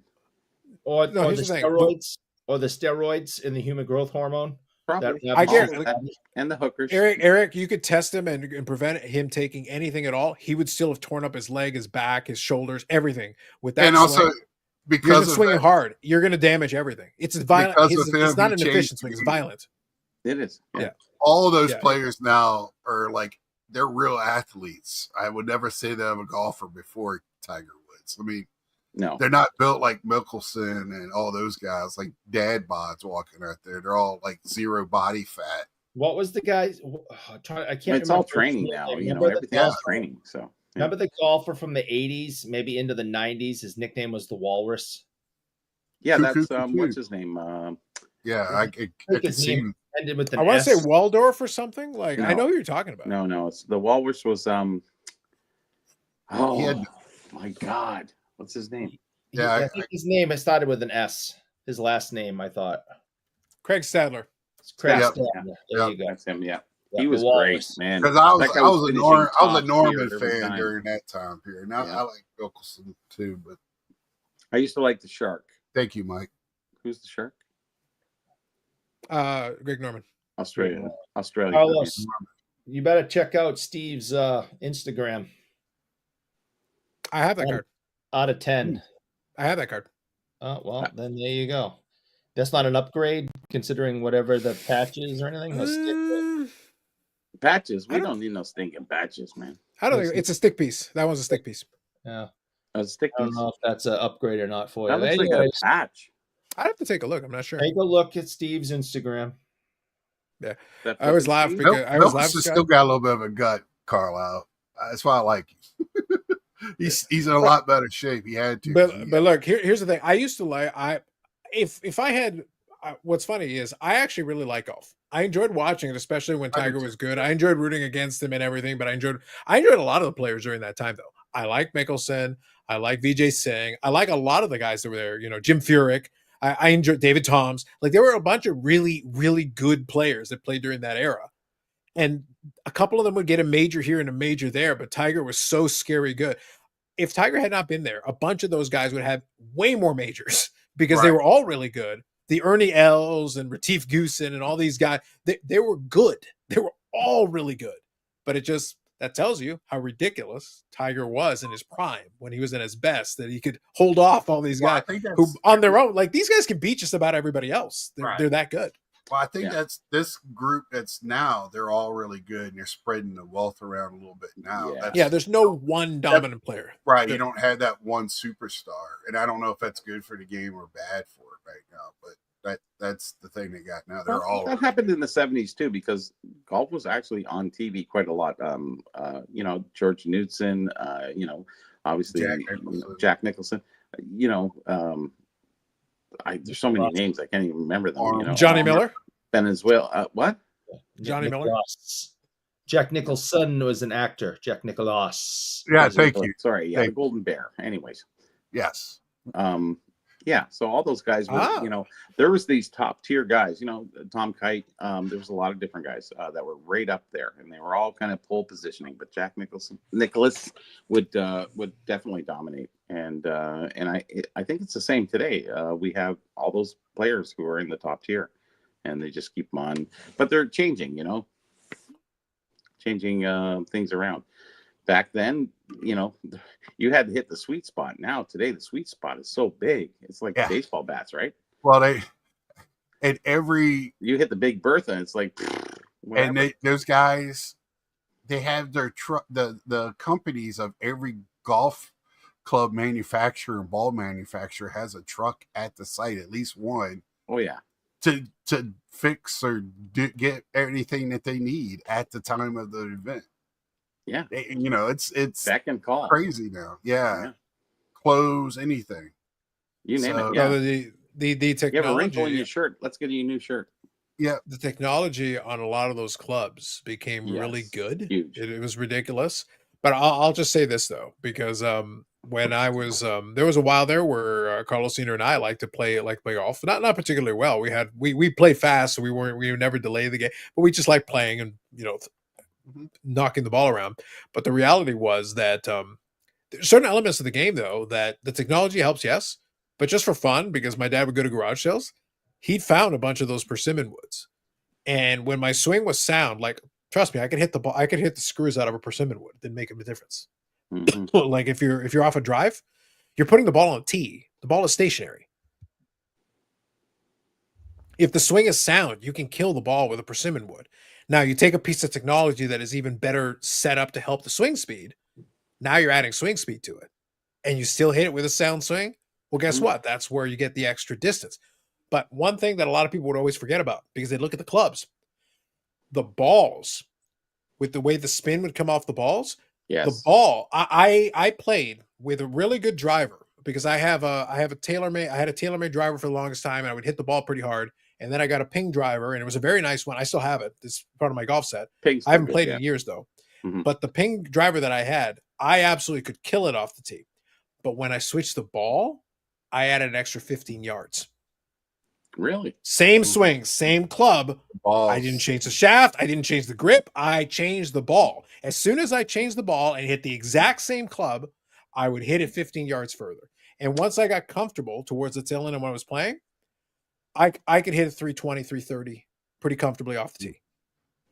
Or, No, or here's the the thing. steroids, or the steroids in the human growth hormone. Probably. That I rabbit guarantee- shit that, body. and the hookers. Eric, you could test him and prevent him taking anything at all. He would still have torn up his leg, his back, his shoulders, everything. With that And also swing, he because isn't of swinging that, hard. You're going to damage everything. It's violent. Because of him, It's not he an changed efficient swing. the It's game. violent. It is. Yeah. all of those Yeah. players now are like they're real athletes. I would never say that of a golfer before Tiger Woods. I mean, No. they're not built like Mickelson and all those guys, like dad bods walking out there. They're all like zero body fat. What was the guy's? I can't. It's remember all his training name. now. You know, Remember the everything's golfer- training. So yeah. Remember the golfer from the '80s, maybe into the '90s. His nickname was the Walrus. Yeah, Coo, that's coo, coo, what's coo. his name? Yeah, I think could his see name him. ended with an I want to S. say Waldorf or something. Like I No. know who you're talking about. No, it's the walrus was oh He had- my god. What's his name? Yeah, I think his name started with an S. His last name, I thought. Craig Stadler. It's Craig Yep. Stadler. Yeah. There you go. That's him, yeah. Yeah, He was the great, Walrus. man. Because I was That guy I was a finishing Norman top Norman tier every fan time. during that time period. Now Yeah. I like Mickelson too, but I used to like the shark. thank you, Mike. Who's the shark? Greg Norman. Australia. Carlos, you better check out Steve's Instagram. I have that Um, card. Out of 10. I have that card. Oh, well, then there you go. That's not an upgrade considering whatever the patch is or anything. A stick. Patches. We I don't don't- need no stinking patches, man. I don't think it's a stick piece. That one's a stick piece. Yeah. A stick I don't piece. know if that's an upgrade or not for you. That looks like a Anyways, patch. I'd have to take a look. I'm not sure. take a look at Steve's Instagram. That I always flipping laugh Steve? because I always laugh. Mickelson still got a little bit of a gut, Carlisle. That's why I like him. he's in a lot better shape. He had to. But look, here's the thing. I used to like if I had what's funny is I actually really like golf. I enjoyed watching it, especially when I do Tiger too. was good. I enjoyed rooting against him and everything, but I enjoyed a lot of the players during that time though. I like Mickelson, I like Vijay Singh, I like a lot of the guys that were there, Jim Furyk. I enjoyed David Toms. Like there were a bunch of really, really good players that played during that era. And a couple of them would get a major here and a major there, but Tiger was so scary good. If Tiger had not been there, a bunch of those guys would have way more majors because they Right. were all really good. The Ernie Els and Retief Goosen and all these guys, they were good. They were all really good. But that tells you how ridiculous Tiger was in his prime when he was in his best, that he could hold off all these Well, I guys think who that's on their own, like these guys can beat just about everybody else. Right. They're that good. Well, I think Yeah. that's this group that's now they're all really good and they're spreading the wealth around a little bit now. Yeah. That's, Yeah, there's no one dominant player. right. You don't have that one superstar, and I don't know if that's good for the game or bad for it right now. But that's the thing they got now. They're Well, all that happened in the 70s too, because golf was actually on TV quite a lot. George Knudsen, obviously Jack Nicholson. Jack Nicholson. There's so many names I can't even remember them. Johnny Miller. Venezuela. What? Johnny Miller? Nicholas. Jack Nicholson was an actor. Jack Nicholas. Yeah, thank you. Sorry, yeah, Thank the Golden Bear. Anyways, Yes. yeah. So all those guys were, there was these top tier guys. Tom Kite. There was a lot of different guys that were right up there, and they were all kind of pole positioning. But Jack Nicholas would definitely dominate, and I think it's the same today. We have all those players who are in the top tier, and they just keep them on. But they're changing, changing things around. Back then, you had to hit the sweet spot. Now, today, the sweet spot is so big. It's like Yeah. baseball bats, right? Well, you You hit the Big Bertha, and it's like, whatever. those guys, they have their truck. The companies of every golf club manufacturer and ball manufacturer has a truck at the site, at least one, Oh yeah, to fix or get anything that they need at the time of the event. yeah. It's Back and call. crazy now. Yeah. Yeah. Clothes, anything. You name So- it. Yeah. So the You have a wrinkle in technology, your shirt. Let's get you a new shirt. Yeah. the technology on a lot of those clubs became really Yes. good. Huge. It was ridiculous. But I'll just say this though, because when I was there was a while there where Carlos Senior and I like to play golf, not particularly well. We play fast, so we would never delay the game, but we just like playing and knocking the ball around. But the reality was that there's certain elements of the game, though, that the technology helps, yes, but just for fun, because my dad would go to garage sales, he'd found a bunch of those persimmon woods. And when my swing was sound, like, trust me, I could hit the ball, I could hit the screws out of a persimmon wood. It didn't make a difference. Like if you're off a drive, you're putting the ball on a tee. The ball is stationary. If the swing is sound, you can kill the ball with a persimmon wood. Now you take a piece of technology that is even better set up to help the swing speed. Now you're adding swing speed to it, and you still hit it with a sound swing. Well, guess what? That's where you get the extra distance. But one thing that a lot of people would always forget about, because they look at the clubs, the balls, with the way the spin would come off the balls, the ball. I played with a really good driver, because I have a TaylorMade. I had a TaylorMade driver for the longest time, and I would hit the ball pretty hard. And then I got a ping driver, and it was a very nice one. I still have it. It's part of my golf set. I haven't played it in years, though. But the ping driver that I had, I absolutely could kill it off the tee. But when I switched the ball, I added an extra 15 yards. Really? Same swing, same club. Balls. I didn't change the shaft. I didn't change the grip. I changed the ball. As soon as I changed the ball and hit the exact same club, I would hit it 15 yards further. And once I got comfortable towards the tail end of when I was playing, I could hit it 320, 330 pretty comfortably off the tee.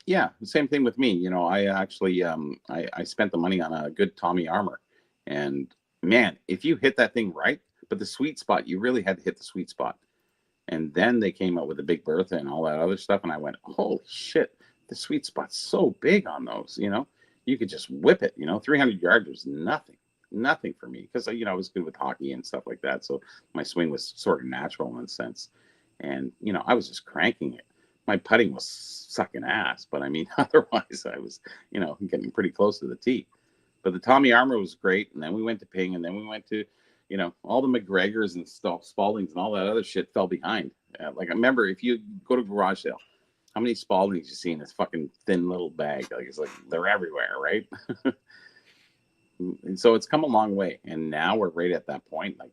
Yeah, the same thing with me. You know, I actually I spent the money on a good Tommy Armour, and man, if you hit that thing right, but the sweet spot, you really had to hit the sweet spot. And then they came out with the Big Bertha and all that other stuff, and I went, holy shit, the sweet spot's so big on those. You know, you could just whip it. You know, 300 yards was nothing for me, because I was good with hockey and stuff like that, so my swing was sort of natural in a sense. And I was just cranking it. My putting was sucking ass, but I mean, otherwise I was, getting pretty close to the tee. But the Tommy Armour was great, and then we went to Ping, and then we went to, all the McGregors and Spaldings and all that other shit fell behind. Like I remember, if you go to garage sale, how many Spaldings you see in this fucking thin little bag? Like it's like they're everywhere, right? And so it's come a long way, and now we're right at that point, like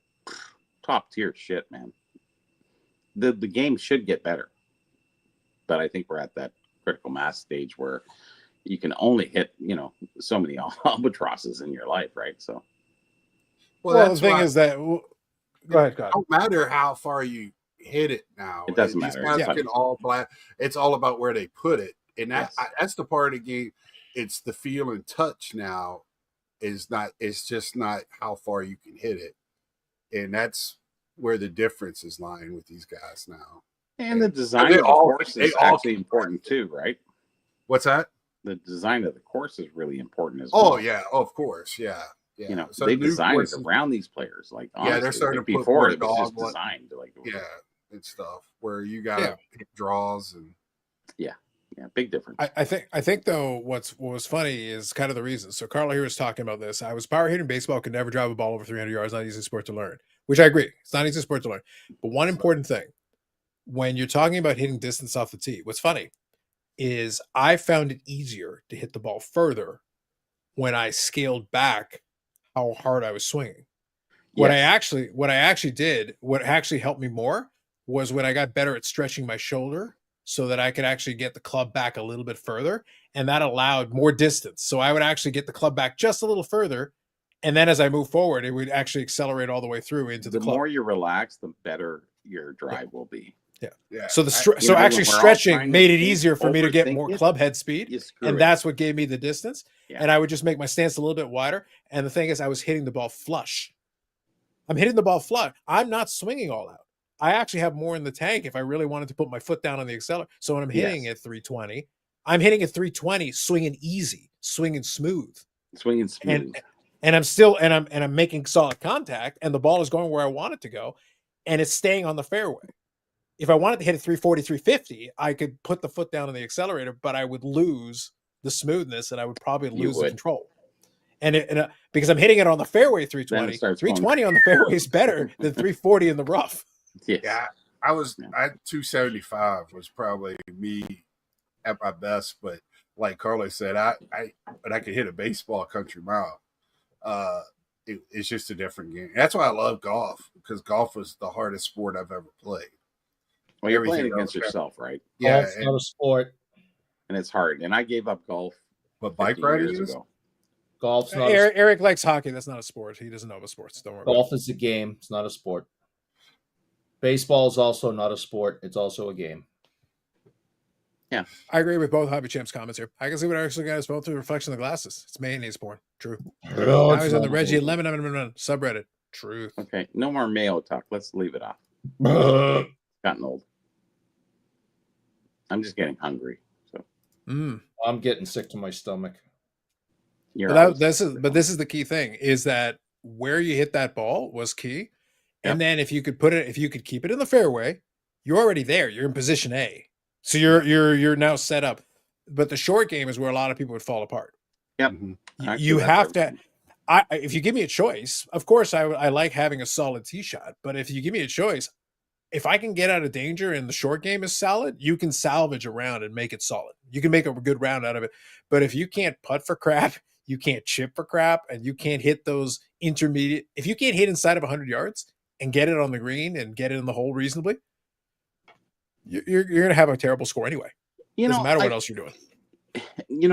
top tier shit, man. The game should get better, but I think we're at that critical mass stage where you can only hit, so many albatrosses in your life, right? So, well the thing is that, go ahead, it don't matter how far you hit it now. It doesn't matter. It's all about where they put it, and that's the part of the game. It's the feel and touch now. It's just not how far you can hit it, and that's where the difference is lying with these guys now. And the design of the course is actually important too, right? What's that? The design of the course is really important as well. Oh yeah, of course, yeah. So they designed it around these players. Like honestly, they're starting to put before it was just designed and stuff where you got hit draws and big difference. I think though what was funny is kind of the reason. So Carlo here was talking about this. I was power hitting baseball, could never drive a ball over 300 yards. Not an easy sport to learn, which I agree. It's not an easy sport to learn. But one important thing, when you're talking about hitting distance off the tee, what's funny is I found it easier to hit the ball further when I scaled back how hard I was swinging. What I actually did, what actually helped me more was when I got better at stretching my shoulder so that I could actually get the club back a little bit further, and that allowed more distance. So I would actually get the club back just a little further, and then as I move forward, it would actually accelerate all the way through into the club. The more you relax, the better your drive will be. Yeah. So actually stretching made it easier for me to get more club head speed, and that's what gave me the distance. Yeah. And I would just make my stance a little bit wider. And the thing is, I was hitting the ball flush. I'm hitting the ball flush. I'm not swinging all out. I actually have more in the tank if I really wanted to put my foot down on the accelerator. So when I'm hitting at 320, I'm hitting at 320, swinging easy, swinging smooth. And I'm still and I'm making solid contact, and the ball is going where I want it to go, and it's staying on the fairway. If I wanted to hit it 340, 350, I could put the foot down on the accelerator, but I would lose the smoothness, and I would probably lose the control. And because I'm hitting it on the fairway 320, 320 on the fairway is better than 340 in the rough. Yeah, I 275 was probably me at my best, but like Carlo said, I could hit a baseball country mile. It's just a different game. That's why I love golf, because golf was the hardest sport I've ever played. Well, you're playing against yourself, right? Yeah, it's not a sport, and it's hard. And I gave up golf But bike 50 riding years is? ago. Golf's not. Eric likes hockey. That's not a sport. He doesn't know about sports. Don't worry about it. Golf is a game. It's not a sport. Baseball is also not a sport. It's also a game. Yeah. I agree with both Hobby Champs comments here. I can see what actually got us both the reflection of the glasses. It's mayonnaise porn. True. Now he's on the Reggie Lemon subreddit. Truth. Okay. No more Mayo talk. Let's leave it off. It's gotten old. I'm just getting hungry. So I'm getting sick to my stomach. This is the key thing, is that where you hit that ball was key. And then if you could keep it in the fairway, you're already there. You're in position A. So you're now set up. But the short game is where a lot of people would fall apart. Yep. You have to. If you give me a choice, of course I like having a solid tee shot. But if you give me a choice, if I can get out of danger and the short game is solid, you can salvage a round and make it solid. You can make a good round out of it. But if you can't putt for crap, you can't chip for crap, and you can't hit those intermediate. If you can't hit inside of 100 yards and get it on the green and get it in the hole reasonably, you're going to have a terrible score anyway. Doesn't matter what else you're doing.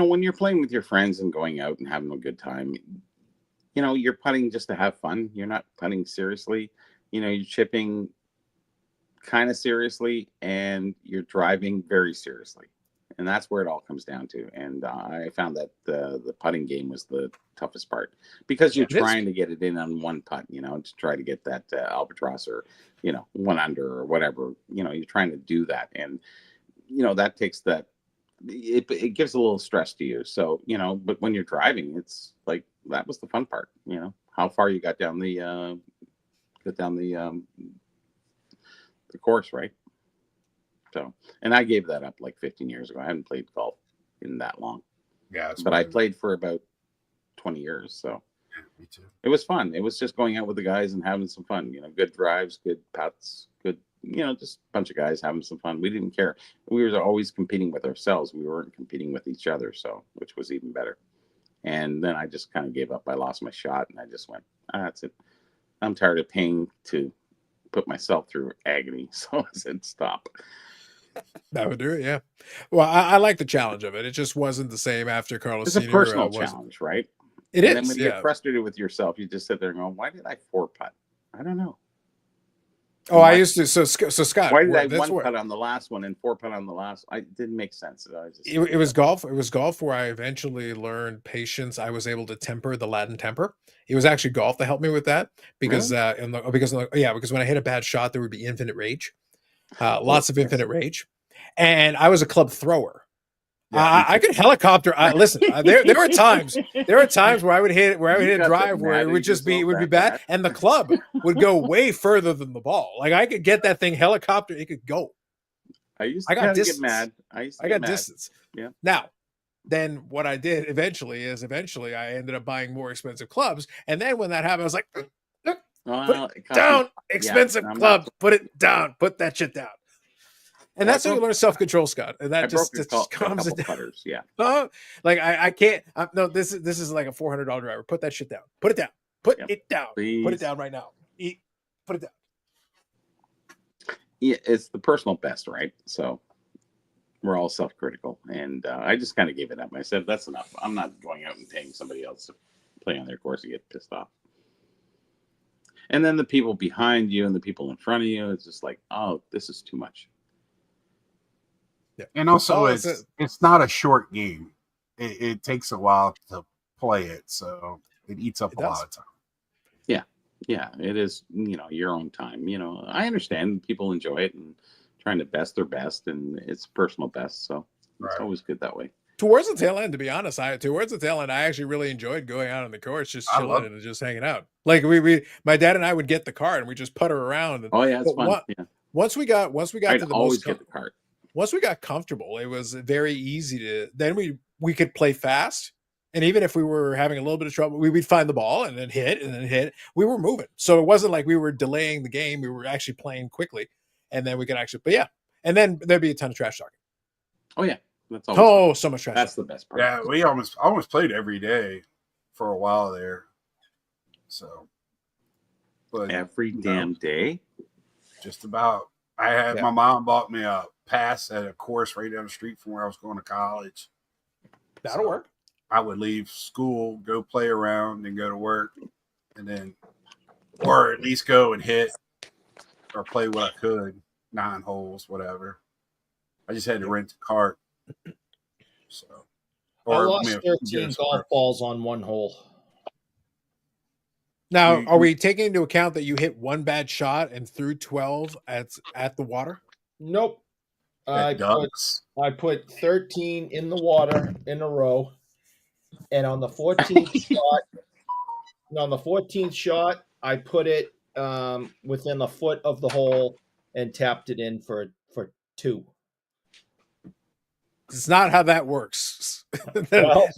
When you're playing with your friends and going out and having a good time, you're putting just to have fun. You're not putting seriously. You're chipping kind of seriously, and you're driving very seriously. And that's where it all comes down to. And I found that the putting game was the toughest part, because you're trying to get it in on one putt, to try to get that albatross or, one under or whatever, you're trying to do that. And, that takes that, it gives a little stress to you. So, but when you're driving, it's like, that was the fun part, how far you got down the course, right? So, and I gave that up like 15 years ago. I haven't played golf in that long. Yeah, but I played for about 20 years. So me too. It was fun. It was just going out with the guys and having some fun. Good drives, good putts, good, just a bunch of guys having some fun. We didn't care. We were always competing with ourselves. We weren't competing with each other. So, which was even better. And then I just kind of gave up. I lost my shot, and I just went, that's it. I'm tired of paying to put myself through agony. So I said, stop. That would do it, yeah. Well, I like the challenge of it. It just wasn't the same after Carlos It's a Senior, personal challenge, right? It is. Then when you get frustrated with yourself, you just sit there and go, why did I 4-putt? I don't know. Oh, I used to. So Scott, why did I 1-putt on the last one and 4-putt on the last? It didn't make sense. It was golf. It was golf where I eventually learned patience. I was able to temper the Latin temper. It was actually golf that helped me with that, because because when I hit a bad shot, there would be infinite rage, lots of infinite rage, and I was a club thrower. I could helicopter. Listen, there were times where I would hit a drive where it would be bad, and the club would go way further than the ball. Like, I could get that thing helicopter, it could go. I got get mad. I got distance. Yeah. Now, then what I did eventually I ended up buying more expensive clubs, and then when that happened, I was like, put it down, expensive club, put it down, put that shit down. And that's how you learn self-control, Scott. And that just calms it down. Putters, yeah. Like I can't. No, this is like a $400 driver. Put that shit down. Put it down. Put it down. Please. Put it down right now. Put it down. Yeah, it's the personal best, right? So we're all self-critical, and I just kind of gave it up. I said, that's enough. I'm not going out and paying somebody else to play on their course and get pissed off. And then the people behind you and the people in front of you, it's just like, oh, this is too much. Yeah. And also, it's not a short game. It takes a while to play it, so it eats up a lot of time. Yeah, it is. Your own time. I understand people enjoy it and trying to best their best, and it's personal best, so it's always good that way. Towards the tail end, to be honest, I actually really enjoyed going out on the course, just chilling and just hanging out. Like my dad and I would get the cart and we just putter around. Oh yeah, it's fun. Once we got I'd to the always get the cart. Once we got comfortable, it was very easy to. Then we could play fast, and even if we were having a little bit of trouble, we'd find the ball and then hit. We were moving, so it wasn't like we were delaying the game. We were actually playing quickly, and then we could actually. But yeah, and then there'd be a ton of trash talking. Oh yeah, that's always so much trash. That's the best part. Yeah, we almost played every day for a while there. So, but every damn day, just about. I had my mom bought me a pass at a course right down the street from where I was going to college. That'll work. I would leave school, go play around, and go to work, and then, or at least go and hit or play what I could, 9 holes, whatever. I just had to rent a cart. So, I lost 13 golf balls on one hole. Now, are we taking into account that you hit one bad shot and threw 12 at the water? Nope. I put 13 in the water in a row, and on the 14th shot, I put it within a foot of the hole and tapped it in for 2. It's not how that works. Well,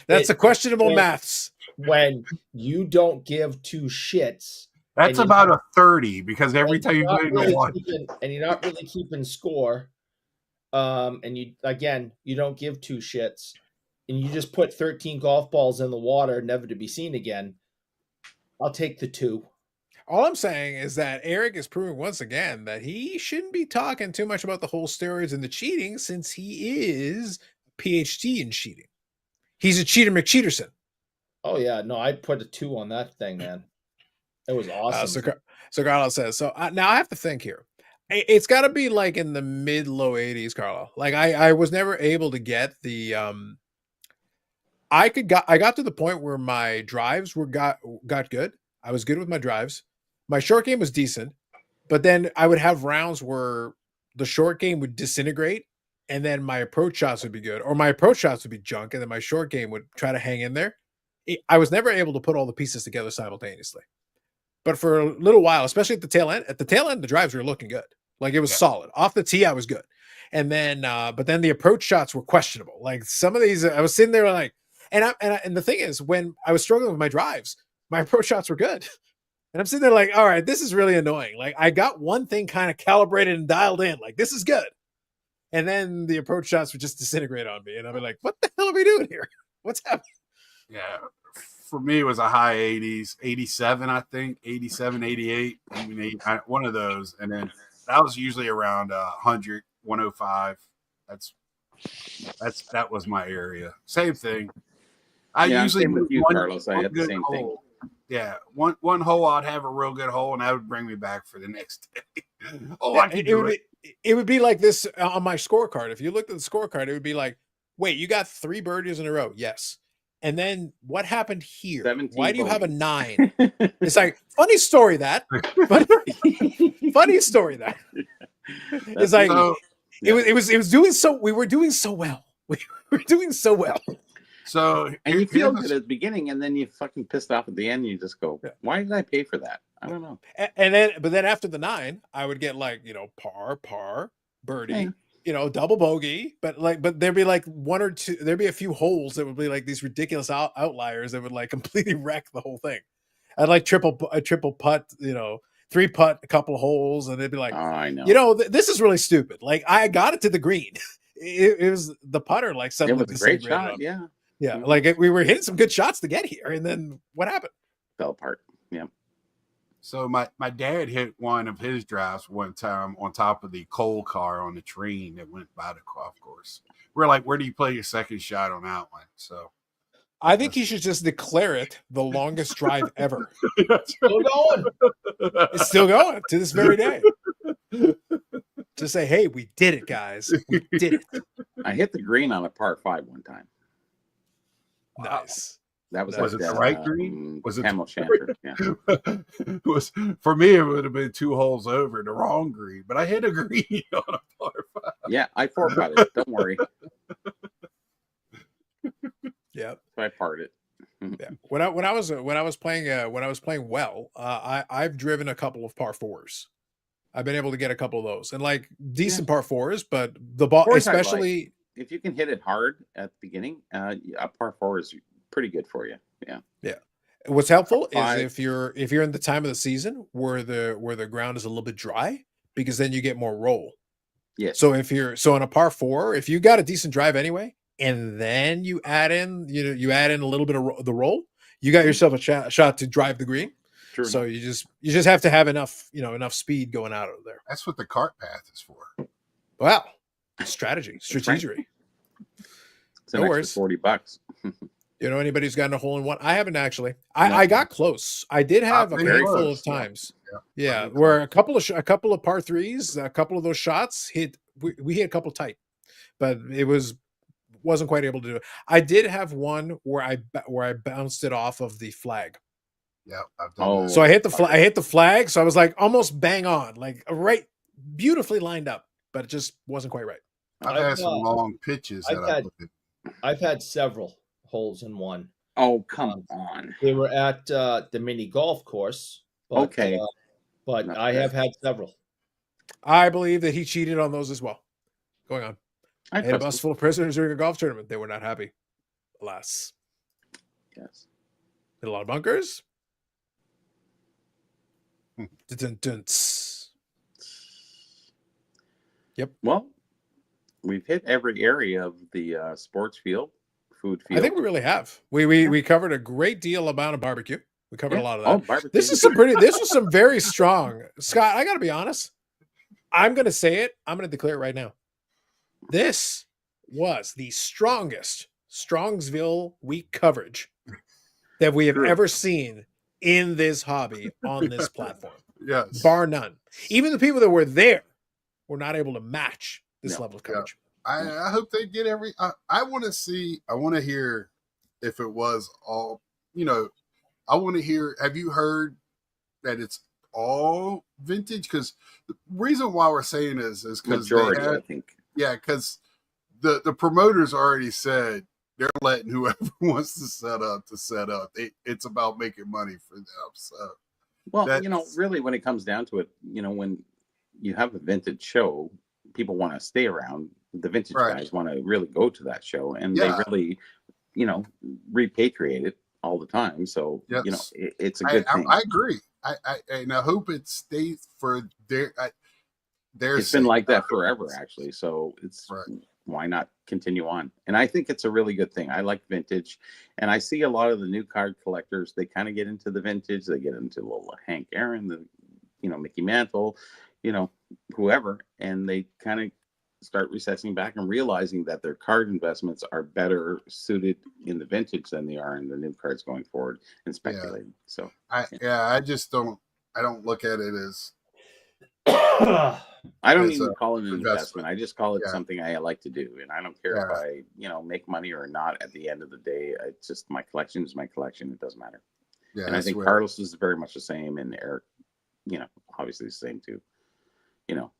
that's a questionable maths. When you don't give 2 shits, that's about a 30 because every time you put it in one, and you're not really keeping score, and you don't give 2 shits, and you just put 13 golf balls in the water, never to be seen again. I'll take the 2. All I'm saying is that Eric is proving once again that he shouldn't be talking too much about the whole steroids and the cheating, since he is a PhD in cheating. He's a cheater McCheaterson. Oh yeah, no, I'd put a 2 on that thing, man. It was awesome. So Carlo says, so now I have to think here. It's got to be like in the mid-low 80s, Carlo. Like I was never able to get the I got to the point where my drives got good. I was good with my drives. My short game was decent, but then I would have rounds where the short game would disintegrate, and then my approach shots would be good, or my approach shots would be junk, and then my short game would try to hang in there. I was never able to put all the pieces together simultaneously. But for a little while, especially at the tail end, the drives were looking good. Like it was solid. Off the tee, I was good. And then, but then the approach shots were questionable. Like some of these, I was sitting there like, and the thing is, when I was struggling with my drives, my approach shots were good. And I'm sitting there like, all right, this is really annoying. Like I got one thing kind of calibrated and dialed in, like this is good. And then the approach shots would just disintegrate on me. And I'd be like, what the hell are we doing here? What's happening? Yeah. For me, it was a high 80s, 87, I think, 87, 88, even 80, one of those. And then that was usually around 100, 105. That was my area. Same thing. I usually same with you, Carlos. I had the same thing. Yeah, one hole I'd have a real good hole, and that would bring me back for the next day. It would be like this on my scorecard. If you looked at the scorecard, it would be like, wait, you got 3 birdies in a row. Yes. And then what happened here? Why do you have a 9? It's like, funny story that. Funny story that. It's like, it was doing so, we were doing so well. We were doing so well. So, and you feel good at the beginning, and then you fucking pissed off at the end, and you just go, why did I pay for that? I don't know. But then after the 9, I would get like, par, birdie, double bogey, but there'd be like 1 or 2, there'd be a few holes that would be like these ridiculous outliers that would like completely wreck the whole thing. I'd like triple putt, 3 putt, a couple of holes, and they'd be like, oh, I know. This is really stupid. Like I got it to the green. It was the putter, like suddenly it was a great shot. Yeah. Yeah. Like we were hitting some good shots to get here. And then what happened? Fell apart. Yeah. So my dad hit one of his drives one time on top of the coal car on the train that went by the golf course. We're like, where do you play your second shot on that one? So I think he should just declare it the longest drive ever. Still going. It's still going to this very day. To say, hey, we did it, guys. We did it. I hit the green on a par 5 one time. Nice. That was it the right green? Was it Camel Chanter? Yeah. It was, for me, it would have been 2 holes over the wrong green, but I hit a green on a par 5. Yeah, I 4-putted. Don't worry. Yeah, so I parred it. Yeah. When I was playing well, I've driven a couple of par 4s. I've been able to get a couple of those, and like decent par 4s, but the ball, especially if you can hit it hard at the beginning, a par 4 is pretty good for you. Yeah. Yeah. What's helpful is if you're in the time of the season where the ground is a little bit dry, because then you get more roll. Yes. So on a par 4, if you got a decent drive anyway, and then you add in a little bit of the roll, you got yourself a shot to drive the green. True. So you just have to have enough speed going out of there. That's what the cart path is for. Wow. Strategy. It's no worries. $40. You know anybody who's gotten a hole in one? I haven't actually. No. I got close. I did have a Very handful close, of times. Yeah. Yeah, Very where a couple of par threes, a couple of those shots hit. We hit a couple tight, but it wasn't quite able to do it. I did have one where I bounced it off of the flag. Yeah, I've done Oh. that. So I hit the flag. So I was like almost bang on, like right, beautifully lined up, but it just wasn't quite right. I've had some long pitches that I put in. I've had several holes in one. Oh, come on. They were at the mini golf course. But, Okay. But Not I bad. have had several. I believe that he cheated on those as well. Going on. I I had a trust bus him. full of prisoners during a golf tournament. They were not happy. Alas. Yes. Hit a lot of bunkers. Hmm. Dun-dun-dun. Yep. Well, we've hit every area of the sports field, food field. I think we really have. We covered a great deal amount of barbecue. We covered a lot of that. Oh, barbecue. This was some very strong. Scott, I gotta be honest. I'm gonna say it. I'm gonna declare it right now. This was the strongest Strongsville week coverage that we have True. ever seen in this hobby on this platform. Yes. Bar none. Even the people that were there were not able to match this No. level of coverage. I hope they get every. I want to see. I want to hear if it was all. I want to hear. Have you heard that it's all vintage? Because the reason why we're saying is because Majority, I think. Yeah, because the promoters already said they're letting whoever wants to set up. It's about making money for them. So, well, really, when it comes down to it, when you have a vintage show, people want to stay around. The vintage guys want to really go to that show, and they really, repatriate it all the time. So, it's a good thing. I agree. And I hope it stays for their. It's been like that forever, actually. So it's why not continue on? And I think it's a really good thing. I like vintage, and I see a lot of the new card collectors. They kind of get into the vintage. They get into little Hank Aaron, the Mickey Mantle, whoever, and they kind of start recessing back and realizing that their card investments are better suited in the vintage than they are in the new cards going forward and speculating. So I just don't. I don't look at it as. I don't even call it an investment. I just call it something I like to do, and I don't care if I, make money or not. At the end of the day, it's just my collection is my collection. It doesn't matter. Yeah, and I think Carlos is very much the same, and Eric, obviously the same too.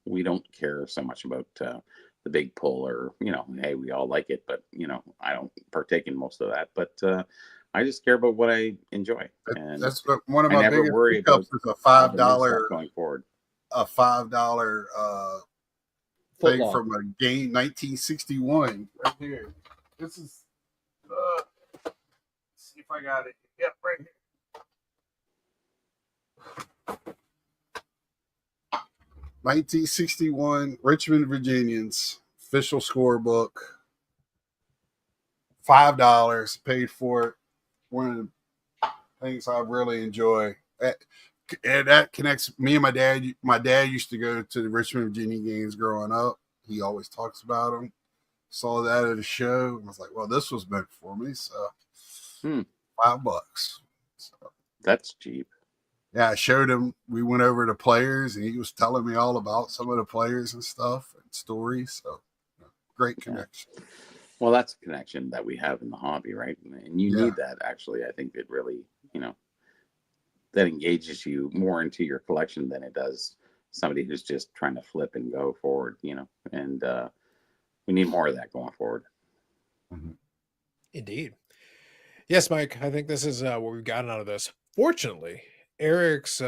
We don't care so much about the big pull or hey, we all like it, but I don't partake in most of that. But I just care about what I enjoy, and that's one of my biggest pickups is a $5 going forward. A $5 thing from a game 1961 right here. This is let's see if I got it. Yep, right here. 1961 Richmond Virginians official scorebook. $5 paid for it. One of the things I really enjoy. And that connects me and my dad. My dad used to go to the Richmond, Virginia games growing up. He always talks about them. Saw that at a show. I was like, well, this was meant for me. So $5. So, that's cheap. Yeah, I showed him. We went over to players, and he was telling me all about some of the players and stuff and stories. So great connection. Yeah. Well, that's a connection that we have in the hobby, right? And you need that, actually. I think it really, that engages you more into your collection than it does somebody who's just trying to flip and go forward, and we need more of that going forward. Mm-hmm. Indeed. Yes, Mike, I think this is what we've gotten out of this. Fortunately, Eric's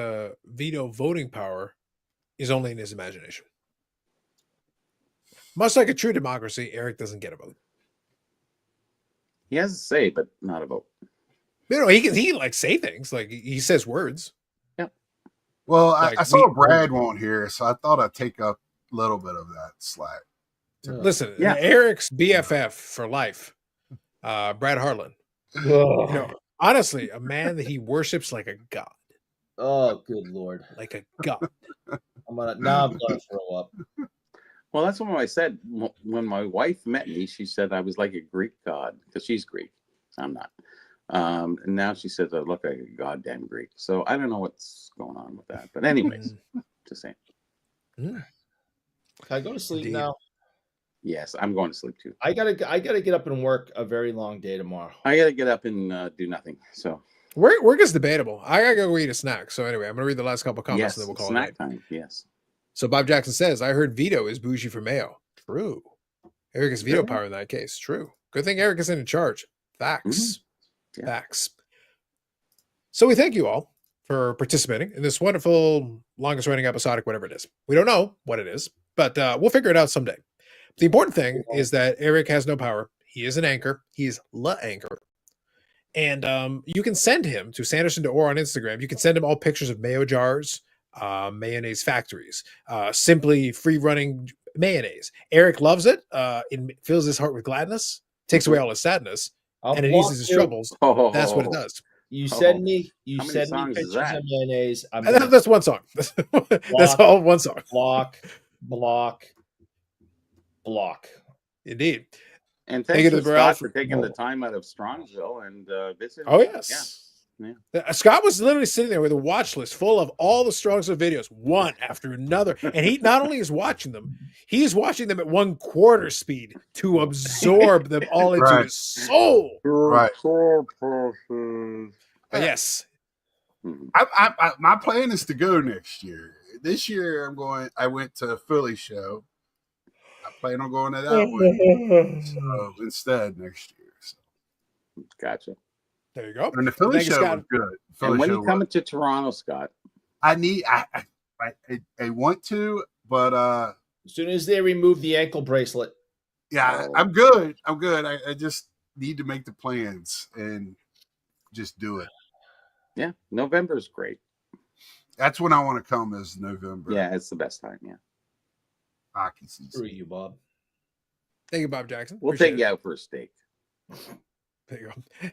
veto voting power is only in his imagination. Much like a true democracy, Eric doesn't get a vote. He has a say, but not a vote. He can say things, like he says words. Yeah. Well, I saw Brad won't hear, so I thought I'd take up a little bit of that slack. Listen, Eric's BFF for life, Brad Harlan. Honestly, a man that he worships like a god. Oh, good Lord. Like a god. I'm gonna throw up. Well, that's what I said when my wife met me. She said I was like a Greek god because she's Greek. I'm not. And now she says I look like a goddamn Greek. So I don't know what's going on with that. But anyways, just saying. Can I go to sleep Indeed. now? Yes, I'm going to sleep too. I gotta get up and work a very long day tomorrow. I gotta get up and do nothing. So Work is debatable. I gotta go eat a snack. So anyway, I'm gonna read the last couple comments yes, and then we'll call snack it time. Yes. So Bob Jackson says, I heard Vito is bougie for Mayo. True. Eric is veto Really? power in that case. True. Good thing Eric isn't in charge. Facts. Yeah. Facts. So we thank you all for participating in this wonderful, longest running episodic, whatever it is. We don't know what it is, but we'll figure it out someday. The important thing is that Eric has no power. He is an anchor. He is la anchor. And you can send him to Sanderson to Or on Instagram. You can send him all pictures of mayo jars, mayonnaise factories, simply free running mayonnaise. Eric loves it. It fills his heart with gladness, takes away all his sadness, and it eases his troubles. That's what it does. You send me How many songs is pictures that? of mayonnaise. That's one song. That's all one song. Block. Indeed. And Thank you thanks to to the Burrell Scott for taking the time out of Strongsville and visiting. Oh, yes. Yeah. Scott was literally sitting there with a watch list full of all the Strongsville videos, one after another. And he not only is watching them, he is watching them at 1/4 speed to absorb them all into Right. his soul. Right. But yes. My plan is to go next year. This year I went to a Philly show. I plan on going to that one instead next year. So. Gotcha. There you go. And the Philly Thank you, show Scott. was good. And when are you coming to Toronto, Scott? I want to, but As soon as they remove the ankle bracelet. yeah, I'm good. I just need to make the plans and just do it. Yeah, November is great. That's when I want to come, is November. Yeah, it's the best time. Yeah, hockey season. Screw you, Bob. Thank you, Bob Jackson. We'll Appreciate take you out for a steak. There you go.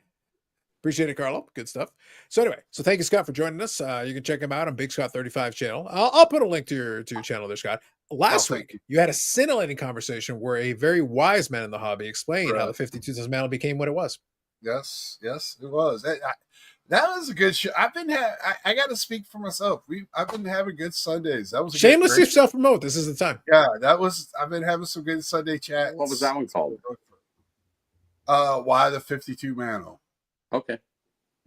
Appreciate it, Carlo. Good stuff. So anyway, thank you, Scott, for joining us. You can check him out on Big Scott 35 channel. I'll put a link to your channel there, Scott. Last week, you had a scintillating conversation where a very wise man in the hobby explained how the 52 mantle became what it was. Yes, it was. That was a good show. I got to speak for myself. I've been having good Sundays. That was a shamelessly self-promote. This is the time. Yeah, I've been having some good Sunday chats. What was that one called? Why the 52 mantle? Okay,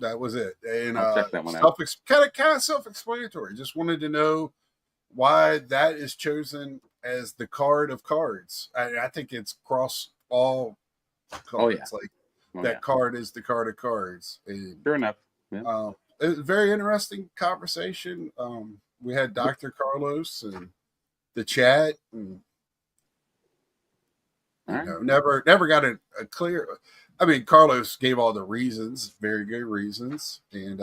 that was it. And I'll check that one out. Kind of self-explanatory. Just wanted to know why that is chosen as the card of cards. I think it's across all cards. That card is the card of cards. And, sure enough. Yeah. It was a very interesting conversation. We had Dr. Carlos and the chat, and never got a clear. I mean, Carlos gave all the reasons, very good reasons, and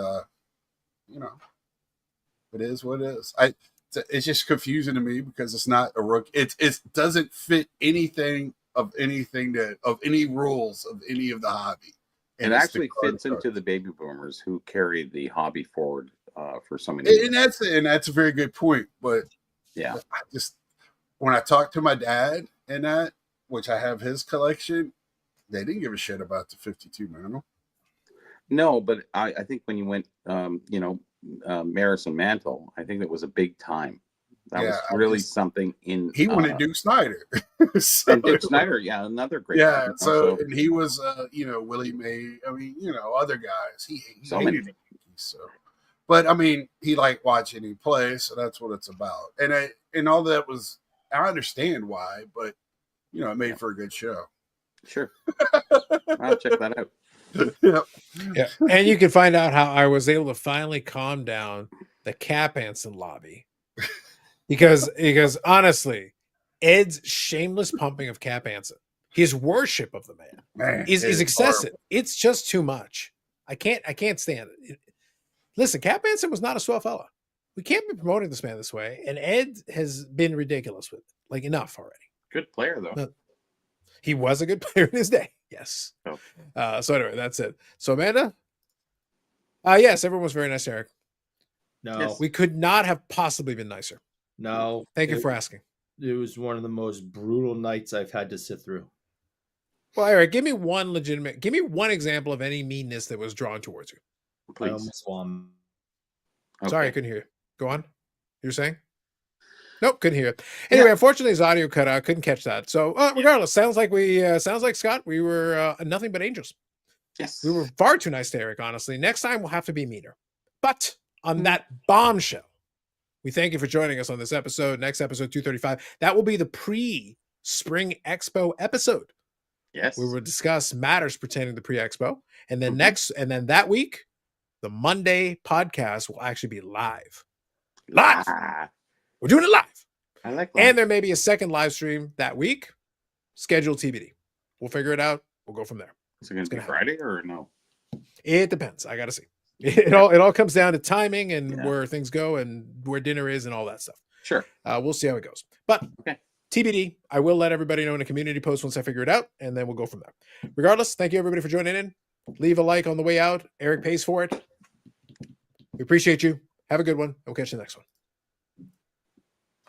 it is what it is. It's just confusing to me because it's not a rookie. It doesn't fit anything of any rules of any of the hobby. And it actually fits into the baby boomers who carry the hobby forward for so many years. And that's a very good point. But yeah, when I talked to my dad and that, which I have his collection, they didn't give a shit about the 52 mantle. No, but I think when you went, Maris and Mantle, I think it was a big time. That was really something in. He wanted Duke Snyder. And Duke Snyder, another great. Yeah, and he was, Willie May. I mean, other guys. He hated it. So, but I mean, he liked watching him play, so that's what it's about. And all that was, I understand why, but it made for a good show. Sure, I'll check that out. Yeah, and you can find out how I was able to finally calm down the Cap Anson lobby. Because honestly, Ed's shameless pumping of Cap Anson, his worship of the man is excessive. Horrible. It's just too much. I can't stand it. Listen, Cap Anson was not a swell fella. We can't be promoting this man this way. And Ed has been ridiculous with it. Like, enough already. Good player, though. No, he was a good player in his day. Yes. Oh. So anyway, that's it. So Amanda? Yes, everyone was very nice, Eric. No. Yes. We could not have possibly been nicer. No. Thank you for asking. It was one of the most brutal nights I've had to sit through. Well, Eric, give me one example of any meanness that was drawn towards you. I Please. almost won. Sorry, I Okay. couldn't hear you. Go on. You're saying? Nope, couldn't hear it. Anyway, unfortunately, his audio cut out. Couldn't catch that. So, regardless, sounds like Scott. We were nothing but angels. Yes. We were far too nice to Eric. Honestly, next time we'll have to be meaner. But on that bombshell, we thank you for joining us on this episode. Next episode 235. That will be the pre-Spring Expo episode. Yes. We will discuss matters pertaining to pre-Expo, and then Mhm. that week, the Monday podcast will actually be live. Ah, We're doing it live. I like that. And there may be a second live stream that week, scheduled TBD. We'll figure it out. We'll go from there. Is it going to be gonna Friday or no? It depends. I got to see. It all comes down to timing and Yeah. where things go and where dinner is and all that stuff. Sure. We'll see how it goes. But Okay. TBD, I will let everybody know in a community post once I figure it out, and then we'll go from there. Regardless, thank you everybody for joining in. Leave a like on the way out. Eric pays for it. We appreciate you. Have a good one. We'll catch you next one.